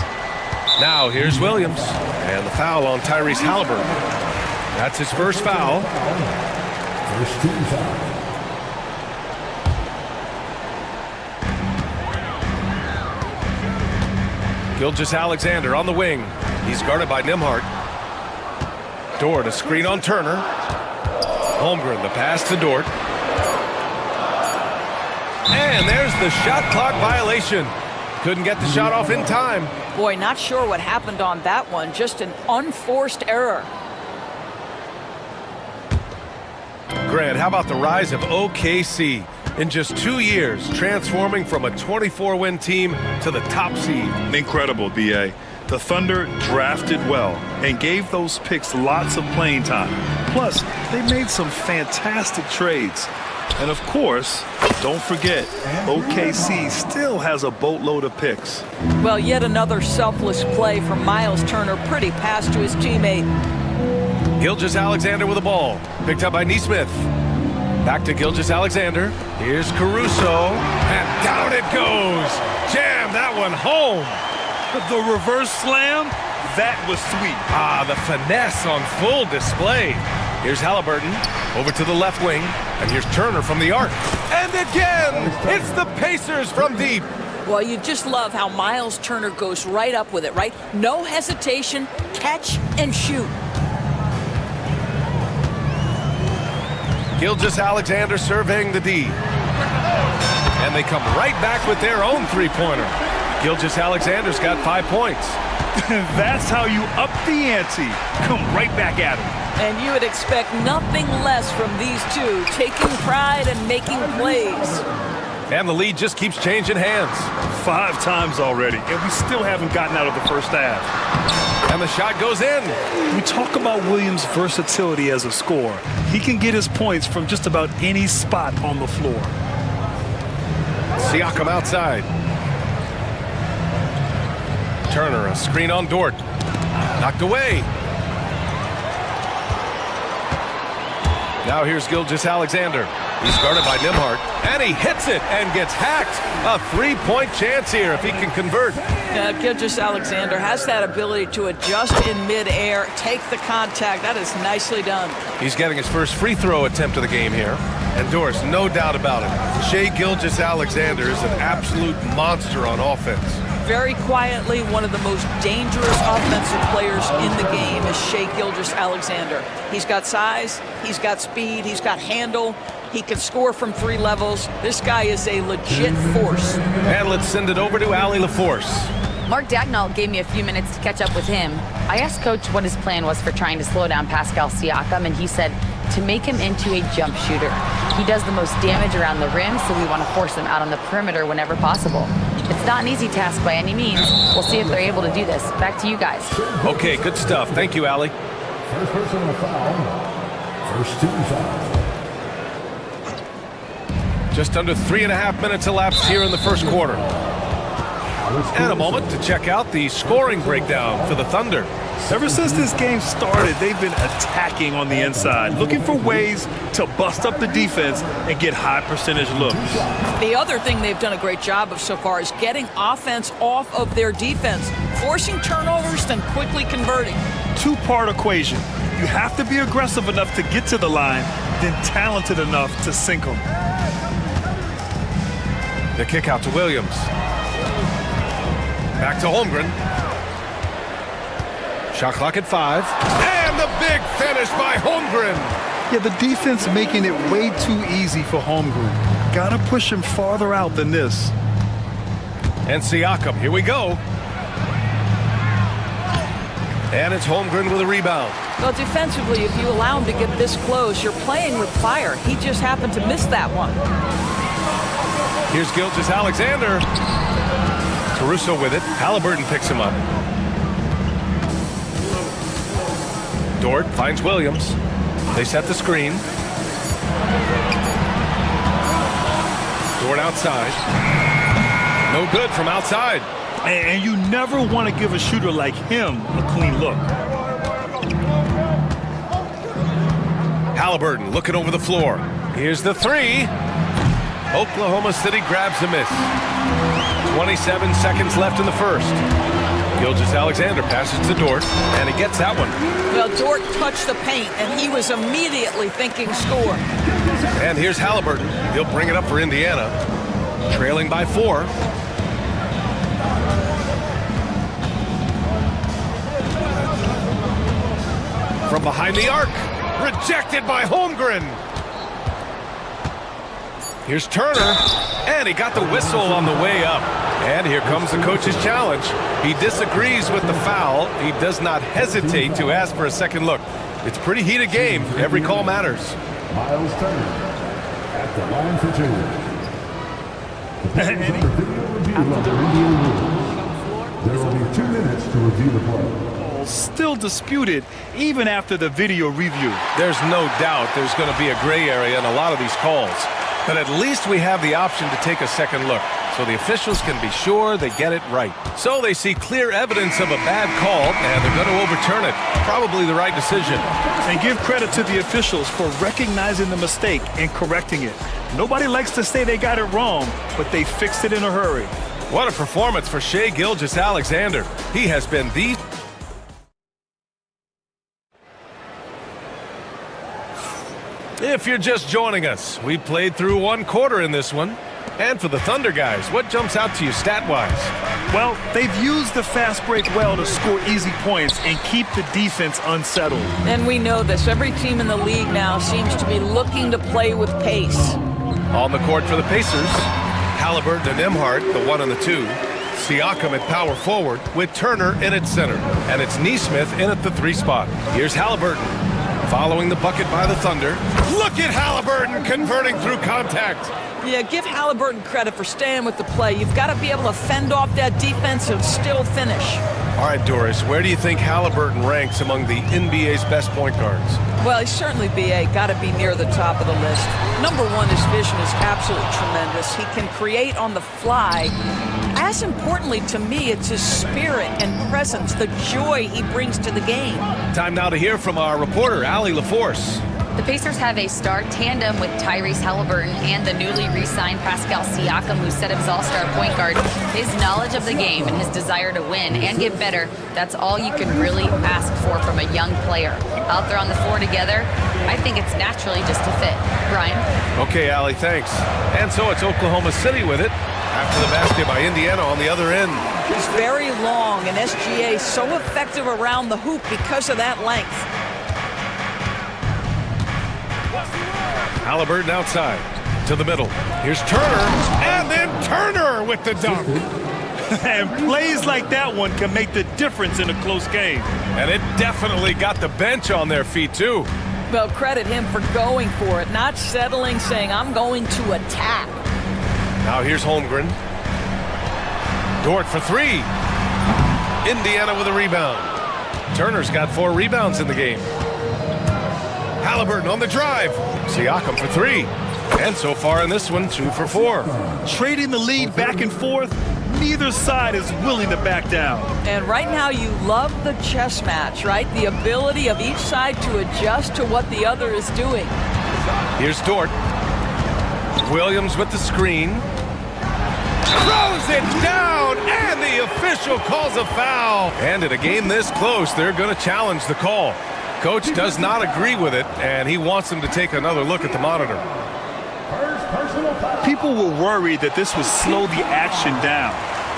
Now here's Williams, and the foul on Tyrese Halliburton. That's his first foul. First team foul. Gilgeous-Alexander on the wing. He's guarded by Nembhard. Dort, a screen on Turner. Holmgren, the pass to Dort. And there's the shot clock violation. Couldn't get the shot off in time. Boy, not sure what happened on that one. Just an unforced error. Grant, how about the rise of OKC? In just 2 years, transforming from a 24-win team to the top seed. Incredible, BA. The Thunder drafted well and gave those picks lots of playing time. Plus, they made some fantastic trades. And of course, don't forget, OKC still has a boatload of picks. Well, yet another selfless play from Miles Turner. Pretty pass to his teammate. Gilgeous-Alexander with the ball. Picked up by Nesmith. Back to Gilgeous-Alexander. Here's Caruso. And down it goes. Jam that one home. The reverse slam, that was sweet. Ah, the finesse on full display. Here's Halliburton over to the left wing. And here's Turner from the arc. And again, it's the Pacers from deep. Well, you just love how Miles Turner goes right up with it, right? No hesitation, catch and shoot. Gilgeous-Alexander surveying the D. And they come right back with their own three-pointer. Gilgeous-Alexander's got 5 points. That's how you up the ante. Come right back at him. And you would expect nothing less from these two, taking pride and making plays. And the lead just keeps changing hands. 5 times already, and we still haven't gotten out of the first half. And the shot goes in. We talk about Williams' versatility as a scorer. He can get his points from just about any spot on the floor. Siakam outside. Turner, a screen on Dort. Knocked away. Now here's Gilgeous-Alexander. He's guarded by Nembhard, and he hits it and gets hacked. A 3-point chance here if he can convert. Gilgeous-Alexander has that ability to adjust in midair, take the contact. That is nicely done. He's getting his first free throw attempt of the game here. And Doris, no doubt about it, Shai Gilgeous-Alexander is an absolute monster on offense. Very quietly, one of the most dangerous offensive players in the game is Shai Gilgeous-Alexander. He's got size, he's got speed, he's got handle. He can score from 3 levels. This guy is a legit force. And let's send it over to Allie LaForce. Mark Dagnall gave me a few minutes to catch up with him. I asked Coach what his plan was for trying to slow down Pascal Siakam, and he said to make him into a jump shooter. He does the most damage around the rim, so we want to force him out on the perimeter whenever possible. It's not an easy task by any means. We'll see if they're able to do this. Back to you guys. Okay, good stuff. Thank you, Allie. First personal foul. First team foul. Just under 3.5 minutes elapsed here in the first quarter. And a moment to check out the scoring breakdown for the Thunder. Ever since this game started, they've been attacking on the inside, looking for ways to bust up the defense and get high percentage looks. The other thing they've done a great job of so far is getting offense off of their defense, forcing turnovers, then quickly converting. 2-part equation. You have to be aggressive enough to get to the line, then talented enough to sink them. The kick out to Williams. Back to Holmgren. Shot clock at 5. And the big finish by Holmgren. Yeah, the defense making it way too easy for Holmgren. Gotta push him farther out than this. And Siakam, here we go. And it's Holmgren with a rebound. Well, defensively, if you allow him to get this close, you're playing with fire. He just happened to miss that one. Here's Gilgeous-Alexander. Caruso with it. Halliburton picks him up. Dort finds Williams. They set the screen. Dort outside. No good from outside. And you never want to give a shooter like him a clean look. Halliburton looking over the floor. Here's the three. Oklahoma City grabs the miss. 27 seconds left in the first. Gilgeous-Alexander passes to Dort, and he gets that one. Well, Dort touched the paint, and he was immediately thinking score. And here's Halliburton. He'll bring it up for Indiana, trailing by 4. From behind the arc, rejected by Holmgren. Here's Turner, and he got the whistle on the way up. And here comes the coach's challenge. He disagrees with the foul. He does not hesitate to ask for a second look. It's a pretty heated game. Every call matters. Miles Turner at the line for 2. There will be 2 minutes to review the play. Still disputed even after the video review. There's no doubt there's going to be a gray area in a lot of these calls. But at least we have the option to take a second look, so the officials can be sure they get it right. So they see clear evidence of a bad call, and they're going to overturn it. Probably the right decision. And give credit to the officials for recognizing the mistake and correcting it. Nobody likes to say they got it wrong, but they fixed it in a hurry. What a performance for Shai Gilgeous-Alexander. He has been the... If you're just joining us, we played through 1 quarter in this one. And for the Thunder guys, what jumps out to you stat-wise? Well, they've used the fast break well to score easy points and keep the defense unsettled. And we know this. Every team in the league now seems to be looking to play with pace. On the court for the Pacers, Halliburton and Emhart, the 1 and the 2. Siakam at power forward with Turner in at center. And it's Nesmith in at the 3 spot. Here's Halliburton. Following the bucket by the Thunder. Look at Halliburton converting through contact. Yeah, give Halliburton credit for staying with the play. You've got to be able to fend off that defense and still finish. All right, Doris, where do you think Halliburton ranks among the NBA's best point guards? Well, he's certainly, BA, got to be near the top of the list. Number 1, his vision is absolutely tremendous. He can create on the fly. As importantly to me, it's his spirit and presence, the joy he brings to the game. Time now to hear from our reporter, Allie LaForce. The Pacers have a star tandem with Tyrese Halliburton and the newly re-signed Pascal Siakam, who set up as all-star point guard. His knowledge of the game and his desire to win and get better, that's all you can really ask for from a young player. Out there on the floor together, I think it's naturally just a fit. Brian? Okay, Allie, thanks. And so it's Oklahoma City with it after the basket by Indiana on the other end. He's very long, and SGA so effective around the hoop because of that length. Halliburton outside to the middle. Here's Turner, and then Turner with the dunk. And plays like that one can make the difference in a close game. And it definitely got the bench on their feet, too. Well, credit him for going for it, not settling, saying, I'm going to attack. Now here's Holmgren. Dort for 3. Indiana with a rebound. Turner's got 4 rebounds in the game. Halliburton on the drive. Siakam for 3. And so far in this one, 2 for 4. Trading the lead back and forth, neither side is willing to back down. And right now you love the chess match, right? The ability of each side to adjust to what the other is doing. Here's Dort. Williams with the screen. Throws it down, and the official calls a foul. And in a game this close, they're going to challenge the call. Coach does not agree with it, and he wants them to take another look at the monitor. People were worried that this would slow the action down.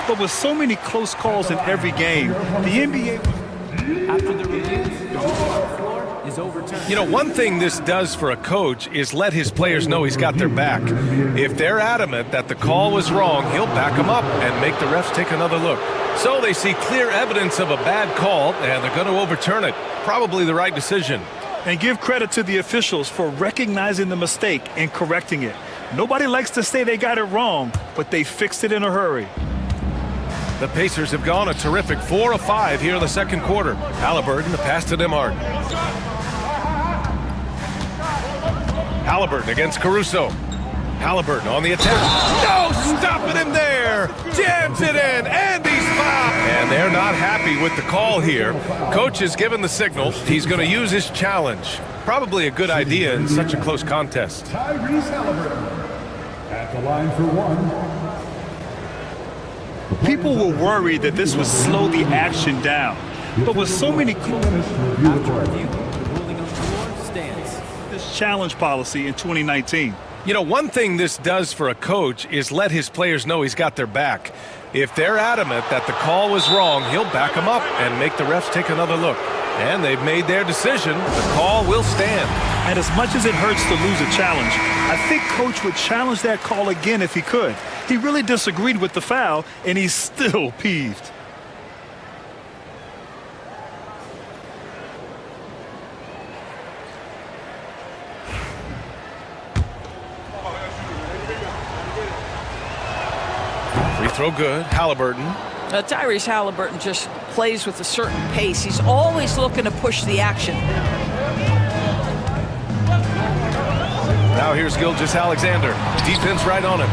But with so many close calls in every game, the NBA... After the review, the floor You know, one thing this does for a coach is let his players know he's got their back. If they're adamant that the call was wrong, he'll back them up and make the refs take another look. So they see clear evidence of a bad call, and they're going to overturn it. Probably the right decision. And give credit to the officials for recognizing the mistake and correcting it. Nobody likes to say they got it wrong, but they fixed it in a hurry. The Pacers have gone a terrific 4 of 5 here in the second quarter. Halliburton, the pass to Demhart. Halliburton against Caruso. Halliburton on the attack. No, stopping him there. Jams it in, and he's fouled. And they're not happy with the call here. Coach has given the signal. He's going to use his challenge. Probably a good idea in such a close contest. Tyrese Halliburton at the line for one. People were worried that this would slow the action down. But with so many this challenge policy in 2019. You know, one thing this does for a coach is let his players know he's got their back. If they're adamant that the call was wrong, he'll back them up and make the refs take another look. And they've made their decision. The call will stand. And as much as it hurts to lose a challenge, I think Coach would challenge that call again if he could. He really disagreed with the foul, and he's still peeved. Free throw good. Halliburton. Tyrese Halliburton just plays with a certain pace. He's always looking to push the action. Now here's Gilgeous-Alexander. Defense right on him.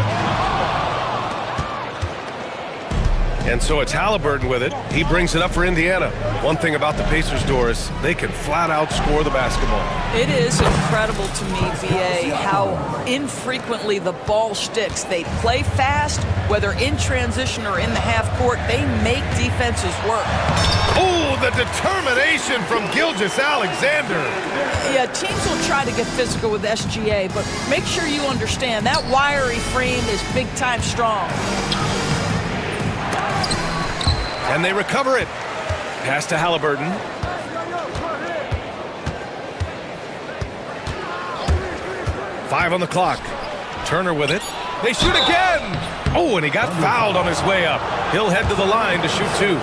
And so it's Halliburton with it. He brings it up for Indiana. One thing about the Pacers, Doris, they can flat out score the basketball. It is incredible to me, BA, how infrequently the ball sticks. They play fast, whether in transition or in the half court. They make defenses work. Oh, the determination from Gilgeous-Alexander. Yeah, teams will try to get physical with SGA, but make sure you understand that wiry frame is big-time strong. And they recover it. Pass to Halliburton. Five on the clock. Turner with it. They shoot again. Oh, and he got fouled on his way up. He'll head to the line to shoot two.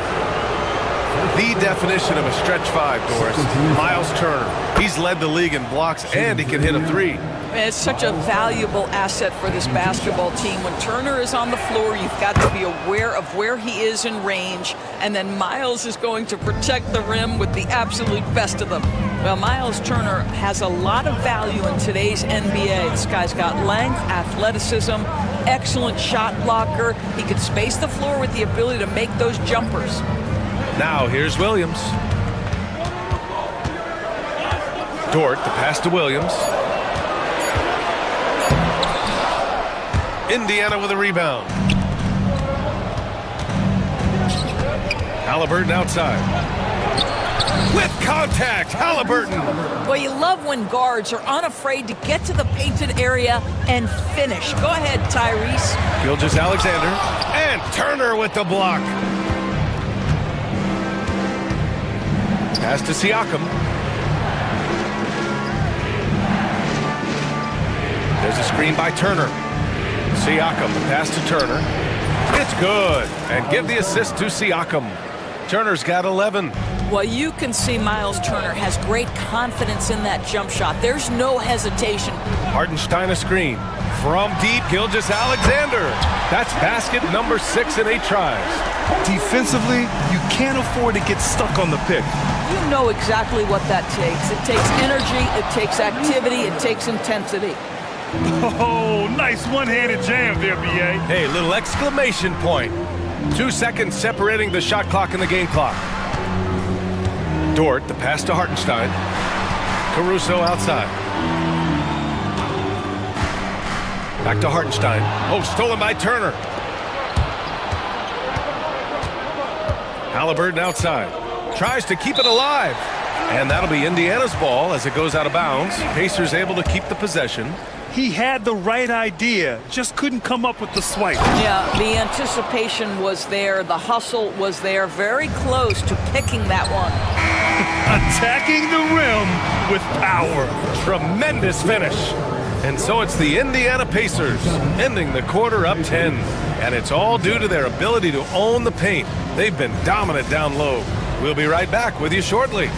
The definition of a stretch five, Doris. Miles Turner. He's led the league in blocks, and he can hit a three. It's such a valuable asset for this basketball team. When Turner is on the floor, you've got to be aware of where he is in range, and then Miles is going to protect the rim with the absolute best of them. Well, Miles Turner has a lot of value in today's NBA. This guy's got length, athleticism, excellent shot blocker. He can space the floor with the ability to make those jumpers. Now here's Williams. Dort, the pass to Williams. Indiana with a rebound. Halliburton outside. With contact, Halliburton. Well, you love when guards are unafraid to get to the painted area and finish. Go ahead, Tyrese. Gilgeous-Alexander. And Turner with the block. Pass to Siakam. There's a screen by Turner. Siakam, pass to Turner. It's good. And give the assist to Siakam. Turner's got 11. Well, you can see Miles Turner has great confidence in that jump shot. There's no hesitation. Hartenstein a screen. From deep, Gilgeous-Alexander. That's basket number 6 in 8 tries. Defensively, you can't afford to get stuck on the pick. You know exactly what that takes. It takes energy, it takes activity, it takes intensity. Oh, nice one-handed jam there, B.A. Hey, little exclamation point. 2 seconds separating the shot clock and the game clock. Dort, the pass to Hartenstein. Caruso outside. Back to Hartenstein. Oh, stolen by Turner. Halliburton outside. Tries to keep it alive. And that'll be Indiana's ball as it goes out of bounds. Pacers able to keep the possession. He had the right idea, just couldn't come up with the swipe. Yeah, the anticipation was there, the hustle was there, very close to picking that one. Attacking the rim with power. Tremendous finish. And so it's the Indiana Pacers ending the quarter up 10. And it's all due to their ability to own the paint. They've been dominant down low. We'll be right back with you shortly.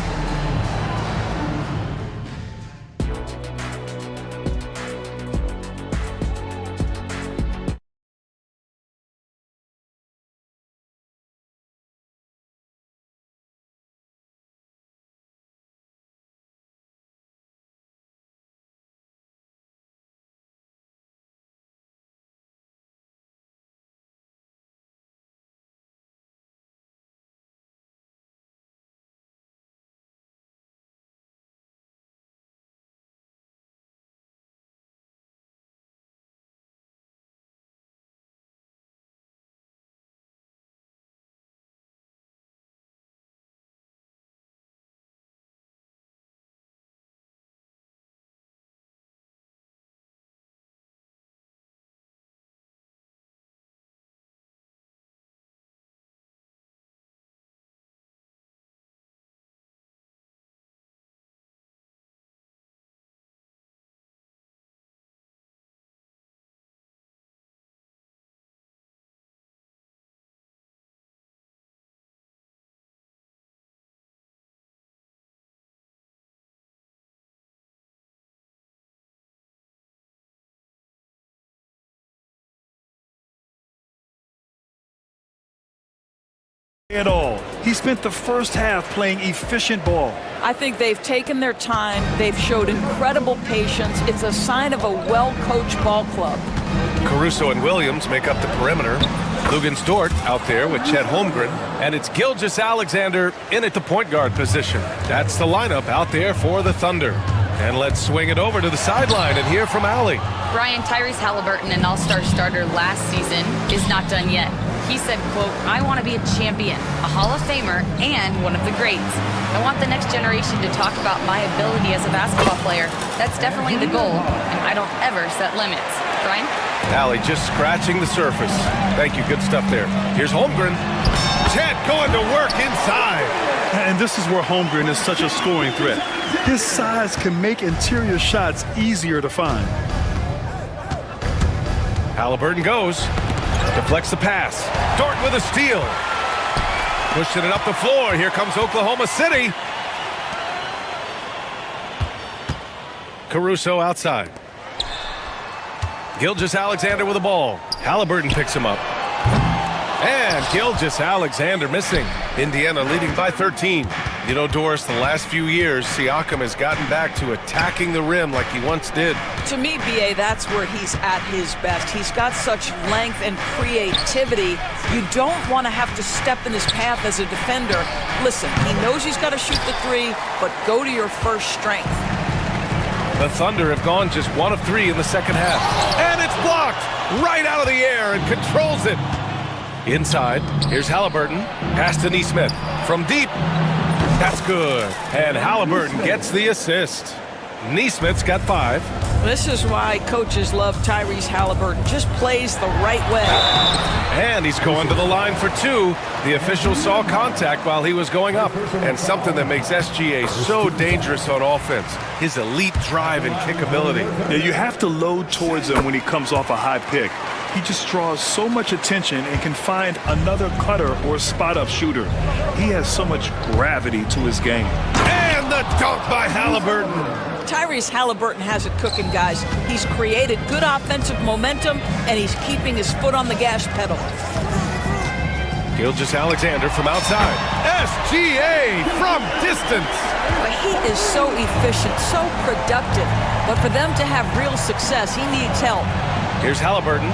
At all. He spent the first half playing efficient ball. I think they've taken their time. They've showed incredible patience. It's a sign of a well-coached ball club. Caruso and Williams make up the perimeter. Lugens Dort out there with Chet Holmgren. And it's Gilgeous Alexander in at the point guard position. That's the lineup out there for the Thunder. And let's swing it over to the sideline and hear from Allie. Brian, Tyrese Halliburton, an all-star starter last season, is not done yet. He said, quote, "I want to be a champion, a Hall of Famer, and one of the greats. I want the next generation to talk about my ability as a basketball player. That's definitely the goal, and I don't ever set limits." Brian? Allie just scratching the surface. Thank you, good stuff there. Here's Holmgren. Chet going to work inside. And this is where Holmgren is such a scoring threat. His size can make interior shots easier to find. Halliburton goes. Deflects the pass. Dort with a steal. Pushing it up the floor. Here comes Oklahoma City. Caruso outside. Gilgeous Alexander with the ball. Halliburton picks him up. And Gilgeous Alexander missing. Indiana leading by 13. You know, Doris, the last few years, Siakam has gotten back to attacking the rim like he once did. To me, BA, that's where he's at his best. He's got such length and creativity. You don't want to have to step in his path as a defender. Listen, he knows he's got to shoot the three, but go to your first strength. The Thunder have gone just 1 of 3 in the second half. And it's blocked right out of the air and controls it. Inside, here's Halliburton. Pass to Nesmith. From deep. That's good. And Halliburton gets the assist. Nesmith's got 5. This is why coaches love Tyrese Halliburton. Just plays the right way. And he's going to the line for 2. The official saw contact while he was going up. And something that makes SGA so dangerous on offense. His elite drive and kickability. Yeah, you have to load towards him when he comes off a high pick. He just draws so much attention and can find another cutter or spot-up shooter. He has so much gravity to his game. And the dunk by Halliburton. Tyrese Halliburton has it cooking, guys. He's created good offensive momentum, and he's keeping his foot on the gas pedal. Gilgeous Alexander from outside. SGA from distance. But he is so efficient, so productive. But for them to have real success, he needs help. Here's Halliburton.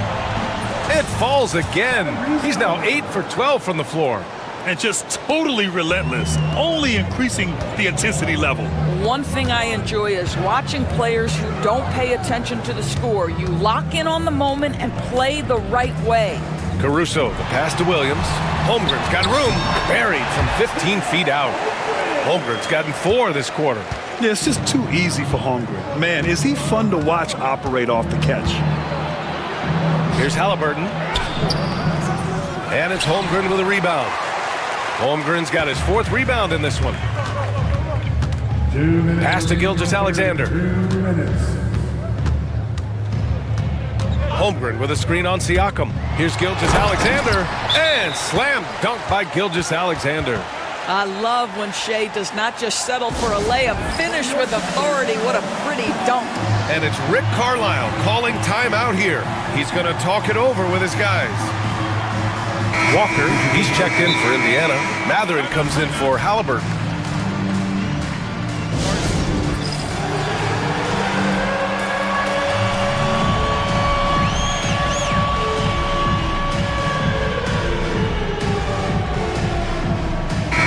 It falls again. He's now 8 for 12 from the floor. And just totally relentless, only increasing the intensity level. One thing I enjoy is watching players who don't pay attention to the score. You lock in on the moment and play the right way. Caruso, the pass to Williams. Holmgren's got room. Buried from 15 feet out. Holmgren's gotten 4 this quarter. Yeah, it's just too easy for Holmgren. Man, is he fun to watch operate off the catch. Here's Halliburton. And it's Holmgren with a rebound. Holmgren's got his 4th rebound in this one. Pass to Gilgeous-Alexander. Holmgren with a screen on Siakam. Here's Gilgeous-Alexander, and slam dunk by Gilgeous-Alexander. I love when Shea does not just settle for a layup, finish with authority. What a pretty dunk. And it's Rick Carlisle calling timeout here. He's going to talk it over with his guys. Walker, he's checked in for Indiana. Matherin comes in for Halliburton.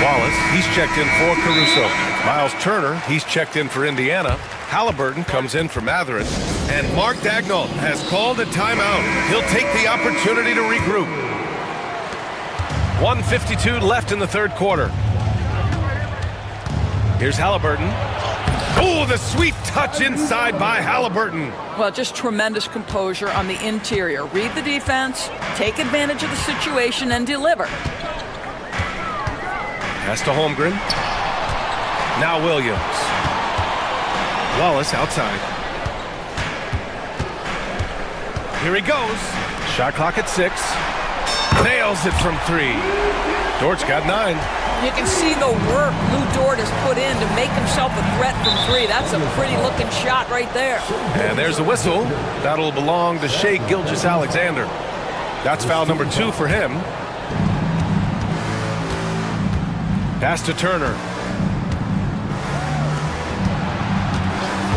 Wallace, he's checked in for Caruso. Miles Turner, he's checked in for Indiana. Halliburton comes in for Matherin. And Mark Dagnall has called a timeout. He'll take the opportunity to regroup. 1:52 left in the third quarter. Here's Halliburton. Oh, the sweet touch inside by Halliburton. Well, just tremendous composure on the interior. Read the defense, take advantage of the situation, and deliver. Pass to Holmgren. Now Williams. Wallace outside. Here he goes. Shot clock at 6. Nails it from 3. Dort's got 9. You can see the work Lou Dort has put in to make himself a threat from 3. That's a pretty looking shot right there. And there's the whistle. That'll belong to Shea Gilgeous-Alexander. That's foul number 2 for him. Pass to Turner.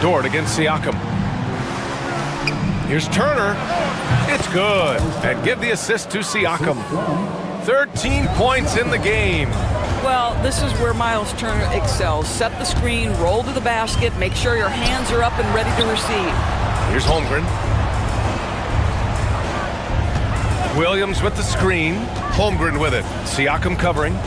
Dort against Siakam. Here's Turner. It's good. And give the assist to Siakam. 13 points in the game. Well, this is where Miles Turner excels. Set the screen, roll to the basket, make sure your hands are up and ready to receive. Here's Holmgren. Williams with the screen. Holmgren with it. Siakam covering.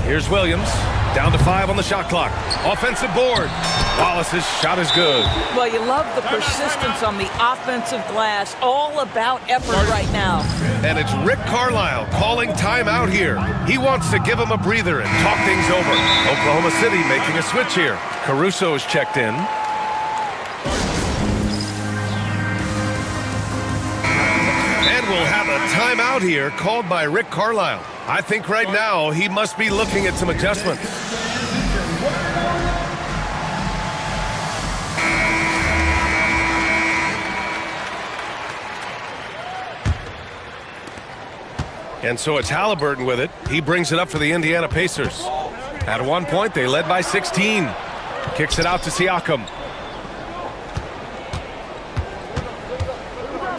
Here's Williams. Down to 5 on the shot clock. Offensive board. Wallace's shot is good. Well, you love the persistence on the offensive glass. All about effort right now. And it's Rick Carlisle calling timeout here. He wants to give him a breather and talk things over. Oklahoma City making a switch here. Caruso is checked in. And we'll have a timeout here called by Rick Carlisle. I think right now he must be looking at some adjustments. And so it's Halliburton with it. He brings it up for the Indiana Pacers. At one point, they led by 16. Kicks it out to Siakam.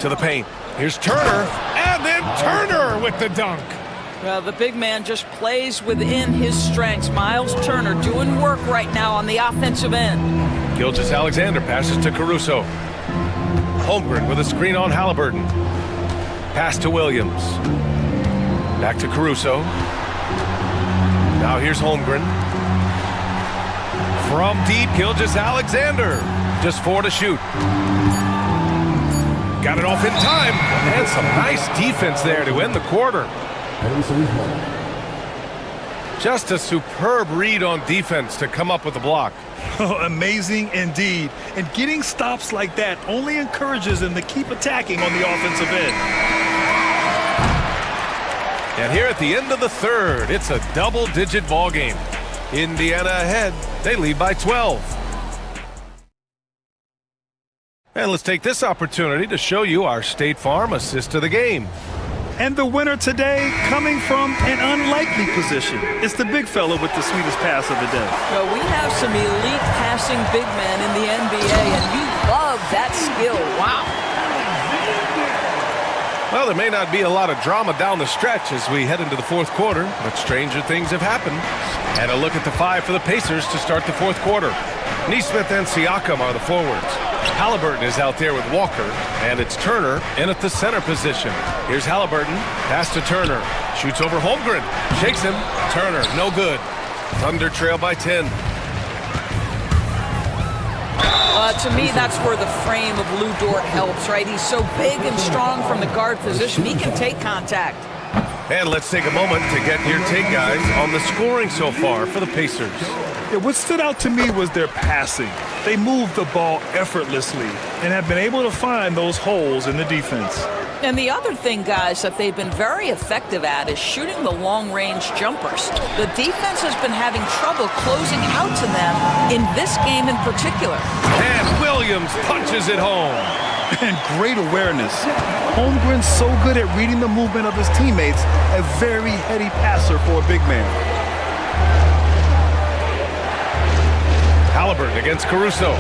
To the paint. Here's Turner. And then Turner with the dunk. Well, the big man just plays within his strengths. Miles Turner doing work right now on the offensive end. Gilgeous-Alexander passes to Caruso. Holmgren with a screen on Halliburton. Pass to Williams. Back to Caruso. Now here's Holmgren. From deep, Gilgeous-Alexander. Just 4 to shoot. Got it off in time. And some nice defense there to end the quarter. Just a superb read on defense to come up with the block. Oh, amazing indeed. And getting stops like that only encourages them to keep attacking on the offensive end. And here at the end of the third, it's a double-digit ball game. Indiana ahead. They lead by 12. And let's take this opportunity to show you our State Farm assist of the game. And the winner today coming from an unlikely position. It's the big fella with the sweetest pass of the day. Well, we have some elite passing big men in the NBA, and you love that skill. Wow. Well, there may not be a lot of drama down the stretch as we head into the fourth quarter, but stranger things have happened. And a look at the 5 for the Pacers to start the fourth quarter. Nesmith and Siakam are the forwards. Halliburton is out there with Walker, and it's Turner in at the center position. Here's Halliburton, pass to Turner. Shoots over Holmgren, shakes him. Turner, no good. Thunder trail by 10. To me, that's where the frame of Lou Dort helps, right? He's so big and strong from the guard position. He can take contact. And let's take a moment to get your take, guys, on the scoring so far for the Pacers. Yeah, what stood out to me was their passing. They moved the ball effortlessly and have been able to find those holes in the defense. And the other thing, guys, that they've been very effective at is shooting the long-range jumpers. The defense has been having trouble closing out to them in this game in particular. And Williams punches it home. And great awareness. Holmgren's so good at reading the movement of his teammates, a very heady passer for a big man. Halliburton against Caruso.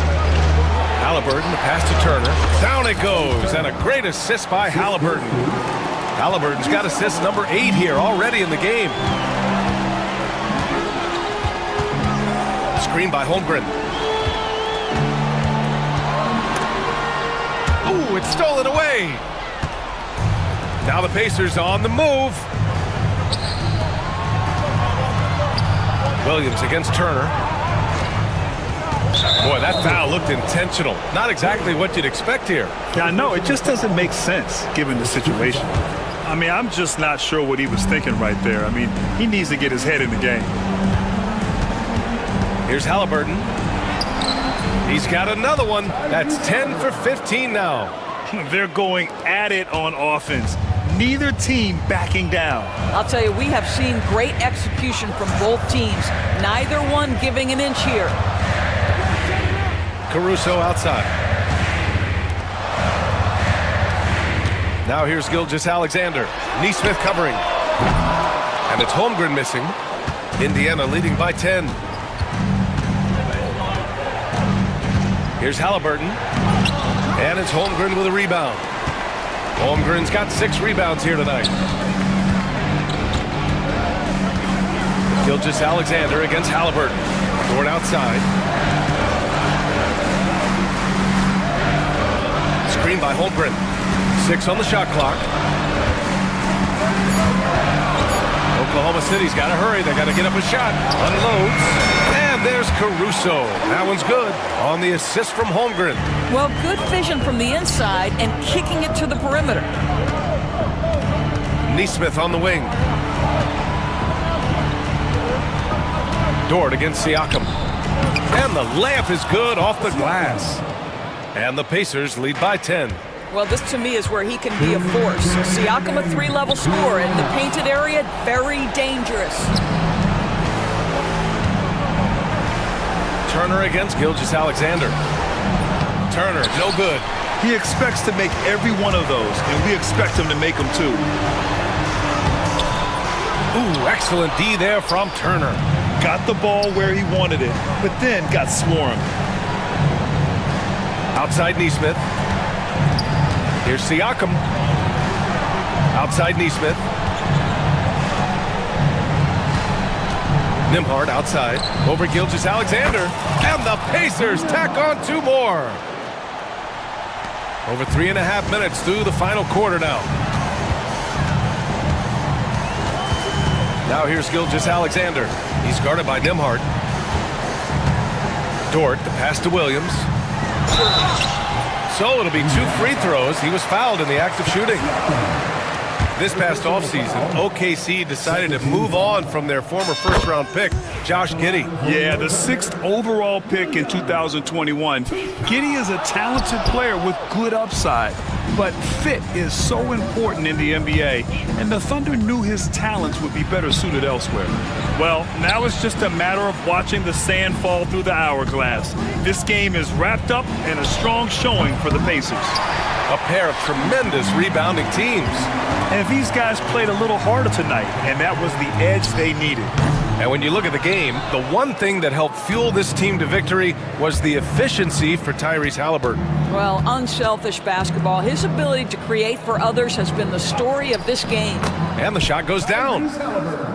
Halliburton, the pass to Turner. Down it goes, and a great assist by Halliburton. Halliburton's got assist number 8 here already in the game. Screen by Holmgren. Ooh, it's stolen away. Now the Pacers on the move. Williams against Turner. Boy, that foul looked intentional. Not exactly what you'd expect here. Yeah, I know. It just doesn't make sense given the situation. I mean, I'm just not sure what he was thinking right there. I mean, he needs to get his head in the game. Here's Halliburton. He's got another one. That's 10 for 15 now. They're going at it on offense. Neither team backing down. I'll tell you, we have seen great execution from both teams. Neither one giving an inch here. Caruso outside. Now here's Gilgeous-Alexander. Neesmith covering. And it's Holmgren missing. Indiana leading by 10. Here's Halliburton. And it's Holmgren with a rebound. Holmgren's got 6 rebounds here tonight. Gilgeous-Alexander against Halliburton. Going outside. Screen by Holmgren. 6 on the shot clock. Oklahoma City's got to hurry. They got to get up a shot. Unloads. And there's Caruso. That one's good on the assist from Holmgren. Well, good vision from the inside and kicking it to the perimeter. Neesmith on the wing. Dort against Siakam. And the layup is good off the glass. And the Pacers lead by 10. Well, this to me is where he can be a force. Siakam, a 3-level scorer in the painted area, very dangerous. Turner against Gilgeous-Alexander. Turner, no good. He expects to make every one of those, and we expect him to make them too. Ooh, excellent D there from Turner. Got the ball where he wanted it, but then got swarmed. Outside Neesmith. Here's Siakam. Outside Neesmith. Nembhard outside. Over Gilgeous-Alexander. And the Pacers tack on 2 more. Over 3.5 minutes through the final quarter now. Now here's Gilgeous-Alexander. He's guarded by Nembhard. Dort, the pass to Williams. So it'll be 2 free throws. He was fouled in the act of shooting. This past offseason, OKC decided to move on from their former first-round pick, Josh Giddey. Yeah, the 6th overall pick in 2021. Giddey is a talented player with good upside, but fit is so important in the NBA, and the Thunder knew his talents would be better suited elsewhere. Well, now it's just a matter of watching the sand fall through the hourglass. This game is wrapped up in a strong showing for the Pacers. A pair of tremendous rebounding teams. And these guys played a little harder tonight, and that was the edge they needed. And when you look at the game, the one thing that helped fuel this team to victory was the efficiency for Tyrese Halliburton. Well, unselfish basketball. His ability to create for others has been the story of this game. And the shot goes down.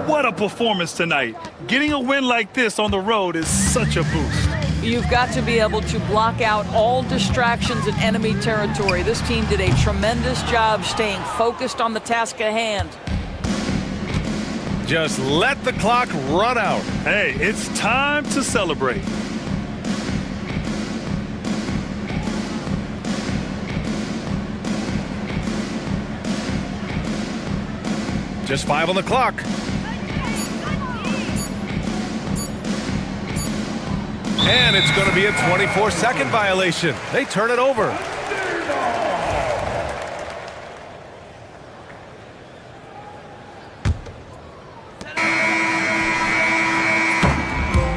What a performance tonight. Getting a win like this on the road is such a boost. You've got to be able to block out all distractions in enemy territory. This team did a tremendous job staying focused on the task at hand. Just let the clock run out. Hey, it's time to celebrate. Just 5 on the clock. And it's going to be a 24-second violation. They turn it over.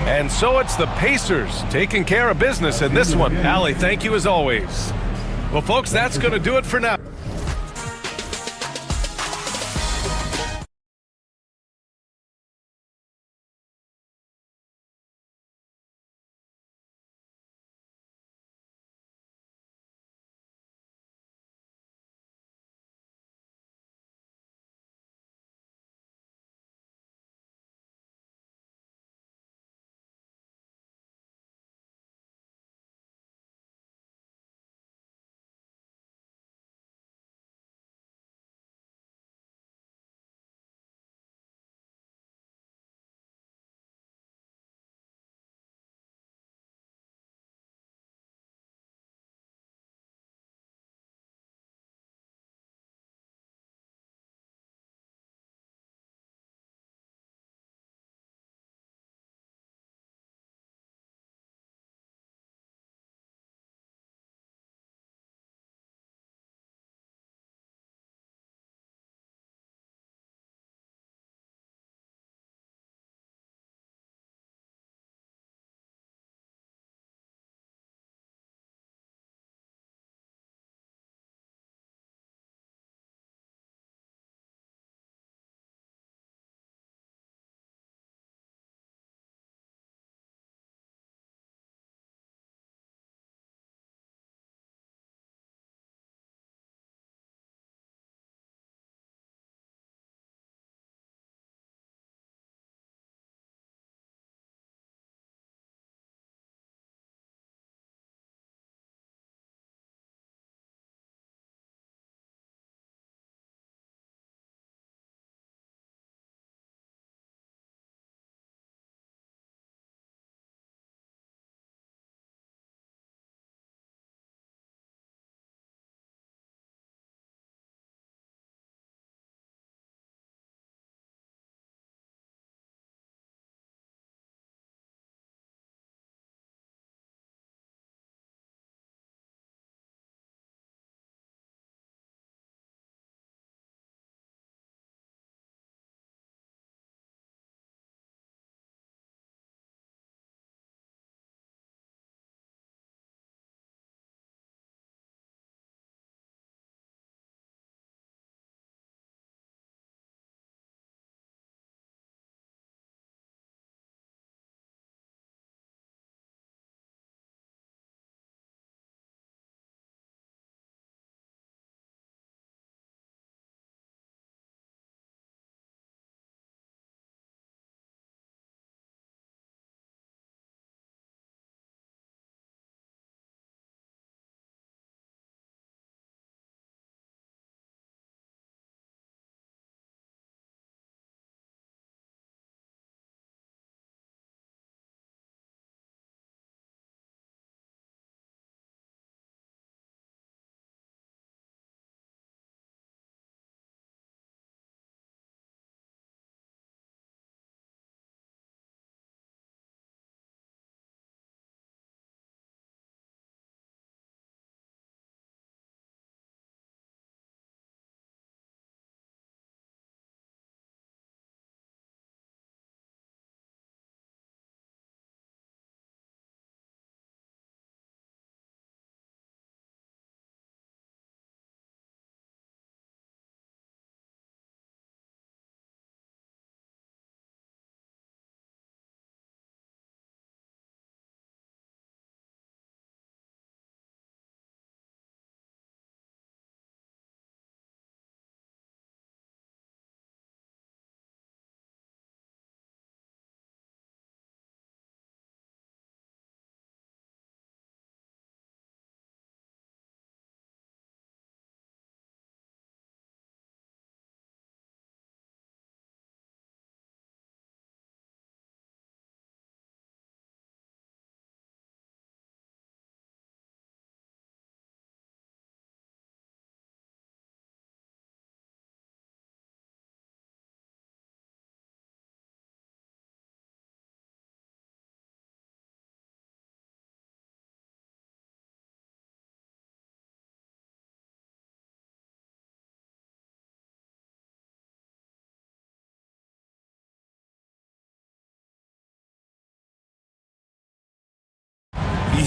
And so it's the Pacers taking care of business in this one. Allie, thank you as always. Well, folks, that's going to do it for now.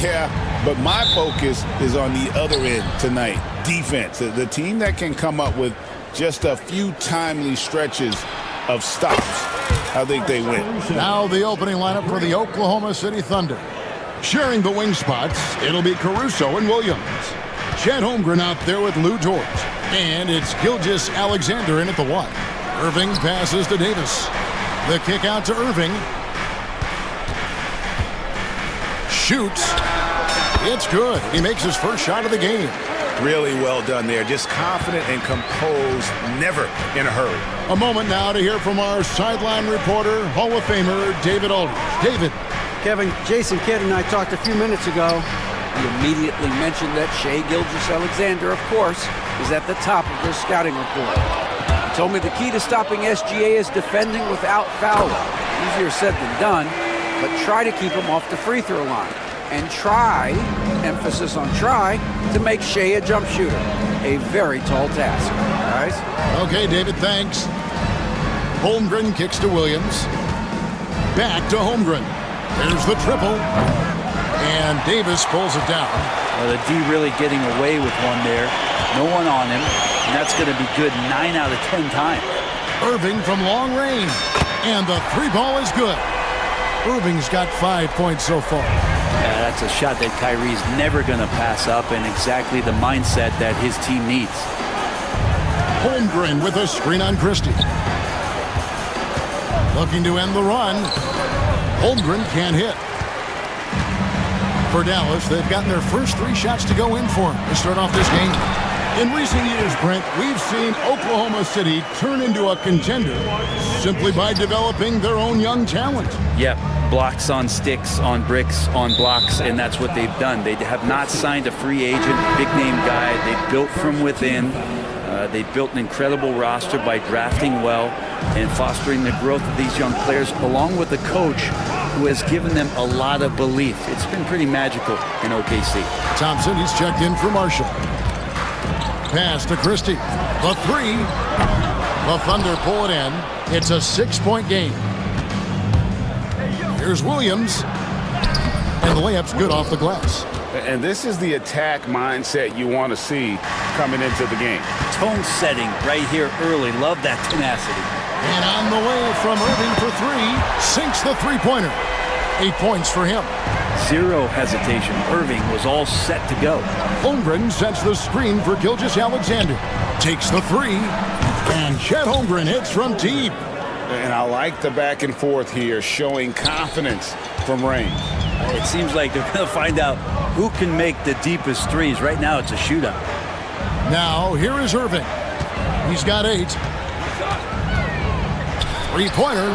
Yeah, but my focus is on the other end tonight, defense. The team that can come up with just a few timely stretches of stops, I think they win. Now the opening lineup for the Oklahoma City Thunder. Sharing the wing spots, it'll be Caruso and Williams. Chet Holmgren out there with Lou George. And it's Gilgeous Alexander in at the 1. Irving passes to Davis. The kick out to Irving. Shoots. It's good. He makes his first shot of the game. Really well done there. Just confident and composed, never in a hurry. A moment now to hear from our sideline reporter, Hall of Famer David Aldridge. David. Kevin, Jason Kidd and I talked a few minutes ago. He immediately mentioned that Shai Gilgeous-Alexander, of course, is at the top of their scouting report. He told me the key to stopping SGA is defending without fouling. Easier said than done, but try to keep him off the free throw line. And try, emphasis on try, to make Shai a jump shooter. A very tall task, guys. Okay, David, thanks. Holmgren kicks to Williams. Back to Holmgren. There's the triple. And Davis pulls it down. Well, the D really getting away with one there. No one on him. And that's going to be good 9 out of 10 times. Irving from long range. And the 3 ball is good. Irving's got 5 points so far. Yeah, that's a shot that Kyrie's never going to pass up, and exactly the mindset that his team needs. Holmgren with a screen on Christie. Looking to end the run. Holmgren can't hit. For Dallas, they've gotten their first 3 shots to go in for him to start off this game. In recent years, Brent, we've seen Oklahoma City turn into a contender simply by developing their own young talent. Yep, blocks on sticks, on bricks, on blocks, and that's what they've done. They have not signed a free agent, big-name guy. They built from within. They built an incredible roster by drafting well and fostering the growth of these young players, along with a coach who has given them a lot of belief. It's been pretty magical in OKC. Thompson, he's checked in for Marshall. Pass to Christie. The 3. The Thunder pull it in. It's a 6-point game. Here's Williams. And the layup's good off the glass. And this is the attack mindset you want to see coming into the game. Tone setting right here early. Love that tenacity. And on the way from Irving for 3. Sinks the 3-pointer. 8 points for him. Zero hesitation. Irving was all set to go. Holmgren sets the screen for Gilgeous-Alexander. Takes the 3. And Chet Holmgren hits from deep. And I like the back and forth here, showing confidence from range. It seems like they're going to find out who can make the deepest threes. Right now, it's a shootout. Now, here is Irving. He's got 8. 3-pointer.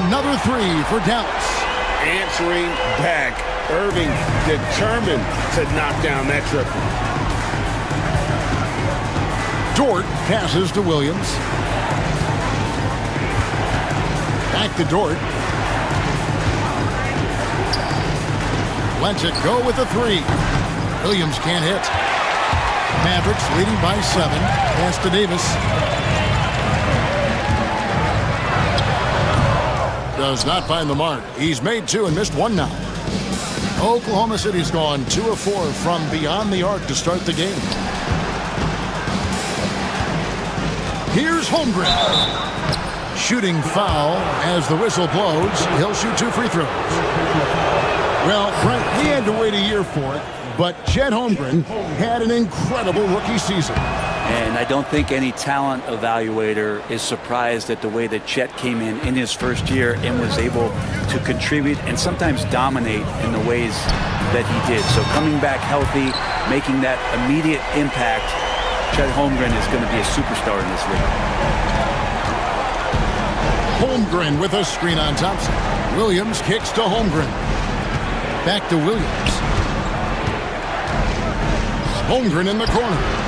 Another 3 for Dallas. Answering back. Irving determined to knock down that triple. Dort passes to Williams. Back to Dort. Lets it go with the 3. Williams can't hit. Mavericks leading by 7. Pass to Davis. Does not find the mark. He's made 2 and missed 1 now. Oklahoma City's gone 2 of 4 from beyond the arc to start the game. Here's Holmgren. Shooting foul as the whistle blows. He'll shoot 2 free throws. Well, Brent, we had to wait a year for it, but Chet Holmgren had an incredible rookie season. And I don't think any talent evaluator is surprised at the way that Chet came in his first year and was able to contribute and sometimes dominate in the ways that he did. So coming back healthy, making that immediate impact, Chet Holmgren is going to be a superstar in this league. Holmgren with a screen on Thompson. Williams kicks to Holmgren. Back to Williams. Holmgren in the corner.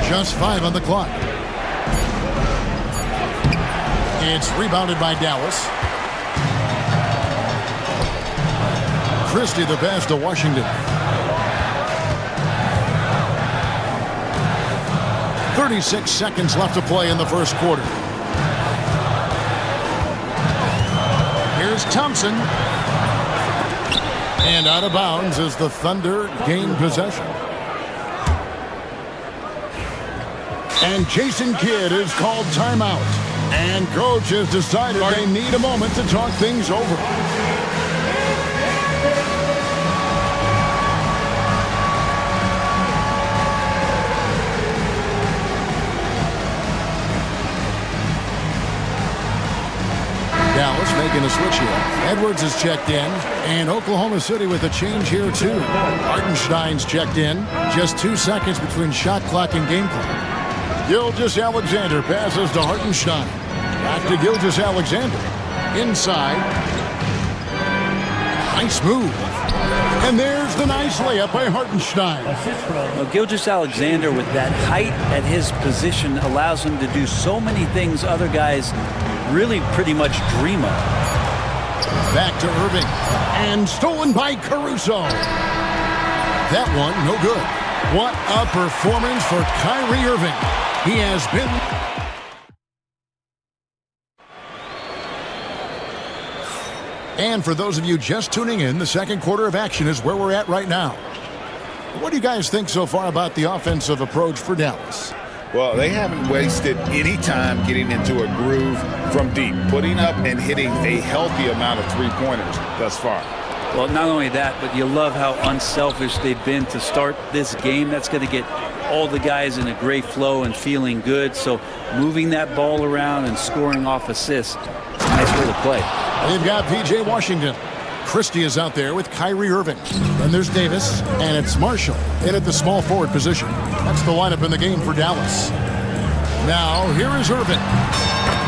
Just 5 on the clock. It's rebounded by Dallas. Christie the pass to Washington. 36 seconds left to play in the first quarter. Here's Thompson. And out of bounds as the Thunder gain possession. And Jason Kidd is called timeout. And coach has decided they need a moment to talk things over. Dallas making a switch here. Edwards is checked in, and Oklahoma City with a change here too. Hartenstein's checked in. Just 2 seconds between shot clock and game clock. Gilgeous-Alexander passes to Hartenstein. Back to Gilgeous-Alexander. Inside. Nice move. And there's the nice layup by Hartenstein. Well, Gilgeous-Alexander with that height at his position allows him to do so many things other guys really pretty much dream of. Back to Irving. And stolen by Caruso. That one, no good. What a performance for Kyrie Irving. He has been... And for those of you just tuning in, the second quarter of action is where we're at right now. What do you guys think so far about the offensive approach for Dallas? Well, they haven't wasted any time getting into a groove from deep, putting up and hitting a healthy amount of three-pointers thus far. Well, not only that, but you love how unselfish they've been to start this game. That's going to get all the guys in a great flow and feeling good. So moving that ball around and scoring off assists, it's a nice way to play. They've got P.J. Washington. Christie is out there with Kyrie Irving. Then there's Davis, and it's Marshall in at the small forward position. That's the lineup in the game for Dallas. Now, here is Irving.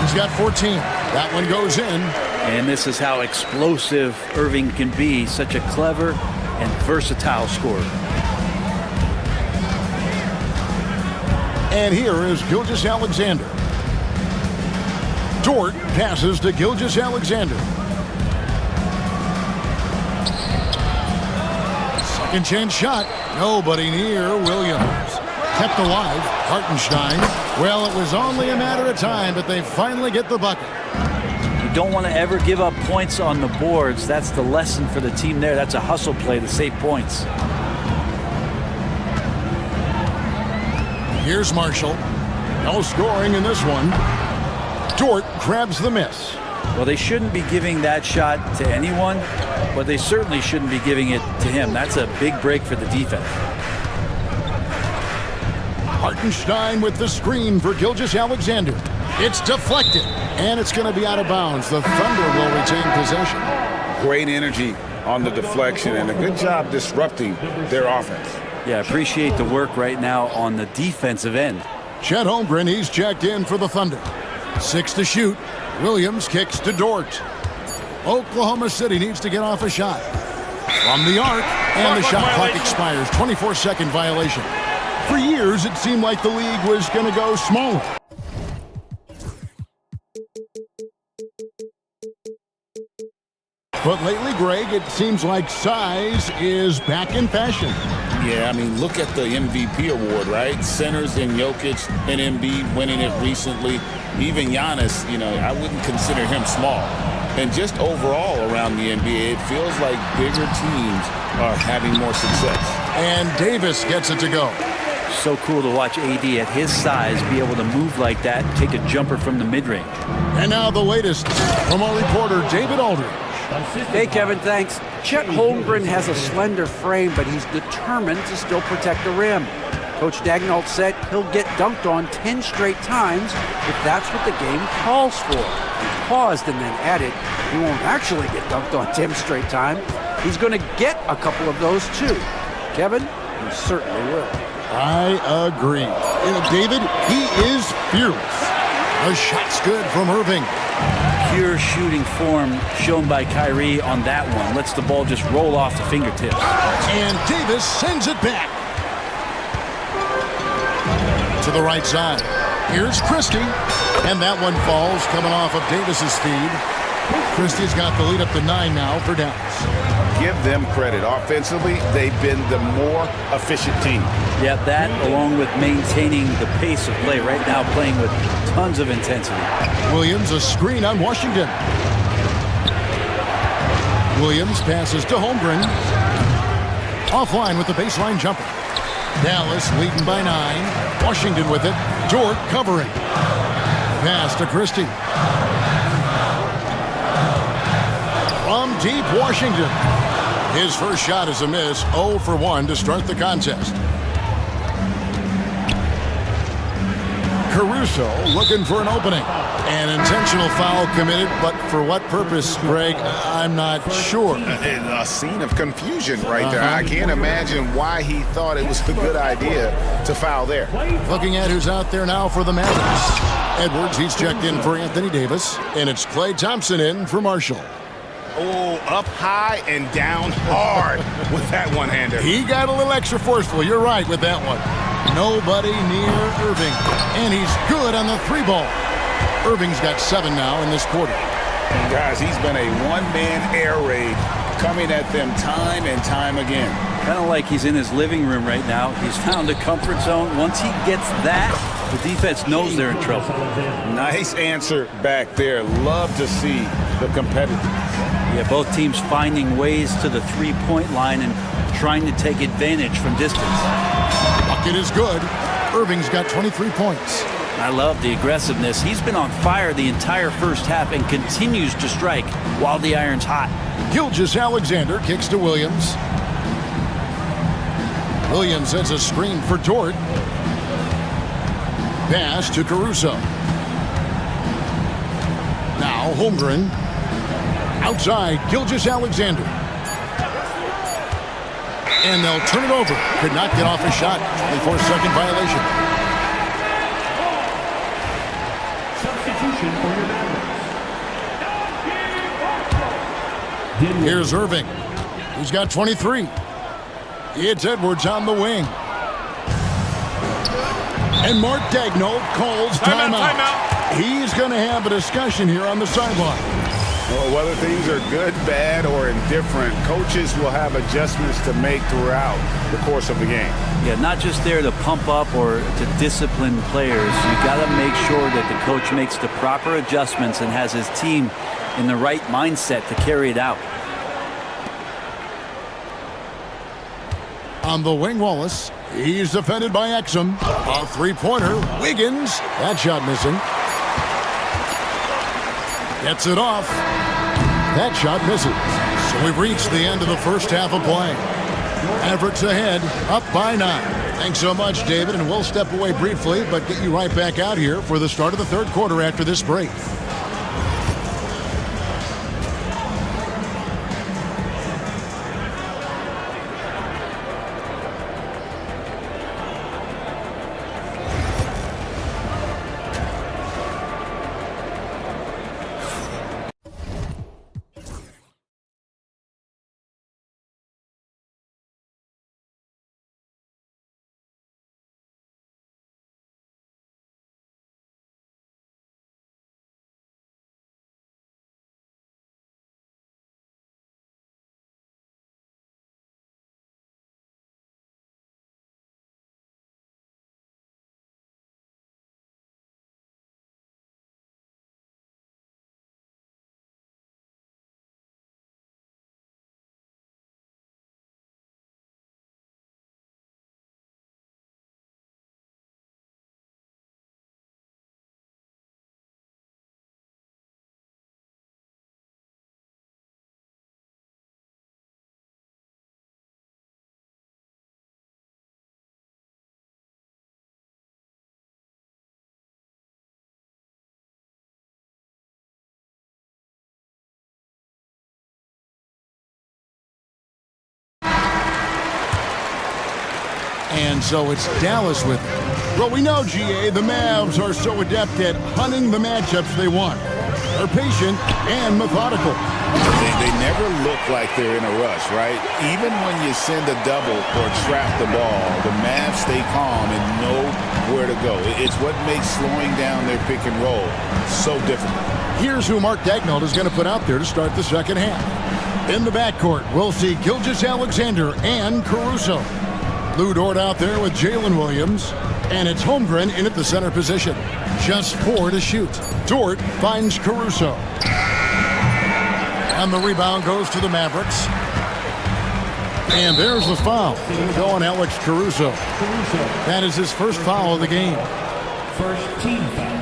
He's got 14. That one goes in. And this is how explosive Irving can be. Such a clever and versatile scorer. And here is Gilgeous-Alexander. Dort passes to Gilgeous-Alexander. Second chance shot. Nobody near Williams. Kept alive. Hartenstein. Well, it was only a matter of time, but they finally get the bucket. You don't want to ever give up points on the boards. That's the lesson for the team there. That's a hustle play to save points. Here's Marshall. No scoring in this one. Dort grabs the miss. Well, they shouldn't be giving that shot to anyone, but they certainly shouldn't be giving it to him. That's a big break for the defense. Hartenstein with the screen for Gilgeous-Alexander. It's deflected, and it's going to be out of bounds. The Thunder will retain possession. Great energy on the deflection and a good job disrupting their offense. Yeah, appreciate the work right now on the defensive end. Chet Holmgren, he's checked in for the Thunder. 6 to shoot. Williams kicks to Dort. Oklahoma City needs to get off a shot. From the arc, and the shot clock expires. 24-second violation. For years, it seemed like the league was going to go smaller. But lately, Greg, it seems like size is back in fashion. Yeah, I mean, look at the MVP award, right? Centers in Jokic and Embiid winning it recently. Even Giannis, you know, I wouldn't consider him small. And just overall around the NBA, it feels like bigger teams are having more success. And Davis gets it to go. So cool to watch AD at his size be able to move like that, take a jumper from the mid-range. And now the latest from our reporter, David Aldridge. Hey, Kevin, thanks. Chet Holmgren has a slender frame, but he's determined to still protect the rim. Coach Daigneault said he'll get dunked on 10 straight times if that's what the game calls for. He paused and then added, he won't actually get dunked on 10 straight times. He's going to get a couple of those too. Kevin, he certainly will. I agree. David, he is fearless. The shot's good from Irving. Pure shooting form shown by Kyrie on that one. Lets the ball just roll off the fingertips. And Davis sends it back. To the right side. Here's Christie. And that one falls coming off of Davis's feed. Christie's got the lead up to 9 now for Dallas. Give them credit. Offensively, they've been the more efficient team. Yeah, that along with maintaining the pace of play right now, playing with tons of intensity. Williams, a screen on Washington. Williams passes to Holmgren. Offline with the baseline jumper. Dallas leading by 9. Washington with it. Dort covering. Pass to Christie. From deep, Washington. His first shot is a miss. 0 for 1 to start the contest. Caruso looking for an opening. An intentional foul committed, but for what purpose, Greg, I'm not sure. A scene of confusion right there. I can't imagine why he thought it was a good idea to foul there. Looking at who's out there now for the Mavericks. Edwards, he's checked in for Anthony Davis, and it's Klay Thompson in for Marshall. Oh, up high and down hard with that one-hander. He got a little extra forceful. You're right with that one. Nobody near Irving, and he's good on the 3-ball. Irving's got 7 now in this quarter. Guys, he's been a one-man air raid coming at them time and time again. Kind of like he's in his living room right now. He's found a comfort zone. Once he gets that, the defense knows they're in trouble. Nice answer back there. Love to see the competitiveness. Yeah, both teams finding ways to the 3-point line and trying to take advantage from distance. Bucket is good. Irving's got 23 points. I love the aggressiveness. He's been on fire the entire first half and continues to strike while the iron's hot. Gilgeous-Alexander kicks to Williams. Williams sends a screen for Dort. Pass to Caruso. Now Holmgren. Outside, Gilgeous-Alexander. And they'll turn it over. Could not get off a shot. 24-second violation. Substitution for your Mavericks. Here's Irving. He's got 23. It's Edwards on the wing. And Mark Daigneault calls timeout. He's going to have a discussion here on the sideline. Well, whether things are good, bad, or indifferent, coaches will have adjustments to make throughout the course of the game. Yeah, not just there to pump up or to discipline players. You got to make sure that the coach makes the proper adjustments and has his team in the right mindset to carry it out. On the wing, Wallace. He's defended by Exum. A 3-pointer. Wiggins. That shot missing. Gets it off. That shot misses. So we've reached the end of the first half of play. Mavericks ahead, up by 9. Thanks so much, David, and we'll step away briefly, but get you right back out here for the start of the third quarter after this break. And so it's Dallas with it. Well, we know, GA, the Mavs are so adept at hunting the matchups they want. They're patient and methodical. They never look like they're in a rush, right? Even when you send a double or trap the ball, the Mavs stay calm and know where to go. It's what makes slowing down their pick and roll so difficult. Here's who Mark Daigneault is going to put out there to start the second half. In the backcourt, we'll see Gilgeous-Alexander and Caruso. Lou Dort out there with Jalen Williams. And it's Holmgren in at the center position. Just 4 to shoot. Dort finds Caruso. And the rebound goes to the Mavericks. And there's the foul. Going Alex Caruso. That is his first foul of the game. First team foul.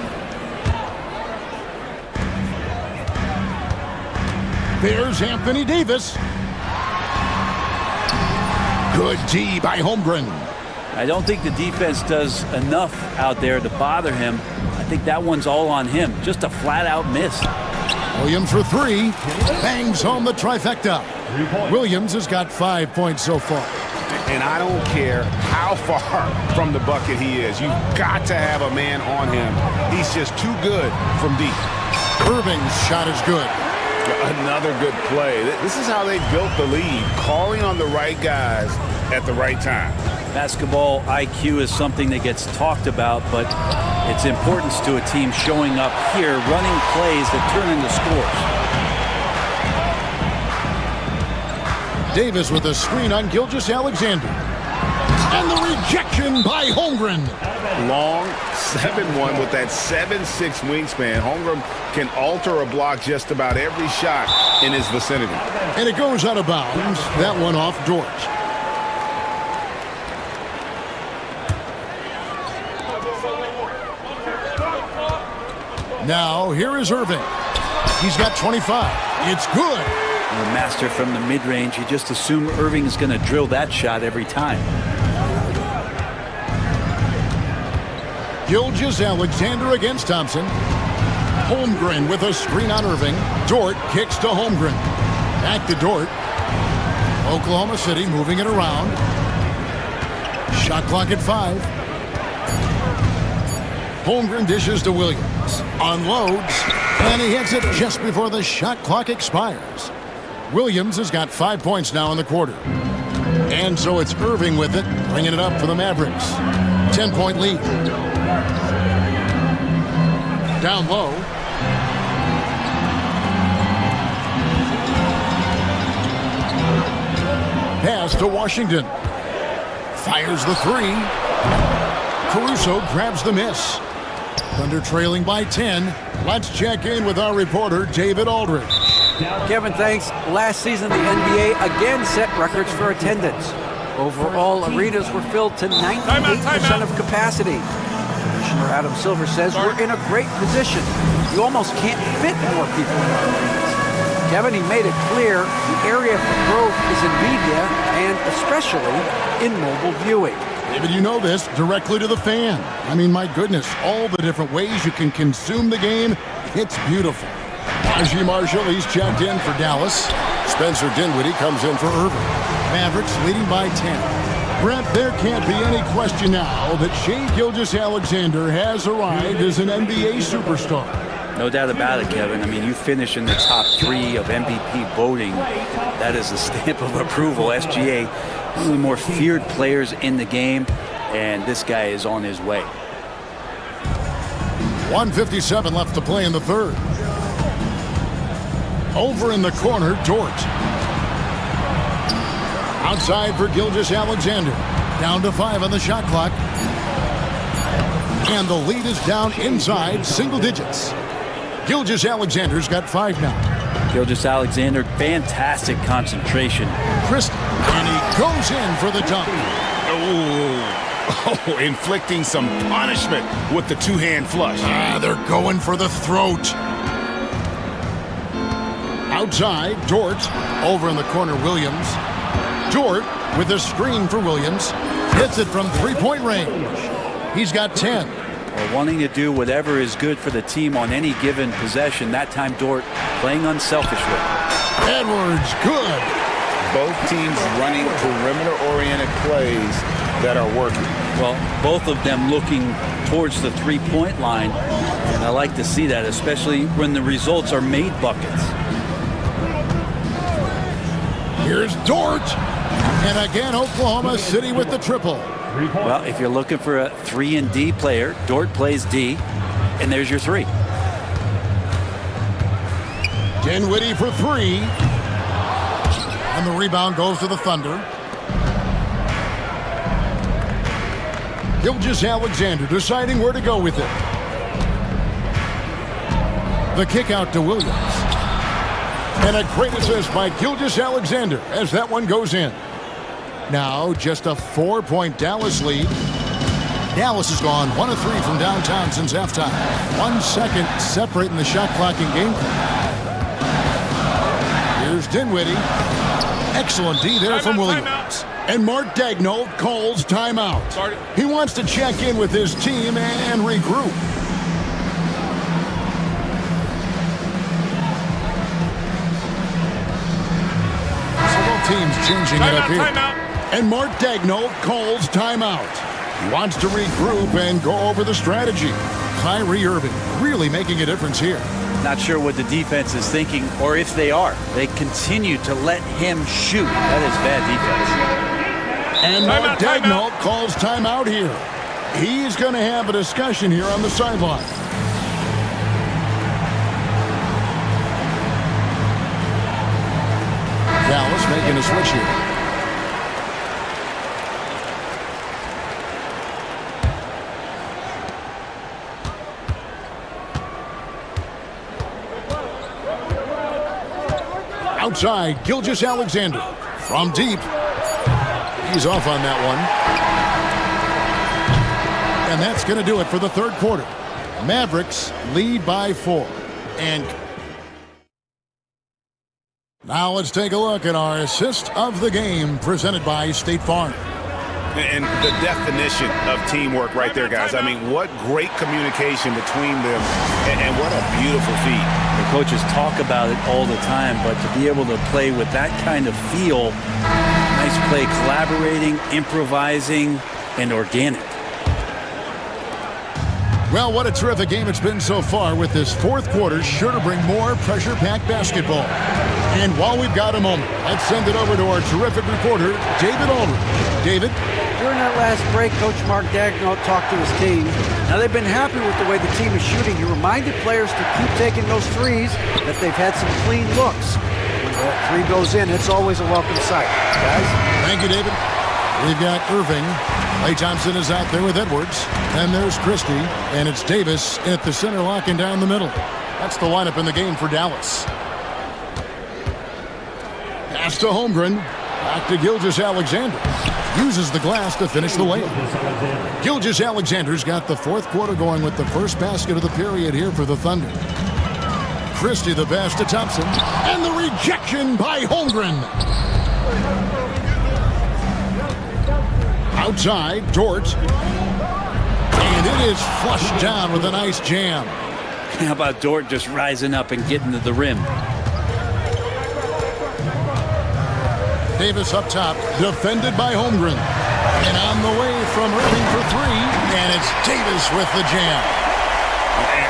There's Anthony Davis. Good D by Holmgren. I don't think the defense does enough out there to bother him. I think that one's all on him. Just a flat-out miss. Williams for three. Bangs home the trifecta. Williams has got 5 points so far. And I don't care how far from the bucket he is. You've got to have a man on him. He's just too good from deep. Irving's shot is good. Another good play. This is how they built the lead, calling on the right guys at the right time. Basketball IQ is something that gets talked about, but its importance to a team showing up here, running plays that turn into scores. Davis with a screen on Gilgeous-Alexander. And the rejection by Holmgren. Long 7-1 with that 7'6" wingspan. Holmgren can alter a block just about every shot in his vicinity. And it goes out of bounds. That one off Dort. Now, here is Irving. He's got 25. It's good. The master from the mid-range. You just assume Irving is going to drill that shot every time. Gilgeous-Alexander against Thompson. Holmgren with a screen on Irving. Dort kicks to Holmgren. Back to Dort. Oklahoma City moving it around. Shot clock at 5. Holmgren dishes to Williams. Unloads. And he hits it just before the shot clock expires. Williams has got 5 points now in the quarter. And so it's Irving with it, bringing it up for the Mavericks. 10-point lead. Down low. Pass to Washington. Fires the three. Caruso grabs the miss. Thunder trailing by 10. Let's check in with our reporter, David Aldridge. Kevin, thanks. Last season, the NBA again set records for attendance. Overall, arenas were filled to 98% of capacity. Commissioner Adam Silver says we're in a great position. You almost can't fit more people in our arenas. Kevin, he made it clear the area for growth is in media and especially in mobile viewing. David, you know this, directly to the fan. I mean, my goodness, all the different ways you can consume the game, it's beautiful. Najee Marshall, he's checked in for Dallas. Spencer Dinwiddie comes in for Irving. Mavericks leading by 10. Brett, there can't be any question now that Shai Gilgeous-Alexander has arrived as an NBA superstar. No doubt about it, Kevin. I mean, you finish in the top 3 of MVP voting. That is a stamp of approval. SGA, one of the more feared players in the game, and this guy is on his way. 1:57 left to play in the third. Over in the corner, Dort. Outside for Gilgeous-Alexander. Down to 5 on the shot clock. And the lead is down inside single digits. Gilgeous-Alexander's got 5 now. Gilgeous-Alexander, fantastic concentration. Christie, and he goes in for the dunk. Oh, inflicting some punishment with the two-hand flush. They're going for the throat. Outside, Dort. Over in the corner, Williams. Dort with a screen for Williams. Hits it from three-point range. He's got 10. Well, wanting to do whatever is good for the team on any given possession. That time, Dort playing unselfishly. Edwards, good. Both teams running perimeter-oriented plays that are working. Well, both of them looking towards the three-point line. And I like to see that, especially when the results are made buckets. Here's Dort. And again, Oklahoma City with the triple. Well, if you're looking for a 3-and-D player, Dort plays D, and there's your 3. Dinwiddie for 3. And the rebound goes to the Thunder. Gilgeous-Alexander deciding where to go with it. The kick out to Williams. And a great assist by Gilgeous-Alexander as that one goes in. Now just a 4-point Dallas lead. Dallas has gone 1 of 3 from downtown since halftime. 1 second separating the shot clock in game. Here's Dinwiddie. Excellent D there from Williams. And Mark Daigneault calls timeout. He wants to check in with his team and regroup. Several teams changing it up here. And Mark Daigneault calls timeout. He wants to regroup and go over the strategy. Kyrie Irving really making a difference here. Not sure what the defense is thinking, or if they are. They continue to let him shoot. That is bad defense. And Mark Daigneault calls timeout here. He's going to have a discussion here on the sideline. Dallas making a switch here. Outside, Gilgeous-Alexander from deep. He's off on that one. And that's going to do it for the third quarter. Mavericks lead by 4. And now let's take a look at our assist of the game presented by State Farm. And the definition of teamwork right there, guys. I mean, what great communication between them, and what a beautiful feat. The coaches talk about it all the time, but to be able to play with that kind of feel, nice play, collaborating, improvising, and organic. Well, what a terrific game it's been so far, with this fourth quarter sure to bring more pressure-packed basketball. And while we've got a moment, let's send it over to our terrific reporter, David Aldridge. David? During that last break, Coach Mark Daigneault talked to his team. Now, they've been happy with the way the team is shooting. He reminded players to keep taking those threes, that they've had some clean looks. When that three goes in, it's always a welcome sight. Guys? Thank you, David. We've got Irving. Klay Thompson is out there with Edwards. And there's Christie. And it's Davis at the center, locking down the middle. That's the lineup in the game for Dallas. Pass to Holmgren. Back to Gilgeous-Alexander. Uses the glass to finish the layup. Gilgeous-Alexander's got the fourth quarter going with the first basket of the period here for the Thunder. Christie the pass to Thompson. And the rejection by Holmgren. Outside, Dort. And it is flushed down with a nice jam. How about Dort just rising up and getting to the rim? Davis up top, defended by Holmgren. And on the way from Irving for 3, and it's Davis with the jam.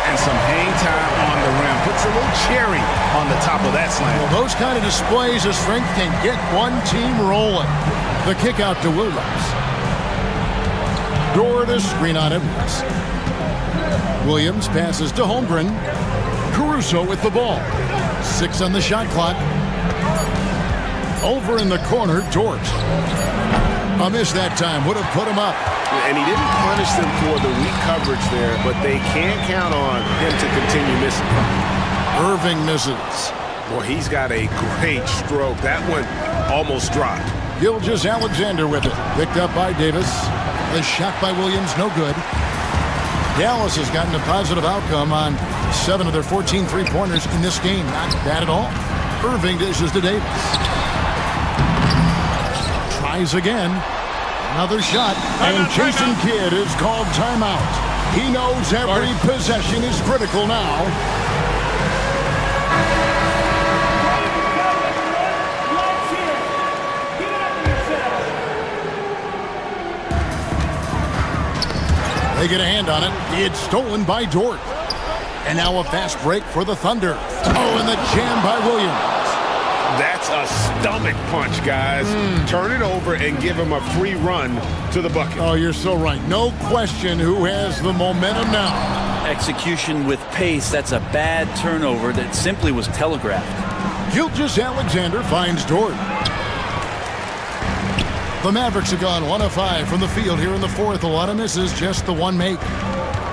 And some hang time on the rim. Puts a little cherry on the top of that slam. Well, those kind of displays of strength can get one team rolling. The kick out to Williams. Door to screen on Edwards. Williams passes to Holmgren. Caruso with the ball. 6 on the shot clock. Over in the corner, Dort. A miss that time would have put him up. And he didn't punish them for the weak coverage there, but they can't count on him to continue missing. Irving misses. Boy, he's got a great stroke. That one almost dropped. Gilgeous-Alexander with it. Picked up by Davis. The shot by Williams, no good. Dallas has gotten a positive outcome on 7 of their 14 three-pointers in this game. Not bad at all. Irving dishes to Davis. Tries again. Another shot. And Jason Kidd is called timeout. He knows every possession is critical now. They get a hand on it. It's stolen by Dort. And now a fast break for the Thunder. Oh, and the jam by Williams. That's a stomach punch, guys. Turn it over and give him a free run to the bucket. Oh, you're so right. No question who has the momentum now. Execution with pace. That's a bad turnover that simply was telegraphed. Gilgeous-Alexander finds Dort. The Mavericks have gone 1 of 5 from the field here in the fourth. A lot of misses, just the one make.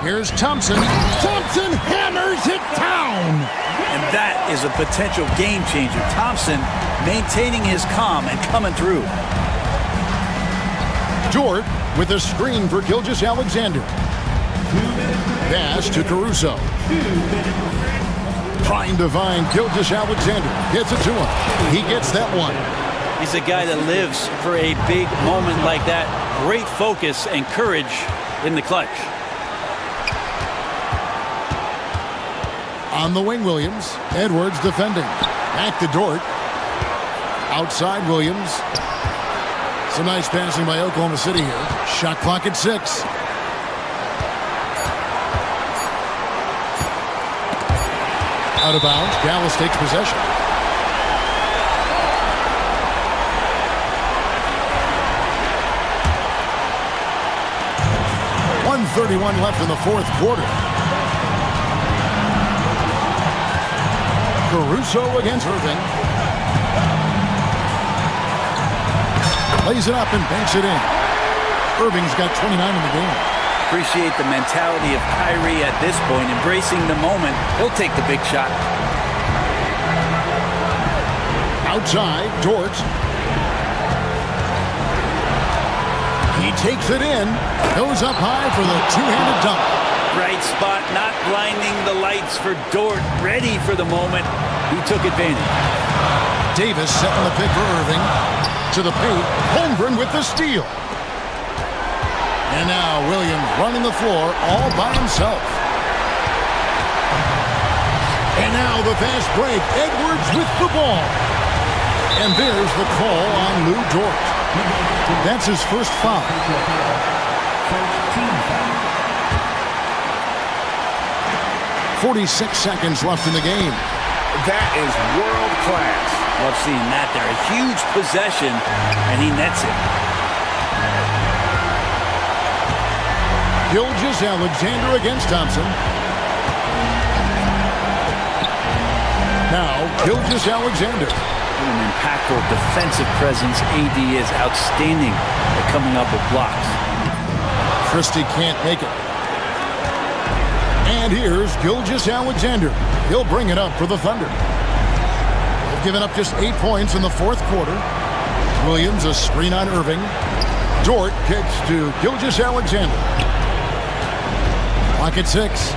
Here's Thompson. Thompson hammers it down. And that is a potential game changer. Thompson maintaining his calm and coming through. Dort with a screen for Gilgeous-Alexander. Pass to Caruso. Trying to find Gilgeous-Alexander. Gets it to him. He gets that one. He's a guy that lives for a big moment like that. Great focus and courage in the clutch. On the wing, Williams. Edwards defending. Back to Dort. Outside Williams. Some nice passing by Oklahoma City here. Shot clock at 6. Out of bounds. Dallas takes possession. .131 left in the fourth quarter. Caruso against Irving. Lays it up and banks it in. Irving's got 29 in the game. Appreciate the mentality of Kyrie at this point, embracing the moment. He'll take the big shot. Outside, Dort. He takes it in. Goes up high for the two-handed dunk. Right spot, not blinding the lights for Dort. Ready for the moment. He took advantage. Davis setting the pick for Irving. To the paint. Holmgren with the steal. And now Williams running the floor all by himself. And now the fast break. Edwards with the ball. And there's the call on Lou Dort. That's his first foul. 46 seconds left in the game. That is world class. Love seeing that there. A huge possession, and he nets it. Gilgeous-Alexander against Thompson. Now, Gilgeous-Alexander. An impactful defensive presence. AD is outstanding at coming up with blocks. Christie can't make it. And here's Gilgeous-Alexander. He'll bring it up for the Thunder. They've given up just 8 points in the fourth quarter. Williams a screen on Irving. Dort kicks to Gilgeous-Alexander. Clock at 6.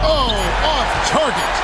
Oh, off target.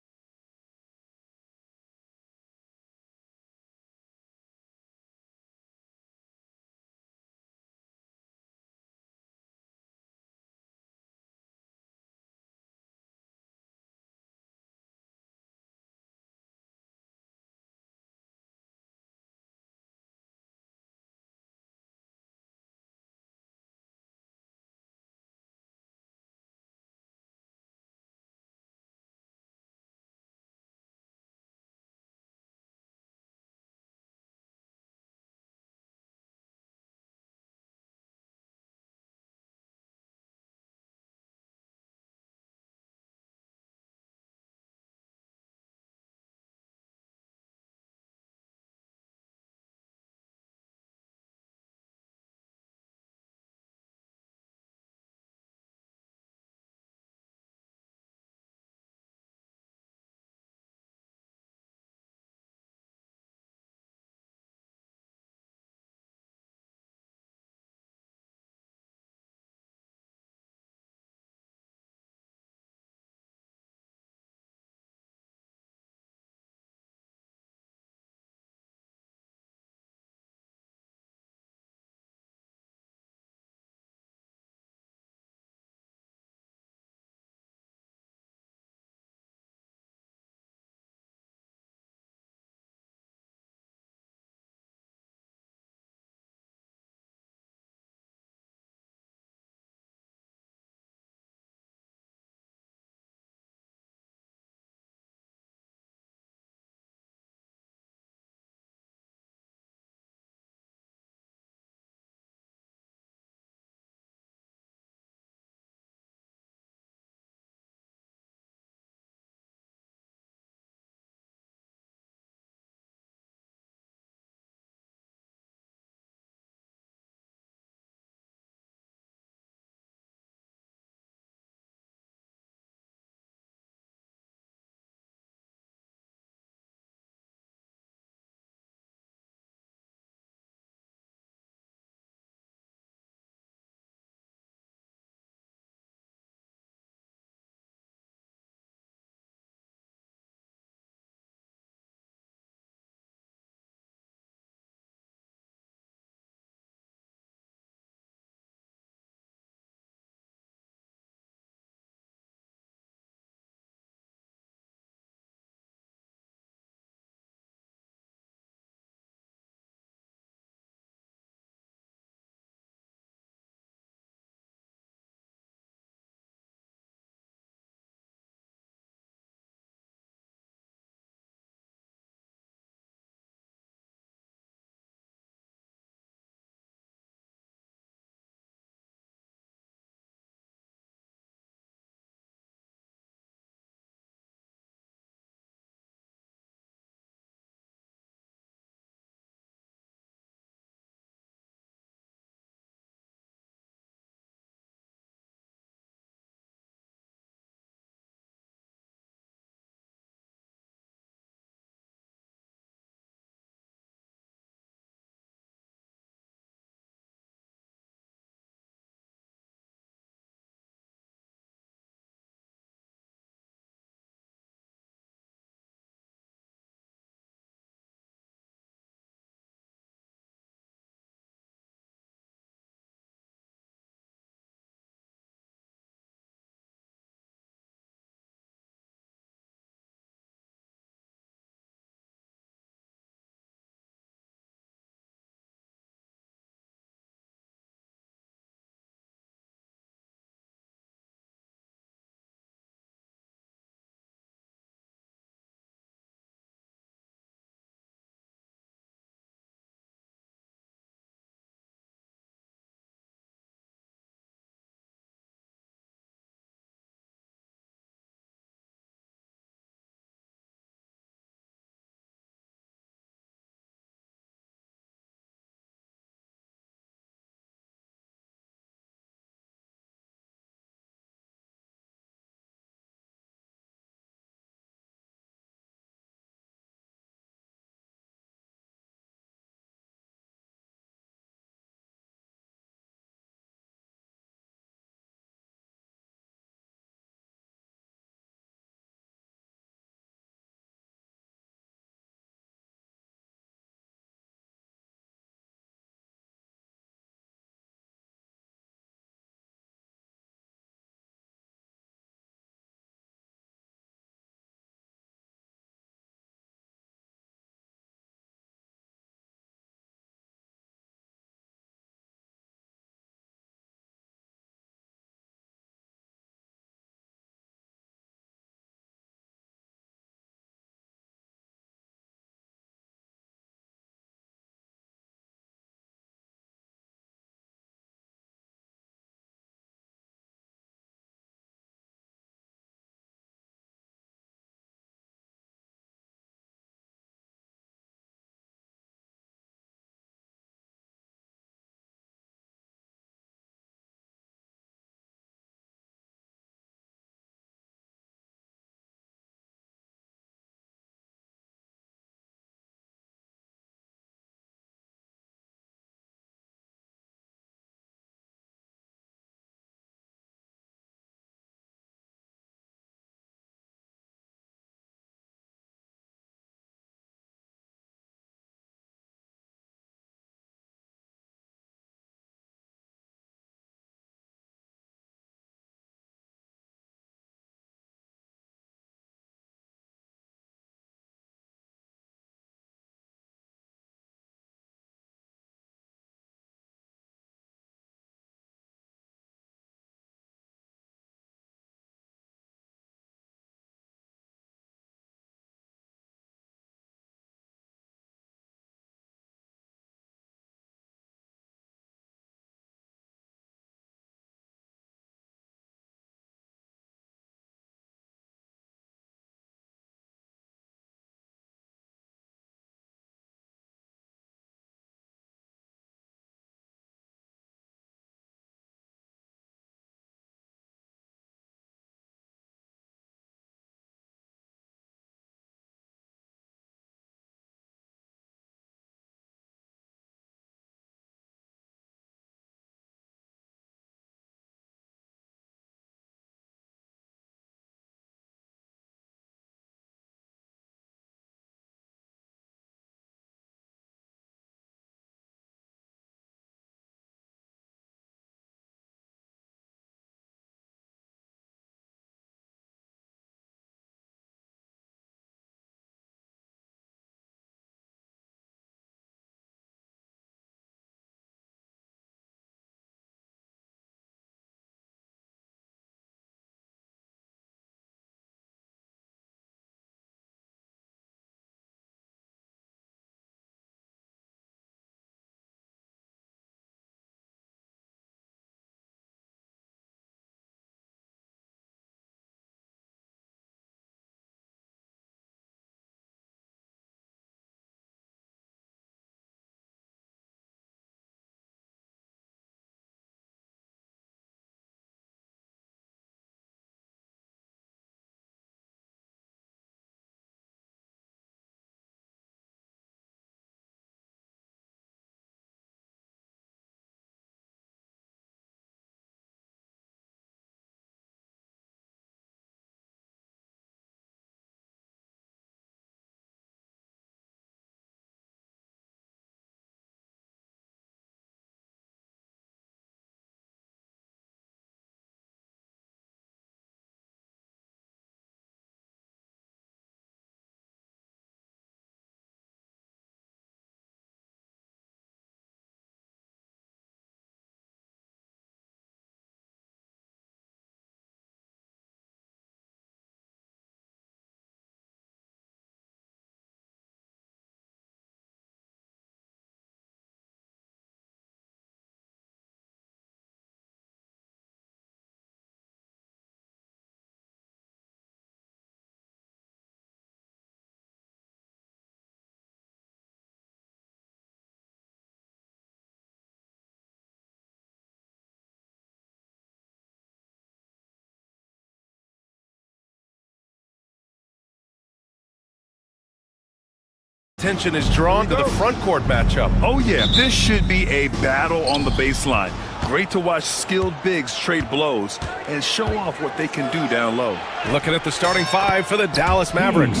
Attention is drawn to the front court matchup. Oh, yeah, this should be a battle on the baseline. Great to watch skilled bigs trade blows and show off what they can do down low. Looking at the starting five for the Dallas Mavericks.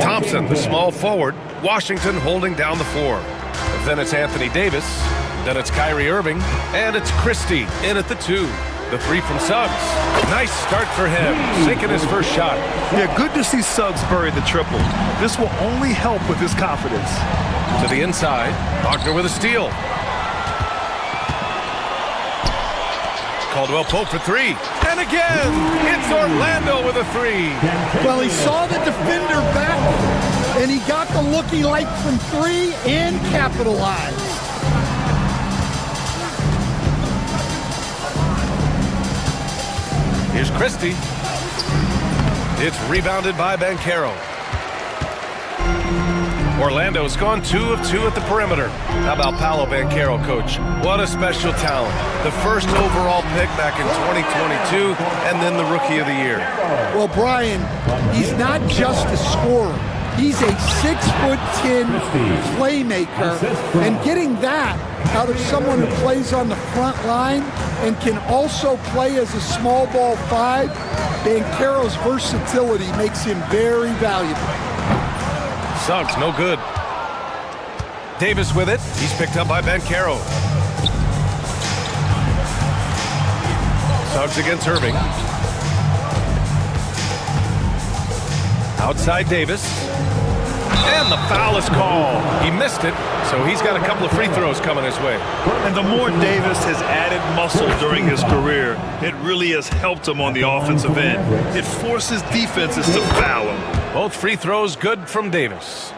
Thompson, the small forward. Washington holding down the four. Then it's Anthony Davis. Then it's Kyrie Irving. And it's Christie in at the two. The three from Suggs. Nice start for him, sinking his first shot. Yeah, good to see Suggs bury the triple. This will only help with his confidence. To the inside, Wagner with a steal. Caldwell Pope for three. And again, it's Orlando with a three. Well, he saw the defender back, and he got the look he liked from three and capitalized. Here's Christie. It's rebounded by Banchero. Orlando's gone 2 of 2 at the perimeter. How about Paolo Banchero, coach? What a special talent. The first overall pick back in 2022, and then the Rookie of the Year. Well, Brian, he's not just a scorer. He's a 6'10" playmaker, and getting that out of someone who plays on the front line and can also play as a small ball five, Banchero's versatility makes him very valuable. Suggs, no good. Davis with it. He's picked up by Banchero. Suggs against Irving. Outside Davis. And the foul is called. He missed it, so he's got a couple of free throws coming his way. And the more Davis has added muscle during his career, it really has helped him on the offensive end. It forces defenses to foul him. Both free throws good from Davis.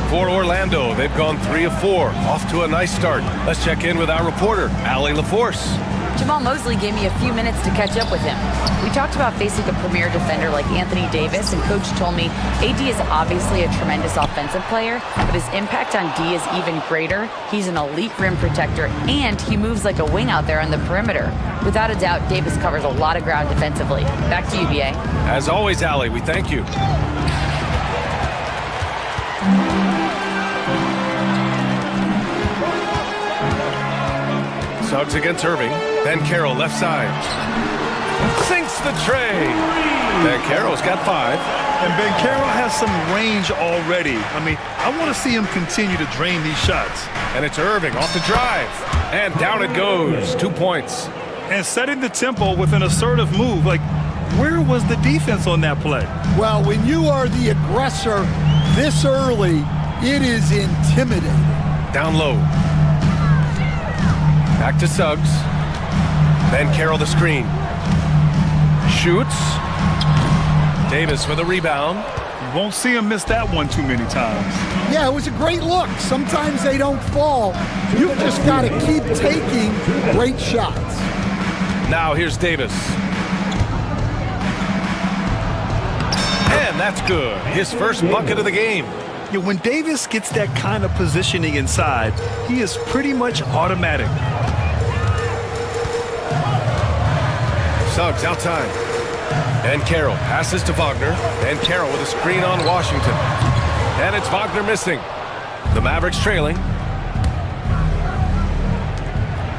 For Orlando, they've gone 3 of 4. Off to a nice start. Let's check in with our reporter, Allie LaForce. Jamal Mosley gave me a few minutes to catch up with him. We talked about facing a premier defender like Anthony Davis, and Coach told me AD is obviously a tremendous offensive player, but his impact on D is even greater. He's an elite rim protector, and he moves like a wing out there on the perimeter. Without a doubt, Davis covers a lot of ground defensively. Back to you, BA. As always, Allie, we thank you. Suggs against Irving. Banchero left side. Sinks the tray. Banchero's got 5. And Banchero has some range already. I mean, I want to see him continue to drain these shots. And it's Irving off the drive. And down it goes. 2 points. And setting the tempo with an assertive move. Like, where was the defense on that play? Well, when you are the aggressor this early, it is intimidating. Down low. Back to Suggs. Banchero the screen. Shoots. Davis with a rebound. You won't see him miss that one too many times. Yeah, it was a great look. Sometimes they don't fall. You've just got to keep taking great shots. Now here's Davis. And that's good. His first bucket of the game. Yeah, when Davis gets that kind of positioning inside, he is pretty much automatic. Suggs outside. Banchero passes to Wagner. Banchero with a screen on Washington. And it's Wagner missing. The Mavericks trailing.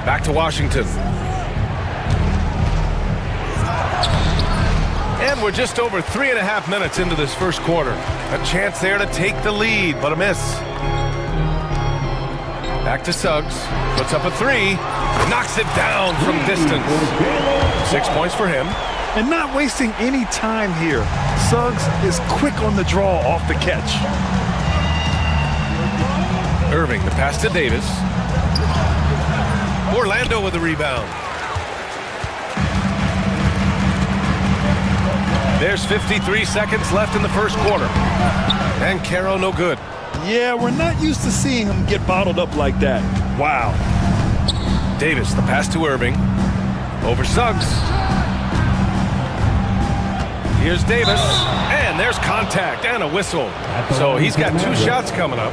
Back to Washington. And we're just over 3.5 minutes into this first quarter. A chance there to take the lead, but a miss. Back to Suggs. Puts up a 3. Knocks it down from distance. 6 points for him. And not wasting any time here. Suggs is quick on the draw off the catch. Irving, the pass to Davis. Orlando with the rebound. There's 53 seconds left in the first quarter. And Banchero no good. Yeah, we're not used to seeing him get bottled up like that. Wow. Davis, the pass to Irving. Over Suggs. Here's Davis. And there's contact and a whistle. So he's got 2 shots coming up.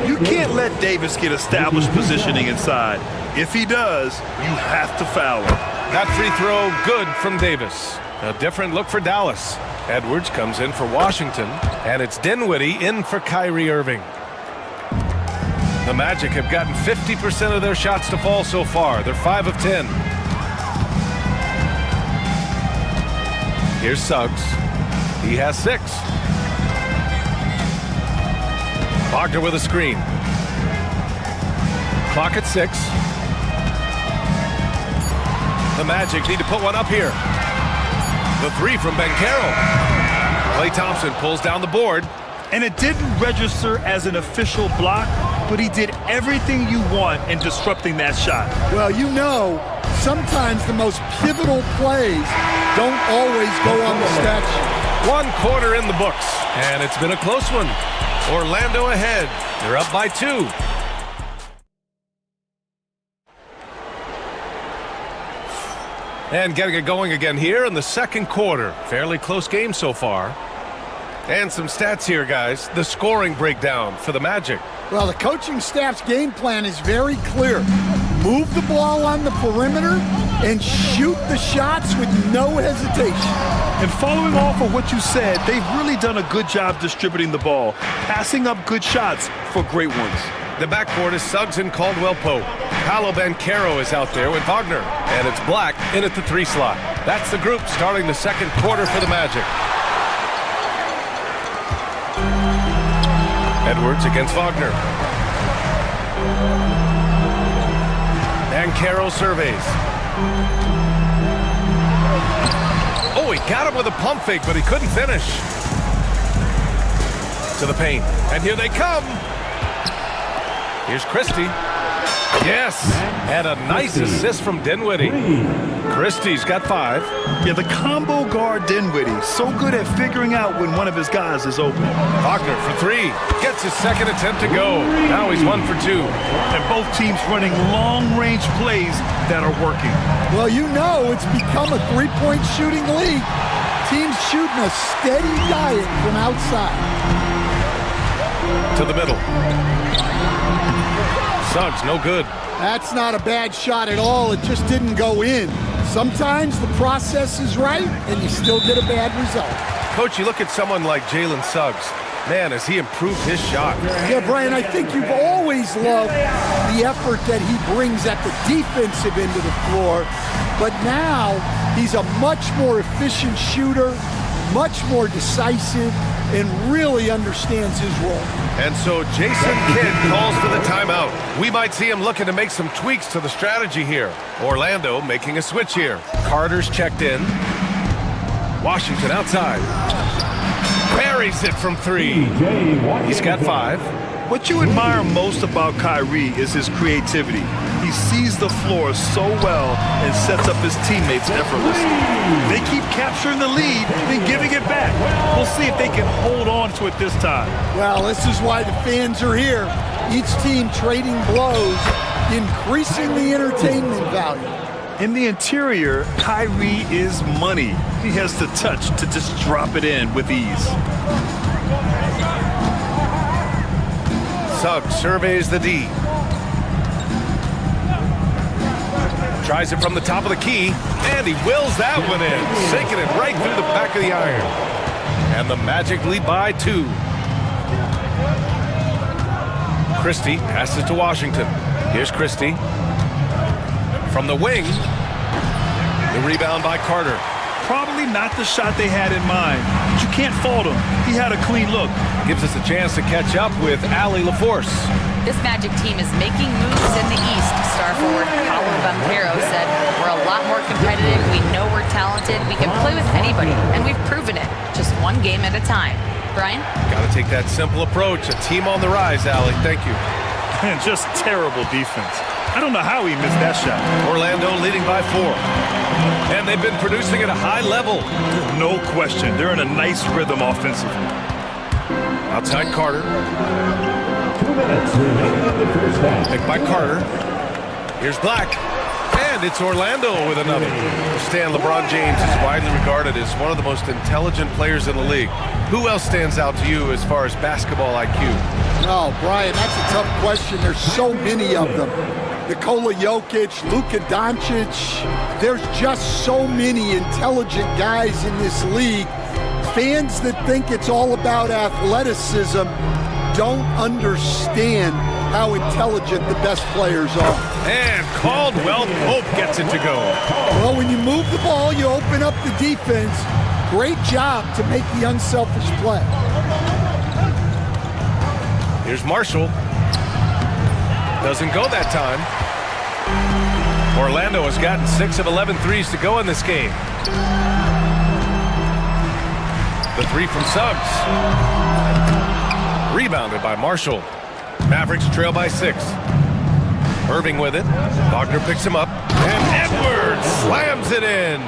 You can't let Davis get established positioning inside. If he does, you have to foul him. That free throw good from Davis. A different look for Dallas. Edwards comes in for Washington, and it's Dinwiddie in for Kyrie Irving. The Magic have gotten 50% of their shots to fall so far. They're 5 of 10. Here's Suggs. He has 6. Wagner with a screen. Clock at 6. The Magic need to put one up here. The 3 from Banchero. Klay Thompson pulls down the board. And it didn't register as an official block, but he did everything you want in disrupting that shot. Well, you know, sometimes the most pivotal plays don't always go on the stat sheet. 1 quarter in the books, and it's been a close one. Orlando ahead. They're up by 2. And getting it going again here in the second quarter. Fairly close game so far. And some stats here, guys. The scoring breakdown for the Magic. Well, the coaching staff's game plan is very clear. Move the ball on the perimeter and shoot the shots with no hesitation. And following off of what you said, they've really done a good job distributing the ball, passing up good shots for great ones. The backcourt is Suggs and Caldwell Pope. Paolo Banchero is out there with Wagner. And it's Black in at the 3 slot. That's the group starting the second quarter for the Magic. Edwards against Wagner. Banchero surveys. Oh, he got him with a pump fake, but he couldn't finish. To the paint. And here they come. Here's Christie. Yes, and a nice assist from Dinwiddie. Christie's got 5. Yeah, the combo guard Dinwiddie, so good at figuring out when one of his guys is open. Wagner for 3. Gets his second attempt to go. Now he's 1 for 2. And both teams running long-range plays that are working. Well, you know it's become a three-point shooting league. Teams shooting a steady diet from outside. To the middle. Suggs, no good. That's not a bad shot at all. It just didn't go in. Sometimes the process is right, and you still get a bad result. Coach, you look at someone like Jalen Suggs. Man, has he improved his shot. Yeah, Brian, I think you've always loved the effort that he brings at the defensive end of the floor. But now he's a much more efficient shooter, much more decisive, and really understands his role. And so Jason Kidd calls for the timeout. We might see him looking to make some tweaks to the strategy here. Orlando making a switch here. Carter's checked in. Washington outside. Buries it from 3. He's got 5. What you admire most about Kyrie is his creativity. He sees the floor so well and sets up his teammates effortlessly. They keep capturing the lead and giving it back. We'll see if they can hold on to it this time. Well, this is why the fans are here. Each team trading blows, increasing the entertainment value. In the interior, Kyrie is money. He has the touch to just drop it in with ease. Suggs surveys the D. Tries it from the top of the key, and he wills that one in, sinking it right through the back of the iron. And the Magic lead by 2. Christie passes to Washington. Here's Christie. From the wing, the rebound by Carter. Probably not the shot they had in mind, but you can't fault him. He had a clean look. Gives us a chance to catch up with Allie LaForce. This Magic team is making moves in the East. Star forward Paolo Banchero said, "We're a lot more competitive. We know we're talented. We can play with anybody, and we've proven it. Just one game at a time." Brian? Got to take that simple approach. A team on the rise, Allie. Thank you. And just terrible defense. I don't know how he missed that shot. Orlando leading by 4. And they've been producing at a high level. No question. They're in a nice rhythm offensively. Outside Carter. 2 minutes remaining in the first half. Picked by Carter. Here's Black. And it's Orlando with another. Stan, LeBron James is widely regarded as one of the most intelligent players in the league. Who else stands out to you as far as basketball IQ? Oh, Brian, that's a tough question. There's so many of them. Nikola Jokic, Luka Doncic. There's just so many intelligent guys in this league. Fans that think it's all about athleticism don't understand how intelligent the best players are. And Caldwell Pope gets it to go. Well, when you move the ball, you open up the defense. Great job to make the unselfish play. Here's Marshall. Doesn't go that time. Orlando has gotten 6 of 11 threes to go in this game. The three from Suggs. Rebounded by Marshall. Mavericks trail by 6. Irving with it. Wagner picks him up. And Edwards slams it in.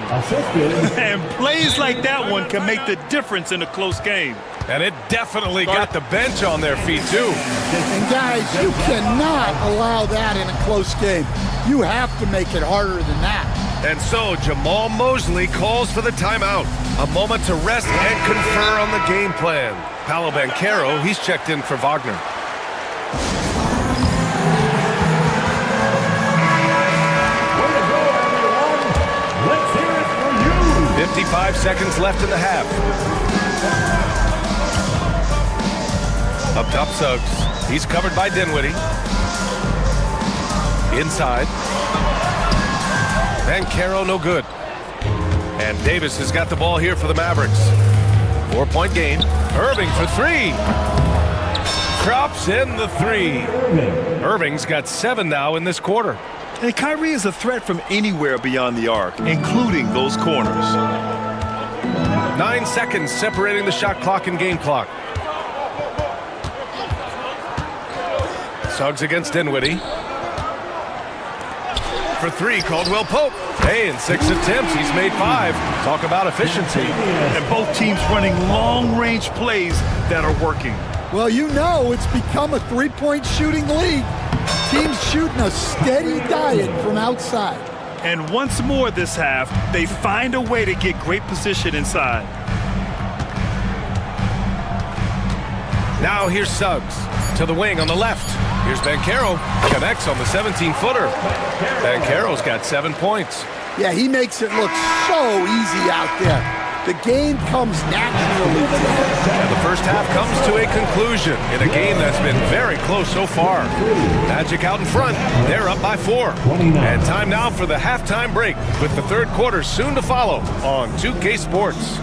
And plays like that one can make the difference in a close game. And it definitely got the bench on their feet, too. And guys, you cannot allow that in a close game. You have to make it harder than that. And so Jamal Mosley calls for the timeout. A moment to rest and confer on the game plan. Paolo Banchero, he's checked in for Wagner. Way to go, everyone. Let's hear it for you. 55 seconds left in the half. Up top, Suggs. He's covered by Dinwiddie. Inside. Banchero no good. And Davis has got the ball here for the Mavericks. 4-point game. Irving for 3. Drops in the 3. Irving's got 7 now in this quarter. And Kyrie is a threat from anywhere beyond the arc, including those corners. 9 seconds separating the shot clock and game clock. Suggs against Dinwiddie. For 3, Caldwell Pope. Hey, in 6 attempts, he's made 5. Talk about efficiency. And both teams running long-range plays that are working. Well, you know it's become a three-point shooting league. Teams shooting a steady diet from outside. And once more this half, they find a way to get great position inside. Now here's Suggs to the wing on the left. Here's Banchero. Connects on the 17-footer. Banchero's got 7 points. Yeah, he makes it look so easy out there. The game comes naturally to him. And the first half comes to a conclusion in a game that's been very close so far. Magic out in front. They're up by 4. And time now for the halftime break with the third quarter soon to follow on 2K Sports.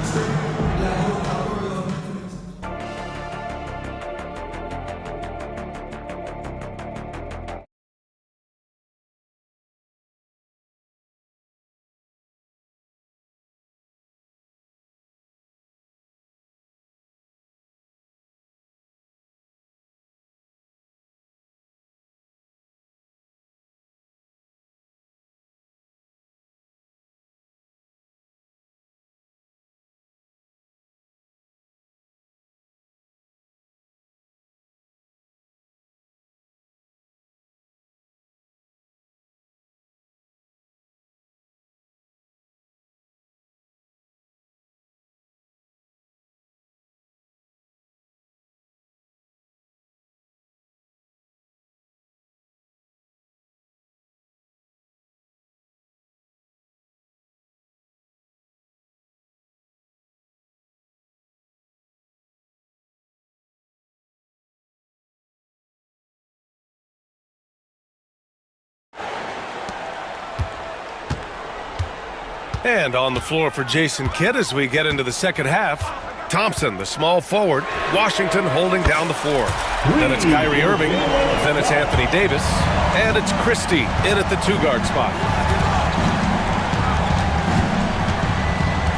And on the floor for Jason Kidd as we get into the second half. Thompson, the small forward. Washington holding down the floor. Then it's Kyrie Irving. Then it's Anthony Davis. And it's Christie in at the 2-guard spot.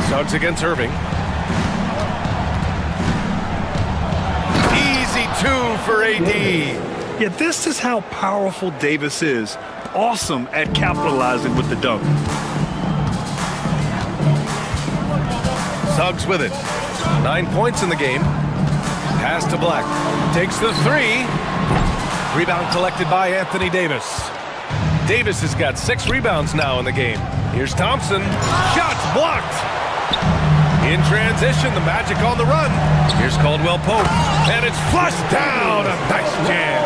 Suggs against Irving. Easy 2 for AD. Yeah, this is how powerful Davis is. Awesome at capitalizing with the dunk. Suggs with it. 9 points in the game. Pass to Black. Takes the 3. Rebound collected by Anthony Davis. Davis has got 6 rebounds now in the game. Here's Thompson. Shots blocked. In transition, the Magic on the run. Here's Caldwell Pope. And it's flushed down. A nice jam.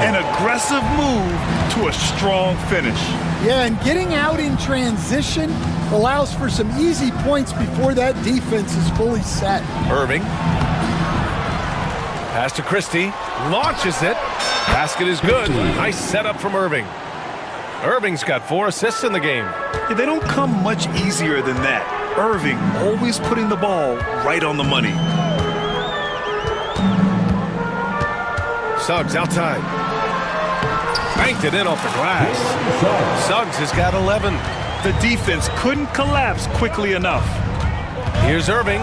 An aggressive move to a strong finish. Yeah, and getting out in transition allows for some easy points before that defense is fully set. Irving. Pass to Christie. Launches it. Basket is good. Nice setup from Irving. Irving's got 4 assists in the game. Yeah, they don't come much easier than that. Irving always putting the ball right on the money. Suggs outside. Banked it in off the glass. Suggs has got 11. The defense couldn't collapse quickly enough. Here's Irving.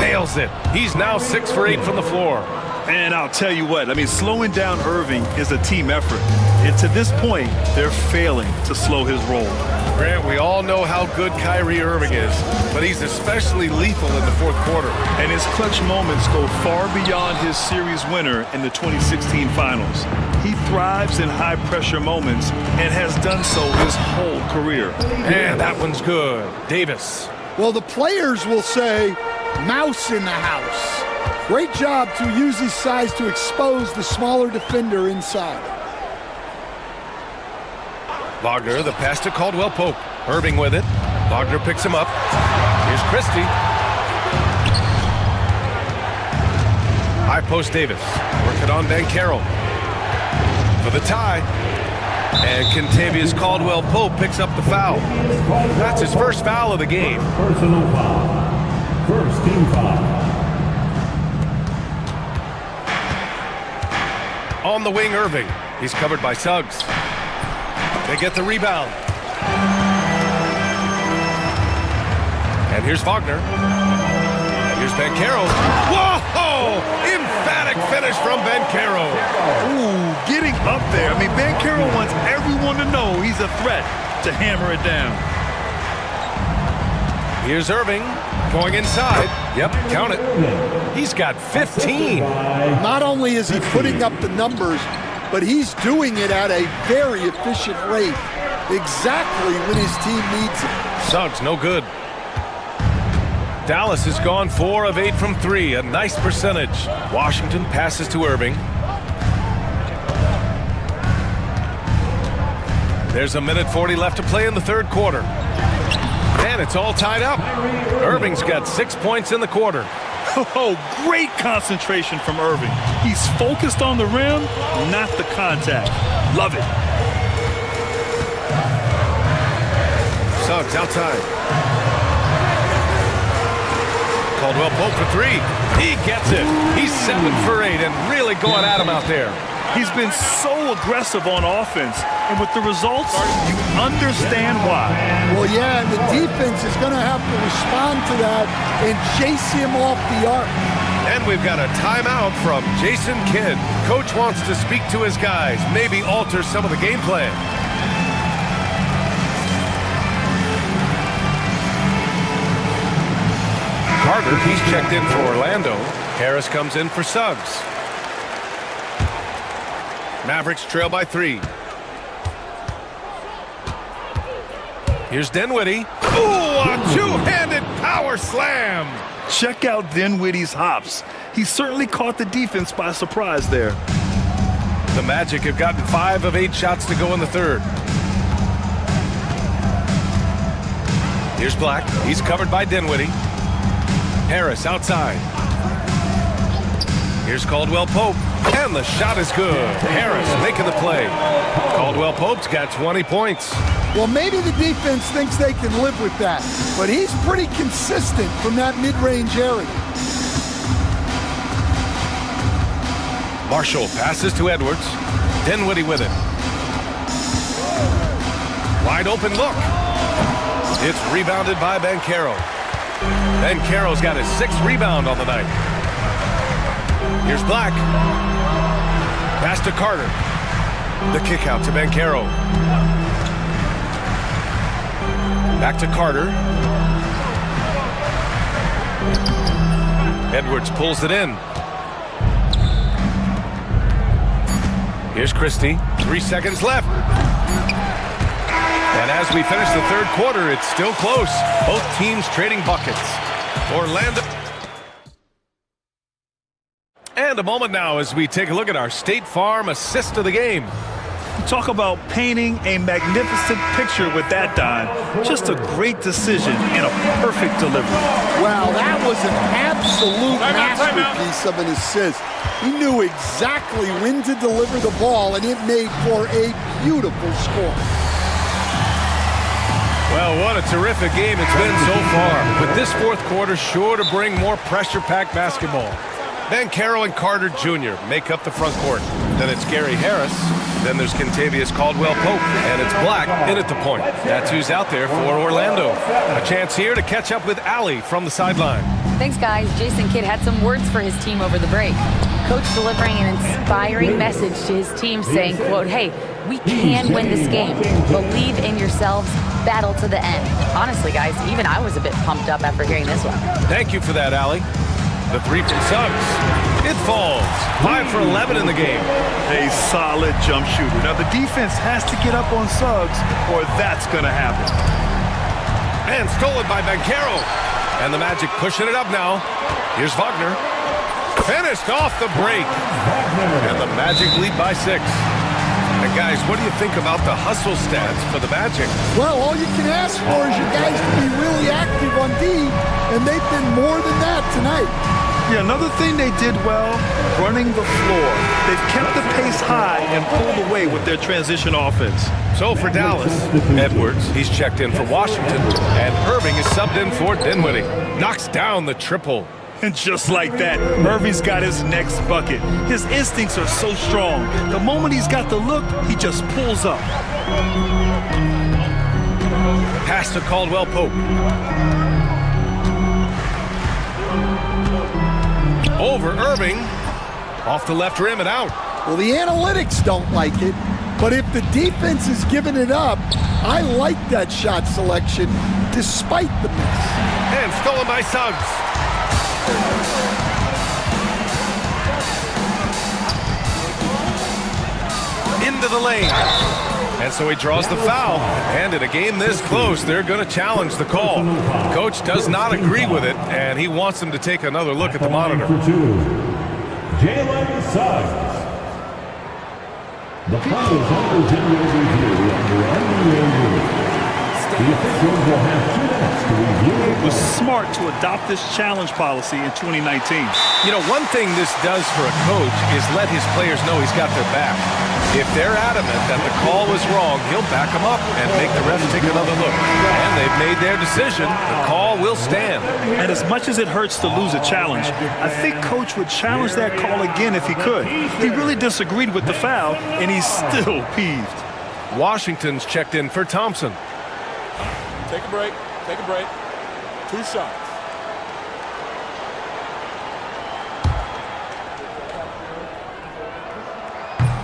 Nails it. He's now 6 for 8 from the floor. And I'll tell you what, I mean, slowing down Irving is a team effort. And to this point, they're failing to slow his roll. Grant, we all know how good Kyrie Irving is, but he's especially lethal in the fourth quarter. And his clutch moments go far beyond his series winner in the 2016 finals. He thrives in high-pressure moments and has done so his whole career. And that one's good. Davis. Well, the players will say, mouse in the house. Great job to use his size to expose the smaller defender inside. Wagner, the pass to Caldwell Pope. Irving with it. Wagner picks him up. Here's Christie. High post Davis. Working on Banchero. For the tie. And Kentavious Caldwell Pope picks up the foul. That's his first foul of the game. Personal foul. First team foul. On the wing, Irving. He's covered by Suggs. They get the rebound. And here's Wagner. Here's Banchero. Whoa! Emphatic finish from Banchero. Ooh, getting up there. I mean, Banchero wants everyone to know he's a threat to hammer it down. Here's Irving going inside. Yep, count it. He's got 15. Not only is he putting up the numbers, but he's doing it at a very efficient rate, exactly when his team needs it. Suggs, no good. Dallas has gone 4 of 8 from 3, a nice percentage. Washington passes to Irving. There's 1:40 left to play in the third quarter. And it's all tied up. Irving's got 6 points in the quarter. Oh, great concentration from Irving. He's focused on the rim, not the contact. Love it. Suggs outside. Caldwell Pope for 3. He gets it. He's 7 for 8 and really going at him out there. He's been so aggressive on offense, and with the results, you understand why. Well, yeah, and the defense is going to have to respond to that and chase him off the arc. And we've got a timeout from Jason Kidd. Coach wants to speak to his guys, maybe alter some of the game plan. Carter, he's checked in for Orlando. Harris comes in for Suggs. Mavericks trail by 3. Here's Dinwiddie. Ooh, a two-handed power slam. Check out Dinwiddie's hops. He certainly caught the defense by surprise there. The Magic have gotten 5 of 8 shots to go in the third. Here's Black. He's covered by Dinwiddie. Harris outside. Here's Caldwell Pope. And the shot is good. Harris making the play. Caldwell Pope's got 20 points. Well, maybe the defense thinks they can live with that, but he's pretty consistent from that mid-range area. Marshall passes to Edwards. Dinwiddie with it. Wide open look. It's rebounded by Banchero. Banchero's got his 6th rebound on the night. Here's Black. Pass to Carter. The kick out to Banchero. Back to Carter. Edwards pulls it in. Here's Christie. 3 seconds left. And as we finish the third quarter, it's still close. Both teams trading buckets. Orlando. And And a moment now as we take a look at our State Farm assist of the game. Talk about painting a magnificent picture with that dime. Just a great decision and a perfect delivery. Wow, that was an absolute masterpiece of an assist. He knew exactly when to deliver the ball, and it made for a beautiful score. Well, what a terrific game it's been so far. With this fourth quarter sure to bring more pressure-packed basketball. Bancaro and Carter Jr. make up the front court. Then it's Gary Harris. Then there's Kentavious Caldwell-Pope. And it's Black in at the point. That's who's out there for Orlando. A chance here to catch up with Allie from the sideline. Thanks, guys. Jason Kidd had some words for his team over the break. Coach delivering an inspiring message to his team saying, quote, hey, we can win this game. Believe in yourselves. Battle to the end. Honestly, guys, even I was a bit pumped up after hearing this one. Thank you for that, Allie. The three from Suggs. It falls. 5 for 11 in the game. A solid jump shooter. Now, the defense has to get up on Suggs, or that's going to happen. And stolen by Bancaro. And the Magic pushing it up now. Here's Wagner. Finished off the break. And the Magic lead by 6. And guys, what do you think about the hustle stats for the Magic? Well, all you can ask for is you guys to be really active on D, and they've been more than that tonight. Yeah, another thing they did well, running the floor. They've kept the pace high and pulled away with their transition offense. So for Dallas, Edwards, he's checked in for Washington, and Irving is subbed in for Dinwiddie. Knocks down the triple. And just like that, Irving's got his next bucket. His instincts are so strong. The moment he's got the look, he just pulls up. Pass to Caldwell-Pope. Over Irving. Off the left rim and out. Well, the analytics don't like it, but if the defense is giving it up, I like that shot selection despite the miss. And stolen by Suggs. Into the lane. And so he draws the foul. And in a game this close, they're going to challenge the call. Coach does not agree with it, and he wants them to take another look at the monitor. Jalen Suggs. The play is under general review under NBA rules. The officials will have 2 minutes to review. It was smart to adopt this challenge policy in 2019. You know, one thing this does for a coach is let his players know he's got their back. If they're adamant that the call was wrong, he'll back them up and make the refs take another look. And they've made their decision. The call will stand. And as much as it hurts to lose a challenge, I think Coach would challenge that call again if he could. He really disagreed with the foul, and he's still peeved. Washington's checked in for Thompson. Take a break. Take a break. 2 shots.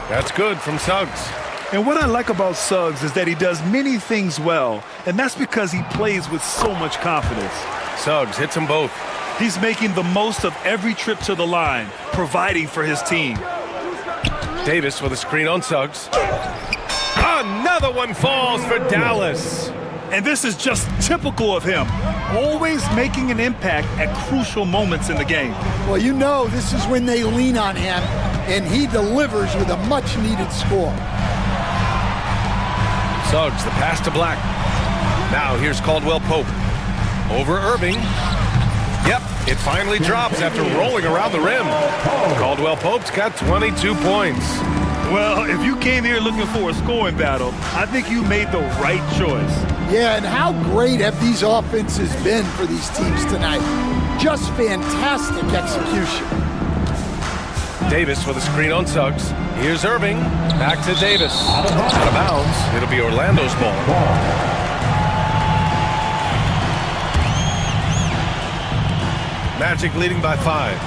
That's good from Suggs. And what I like about Suggs is that he does many things well, and that's because he plays with so much confidence. Suggs hits them both. He's making the most of every trip to the line, providing for his team. Davis with a screen on Suggs. Another one falls for Dallas. And this is just typical of him, always making an impact at crucial moments in the game. Well, you know this is when they lean on him, and he delivers with a much-needed score. Suggs, the pass to Black. Now here's Caldwell-Pope. Over Irving. Yep, it finally drops after rolling around the rim. Caldwell-Pope's got 22 points. Well, if you came here looking for a scoring battle, I think you made the right choice. Yeah, and how great have these offenses been for these teams tonight? Just fantastic execution. Davis with a screen on Suggs. Here's Irving. Back to Davis. Out of bounds. It'll be Orlando's ball. Magic leading by 5.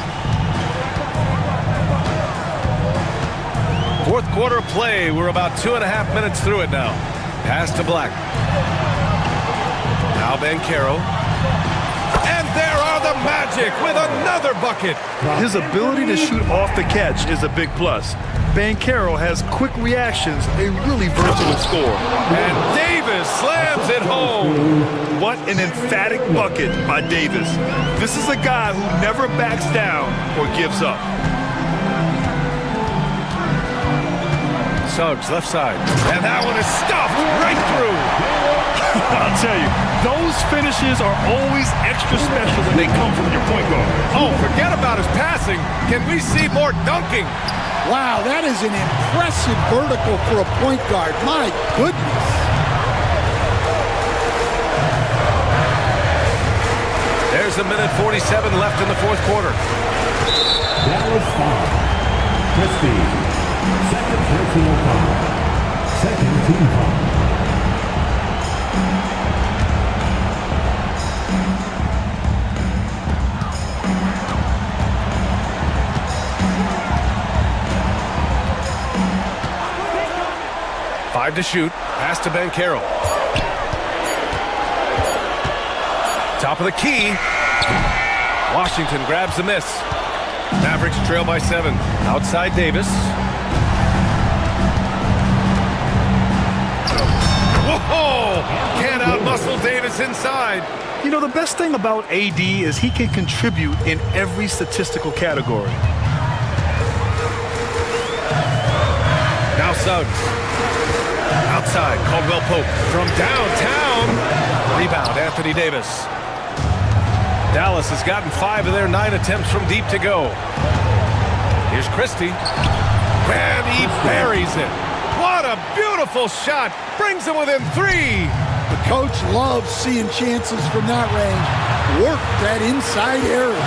Fourth quarter of play. We're about 2.5 minutes through it now. Pass to Black. Now Bancaro. And there are the Magic with another bucket. His ability to shoot off the catch is a big plus. Bancaro has quick reactions, a really versatile scorer. And Davis slams it home. What an emphatic bucket by Davis. This is a guy who never backs down or gives up. Suggs, left side. And that one is stuffed right through. I'll tell you, those finishes are always extra special when they come from your point guard. Oh, forget about his passing. Can we see more dunking? Wow, that is an impressive vertical for a point guard. My goodness. There's a minute 47 left in the fourth quarter. That was foul. Christie, second personal foul. Second team foul. Five to shoot. Pass to Banchero. Top of the key. Washington grabs the miss. Mavericks trail by 7. Outside Davis. Whoa! Can't outmuscle Davis inside. You know, the best thing about AD is he can contribute in every statistical category. Now Suggs. Outside, Caldwell Pope from downtown. Rebound, Anthony Davis. Dallas has gotten 5 of their 9 attempts from deep to go. Here's Christie. And he buries it. What a beautiful shot. Brings them within 3. The coach loves seeing chances from that range. Work that inside area.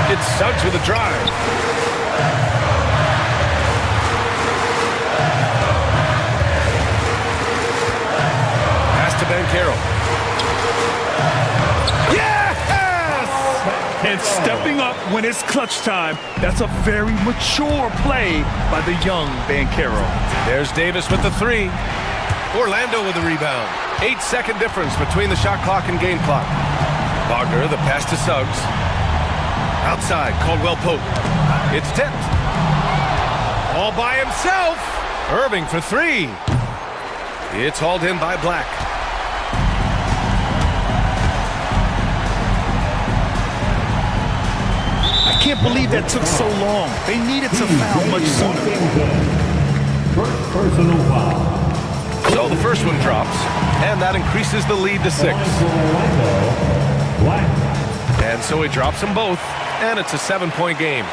It's Suggs with a drive. Pass to Banchero. And stepping up when it's clutch time. That's a very mature play by the young Banchero. There's Davis with the 3. Orlando with the rebound. 8-second difference between the shot clock and game clock. Wagner, the pass to Suggs. Outside, Caldwell Pope. It's tipped. All by himself. Irving for 3. It's hauled in by Black. I can't believe that took so long. They needed to foul much sooner. First personal foul. So the first one drops, and that increases the lead to 6. Black. And so he drops them both, and it's a 7-point game.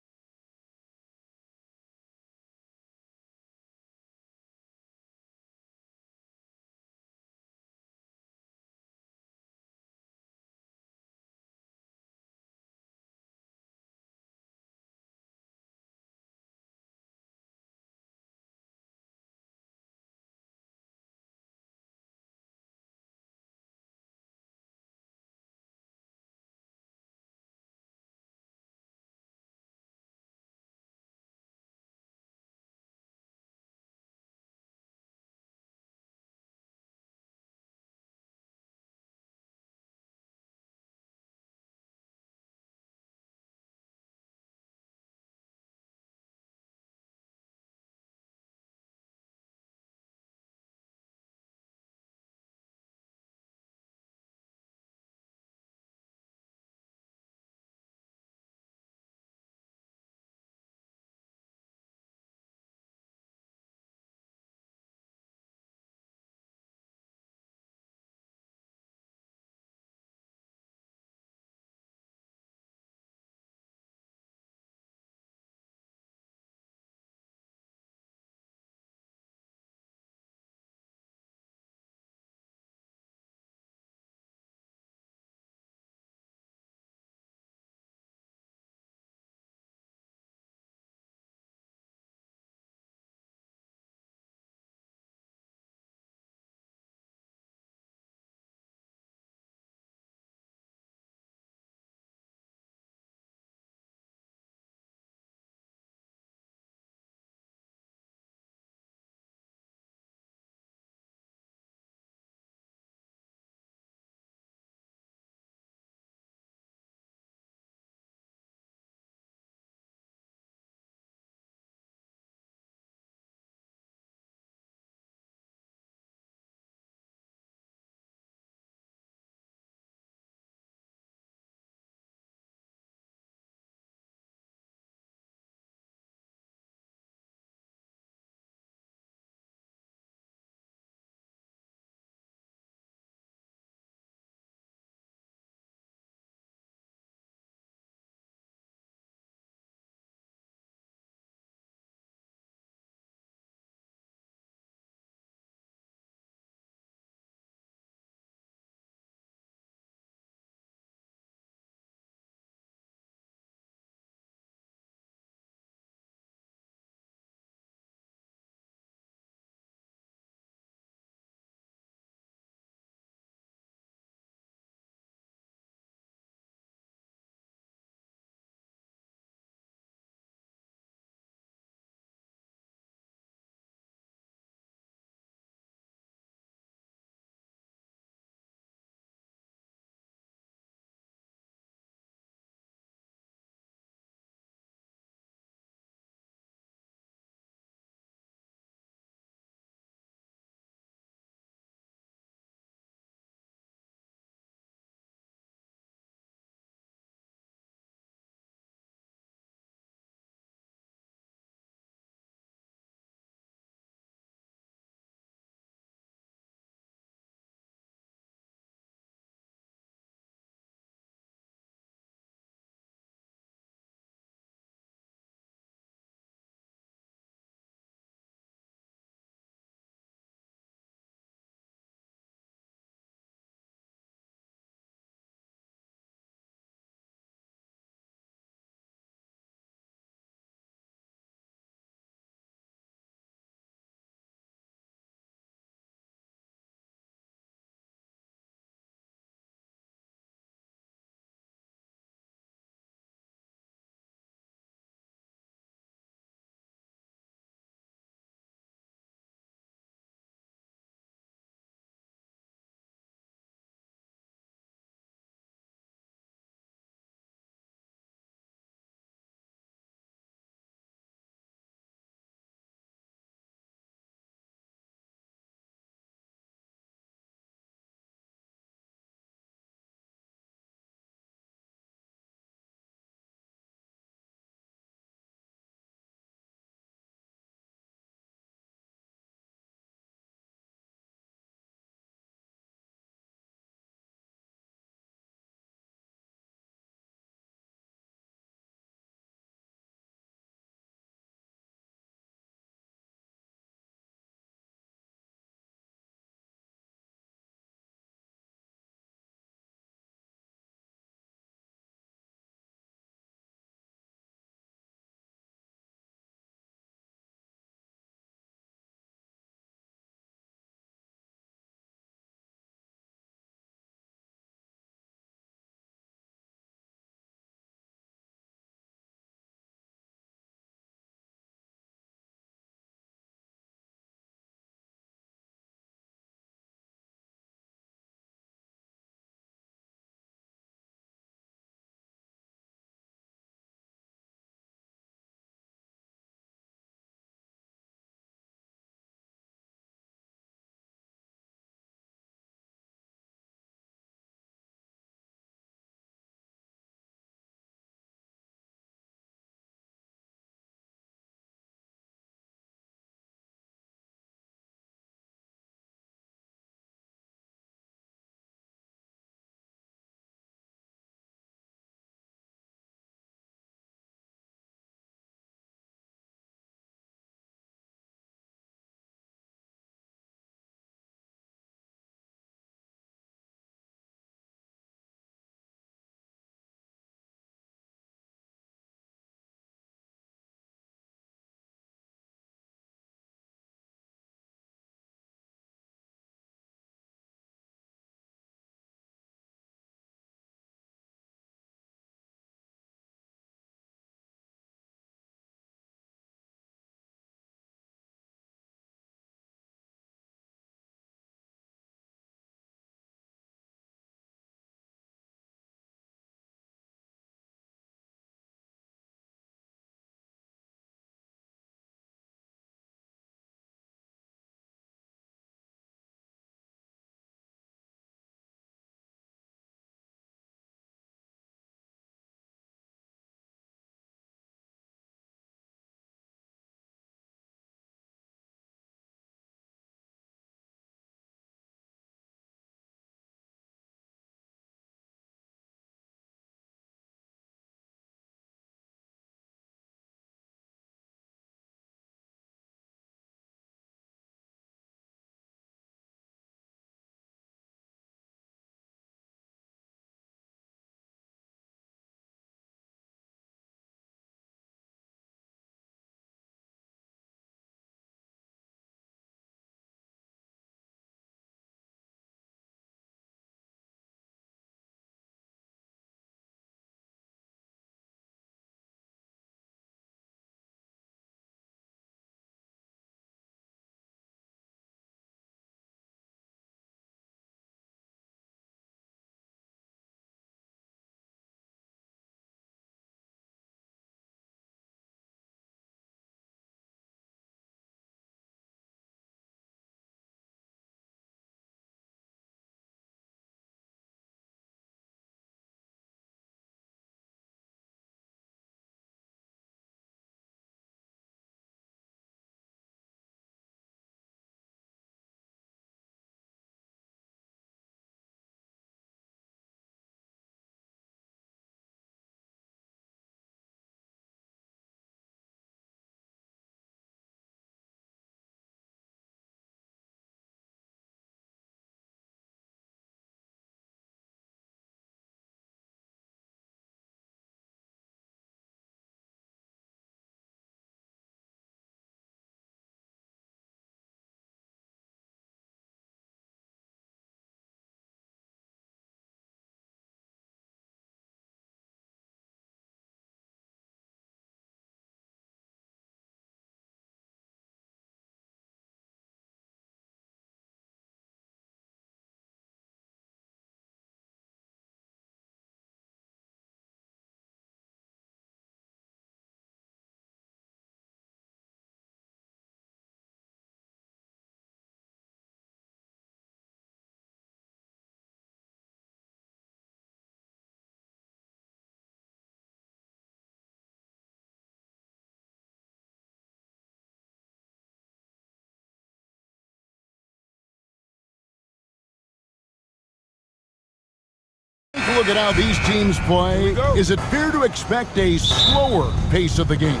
Look at how these teams play. Is it fair to expect a slower pace of the game?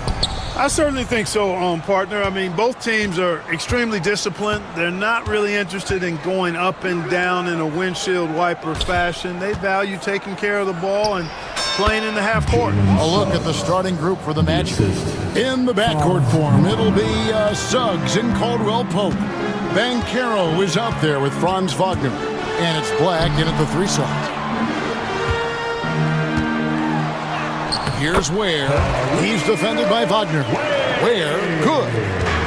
I certainly think so, partner. I mean, both teams are extremely disciplined. They're not really interested in going up and down in a windshield wiper fashion. They value taking care of the ball and playing in the half court. A look at the starting group for the match. In the backcourt form, it'll be Suggs and Caldwell Pope. Bancaro is out there with Franz Wagner. And it's Black in at the 3 slot. Here's Ware. He's defended by Wagner. Ware, good.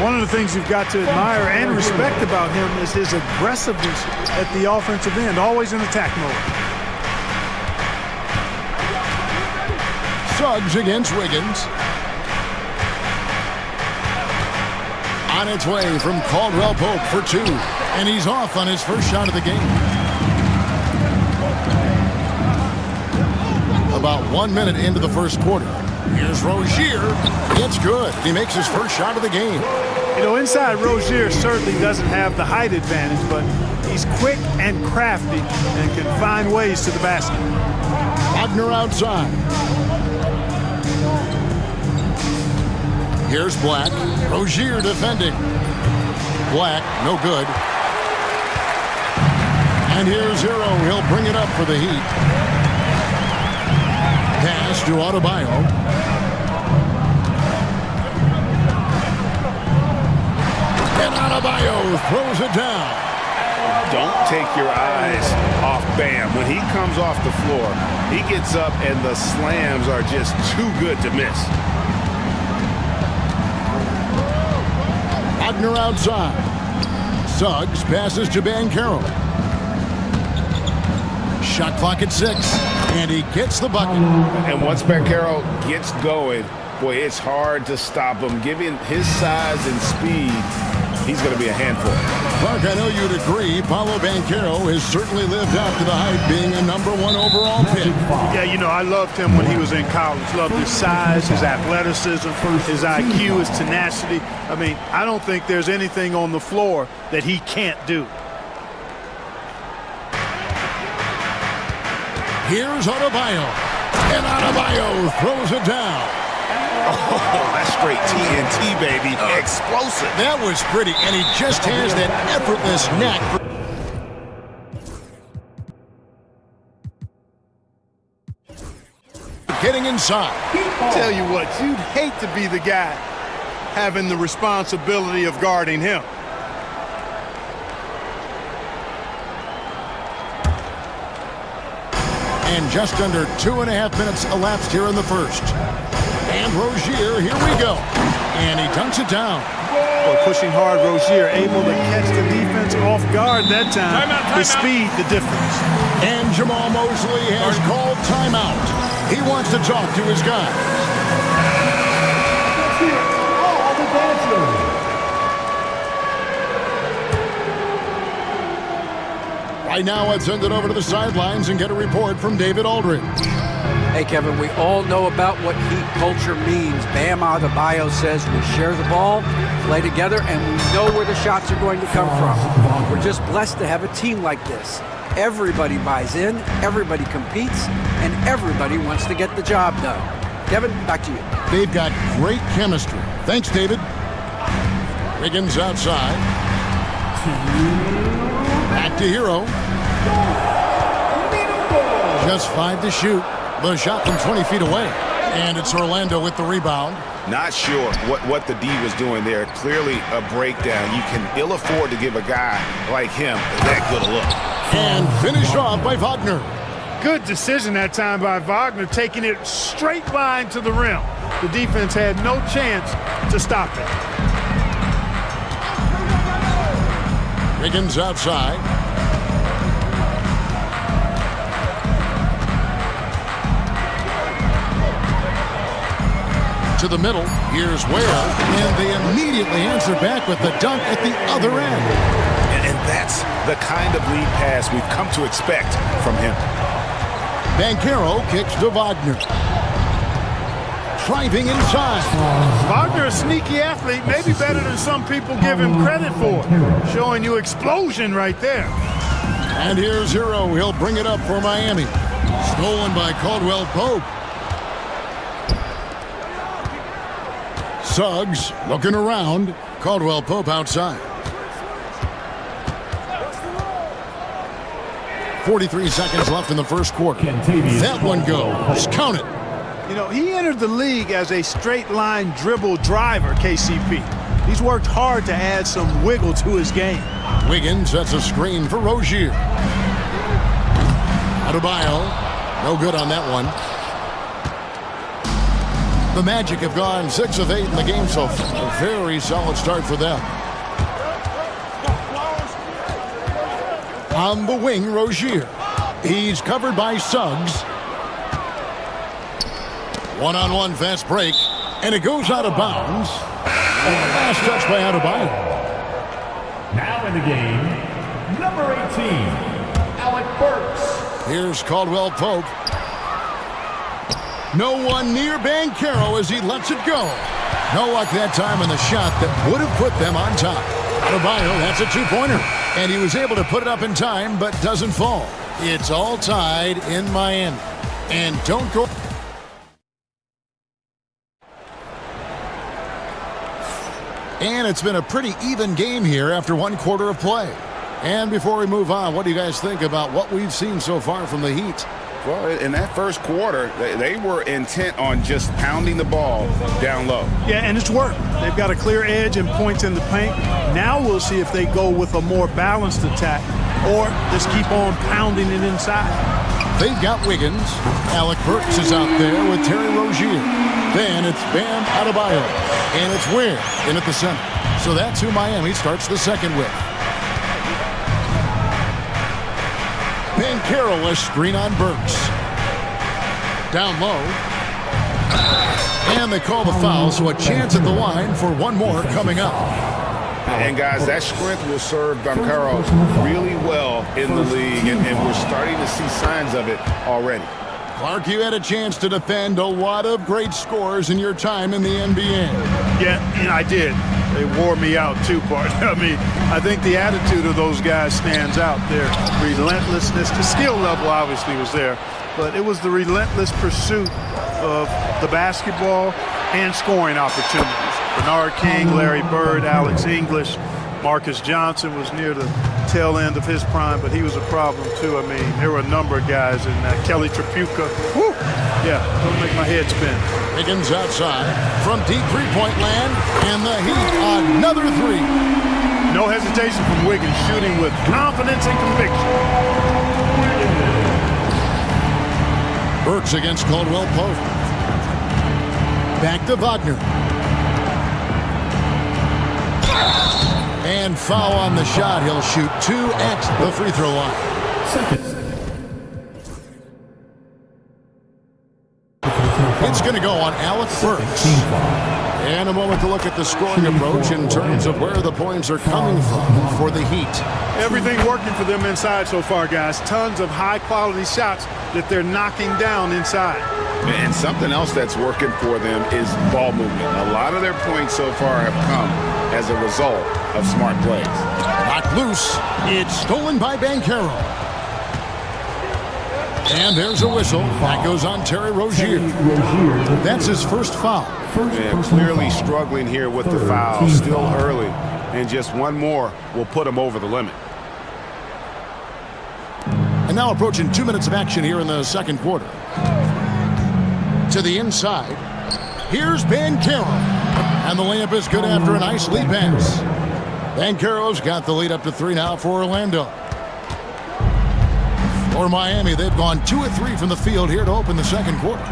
One of the things you've got to admire and respect about him is his aggressiveness at the offensive end, always in attack mode. Suggs against Wiggins. On its way from Caldwell Pope for 2. And he's off on his first shot of the game. About 1 minute into the first quarter. Here's Rozier. It's good. He makes his first shot of the game. You know, inside Rozier certainly doesn't have the height advantage, but he's quick and crafty and can find ways to the basket. Wagner outside. Here's Black. Rozier defending. Black, no good. And here's Hero. He'll bring it up for the Heat. Pass to Adebayo. And Adebayo throws it down. Don't take your eyes off Bam. When he comes off the floor, he gets up and the slams are just too good to miss. Wagner outside. Suggs passes to Bancaro. Shot clock at 6. And he gets the bucket. And once Bancaro gets going, boy, it's hard to stop him. Given his size and speed, he's going to be a handful. Clark, I know you'd agree, Paolo Bancaro has certainly lived up to the hype, being a #1 overall pick. Yeah, you know, I loved him when he was in college. Loved his size, his athleticism, his IQ, his tenacity. I mean, I don't think there's anything on the floor that he can't do. Here's Adebayo. And Adebayo throws it down. Oh, that's straight TNT, baby. Explosive. That was pretty, and he just has that effortless knack. Getting inside. Tell you what, you'd hate to be the guy having the responsibility of guarding him. And just under 2.5 minutes elapsed here in the first. And Rozier, here we go. And he dunks it down. Well, pushing hard, Rozier able to catch the defense off guard that time. The speed, the difference. And Jamal Mosley has called timeout. He wants to talk to his guys. All the dancers. Right now, let's send it over to the sidelines and get a report from David Aldridge. Hey, Kevin, we all know about what Heat culture means. Bam Adebayo says we share the ball, play together, and we know where the shots are going to come from. We're just blessed to have a team like this. Everybody buys in, everybody competes, and everybody wants to get the job done. Kevin, back to you. They've got great chemistry. Thanks, David. Wiggins outside. Back to Hero. Just 5 to shoot. The shot from 20 feet away. And it's Orlando with the rebound. Not sure what the D was doing there. Clearly a breakdown. You can ill afford to give a guy like him that good a look. And finished off by Wagner. Good decision that time by Wagner, taking it straight line to the rim. The defense had no chance to stop it. Wiggins outside. To the middle, here's Ware, and they immediately answer back with the dunk at the other end. And that's the kind of lead pass we've come to expect from him. Bancaro kicks to Wagner. Driving inside. Wagner, a sneaky athlete, maybe better than some people give him credit for. Showing you explosion right there. And here's Hero. He'll bring it up for Miami. Stolen by Caldwell Pope. Suggs looking around. Caldwell Pope outside. 43 seconds left in the first quarter. That one goes. Count it. You know, he entered the league as a straight-line dribble driver, KCP. He's worked hard to add some wiggle to his game. Wiggins sets a screen for Rozier. Adebayo, no good on that one. The Magic have gone 6 of 8 in the game so far. A very solid start for them. On the wing, Rozier. He's covered by Suggs. One-on-one fast break, and it goes out of bounds. And the last touch by Adebayo. Now in the game, number 18, Alec Burks. Here's Caldwell Pope. No one near Banchero as he lets it go. No luck that time on the shot that would have put them on top. Adebayo, that's a two-pointer. And he was able to put it up in time, but doesn't fall. It's all tied in Miami. And don't go... And it's been a pretty even game here after one quarter of play. And before we move on, what do you guys think about what we've seen so far from the Heat? Well, in that first quarter, they were intent on just pounding the ball down low. Yeah, and it's worked. They've got a clear edge and points in the paint. Now we'll see if they go with a more balanced attack or just keep on pounding it inside. They've got Wiggins. Alec Burks is out there with Terry Rozier. Then it's Bam Adebayo. And it's Ware in at the center. So that's who Miami starts the second with. Banchero, a screen on Burks. Down low. And they call the foul, so a chance at the line for one more coming up. And guys, that strength will serve Banchero really well in the league, and we're starting to see signs of it already. Clark, you had a chance to defend a lot of great scores in your time in the NBA. Yeah, and I did. They wore me out too, Bart. I mean, I think the attitude of those guys stands out. Their relentlessness, the skill level obviously was there, but it was the relentless pursuit of the basketball and scoring opportunities. Bernard King, Larry Bird, Alex English, Marcus Johnson was near the tail end of his prime, but he was a problem too. I mean, there were a number of guys in that. Kelly Tripucka. Woo! Yeah, don't make my head spin. Wiggins outside from deep three-point land, and the Heat another three. No hesitation from Wiggins, shooting with confidence and conviction. Burks against Caldwell Pope. Back to Wagner. And foul on the shot. He'll shoot 2 at the free throw line. It's going to go on Alec Burks. And a moment to look at the scoring approach in terms of where the points are coming from for the Heat. Everything working for them inside so far, guys. Tons of high-quality shots that they're knocking down inside. And something else that's working for them is ball movement. A lot of their points so far have come as a result of smart plays. Knocked loose. It's stolen by Banchero. And there's a whistle. That goes on Terry Rozier. That's his first foul. And clearly struggling here with the foul. Still early. And just one more will put him over the limit. And now approaching 2 minutes of action here in the second quarter. To the inside. Here's Banchero. And the layup is good after a nice lead pass. Banchero's got the lead up to 3 now for Orlando. For Miami, they've gone 2 of 3 from the field here to open the second quarter.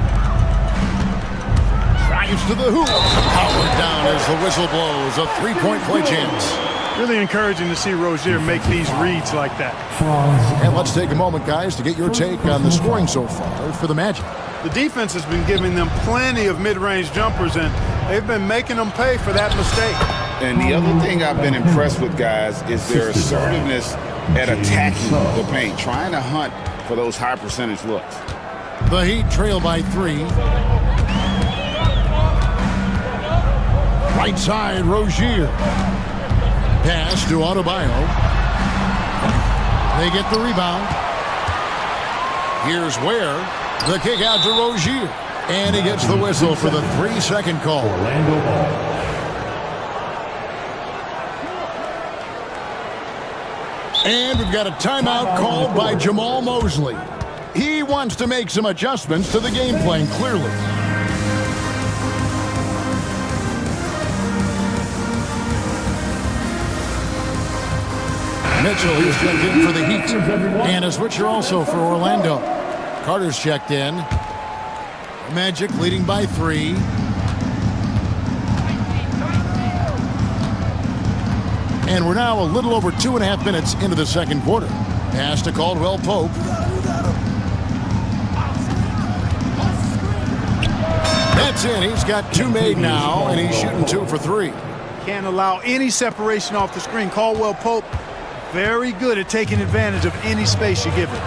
Drives to the hoop. Powered down as the whistle blows. A three-point play chance. Really encouraging to see Rozier make these reads like that. And let's take a moment, guys, to get your take on the scoring so far for the Magic. The defense has been giving them plenty of mid-range jumpers, and they've been making them pay for that mistake. And the other thing I've been impressed with, guys, is their assertiveness at attacking the paint, trying to hunt for those high percentage looks. The Heat trail by 3. Right side, Rozier. Pass to Adebayo. They get the rebound. Here's Ware. The kick out to Rozier. And he gets the whistle for the 3-second call. Orlando ball. And we've got a timeout called by Jamal Mosley. He wants to make some adjustments to the game plan, clearly. Mitchell, he's checked in for the Heat. And a switcher also for Orlando. Carter's checked in. Magic leading by 3. And we're now a little over 2.5 minutes into the second quarter. Pass to Caldwell Pope. That's in. He's got 2 made now, and he's shooting 2 for 3. Can't allow any separation off the screen. Caldwell Pope, very good at taking advantage of any space you give him.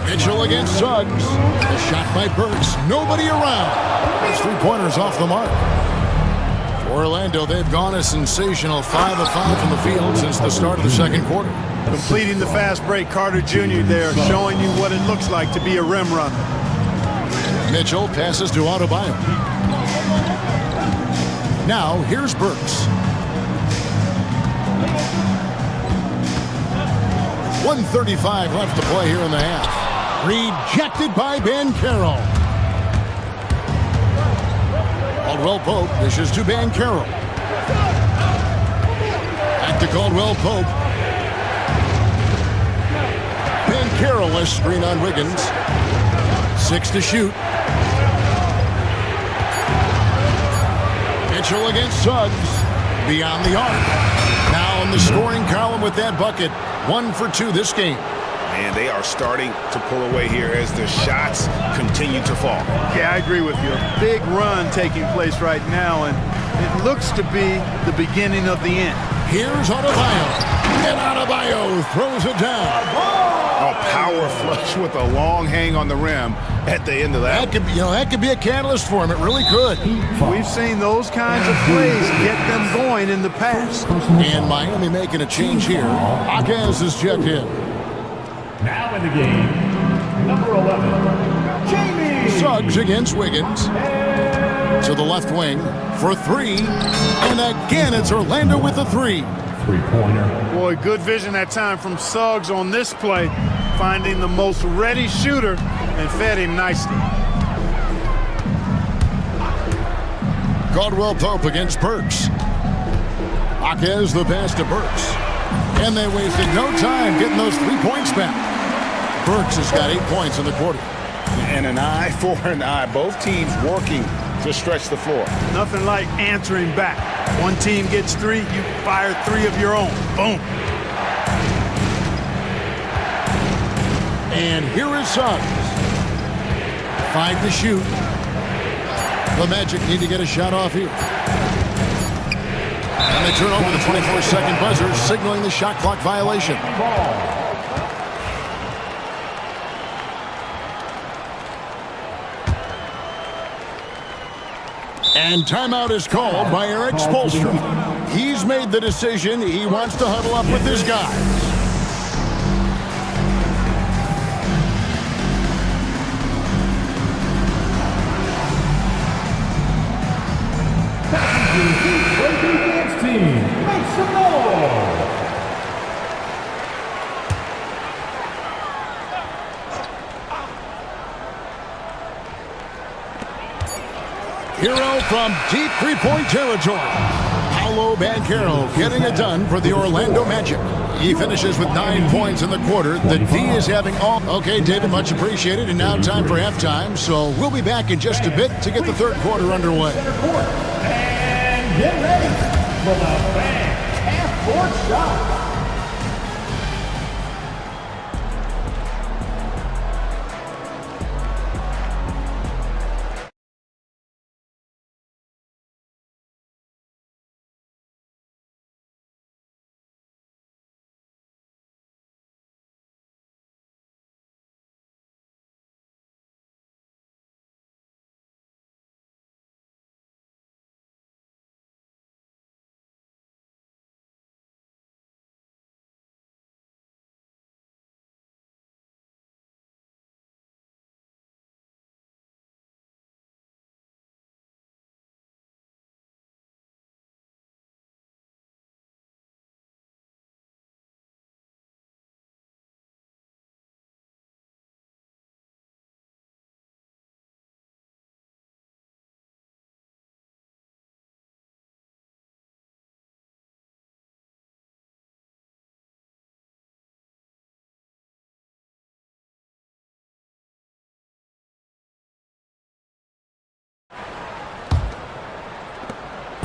Mitchell against Suggs. A shot by Burks. Nobody around. Those 3-pointers off the mark. For Orlando, they've gone a sensational 5 of 5 from the field since the start of the second quarter. Completing the fast break, Carter Jr. there, showing you what it looks like to be a rim runner. Mitchell passes to Adebayo. Now, here's Burks. 1:35 left to play here in the half. Rejected by Banchero. Caldwell Pope dishes to Banchero. Back to Caldwell Pope. Banchero-less screen on Wiggins. 6 to shoot. Mitchell against Suggs. Beyond the arc. Now in the scoring column with that bucket. 1 for 2 this game. And they are starting to pull away here as the shots continue to fall. Yeah, I agree with you. A big run taking place right now, and it looks to be the beginning of the end. Here's Adebayo. And Adebayo throws it down. A power flush with a long hang on the rim at the end of that. That could be a catalyst for him. It really could. We've seen those kinds of plays get them going in the past. And Miami making a change here. Akaz is checked in. Now in the game, number 11, Jamie. Suggs against Wiggins. To the left wing for 3. And again, it's Orlando with a 3. Three-pointer. Boy, good vision that time from Suggs on this play, finding the most ready shooter and fed him nicely. Caldwell Pope against Burks. Akaz the pass to Burks. And they wasted no time getting those 3 points back. Burks has got 8 points in the quarter. And an eye for an eye. Both teams working to stretch the floor. Nothing like answering back. One team gets 3, you fire 3 of your own. Boom. And here is Suggs. 5 to shoot. The Magic need to get a shot off here. And they turn over the 24-second buzzer, signaling the shot clock violation. And timeout is called by Eric Spoelstra. He's made the decision. He wants to huddle up with his guys. Team, make some noise. Hero from deep 3-point territory. Paolo Banchero getting it done for the Orlando Magic. He finishes with 9 points in the quarter. The D is having all... Okay, David, much appreciated. And now time for halftime. So we'll be back in just a bit to get the third quarter underway. And get ready for the fan half-court shot.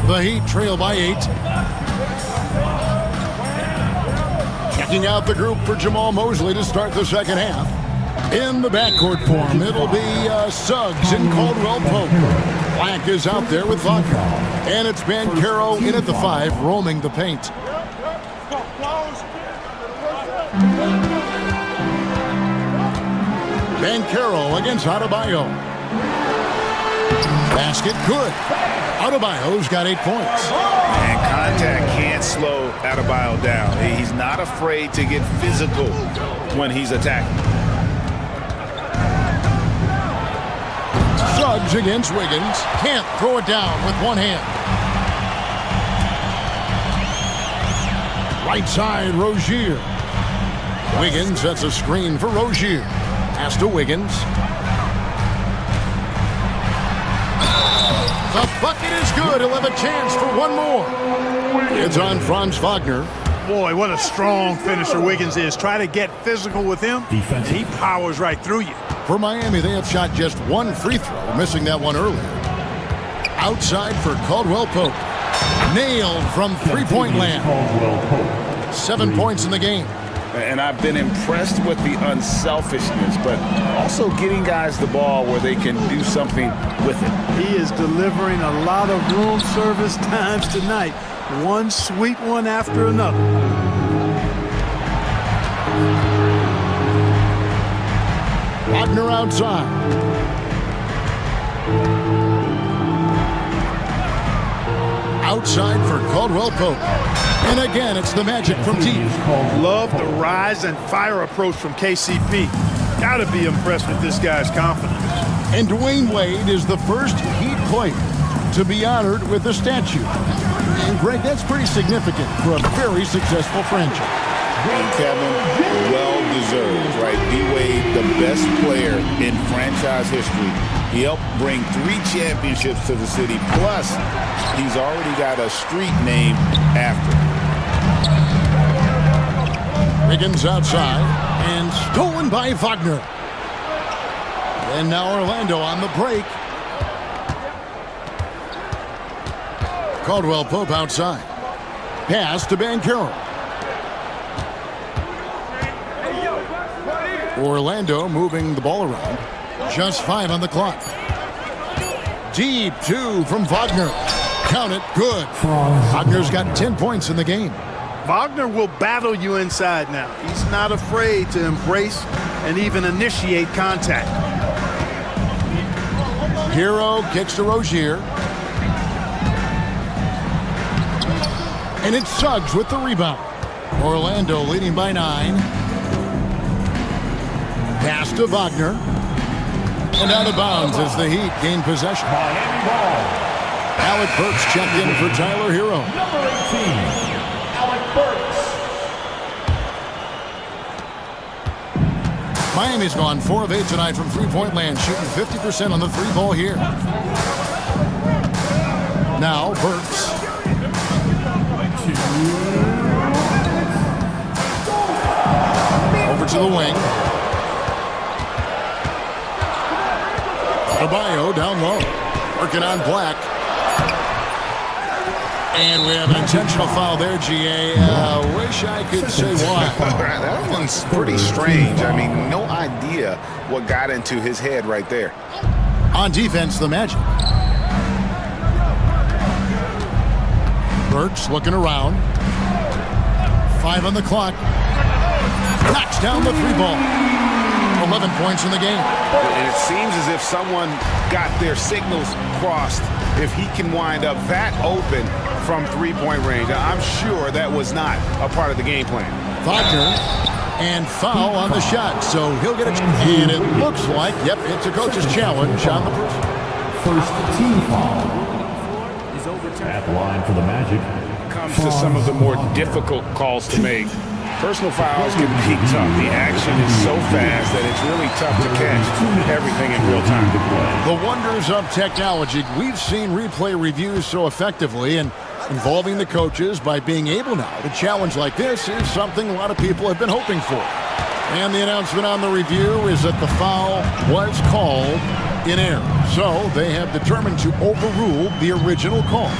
The Heat trail by 8. Checking out the group for Jamal Mosley to start the second half. In the backcourt form, it'll be Suggs and Caldwell Pope. Black is out there with Wagner. And it's Banchero in at the 5, roaming the paint. Banchero against Adebayo. Basket good. Adebayo's got 8 points. And contact can't slow Adebayo down. He's not afraid to get physical when he's attacking. Suggs against Wiggins. Can't throw it down with one hand. Right side, Rozier. Wiggins sets a screen for Rozier. Pass to Wiggins. The bucket is good. He'll have a chance for one more. It's on Franz Wagner. Boy, what a strong finisher Wiggins is. Try to get physical with him. Defense. He powers right through you. For Miami, they have shot just one free throw, missing that one earlier. Outside for Caldwell Pope. Nailed from three-point land. 7 points in the game. And I've been impressed with the unselfishness, but also getting guys the ball where they can do something with it. He is delivering a lot of room service times tonight. One sweet one after another. Wagner outside. Outside for Caldwell Pope. And again, it's the Magic from deep. Love the rise and fire approach from KCP. Gotta be impressed with this guy's confidence. And Dwayne Wade is the first Heat player to be honored with a statue. And Greg, that's pretty significant for a very successful franchise. And Kevin, well-deserved, right? D-Wade, the best player in franchise history. He helped bring 3 championships to the city. Plus, he's already got a street named after him. Wiggins outside and stolen by Wagner. And now Orlando on the break. Caldwell Pope outside. Pass to Banchero. Orlando moving the ball around. Just 5 on the clock. Deep 2 from Wagner. Count it, good. Wagner's got 10 points in the game. Wagner will battle you inside now. He's not afraid to embrace and even initiate contact. Hero kicks to Rozier. And it's Suggs with the rebound. Orlando leading by 9. Pass to Wagner. And out of bounds as the Heat gain possession. Alec Burks checked in for Tyler Hero. Number 18, Alec Burks. Miami's gone 4 of 8 tonight from three-point land, shooting 50% on the 3-ball here. Now Burks. Over to the wing. Adebayo down low. Working on Black. And we have an intentional foul there, GA. Wish I could say why. That one's pretty strange. I mean, no idea what got into his head right there. On defense, the Magic. Burks looking around. 5 on the clock. Knocks down the 3-ball. 11 points in the game. And it seems as if someone got their signals crossed. If he can wind up that open from three-point range, I'm sure that was not a part of the game plan. Wagner and foul on the shot, so he'll get a chance. And it looks like, yep, it's a coach's challenge on the first team foul. At the line for the Magic. Comes to some of the more difficult calls to make. Personal fouls can be tough. The action is so fast that it's really tough to catch everything in real time. The wonders of technology. We've seen replay reviews so effectively, and involving the coaches by being able now to challenge like this is something a lot of people have been hoping for. And the announcement on the review is that the foul was called in error. So they have determined to overrule the original call.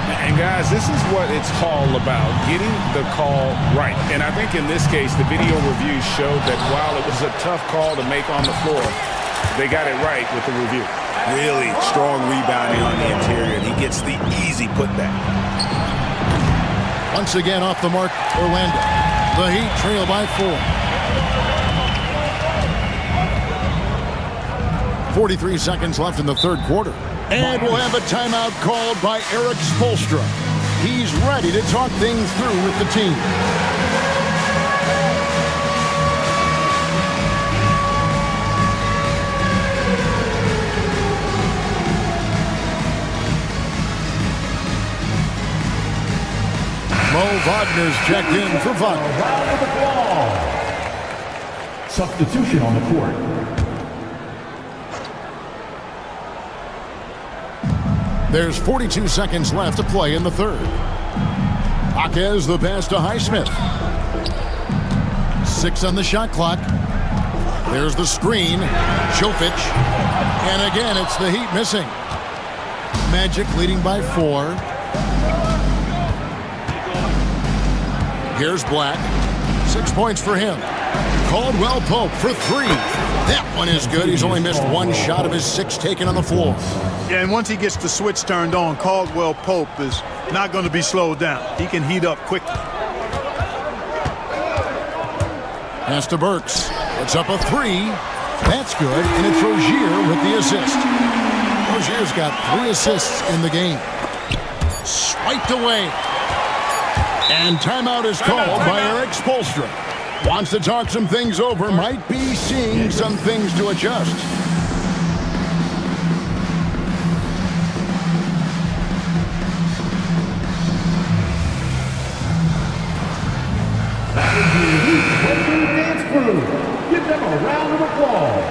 And guys, this is what it's all about, getting the call right. And I think in this case, the video review showed that while it was a tough call to make on the floor, they got it right with the review. Really strong rebounding on the interior, and he gets the easy putback. Once again off the mark, Orlando. The Heat trail by 4. 43 seconds left in the third quarter. And we'll have a timeout called by Eric Spoelstra. He's ready to talk things through with the team. Mo Wagner's checked in for Wagner. Substitution on the court. There's 42 seconds left to play in the third. Jaquez the pass to Highsmith. 6 on the shot clock. There's the screen. Jovic. And again, it's the Heat missing. Magic leading by 4. Here's Black. 6 points for him. Caldwell Pope for 3. That one is good. He's only missed 1 shot of his 6 taken on the floor. Yeah, and once he gets the switch turned on, Caldwell Pope is not going to be slowed down. He can heat up quickly. Pass to Burks. It's up a 3. That's good, and it's Rozier with the assist. Rozier's got 3 assists in the game. Swiped away. And timeout is called by Eric Spoelstra. Wants to talk some things over, might be seeing some things to adjust. That is the Elite Breaking Dance Crew. Give them a round of applause.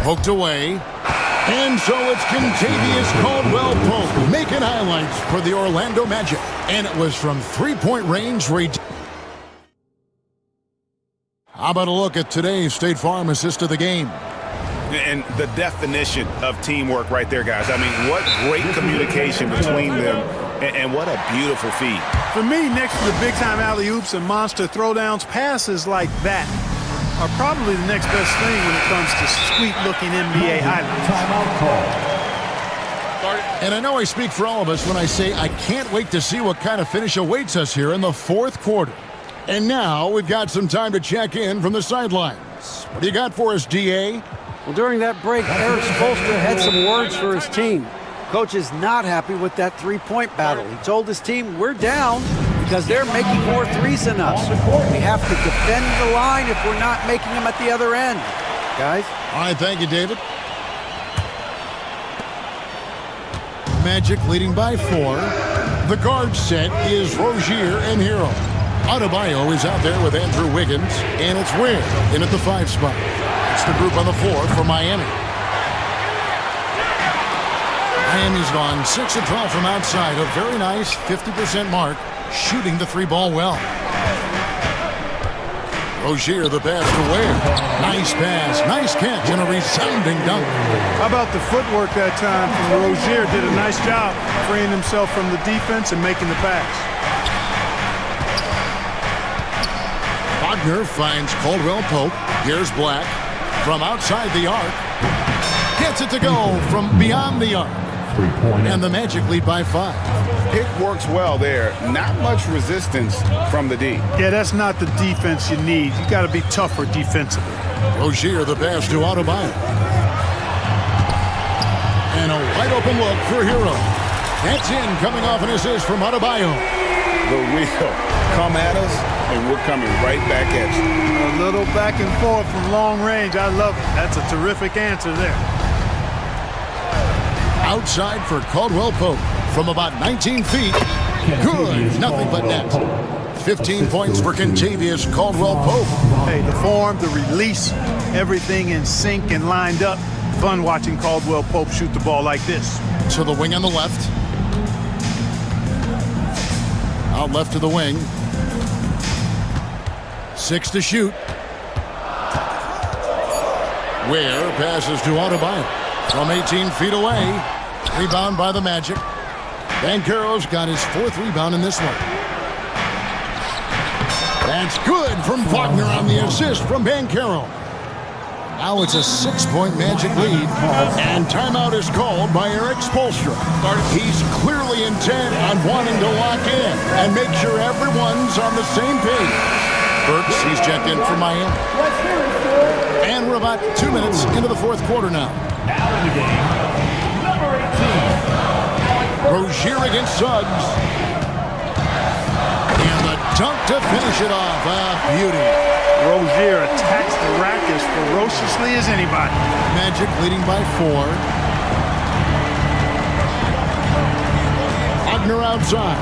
Poked away. And so it's Kentavious Caldwell-Pope making highlights for the Orlando Magic. And it was from three-point range where he... How about a look at today's State Farm assist of the game? And the definition of teamwork right there, guys. I mean, what great communication between them, and what a beautiful feed. For me, next to the big-time alley-oops and monster throwdowns, passes like that are probably the next best thing when it comes to sweet-looking NBA highlights. Timeout call. And I know I speak for all of us when I say I can't wait to see what kind of finish awaits us here in the fourth quarter. And now we've got some time to check in from the sidelines. What do you got for us, DA? Well, during that break, Eric Spoelstra had some words for his team. Coach is not happy with that three-point battle. He told his team, we're down because they're making more threes than us. We have to defend the line if we're not making them at the other end. Guys? All right, thank you, David. Magic leading by 4. The guard set is Rozier and Hero. Adebayo is out there with Andrew Wiggins, and it's Ware in at the 5 spot. It's the group on the floor for Miami. Miami's gone 6 of 12 from outside. A very nice 50% mark, shooting the 3-ball well. Rozier the pass to Ware. Nice pass, nice catch, and a resounding dunk. How about the footwork that time from Rozier? Did a nice job freeing himself from the defense and making the pass. Wagner finds Caldwell Pope. Here's Black from outside the arc. Gets it to go from beyond the arc. And the Magic lead by 5. Pick works well there. Not much resistance from the D. Yeah, that's not the defense you need. You got to be tougher defensively. Rozier the pass to Adebayo. And a wide open look for Hero. That's in, coming off an assist from Adebayo. The wheel. Come at us, and we're coming right back at you. A little back and forth from long range. I love it. That's a terrific answer there. Outside for Caldwell Pope from about 19 feet. Good, nothing but net. 15 points for Kentavious Caldwell Pope. Hey, the form, the release, everything in sync and lined up. Fun watching Caldwell Pope shoot the ball like this. To the wing on the left. Out left to the wing. 6 to shoot. Ware passes to Adebayo from 18 feet away. Rebound by the Magic. Banchero's got his 4th rebound in this one. That's good from Wagner on the assist from Banchero. Now it's a 6-point Magic lead, and timeout is called by Eric Spoelstra. He's clearly intent on wanting to lock in and make sure everyone's on the same page. Burks, he's checked in for Miami. And we're about 2 minutes into the 4th quarter now. Now in the game, number 18. Rozier against Suggs. And the dunk to finish it off. Beauty. Rozier attacks the rack as ferociously as anybody. Magic leading by 4. Wagner outside.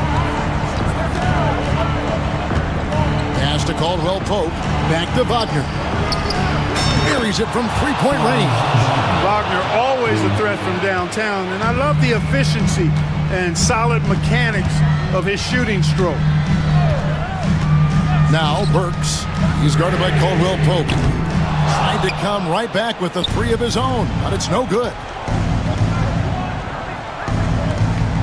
Pass to Caldwell Pope. Back to Wagner. Buries it from 3-point range. Wagner always a threat from downtown, and I love the efficiency and solid mechanics of his shooting stroke. Now Burks. He's guarded by Caldwell Pope. Tried to come right back with the 3 of his own, but it's no good.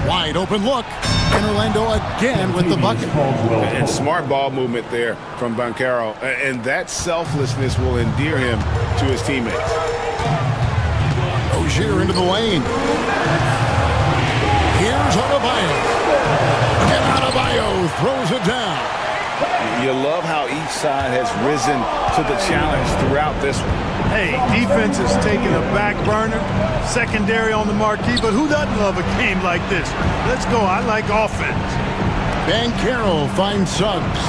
Wide open look. And Orlando again with the bucket. And smart ball movement there from Banchero. And that selflessness will endear him to his teammates. Rozier into the lane. Here's Adebayo. And Adebayo throws it down. You love how each side has risen to the challenge throughout this one. Hey, defense is taking a back burner, secondary on the marquee, but who doesn't love a game like this? Let's go. I like offense. Banchero finds Suggs.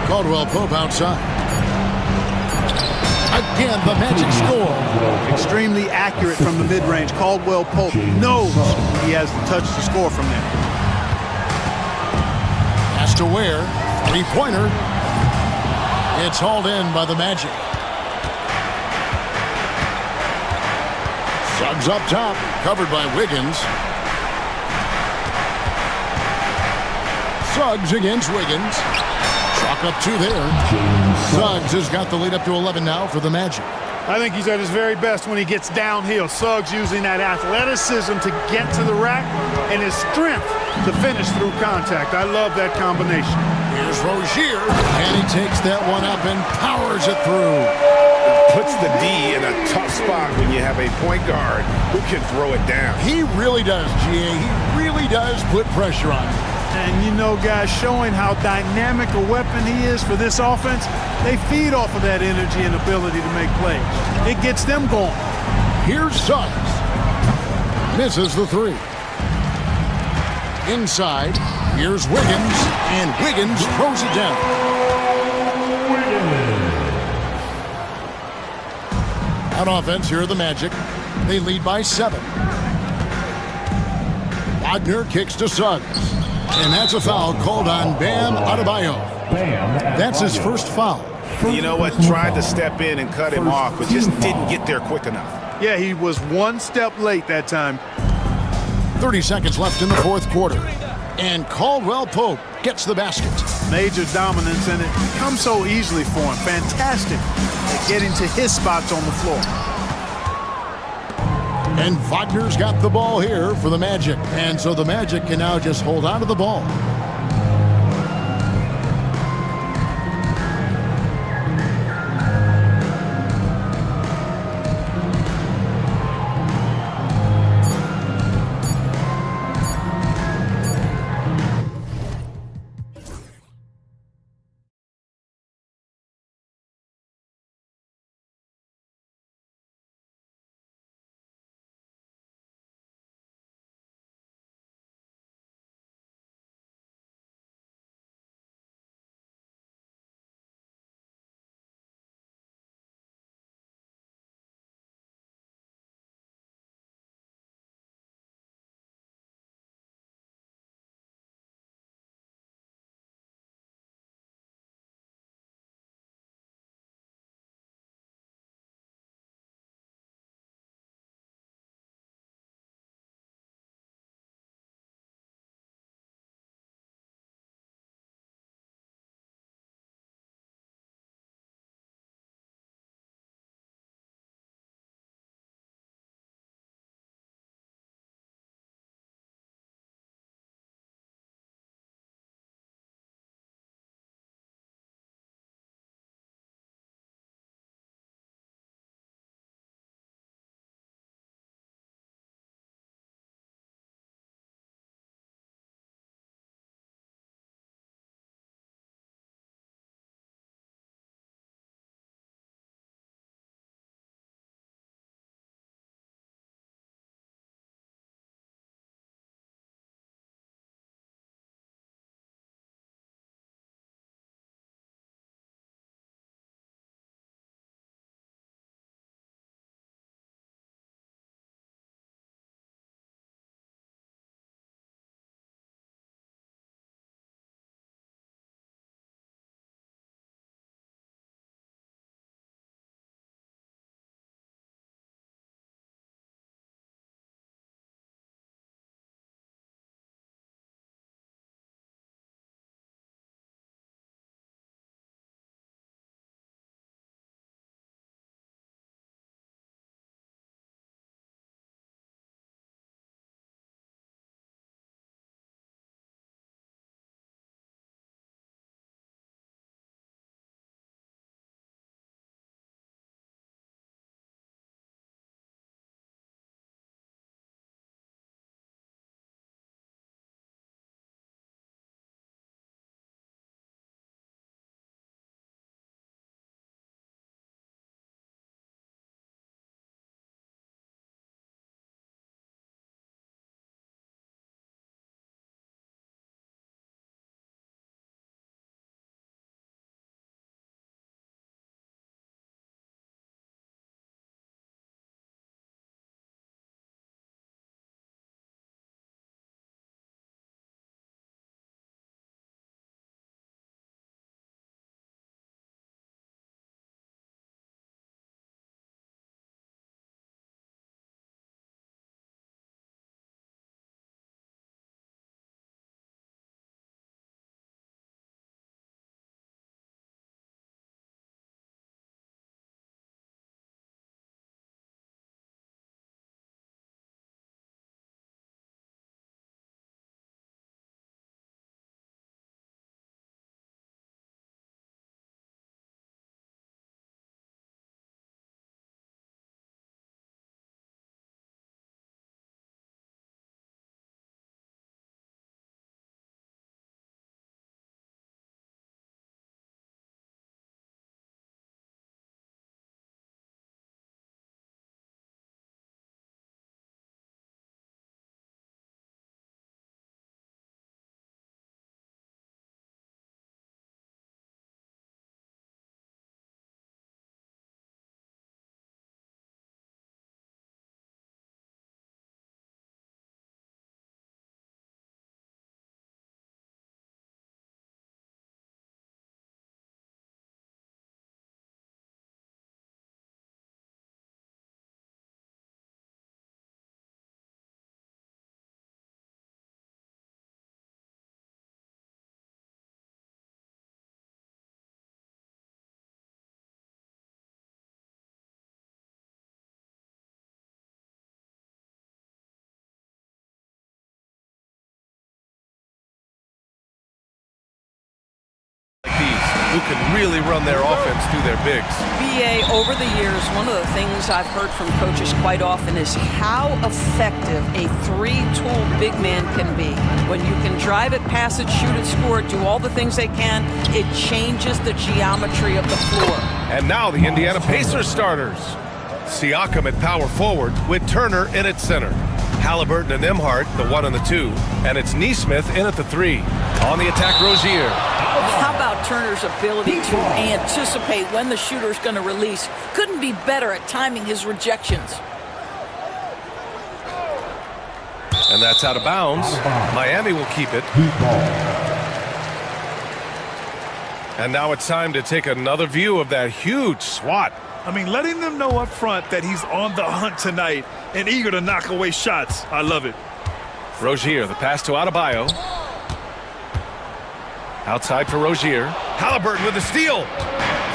Caldwell Pope outside. Again, the Magic score. Extremely accurate from the mid-range. Caldwell Pope knows he has to touch the score from there. Has to Ware. 3-pointer. It's hauled in by the Magic. Suggs up top. Covered by Wiggins. Suggs against Wiggins. Chalk up 2 there. Suggs has got the lead up to 11 now for the Magic. I think he's at his very best when he gets downhill. Suggs using that athleticism to get to the rack and his strength to finish through contact. I love that combination. Here's Rozier, and he takes that one up and powers it through. Puts the D in a tough spot when you have a point guard who can throw it down. He really does, GA. He really does put pressure on him. And you know, guys, showing how dynamic a weapon he is for this offense, they feed off of that energy and ability to make plays. It gets them going. Here's Suggs. Misses the 3. Inside, here's Wiggins, and Wiggins throws it down. On offense, here are the Magic. They lead by 7. Wagner kicks to Suggs. And that's a foul called on Bam Adebayo. That's his first foul. You know what? Tried to step in and cut him off, but just didn't get there quick enough. Yeah, he was one step late that time. 30 seconds left in the 4th quarter. And Caldwell Pope gets the basket. Major dominance, and it comes so easily for him. Fantastic at getting to his spots on the floor. And Wagner's got the ball here for the Magic. And so the Magic can now just hold on to the ball. who can really run their offense through their bigs. BA, over the years, one of the things I've heard from coaches quite often is how effective a three-tool big man can be. When you can drive it, pass it, shoot it, score it, do all the things they can, it changes the geometry of the floor. And now the Indiana Pacers starters. Siakam at power forward with Turner in at center. Halliburton and Nembhard, the 1 and the 2. And it's Neesmith in at the 3. On the attack, Rozier. How about Turner's ability to anticipate when the shooter's going to release? Couldn't be better at timing his rejections. And that's out of bounds. Miami will keep it. And now it's time to take another view of that huge swat. I mean, letting them know up front that he's on the hunt tonight and eager to knock away shots. I love it. Rozier, the pass to Adebayo. Outside for Rozier. Halliburton with the steal.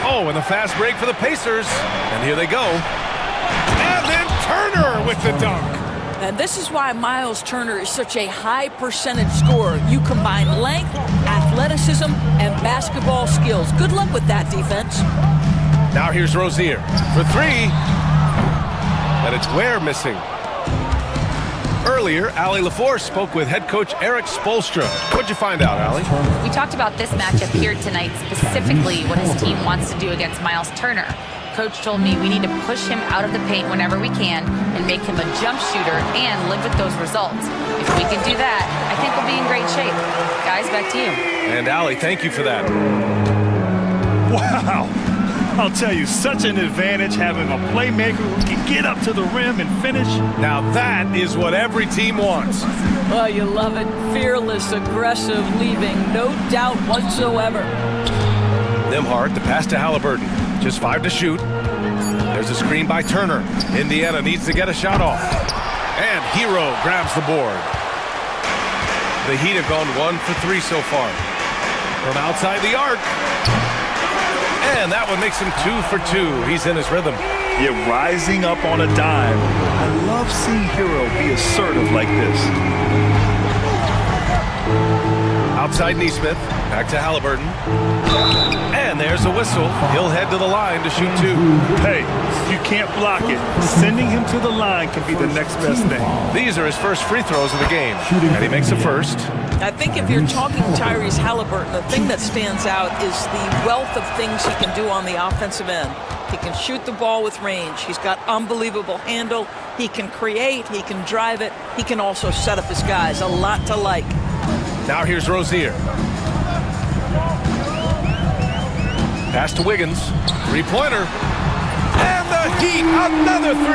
Oh, and the fast break for the Pacers. And here they go. And then Turner with the dunk. And this is why Miles Turner is such a high percentage scorer. You combine length, athleticism, and basketball skills. Good luck with that defense. Now here's Rozier for 3. And it's Ware missing. Earlier, Allie LaForce spoke with head coach Eric Spoelstra. What'd you find out, Allie? We talked about this matchup here tonight, specifically what his team wants to do against Miles Turner. Coach told me we need to push him out of the paint whenever we can and make him a jump shooter and live with those results. If we can do that, I think we'll be in great shape. Guys, back to you. And Allie, thank you for that. Wow. I'll tell you, such an advantage having a playmaker who can get up to the rim and finish. Now that is what every team wants. Oh, you love it. Fearless, aggressive, leaving no doubt whatsoever. Nembhard, the pass to Halliburton. Just 5 to shoot. There's a screen by Turner. Indiana needs to get a shot off. And Hero grabs the board. The Heat have gone 1 for 3 so far. From outside the arc. And that one makes him 2 for 2. He's in his rhythm. Yeah, rising up on a dime. I love seeing Hero be assertive like this. Outside Neesmith. Back to Halliburton. And there's a whistle. He'll head to the line to shoot 2. Hey, you can't block it. Sending him to the line can be the next best thing. These are his first free throws of the game. And he makes the first. I think if you're talking Tyrese Halliburton, the thing that stands out is the wealth of things he can do on the offensive end. He can shoot the ball with range. He's got unbelievable handle. He can create. He can drive it. He can also set up his guys. A lot to like. Now here's Rozier. Pass to Wiggins. 3-pointer. And the Heat, another 3.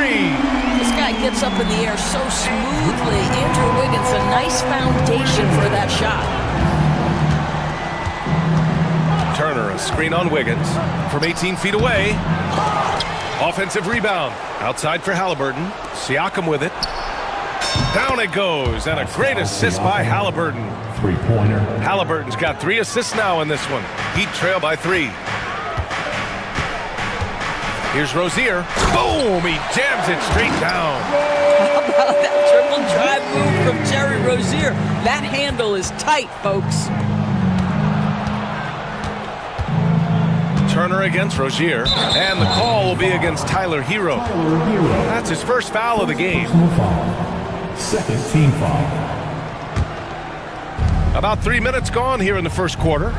This guy gets up in the air so smoothly. Andrew Wiggins, a nice foundation for that shot. Turner, a screen on Wiggins. From 18 feet away. Offensive rebound. Outside for Halliburton. Siakam with it. Down it goes. And a great assist by Halliburton. 3-pointer. Halliburton's got 3 assists now in this one. Heat trail by 3. Here's Rozier. Boom! He jams it straight down. How about that triple drive move from Terry Rozier? That handle is tight, folks. Turner against Rozier. And the call will be against Tyler Hero. That's his first foul of the game. Second team foul. About 3 minutes gone here in the first quarter.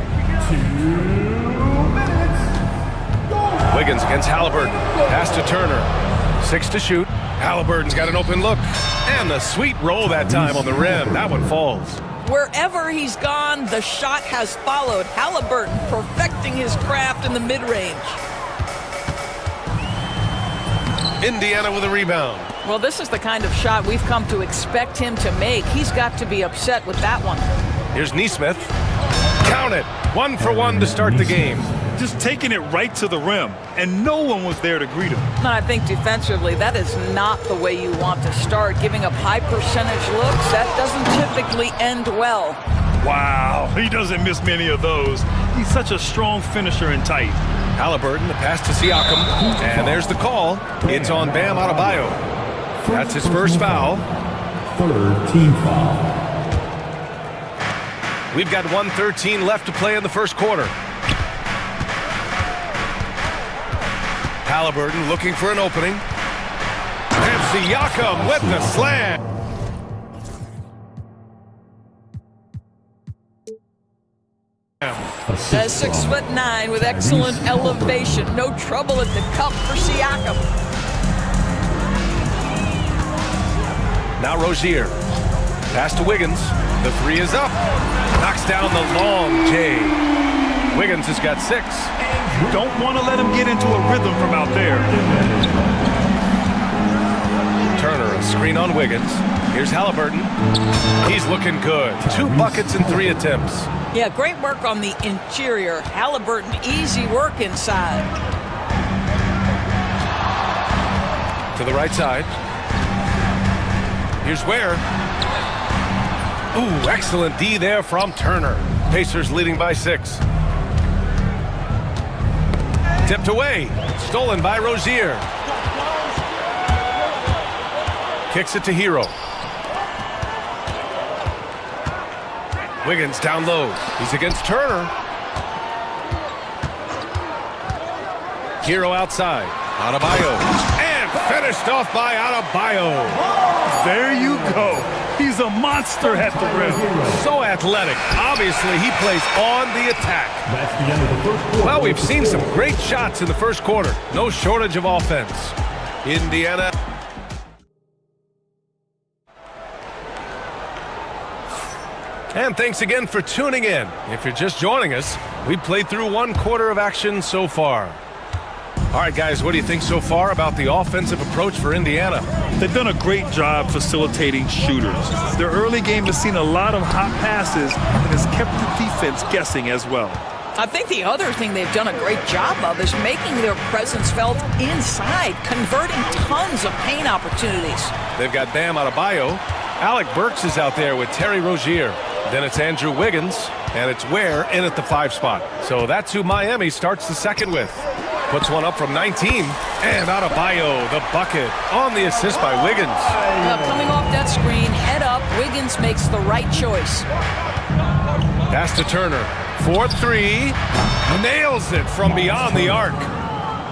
Wiggins against Halliburton. Pass to Turner. 6 to shoot. Halliburton's got an open look. And the sweet roll that time on the rim. That one falls. Wherever he's gone, the shot has followed. Halliburton perfecting his craft in the mid-range. Indiana with a rebound. Well, this is the kind of shot we've come to expect him to make. He's got to be upset with that one. Here's Neesmith. Count it. 1 for 1 to start the game. Just taking it right to the rim, and no one was there to greet him. And I think defensively, that is not the way you want to start. Giving up high percentage looks, that doesn't typically end well. Wow, he doesn't miss many of those. He's such a strong finisher and tight. Halliburton, the pass to Siakam. And there's the call. It's on Bam Adebayo. That's his first foul. Third team foul. We've got 1:13 left to play in the first quarter. Halliburton looking for an opening. And Siakam with the slam. A 6'9" with excellent elevation. No trouble at the cup for Siakam. Now Rozier. Pass to Wiggins. The three is up. Knocks down the long J. Wiggins has got 6. Don't want to let him get into a rhythm from out there. Turner, a screen on Wiggins. Here's Halliburton. He's looking good. 2 buckets in 3 attempts. Yeah, great work on the interior. Halliburton, easy work inside. To the right side. Here's Ware. Ooh, excellent D there from Turner. Pacers leading by 6. Tipped away. Stolen by Rozier. Kicks it to Hero. Wiggins down low. He's against Turner. Hero outside. Adebayo. And finished off by Adebayo. There you go. He's a monster at the rim. So athletic. Obviously, he plays on the attack. That's the end of the first quarter. Well, we've seen some great shots in the first quarter. No shortage of offense. Indiana. And thanks again for tuning in. If you're just joining us, we played through 1 quarter of action so far. All right, guys, what do you think so far about the offensive approach for Indiana? They've done a great job facilitating shooters. Their early game has seen a lot of hot passes and has kept the defense guessing as well. I think the other thing they've done a great job of is making their presence felt inside, converting tons of paint opportunities. They've got Bam Adebayo. Alec Burks is out there with Terry Rozier. Then it's Andrew Wiggins, and it's Ware in at the 5 spot. So that's who Miami starts the second with. Puts one up from 19, and Adebayo, the bucket, on the assist by Wiggins. Coming off that screen, head up, Wiggins makes the right choice. Pass to Turner, 4-3, nails it from beyond the arc.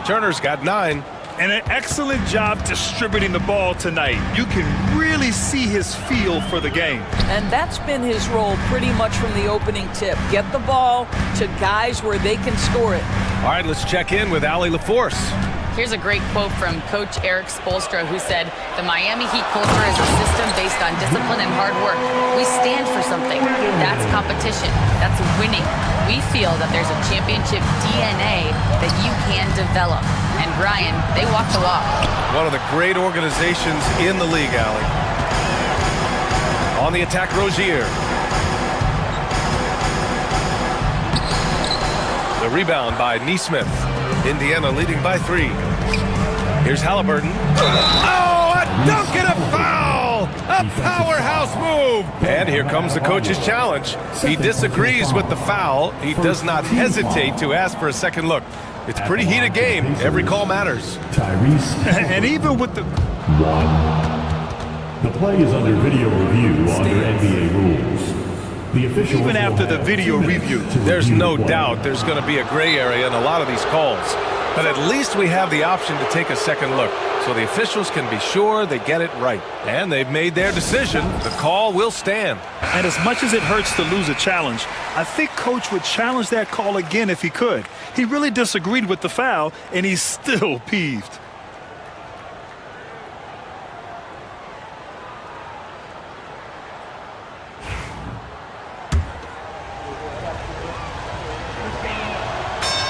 Turner's got 9. And an excellent job distributing the ball tonight. You can really see his feel for the game. And that's been his role pretty much from the opening tip. Get the ball to guys where they can score it. All right, let's check in with Allie LaForce. Here's a great quote from Coach Eric Spoelstra, who said, "The Miami Heat culture is a system based on discipline and hard work. We stand for something. That's competition. That's winning. We feel that there's a championship DNA that you can develop." And Brian, they walk the walk. One of the great organizations in the league, Allie. On the attack, Rozier. The rebound by Nesmith. Indiana leading by 3. Here's Halliburton. Oh, a dunk and a foul! A powerhouse move! And here comes the coach's challenge. He disagrees with the foul. He does not hesitate to ask for a second look. It's a pretty heated game. Every call matters. And even with the... 1. The play is under video review under NBA rules. The official Even after the video review. There's no doubt there's going to be a gray area in a lot of these calls. But at least we have the option to take a second look, so the officials can be sure they get it right. And they've made their decision. The call will stand. And as much as it hurts to lose a challenge, I think Coach would challenge that call again if he could. He really disagreed with the foul, and he's still peeved.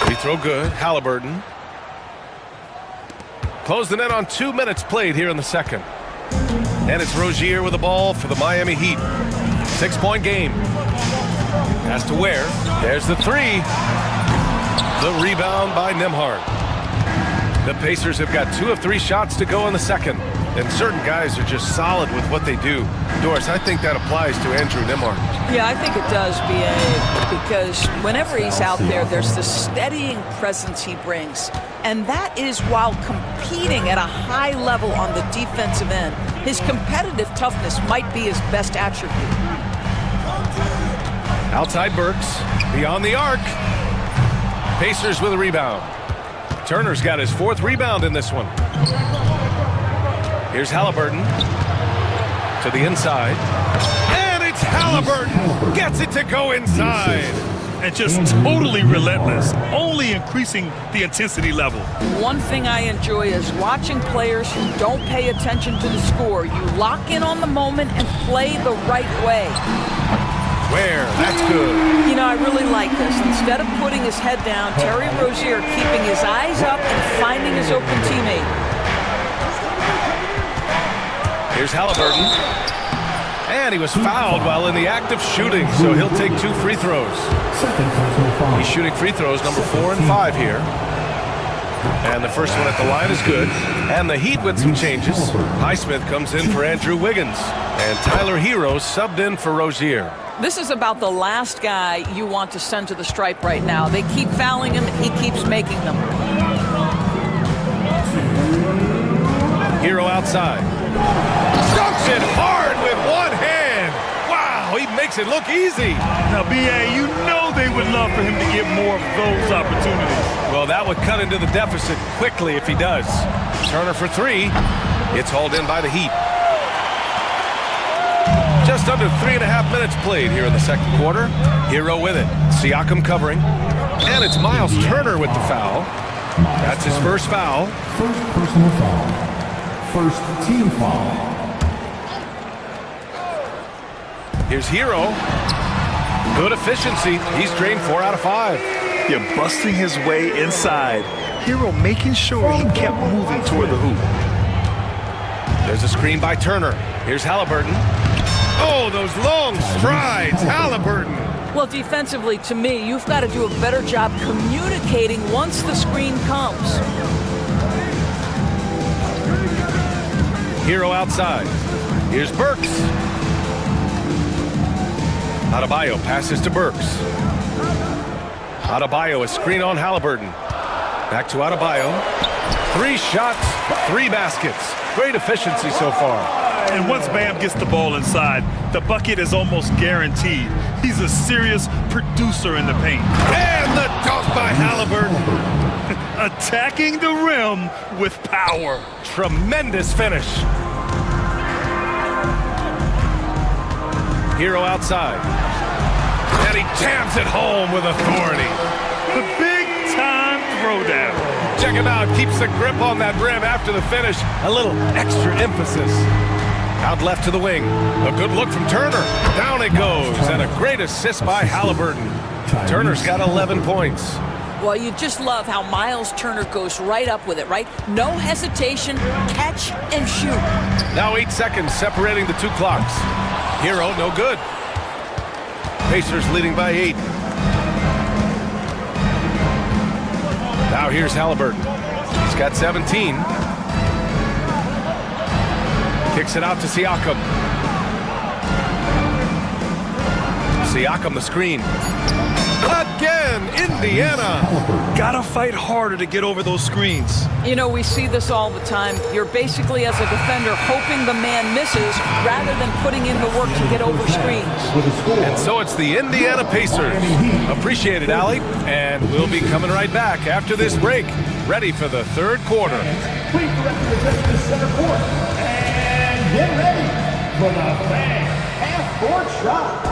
Free throw good. Halliburton. Close the net on 2 minutes played here in the second. And it's Rozier with the ball for the Miami Heat. 6-point game. Pass to Ware. There's the 3. The rebound by Nembhard. The Pacers have got 2 of 3 shots to go in the second. And certain guys are just solid with what they do. Doris, I think that applies to Andrew Nembhard. Yeah, I think it does, B.A., because whenever he's out there, there's the steadying presence he brings. And that is while competing at a high level on the defensive end. His competitive toughness might be his best attribute. Outside Burks, beyond the arc. Pacers with a rebound. Turner's got his 4th rebound in this one. Here's Halliburton to the inside. And it's Halliburton. Gets it to go inside. And just totally relentless, only increasing the intensity level. One thing I enjoy is watching players who don't pay attention to the score. You lock in on the moment and play the right way. Where? That's good. You know, I really like this. Instead of putting his head down, Terry Rozier keeping his eyes up and finding his open teammate. Here's Halliburton. And he was fouled while in the act of shooting, so he'll take 2 free throws. He's shooting free throws number 4 and 5 here. And the first one at the line is good. And the Heat with some changes. Highsmith comes in for Andrew Wiggins. And Tyler Hero subbed in for Rozier. This is about the last guy you want to send to the stripe right now. They keep fouling him, and he keeps making them. Hero outside. Dunks it hard with one hand. Wow, he makes it look easy. Now, B.A., you know they would love for him to get more of those opportunities. Well, that would cut into the deficit quickly if he does. Turner for 3. It's hauled in by the Heat. Just under 3.5 minutes played here in the second quarter. Hero with it. Siakam covering. And it's Miles Turner with the foul. That's his first foul. First personal foul. First team foul. Here's Hero. Good efficiency. He's drained 4 out of 5. You're busting his way inside. Hero making sure he kept moving toward the hoop. There's a screen by Turner. Here's Halliburton. Oh, those long strides, Halliburton. Well, defensively, to me, you've got to do a better job communicating once the screen comes. Hero outside. Here's Burks. Adebayo passes to Burks. Adebayo, a screen on Halliburton. Back to Adebayo. 3 shots, 3 baskets. Great efficiency so far. And once Bam gets the ball inside, the bucket is almost guaranteed. He's a serious producer in the paint. And the dunk by Halliburton. Attacking the rim with power. Tremendous finish. Hero outside. And he jams it home with authority. The big-time throwdown. Check him out. Keeps the grip on that rim after the finish. A little extra emphasis. Out left to the wing. A good look from Turner. Down it goes. And a great assist by Halliburton. Turner's got 11 points. Well, you just love how Miles Turner goes right up with it, right? No hesitation, catch and shoot. Now 8 seconds separating the 2 clocks. Hero, no good. Pacers leading by 8. Now here's Halliburton. He's got 17. Kicks it out to Siakam. Siakam the screen. Again, Indiana. Gotta fight harder to get over those screens. You know, we see this all the time. You're basically, as a defender, hoping the man misses rather than putting in the work to get over screens. And so it's the Indiana Pacers. Appreciate it, Allie. And we'll be coming right back after this break, ready for the third quarter. Please represent the center court. And get ready for the fan half-court shot.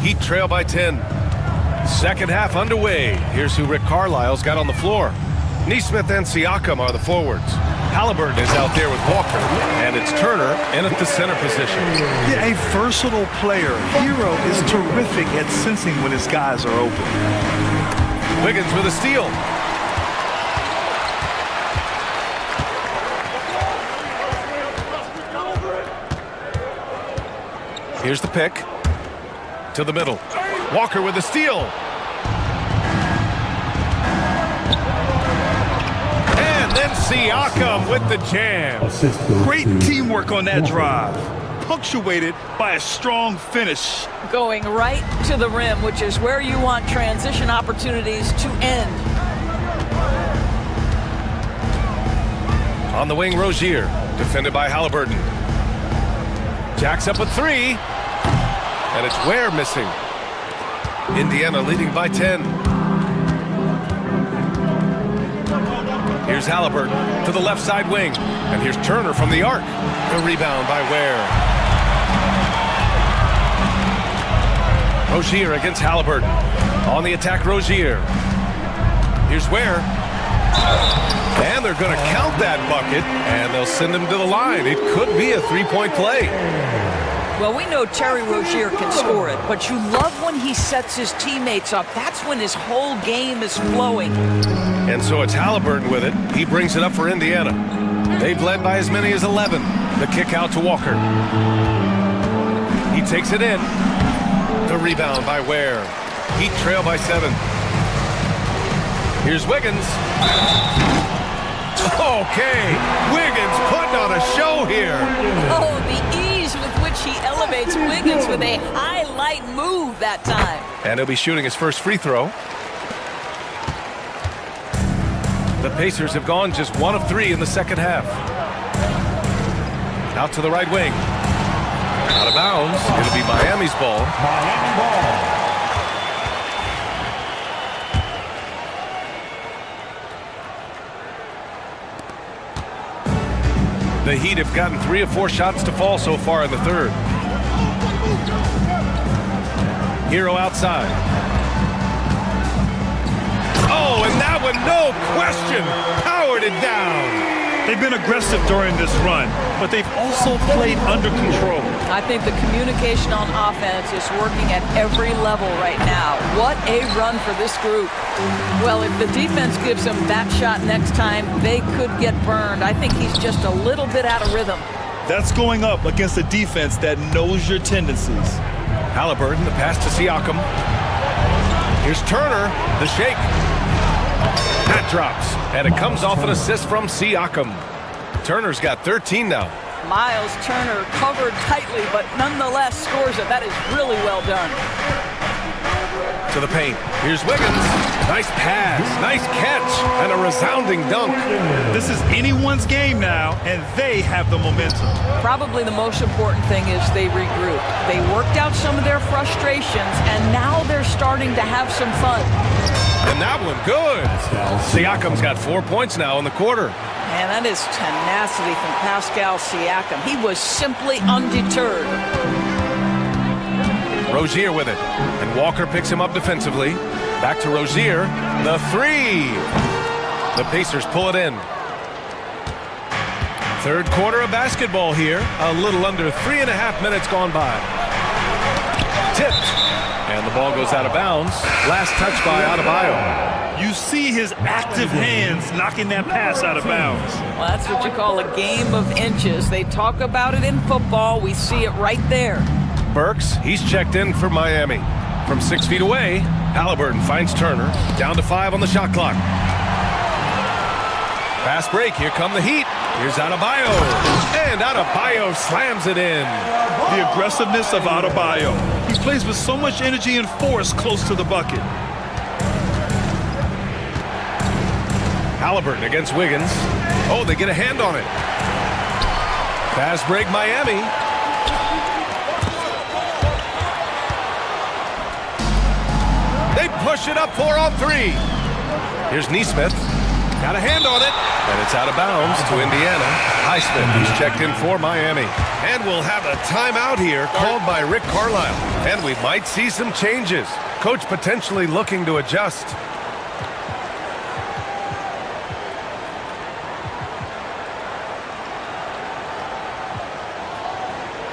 Heat trail by 10. Second half underway. Here's who Rick Carlisle's got on the floor. Neesmith and Siakam are the forwards. Halliburton is out there with Walker, and it's Turner in at the center position. Yeah, a versatile player. Hero is terrific at sensing when his guys are open. Wiggins with a steal. Here's the pick. To the middle. Walker with a steal. And then Siakam with the jam. Great teamwork on that drive. Punctuated by a strong finish. Going right to the rim, which is where you want transition opportunities to end. On the wing, Rozier, defended by Halliburton. Jacks up a three. And it's Ware missing. Indiana leading by 10. Here's Halliburton to the left side wing. And here's Turner from the arc. The rebound by Ware. Rozier against Halliburton. On the attack, Rozier. Here's Ware. And they're going to count that bucket. And they'll send him to the line. It could be a three-point play. Well, we know Terry Rozier can score it, but you love when he sets his teammates up. That's when his whole game is flowing. And so it's Halliburton with it. He brings it up for Indiana. They've led by as many as 11. The kick out to Walker. He takes it in. The rebound by Ware. Heat trail by 7. Here's Wiggins. Okay, Wiggins putting on a show here. Oh, the ease with which he elevates Wiggins with a highlight move that time. And he'll be shooting his first free throw. The Pacers have gone just 1 of 3 in the second half. Out to the right wing. Out of bounds. It'll be Miami's ball. Miami ball. The Heat have gotten 3 of 4 shots to fall so far in the third. Hero outside. Oh, and that one, no question, powered it down. They've been aggressive during this run, but they've also played under control. I think the communication on offense is working at every level right now. What a run for this group. Well, if the defense gives him that shot next time, they could get burned. I think he's just a little bit out of rhythm. That's going up against a defense that knows your tendencies. Halliburton, the pass to Siakam. Here's Turner, the shake. That drops, and it comes off an assist from Siakam. Turner's got 13 now. Miles Turner covered tightly, but nonetheless scores it. That is really well done. To the paint. Here's Wiggins. Nice pass, nice catch, and a resounding dunk. This is anyone's game now, and they have the momentum. Probably the most important thing is they regroup. They worked out some of their frustrations, and now they're starting to have some fun. And that one, good. Siakam's got 4 points now in the quarter. Man, that is tenacity from Pascal Siakam. He was simply undeterred. Rozier with it. And Walker picks him up defensively. Back to Rozier. The three. The Pacers pull it in. Third quarter of basketball here. A little under 3.5 minutes gone by. Tipped. And the ball goes out of bounds. Last touch by Adebayo. You see his active hands knocking that pass out of bounds. Well, that's what you call a game of inches. They talk about it in football. We see it right there. Burks, he's checked in for Miami. From 6 feet away, Halliburton finds Turner. Down to 5 on the shot clock. Fast break. Here come the Heat. Here's Adebayo. And Adebayo slams it in. The aggressiveness of Adebayo. He plays with so much energy and force close to the bucket. Halliburton against Wiggins. Oh, they get a hand on it. Fast break, Miami. They push it up 4 on 3. Here's Neesmith. Got a hand on it. And it's out of bounds to Indiana. Highsmith, who's checked in for Miami. And we'll have a timeout here called by Rick Carlisle. And we might see some changes. Coach potentially looking to adjust.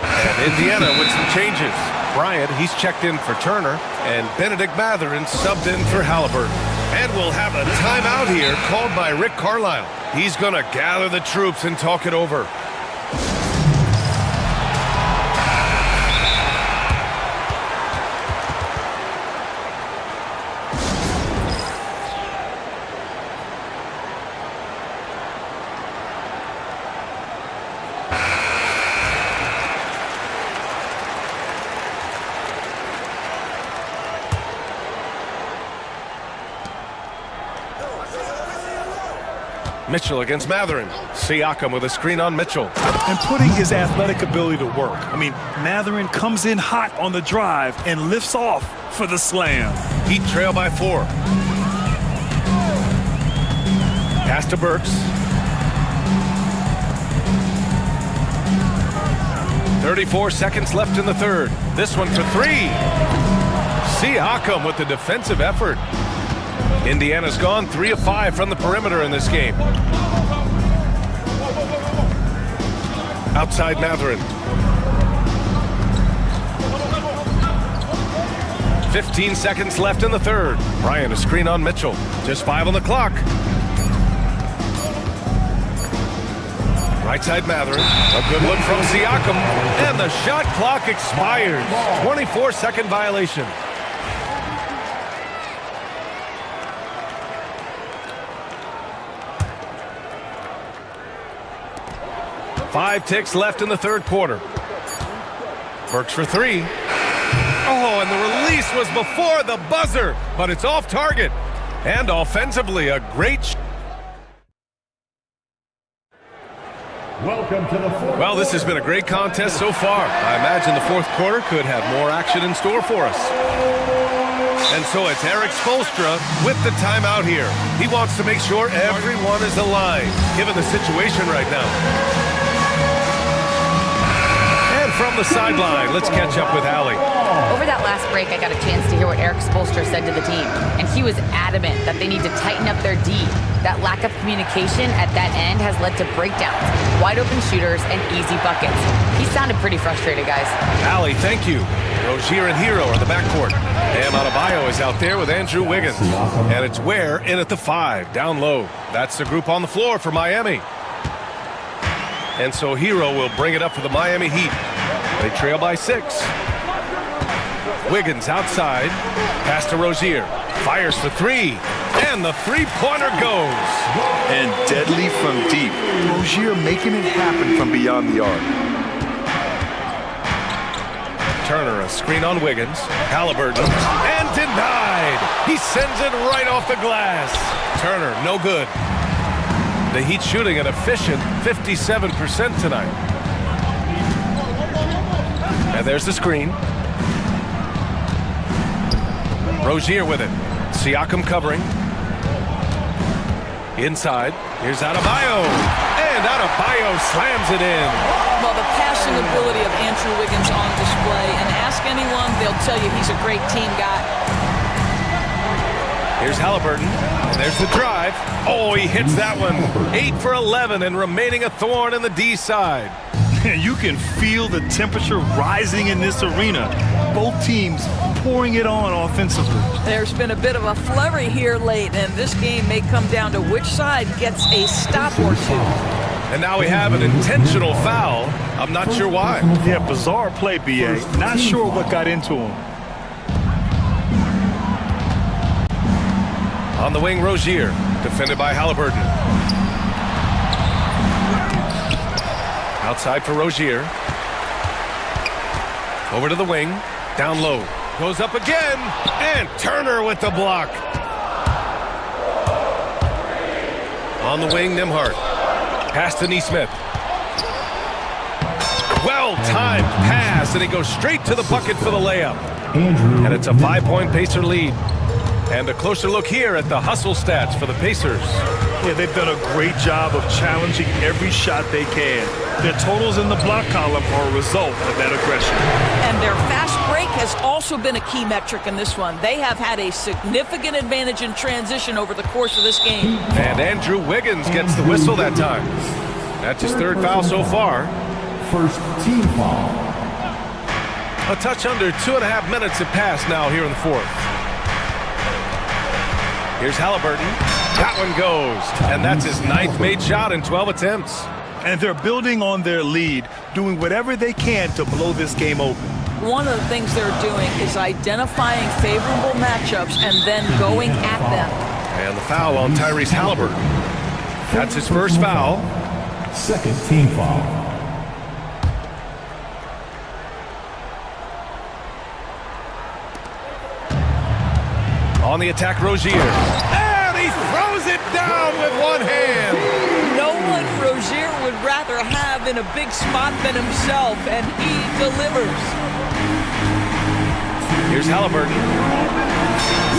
And Indiana with some changes. Bryant, he's checked in for Turner, and Benedict Mathurin subbed in for Halliburton. And we'll have a timeout here called by Rick Carlisle. He's going to gather the troops and talk it over. Mitchell against Mathurin. Siakam with a screen on Mitchell. And putting his athletic ability to work. I mean, Mathurin comes in hot on the drive and lifts off for the slam. Heat trail by 4. Pass to Burks. 34 seconds left in the third. This one for 3. Siakam with the defensive effort. Indiana's gone 3 of 5 from the perimeter in this game. Outside Mathurin. 15 seconds left in the third. Bryant, a screen on Mitchell. Just 5 on the clock. Right side Mathurin. A good look from Siakam. And the shot clock expires. 24-second violation. Five ticks left in the third quarter. Burks for 3. Oh, and the release was before the buzzer, but it's off target. And offensively, a great... Welcome to the fourth. Well, this has been a great contest so far. I imagine the fourth quarter could have more action in store for us. And so it's Eric Spoelstra with the timeout here. He wants to make sure everyone is aligned, given the situation right now. From the sideline, let's catch up with Allie. Over that last break, I got a chance to hear what Eric Spoelstra said to the team, and he was adamant that they need to tighten up their D. That lack of communication at that end has led to breakdowns, wide open shooters, and easy buckets. He sounded pretty frustrated, guys. Allie, thank you. Rozier and Hero are the backcourt. Bam Adebayo is out there with Andrew Wiggins. And it's Ware in at the 5, down low. That's the group on the floor for Miami. And so Hero will bring it up for the Miami Heat. They trail by 6. Wiggins outside. Pass to Rozier. Fires for 3. And the three-pointer goes. And deadly from deep. Rozier making it happen from beyond the arc. Turner, a screen on Wiggins. Halliburton. And denied. He sends it right off the glass. Turner, no good. The Heat shooting an efficient 57% tonight. And there's the screen. Rozier with it. Siakam covering. Inside. Here's Adebayo. And Adebayo slams it in. Well, the passing ability of Andrew Wiggins on display. And ask anyone, they'll tell you he's a great team guy. Here's Halliburton. And there's the drive. Oh, he hits that one. 8 for 11 and remaining a thorn in the D side. You can feel the temperature rising in this arena. Both teams pouring it on offensively. There's been a bit of a flurry here late, and this game may come down to which side gets a stop or 2. And now we have an intentional foul. I'm not sure why. Yeah, bizarre play, B.A. Not sure what got into him. On the wing, Rozier, defended by Halliburton. Outside for Rozier. Over to the wing. Down low. Goes up again. And Turner with the block. On the wing, Nembhard. Pass to Nesmith. Well-timed pass, and he goes straight to the bucket for the layup. And it's a 5-point Pacer lead. And a closer look here at the hustle stats for the Pacers. Yeah, they've done a great job of challenging every shot they can. Their totals in the block column are a result of that aggression. And their fast break has also been a key metric in this one. They have had a significant advantage in transition over the course of this game. And Andrew Wiggins gets the whistle that time. That's his third foul so far. First team foul. A touch under 2.5 minutes have passed now here in the fourth. Here's Halliburton. That one goes. And that's his 9th made shot in 12 attempts. And they're building on their lead, doing whatever they can to blow this game open. One of the things they're doing is identifying favorable matchups and then going at them. And the foul on Tyrese Halliburton. That's his first foul. Second team foul. On the attack, Rozier. And he throws it down with one hand. No one Rozier would rather have in a big spot than himself, and he delivers. Here's Halliburton.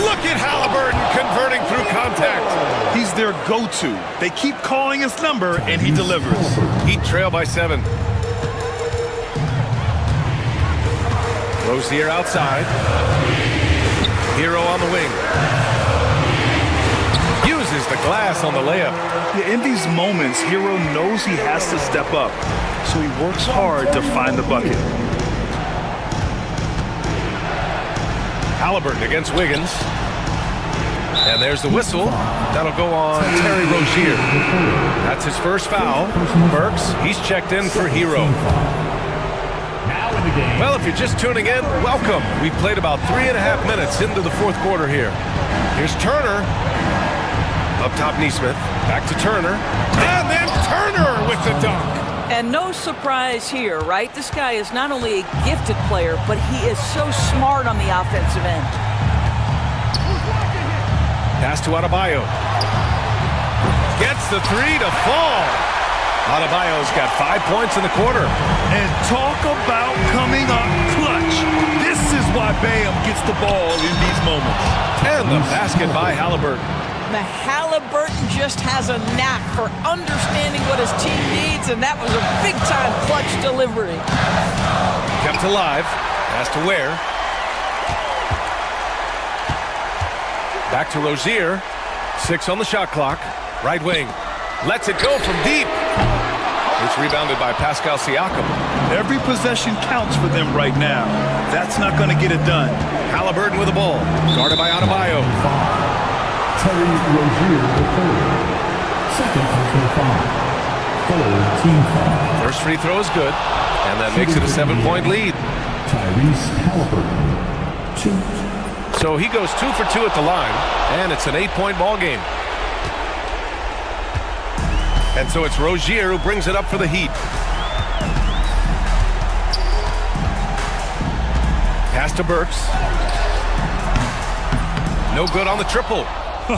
Look at Halliburton converting through contact. He's their go-to. They keep calling his number, and he delivers. Heat trail by 7. Rozier outside. Hero on the wing. Uses the glass on the layup. Yeah, in these moments, Hero knows he has to step up, so he works hard to find the bucket. Halliburton against Wiggins. And there's the whistle. That'll go on Terry Rozier. That's his first foul. Burks, he's checked in for Hero. Well, if you're just tuning in, welcome. We've played about 3.5 minutes into the fourth quarter here. Here's Turner. Up top, Neesmith. Back to Turner. And then Turner with the dunk. And no surprise here, right? This guy is not only a gifted player, but he is so smart on the offensive end. Pass to Adebayo. Gets the 3 to fall. Adebayo's got 5 points in the quarter. And talk about coming up clutch. This is why Bam gets the ball in these moments. And the basket by Halliburton. The Halliburton just has a knack for understanding what his team needs, and that was a big-time clutch delivery. Kept alive. Pass to Ware. Back to Rozier. 6 on the shot clock. Right wing. Lets it go from deep. It's rebounded by Pascal Siakam. Every possession counts for them right now. That's not going to get it done. Halliburton with the ball. Guarded by Adebayo. Terry Rozier, the third. Second personal foul. Third team foul. First free throw is good. And that makes it a 7-point lead. Tyrese Halliburton. 2. So he goes 2 for 2 at the line. And it's an 8-point ball game. And so it's Rozier who brings it up for the Heat. Pass to Burks. No good on the triple.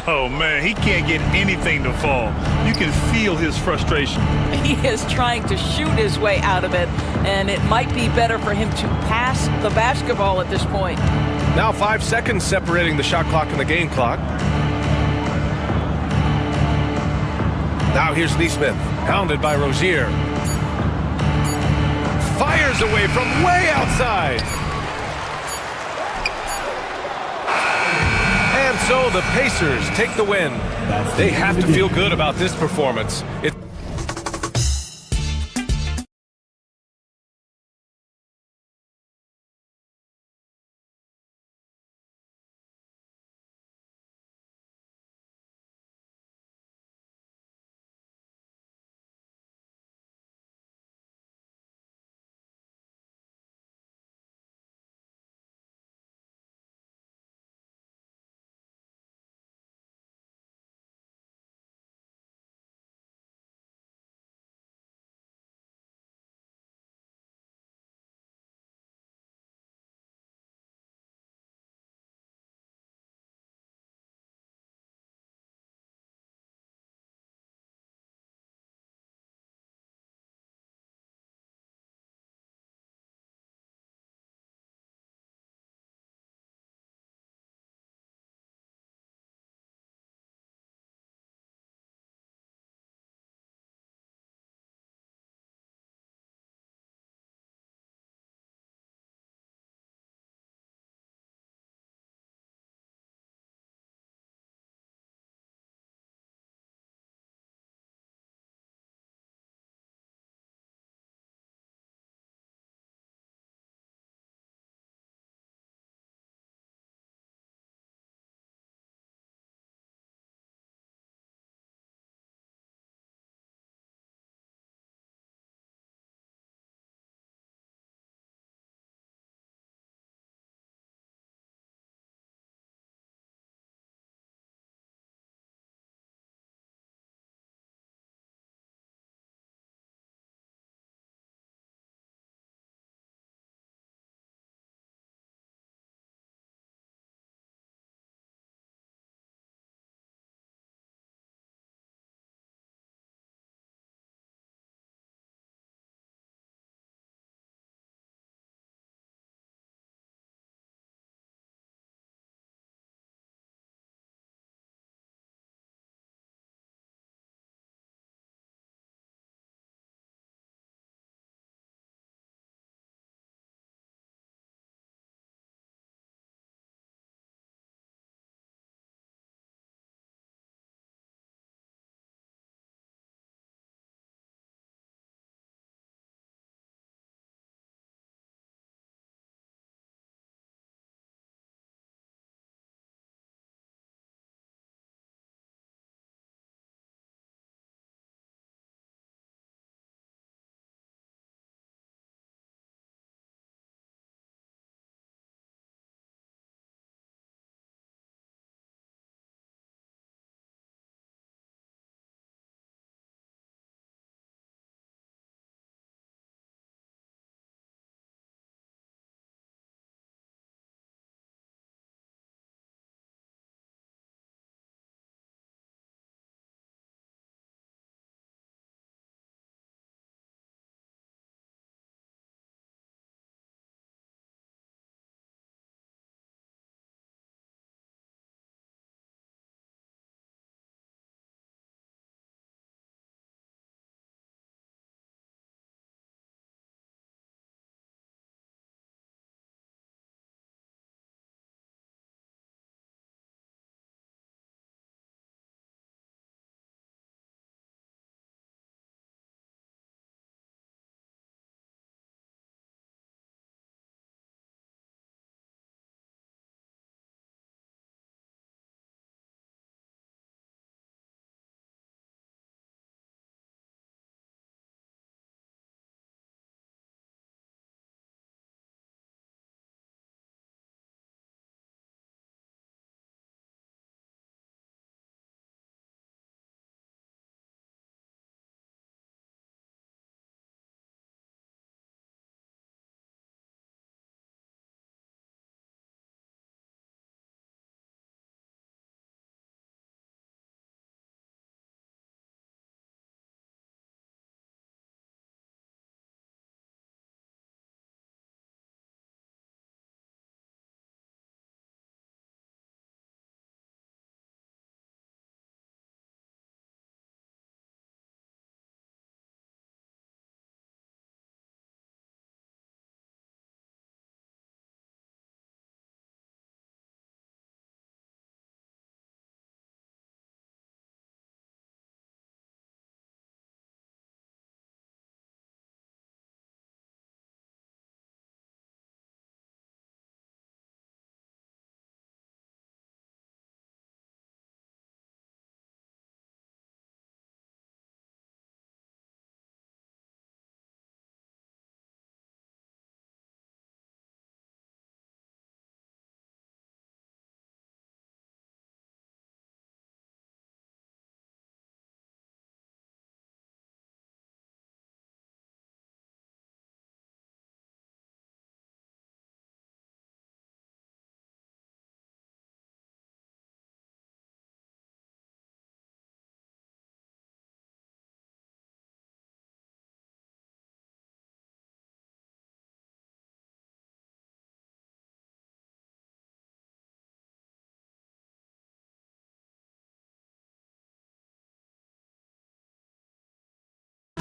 Oh, man, he can't get anything to fall. You can feel his frustration. He is trying to shoot his way out of it, and it might be better for him to pass the basketball at this point. Now 5 seconds separating the shot clock and the game clock. Now here's Neesmith, hounded by Rozier. Fires away from way outside. And so the Pacers take the win. They have to feel good about this performance.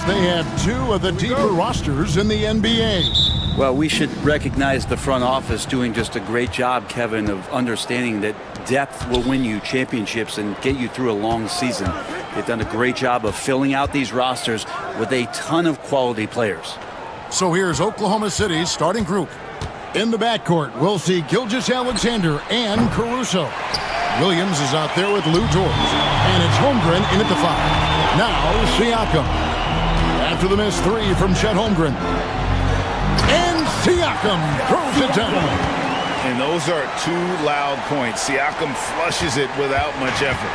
They have two of the deeper rosters in the NBA. Well, we should recognize the front office doing just a great job, Kevin, of understanding that depth will win you championships and get you through a long season. They've done a great job of filling out these rosters with a ton of quality players. So here's Oklahoma City's starting group. In the backcourt, we'll see Gilgeous-Alexander and Caruso. Williams is out there with Lou Dort. And it's Holmgren in at the 5. Now Siakam. After the missed three from Chet Holmgren. And Siakam throws it down. And those are two loud points. Siakam flushes it without much effort.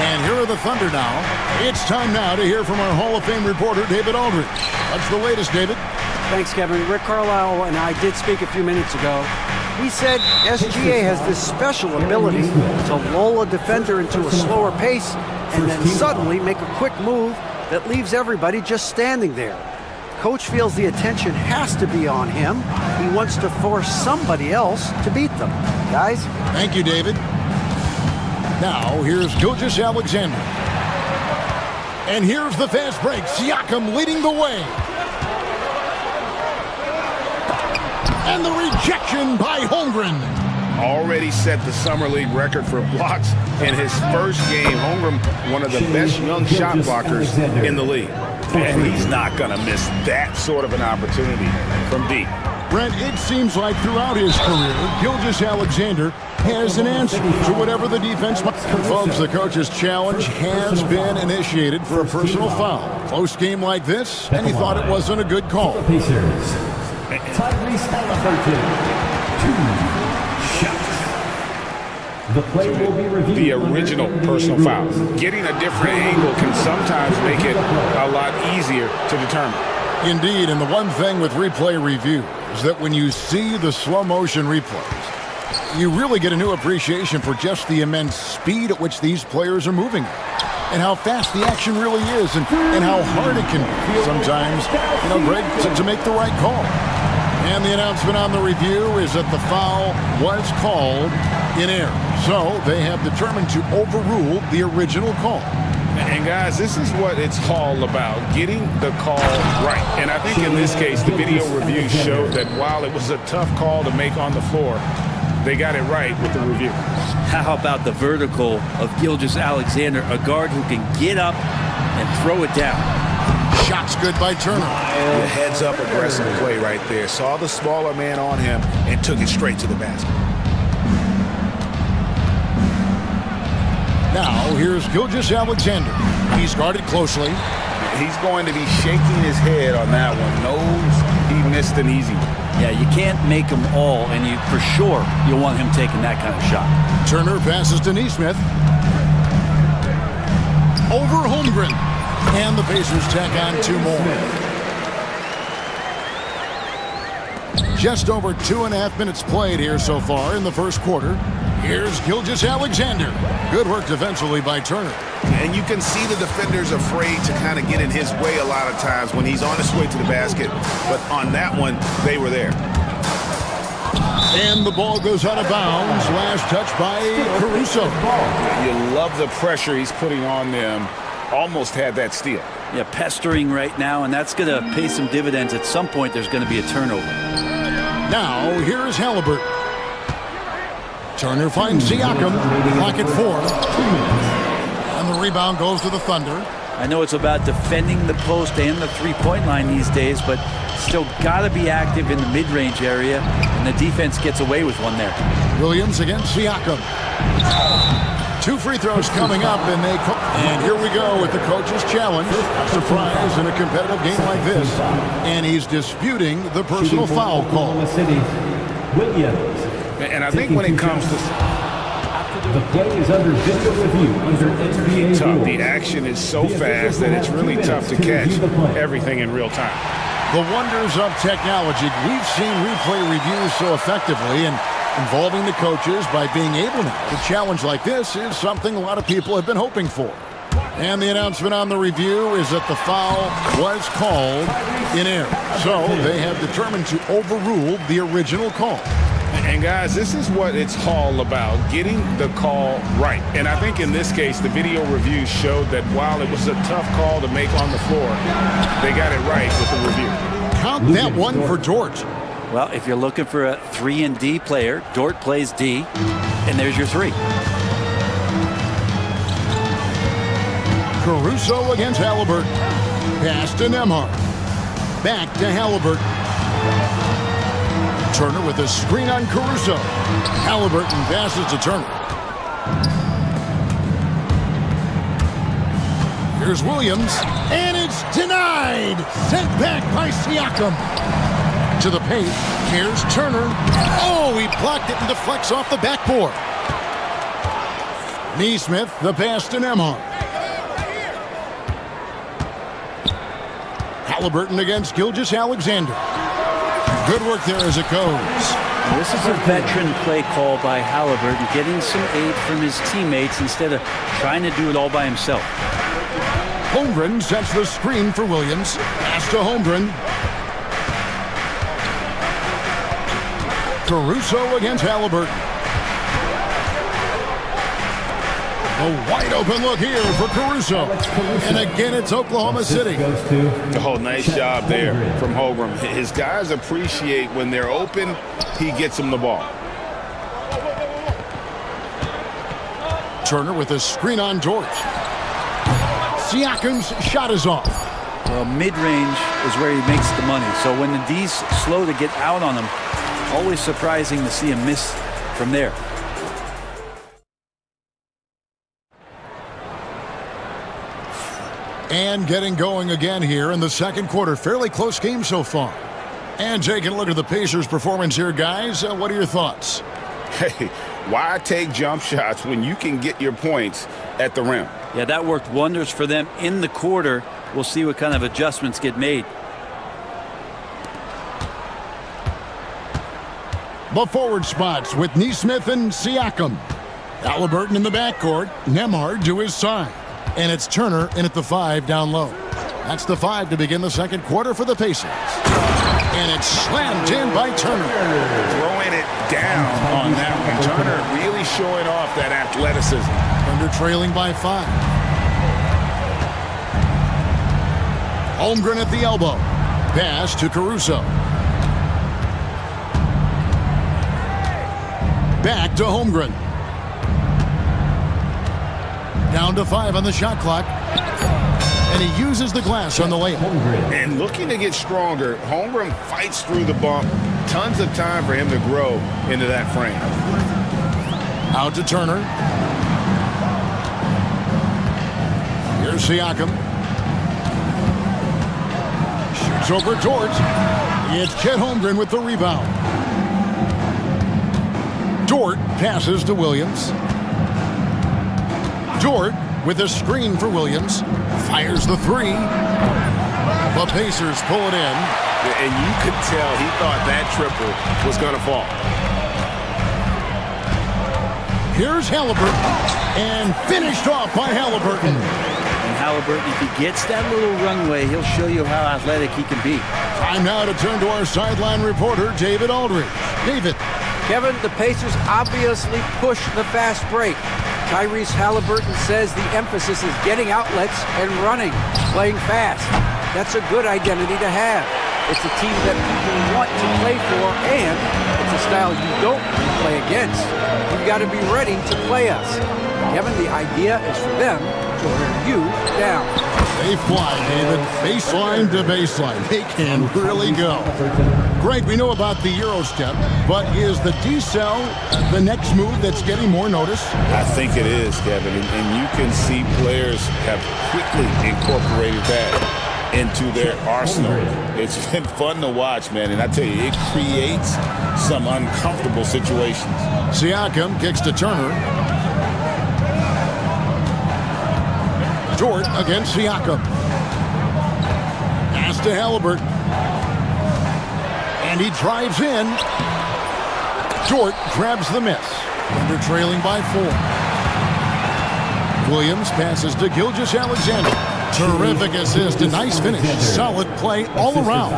And here are the Thunder now. It's time now to hear from our Hall of Fame reporter, David Aldridge. What's the latest, David? Thanks, Kevin. Rick Carlisle and I did speak a few minutes ago. He said SGA has this special ability to lull a defender into a slower pace and then suddenly make a quick move that leaves everybody just standing there. Coach feels the attention has to be on him. He wants to force somebody else to beat them. Guys? Thank you, David. Now, here's Gilgeous-Alexander. And here's the fast break. Siakam leading the way. And the rejection by Holmgren. Already set the Summer League record for blocks in his first game. Holmgren, one of the best young shot blockers in the league. And he's not going to miss that sort of an opportunity from deep. Brent, it seems like throughout his career, Gilgeous-Alexander has an answer to whatever the defense might. Folks, the coach's challenge has been initiated for a personal foul. Close game like this, and he thought it wasn't a good call. Tyrese Halliburton, 2 shots. The play will be reviewed. The original personal foul. Getting a different angle can sometimes make it a lot easier to determine. Indeed, and the one thing with replay review is that when you see the slow motion replays, you really get a new appreciation for just the immense speed at which these players are moving and how fast the action really is and how hard it can be sometimes, Greg, to make the right call. And the announcement on the review is that the foul was called in error. So they have determined to overrule the original call. And guys, this is what it's all about, getting the call right. And I think in this case, the video review showed that while it was a tough call to make on the floor, they got it right with the review. How about the vertical of Gilgeous-Alexander, a guard who can get up and throw it down? Shots good by Turner. The heads-up aggressive play right there. Saw the smaller man on him and took it straight to the basket. Now, here's Gilgeous-Alexander. He's guarded closely. He's going to be shaking his head on that one. Knows he missed an easy one. Yeah, you can't make them all, and for sure you'll want him taking that kind of shot. Turner passes to Neesmith. Over Holmgren. And the Pacers tack on 2 more. Just over 2.5 minutes played here so far in the first quarter. Here's Gilgeous-Alexander. Good work defensively by Turner. And you can see the defenders afraid to kind of get in his way a lot of times when he's on his way to the basket. But on that one, they were there. And the ball goes out of bounds. Last touch by Caruso. You love the pressure he's putting on them. Almost had that steal. Yeah, pestering right now, and that's going to pay some dividends. At some point, there's going to be a turnover. Now, here's Halliburton. Turner finds Siakam. Clock at 4. And the rebound goes to the Thunder. I know it's about defending the post and the three-point line these days, but still got to be active in the mid-range area, and the defense gets away with one there. Williams against Siakam. 2 free throws coming up, and here we go with the coach's challenge. A surprise in a competitive game like this. And he's disputing the personal foul call. And I think when it comes to... The play is under video review under NBA tough. The action is so fast that it's really tough to catch everything in real time. The wonders of technology. We've seen replay reviews so effectively, and involving the coaches by being able to challenge like this is something a lot of people have been hoping for. And the announcement on the review is that the foul was called in error. So they have determined to overrule the original call. And guys, this is what it's all about, getting the call right. And I think in this case, the video review showed that while it was a tough call to make on the floor, they got it right with the review. Count that one for George. Well, if you're looking for a 3 and D player, Dort plays D, and there's your 3. Caruso against Halliburton. Pass to Nembhard. Back to Halliburton. Turner with a screen on Caruso. Halliburton passes to Turner. Here's Williams, and it's denied. Sent back by Siakam. To the paint, here's Turner. Oh, he blocked it and deflects off the backboard. Neesmith, the pass to Nembhard. Halliburton against Gilgeous-Alexander. Good work there as it goes. This is a veteran play call by Halliburton, getting some aid from his teammates instead of trying to do it all by himself. Holmgren sets the screen for Williams. Pass to Holmgren. Caruso against Halliburton. A wide open look here for Caruso. And again, it's Oklahoma City. Oh, nice job there from Holmgren. His guys appreciate when they're open, he gets them the ball. Turner with a screen on George. Siakam's shot is off. Well, mid-range is where he makes the money. So when the D's slow to get out on him, always surprising to see him miss from there. And getting going again here in the second quarter. Fairly close game so far. And taking a look at the Pacers' performance here, guys. What are your thoughts? Hey, why take jump shots when you can get your points at the rim? Yeah, that worked wonders for them in the quarter. We'll see what kind of adjustments get made. The forward spots with Neesmith and Siakam. Halliburton in the backcourt. Nembhard to his side. And it's Turner in at the 5 down low. That's the 5 to begin the second quarter for the Pacers. And it's slammed in by Turner. Throwing it down on that one. Turner really showing off that athleticism. Under trailing by 5. Holmgren at the elbow. Pass to Caruso. Back to Holmgren. Down to 5 on the shot clock. And he uses the glass on the layup. And looking to get stronger, Holmgren fights through the bump. Tons of time for him to grow into that frame. Out to Turner. Here's Siakam. Shoots over George. It's Chet Holmgren with the rebound. Dort passes to Williams. Dort with a screen for Williams. Fires the 3. The Pacers pull it in. And you could tell he thought that triple was going to fall. Here's Halliburton. And finished off by Halliburton. And Halliburton, if he gets that little runway, he'll show you how athletic he can be. Time now to turn to our sideline reporter, David Aldridge. David. Kevin, the Pacers obviously push the fast break. Tyrese Halliburton says the emphasis is getting outlets and running, playing fast. That's a good identity to have. It's a team that people want to play for, and it's a style you don't play against. You've got to be ready to play us. Kevin, the idea is for them to wear you down. They fly, David. Baseline to baseline. They can really go. Greg, we know about the Euro step, but is the decel the next move that's getting more notice? I think it is, Kevin, and you can see players have quickly incorporated that into their arsenal. It's been fun to watch, man, and I tell you, it creates some uncomfortable situations. Siakam kicks to Turner. Dort against Siakam. Pass to Halliburton. And he drives in. Dort grabs the miss. Under trailing by 4. Williams passes to Gilgeous-Alexander. Terrific assist. A nice finish. Solid play all around.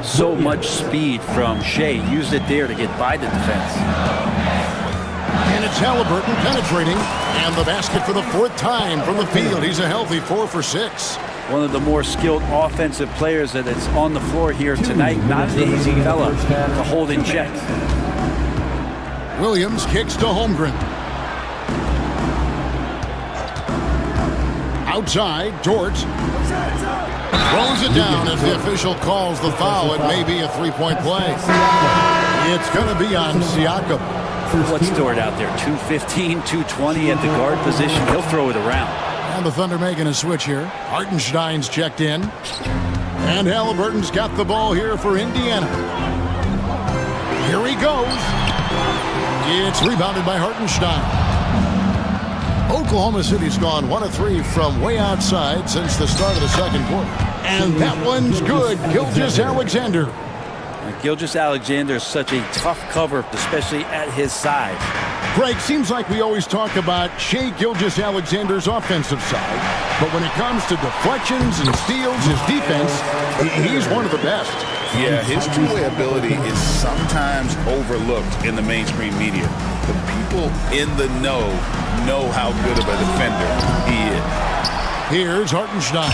so much speed from Shea. Used it there to get by the defense. And it's Halliburton penetrating. And the basket for the fourth time from the field. He's a healthy 4 for 6. One of the more skilled offensive players that is on the floor here tonight. Not an easy fella to hold in check. Williams kicks to Holmgren. Outside, Dort throws it down as the official calls the foul. It may be a three-point play. It's going to be on Siakam. What's Dort out there? 215, 220 at the guard position. He'll throw it around. And the Thunder making a switch here. Hartenstein's checked in. And Halliburton's got the ball here for Indiana. Here he goes. It's rebounded by Hartenstein. Oklahoma City's gone 1 of 3 from way outside since the start of the second quarter. And that one's good. Gilgeous-Alexander. Gilgeous-Alexander is such a tough cover, especially at his size. Greg, seems like we always talk about Shai Gilgeous-Alexander's offensive side, but when it comes to deflections and steals, his defense, he's one of the best. Yeah, his two-way ability is sometimes overlooked in the mainstream media. The people in the know how good of a defender he is. Here's Hartenstein.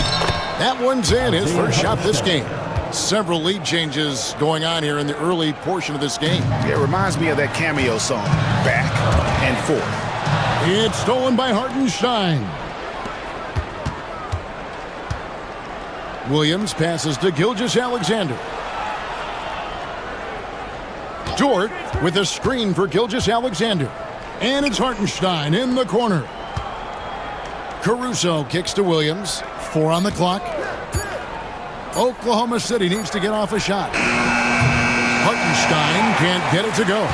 That one's in, his first shot this game. Several lead changes going on here in the early portion of this game. Yeah, it reminds me of that cameo song, Back and Forth. It's stolen by Hartenstein. Williams passes to Gilgeous-Alexander. Dort with a screen for Gilgeous-Alexander. And it's Hartenstein in the corner. Caruso kicks to Williams. 4 on the clock. Oklahoma City needs to get off a shot. Hartenstein can't get it to go.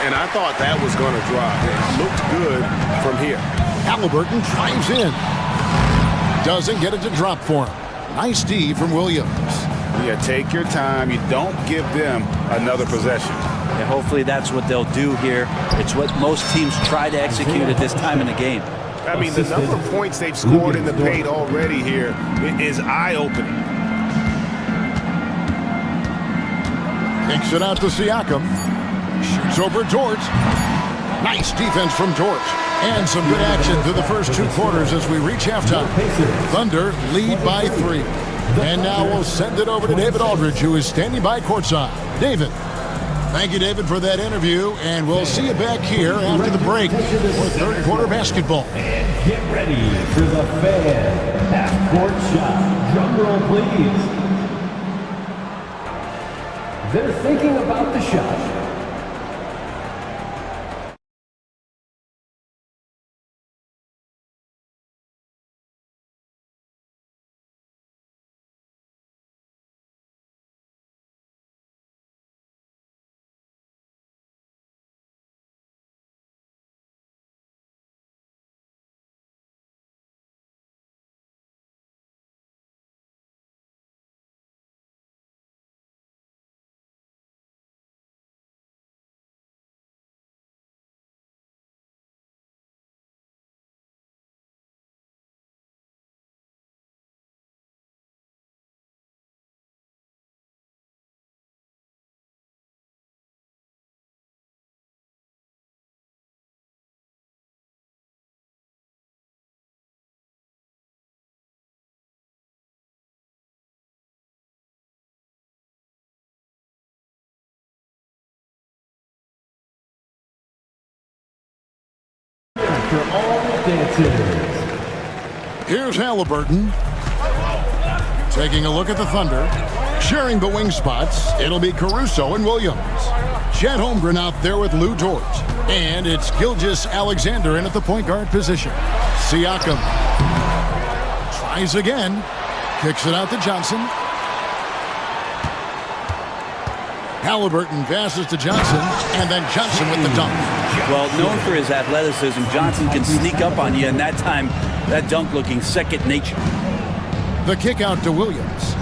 And I thought that was going to drop. It looked good from here. Halliburton drives in. Doesn't get it to drop for him. Nice D from Williams. Yeah, take your time. You don't give them another possession. And hopefully that's what they'll do here. It's what most teams try to execute at this time in the game. I mean, the number of points they've scored in the paint already here is eye-opening. Kicks it out to Siakam. Shoots over Dort. Nice defense from Dort. And some good action through the first 2 quarters as we reach halftime. Thunder lead by 3. And now we'll send it over to David Aldridge, who is standing by courtside. David. Thank you, David, for that interview. And we'll see you back here after the break for third quarter basketball. And get ready for the fan half-court shot. Drum roll, please. They're thinking about the shot. For all the dancers. Here's Halliburton. Taking a look at the Thunder. Sharing the wing spots, it'll be Caruso and Williams. Chet Holmgren out there with Lou Dort. And it's Gilgeous-Alexander in at the point guard position. Siakam tries again. Kicks it out to Johnson. Halliburton passes to Johnson, and then Johnson with the dunk. Well, known for his athleticism, Johnson can sneak up on you, and that time, that dunk looking second nature. The kick out to Williams.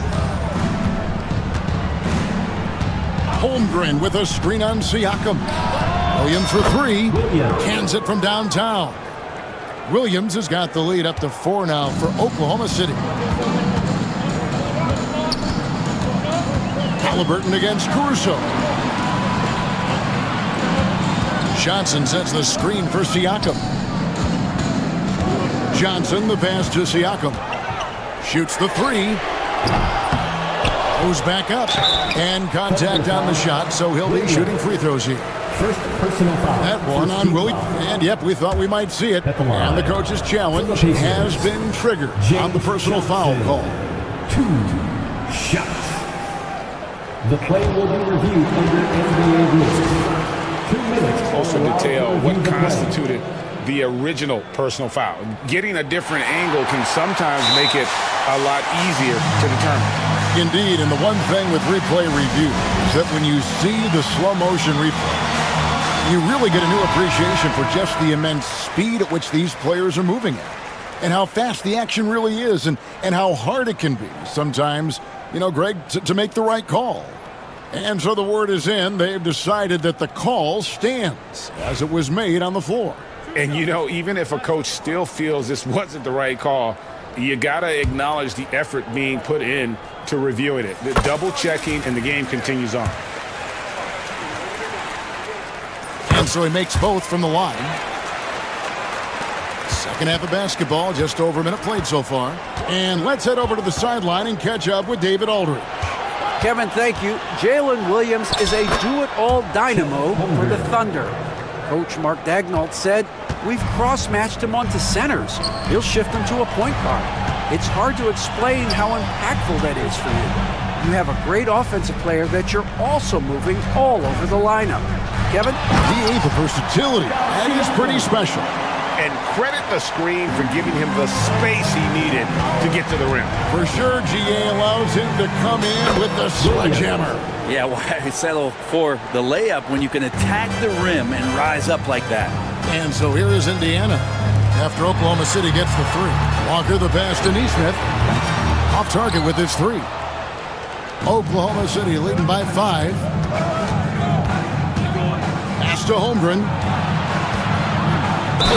Holmgren with a screen on Siakam. Williams for 3. Cans it from downtown. Williams has got the lead up to 4 now for Oklahoma City. Halliburton against Caruso. Johnson sets the screen for Siakam. Johnson, the pass to Siakam. Shoots the three. Goes back up. And contact on the shot, so he'll be shooting free throws here. First personal foul. That one on Willie. And yep, we thought we might see it. And the coach's challenge has been triggered on the personal foul call. 2 shots. The play will be reviewed under NBA rules. 2 minutes. Also detail what constituted the original personal foul. Getting a different angle can sometimes make it a lot easier to determine. Indeed, and the one thing with replay review is that when you see the slow motion replay, you really get a new appreciation for just the immense speed at which these players are moving at, and how fast the action really is, and how hard it can be sometimes, you know, Greg, to make the right call. And so the word is in. They've decided that the call stands as it was made on the floor. And, you know, even if a coach still feels this wasn't the right call, you got to acknowledge the effort being put in to reviewing it. The double checking, and the game continues on. And so he makes both from the line. Second half of basketball, just over a minute played so far. And let's head over to the sideline and catch up with David Aldridge. Kevin, thank you. Jalen Williams is a do-it-all dynamo for the Thunder. Coach Mark Daignault said, "We've cross-matched him onto centers. He'll shift him to a point guard. It's hard to explain how impactful that is for you. You have a great offensive player that you're also moving all over the lineup." Kevin? The versatility. That is pretty special. And credit the screen for giving him the space he needed to get to the rim. For sure, GA allows him to come in with the sledgehammer. Yeah, why settle for the layup when you can attack the rim and rise up like that? And so here is Indiana. After Oklahoma City gets the three. Walker the pass to Neesmith. Off target with his three. Oklahoma City leading by 5. Pass to Holmgren.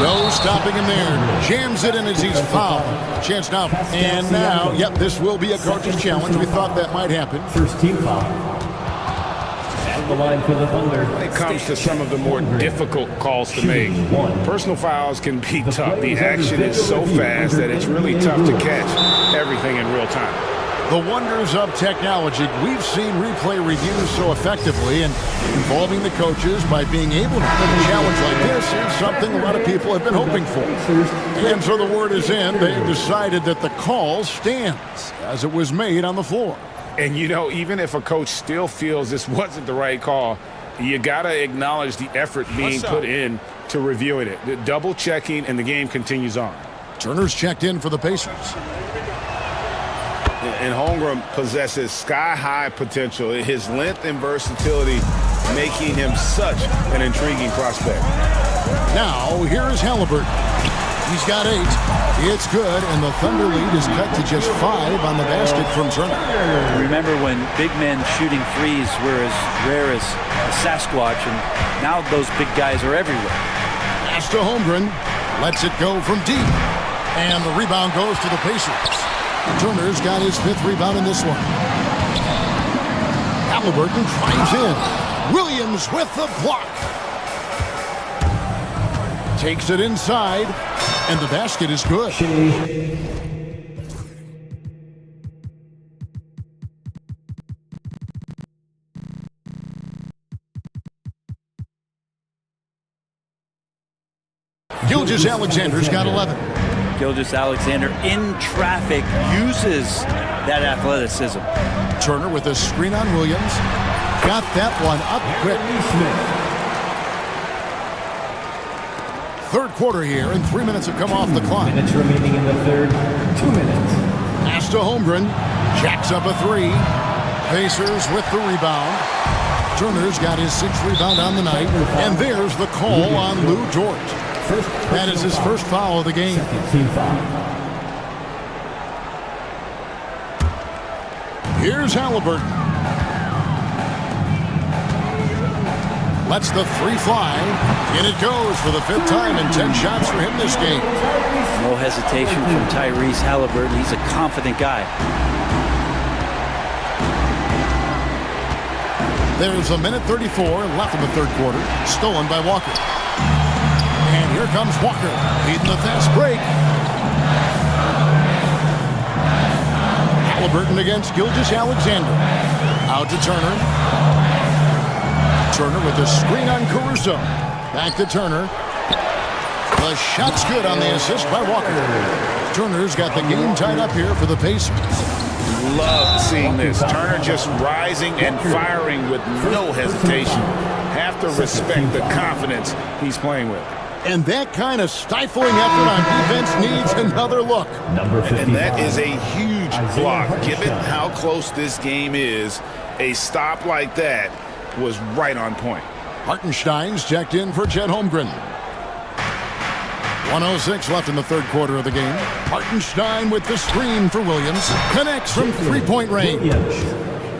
No stopping him there. Jams it in as he's fouled. Chance now. And now, yep, this will be a coach's challenge. We thought that might happen. First team foul. At the line for the Thunder. When it comes to some of the more difficult calls to make, personal fouls can be tough. The action is so fast that it's really tough to catch everything in real time. The wonders of technology. We've seen replay reviews so effectively, and involving the coaches by being able to make a challenge like this is something a lot of people have been hoping for. And so the word is in. They've decided that the call stands as it was made on the floor. And, you know, even if a coach still feels this wasn't the right call, you got to acknowledge the effort being put in to reviewing it. The double checking, and the game continues on. Turner's checked in for the Pacers. And Holmgren possesses sky-high potential. His length and versatility making him such an intriguing prospect. Now, here is Halliburton. He's got 8. It's good, and the Thunder lead is cut to just 5 on the basket from Turner. Remember when big men shooting threes were as rare as a Sasquatch, and now those big guys are everywhere. Pass to Holmgren. Lets it go from deep. And the rebound goes to the Pacers. Turner's got his 5th rebound in this one. Halliburton drives in. Williams with the block. Takes it inside, and the basket is good. Gilgeous-Alexander's got 11. Gilgeous-Alexander in traffic uses that athleticism. Turner with a screen on Williams. Got that one up quick. Third quarter here, and 3 minutes have come off the clock. Minutes remaining in the third. 2 minutes. Pass to Holmgren. Jacks up a 3. Pacers with the rebound. Turner's got his 6th rebound on the night. And there's the call on Lou Dort. That is his first foul of the game. Team foul. Here's Halliburton. Lets the 3 fly. In it goes for the 5th time, and 10 shots for him this game. No hesitation from Tyrese Halliburton. He's a confident guy. There's a minute 34 left in the third quarter. Stolen by Walker. And here comes Walker, leading the fast break. Halliburton against Gilgeous-Alexander. Out to Turner. Turner with the screen on Caruso. Back to Turner. The shot's good on the assist by Walker. Turner's got the game tied up here for the Pacers. Love seeing this. Turner just rising and firing with no hesitation. Have to respect the confidence he's playing with. And that kind of stifling effort on defense needs another look. And that is a huge block. Given how close this game is, a stop like that was right on point. Hartenstein's checked in for Chet Holmgren. 1:06 left in the third quarter of the game. Hartenstein with the screen for Williams. Connects from three-point range.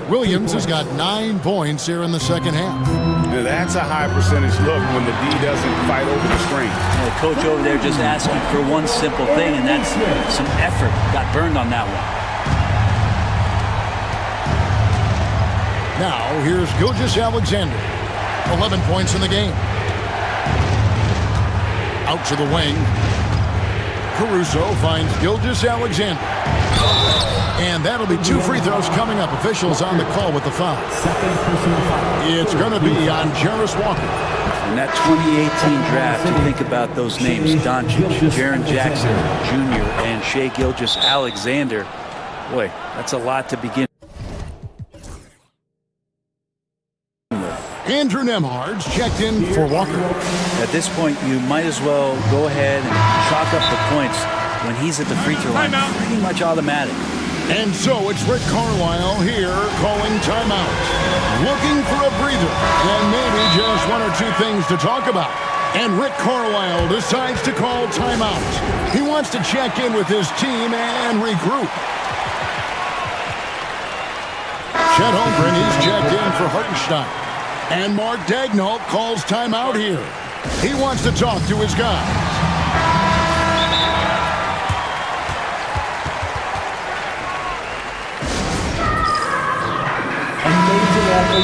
Williams has got 9 points here in the second half. Now that's a high percentage look when the D doesn't fight over the screen. The coach over there just asking for one simple thing, and that's some effort. Got burned on that one. Now here's Gilgeous-Alexander. 11 points in the game. Out to the wing. Caruso finds Gilgeous-Alexander. And that'll be 2 free throws coming up. Officials on the call with the foul. It's going to be on Jarris Walker. In that 2018 draft, you think about those names, Doncic, Jaren Jackson Jr., and Shai Gilgeous-Alexander. Boy, that's a lot to begin. Andrew Nembhard's checked in for Walker. At this point, you might as well go ahead and chalk up the points when he's at the free throw line. Pretty much automatic. And so it's Rick Carlisle here calling timeout. Looking for a breather and maybe just 1 or 2 things to talk about. And Rick Carlisle decides to call timeout. He wants to check in with his team and regroup. Chet Holmgren, he's checked in for Hartenstein. And Mark Daigneault calls timeout here. He wants to talk to his guys.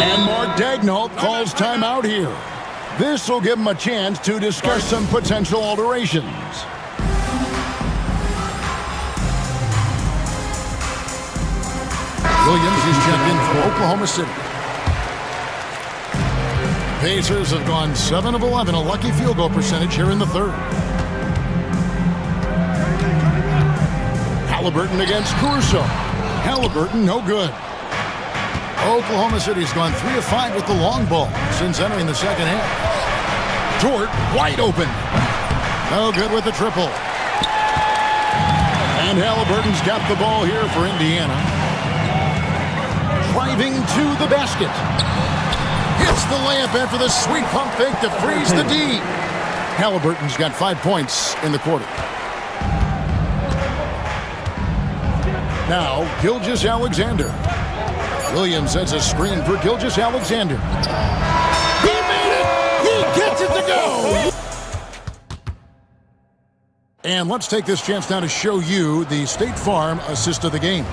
And Mark Daigneault calls timeout here. This will give him a chance to discuss some potential alterations. Williams is checked in for Oklahoma City. Pacers have gone 7 of 11, a lucky field goal percentage here in the third. Halliburton against Caruso. Halliburton, no good. Oklahoma City's gone 3 of 5 with the long ball since entering the second half. Dort, wide open. No good with the triple. And Halliburton's got the ball here for Indiana. Driving to the basket. Hits the layup after the sweet pump fake to freeze the D. Halliburton's got 5 points in the quarter. Now, Gilgeous-Alexander. Williams sets a screen for Gilgeous-Alexander. He made it! He gets it to go! And let's take this chance now to show you the State Farm assist of the game.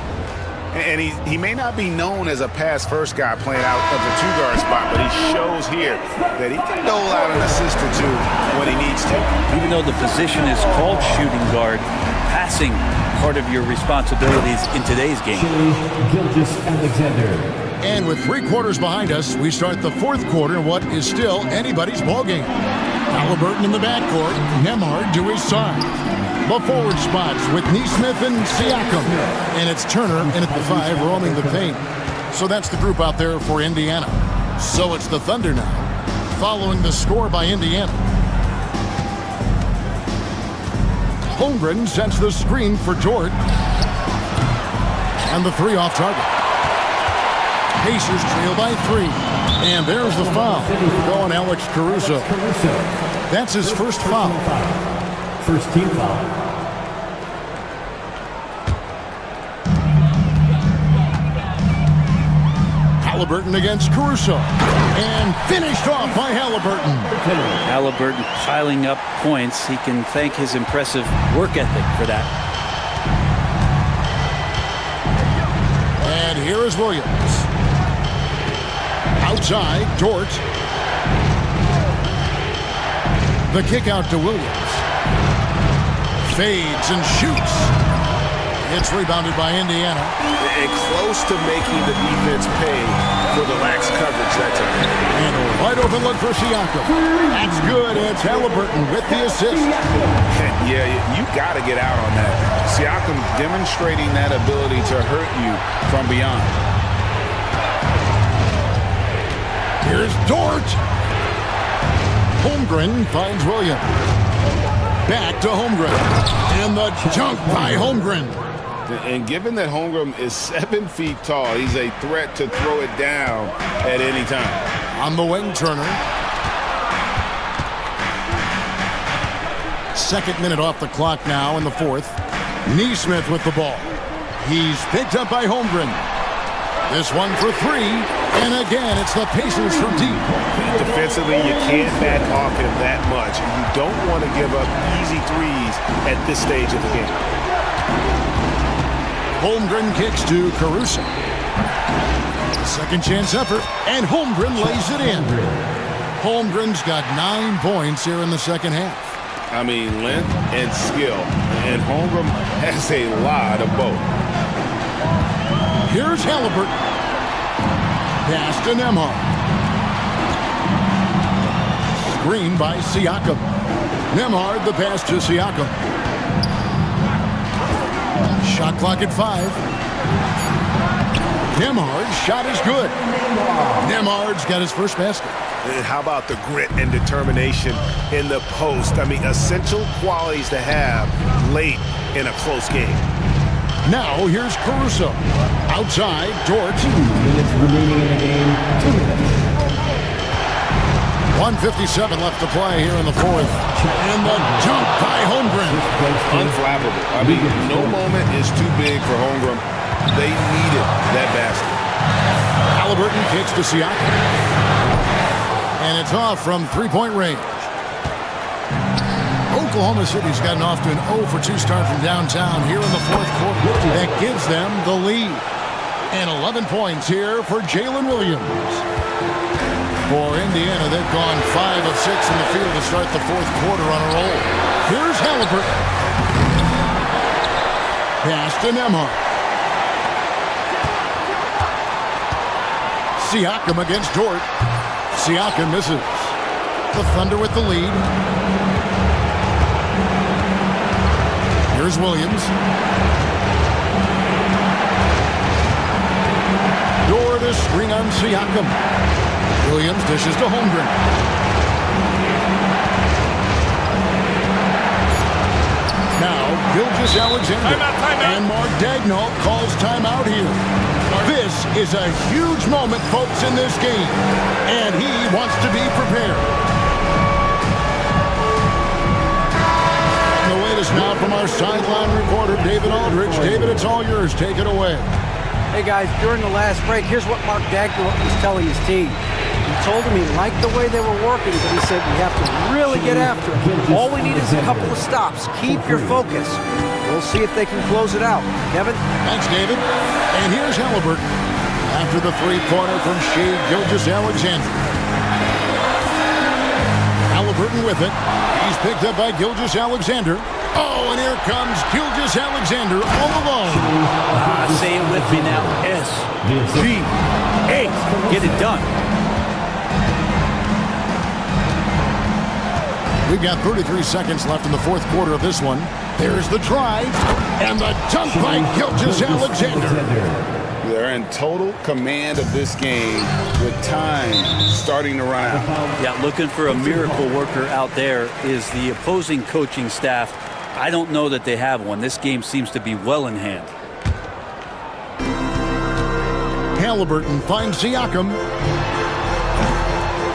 And he may not be known as a pass-first guy playing out of the 2-guard spot, but he shows here that he can dole out an assist or 2 when he needs to. Even though the position is called shooting guard, passing part of your responsibilities in today's game. And with 3 quarters behind us, we start the 4th quarter in what is still anybody's ballgame. Halliburton in the backcourt, Nembhard to his side. The forward spots with Nesmith and Siakam. And it's Turner in at the 5, roaming the paint. So that's the group out there for Indiana. So it's the Thunder now, following the score by Indiana. Holmgren sets the screen for Dort. And the 3 off target. Pacers trail by 3. And there's the foul. Going Alex Caruso. That's his first foul. First team foul. Halliburton against Caruso. And finished off by Halliburton. Halliburton piling up points. He can thank his impressive work ethic for that. And here is Williams. Out Outside, Dort. The kick out to Williams. Fades and shoots. It's rebounded by Indiana. And close to making the defense pay for the lax coverage that time. And a wide open look for Siakam. That's good. It's Halliburton with the assist. Yeah, you got to get out on that. Siakam demonstrating that ability to hurt you from beyond. Here's Dort. Holmgren finds Williams. Back to Holmgren. And the jump by Holmgren. And given that Holmgren is 7 feet tall, he's a threat to throw it down at any time. On the wing, Turner. Second minute off the clock now in the fourth. Neesmith with the ball. He's picked up by Holmgren. This one for three. And again, it's the Pacers from deep. Defensively, you can't back off him that much. You don't want to give up easy threes at this stage of the game. Holmgren kicks to Caruso. Second chance effort, and Holmgren lays it in. Holmgren's got 9 points here in the second half. I mean, length and skill. And Holmgren has a lot of both. Here's Halliburton. Pass to Nembhard. Screen by Siakam. Nembhard, the pass to Siakam. Shot clock at 5. Nembhard's shot is good. Nembhard's got his first basket. And how about the grit and determination in the post? I mean, essential qualities to have late in a close game. Now here's Caruso. Outside, Dort. 2 minutes remaining in the game. 2 minutes. 1:57 left to play here in the fourth. And the jump by Holmgren. Unflappable. I mean, no moment is too big for Holmgren. They needed that basket. Halliburton kicks to Siakam. And it's off from three-point range. Oklahoma City's gotten off to an 0-for-2 start from downtown here in the fourth quarter. That gives them the lead. And 11 points here for Jalen Williams. For Indiana, they've gone 5 of 6 in the field to start the fourth quarter on a roll. Here's Halliburton. Pass to Nembhard. Siakam against Dort. Siakam misses. The Thunder with the lead. Here's Williams. Dort a screen on Siakam. Williams dishes to Holmgren. Now, Gilgeous-Alexander. And Mark Daigneault calls timeout here. This is a huge moment, folks, in this game. And he wants to be prepared. And the latest now from our sideline reporter, David Aldridge. David, it's all yours. Take it away. Hey, guys, during the last break, here's what Mark Daigneault was telling his team. He told him he liked the way they were working, but he said we have to really get after it. All we need is a couple of stops. Keep your focus. We'll see if they can close it out. Kevin? Thanks, David. And here's Halliburton after the three-pointer from Shai Gilgeous-Alexander. Halliburton with it. He's picked up by Gilgeous-Alexander. Oh, and here comes Gilgeous-Alexander all alone. Say it with me now. S-G-A. Get it done. We've got 33 seconds left in the fourth quarter of this one. There's the drive and the dunk by Gilgeous-Alexander. They're in total command of this game with time starting to run out. Yeah, looking for a miracle worker out there is the opposing coaching staff. I don't know that they have one. This game seems to be well in hand. Halliburton finds Siakam.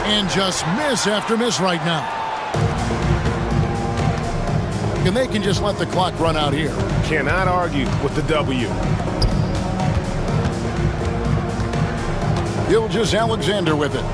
And just miss after miss right now. And they can just let the clock run out here. Cannot argue with the W. Gilgeous-Alexander with it.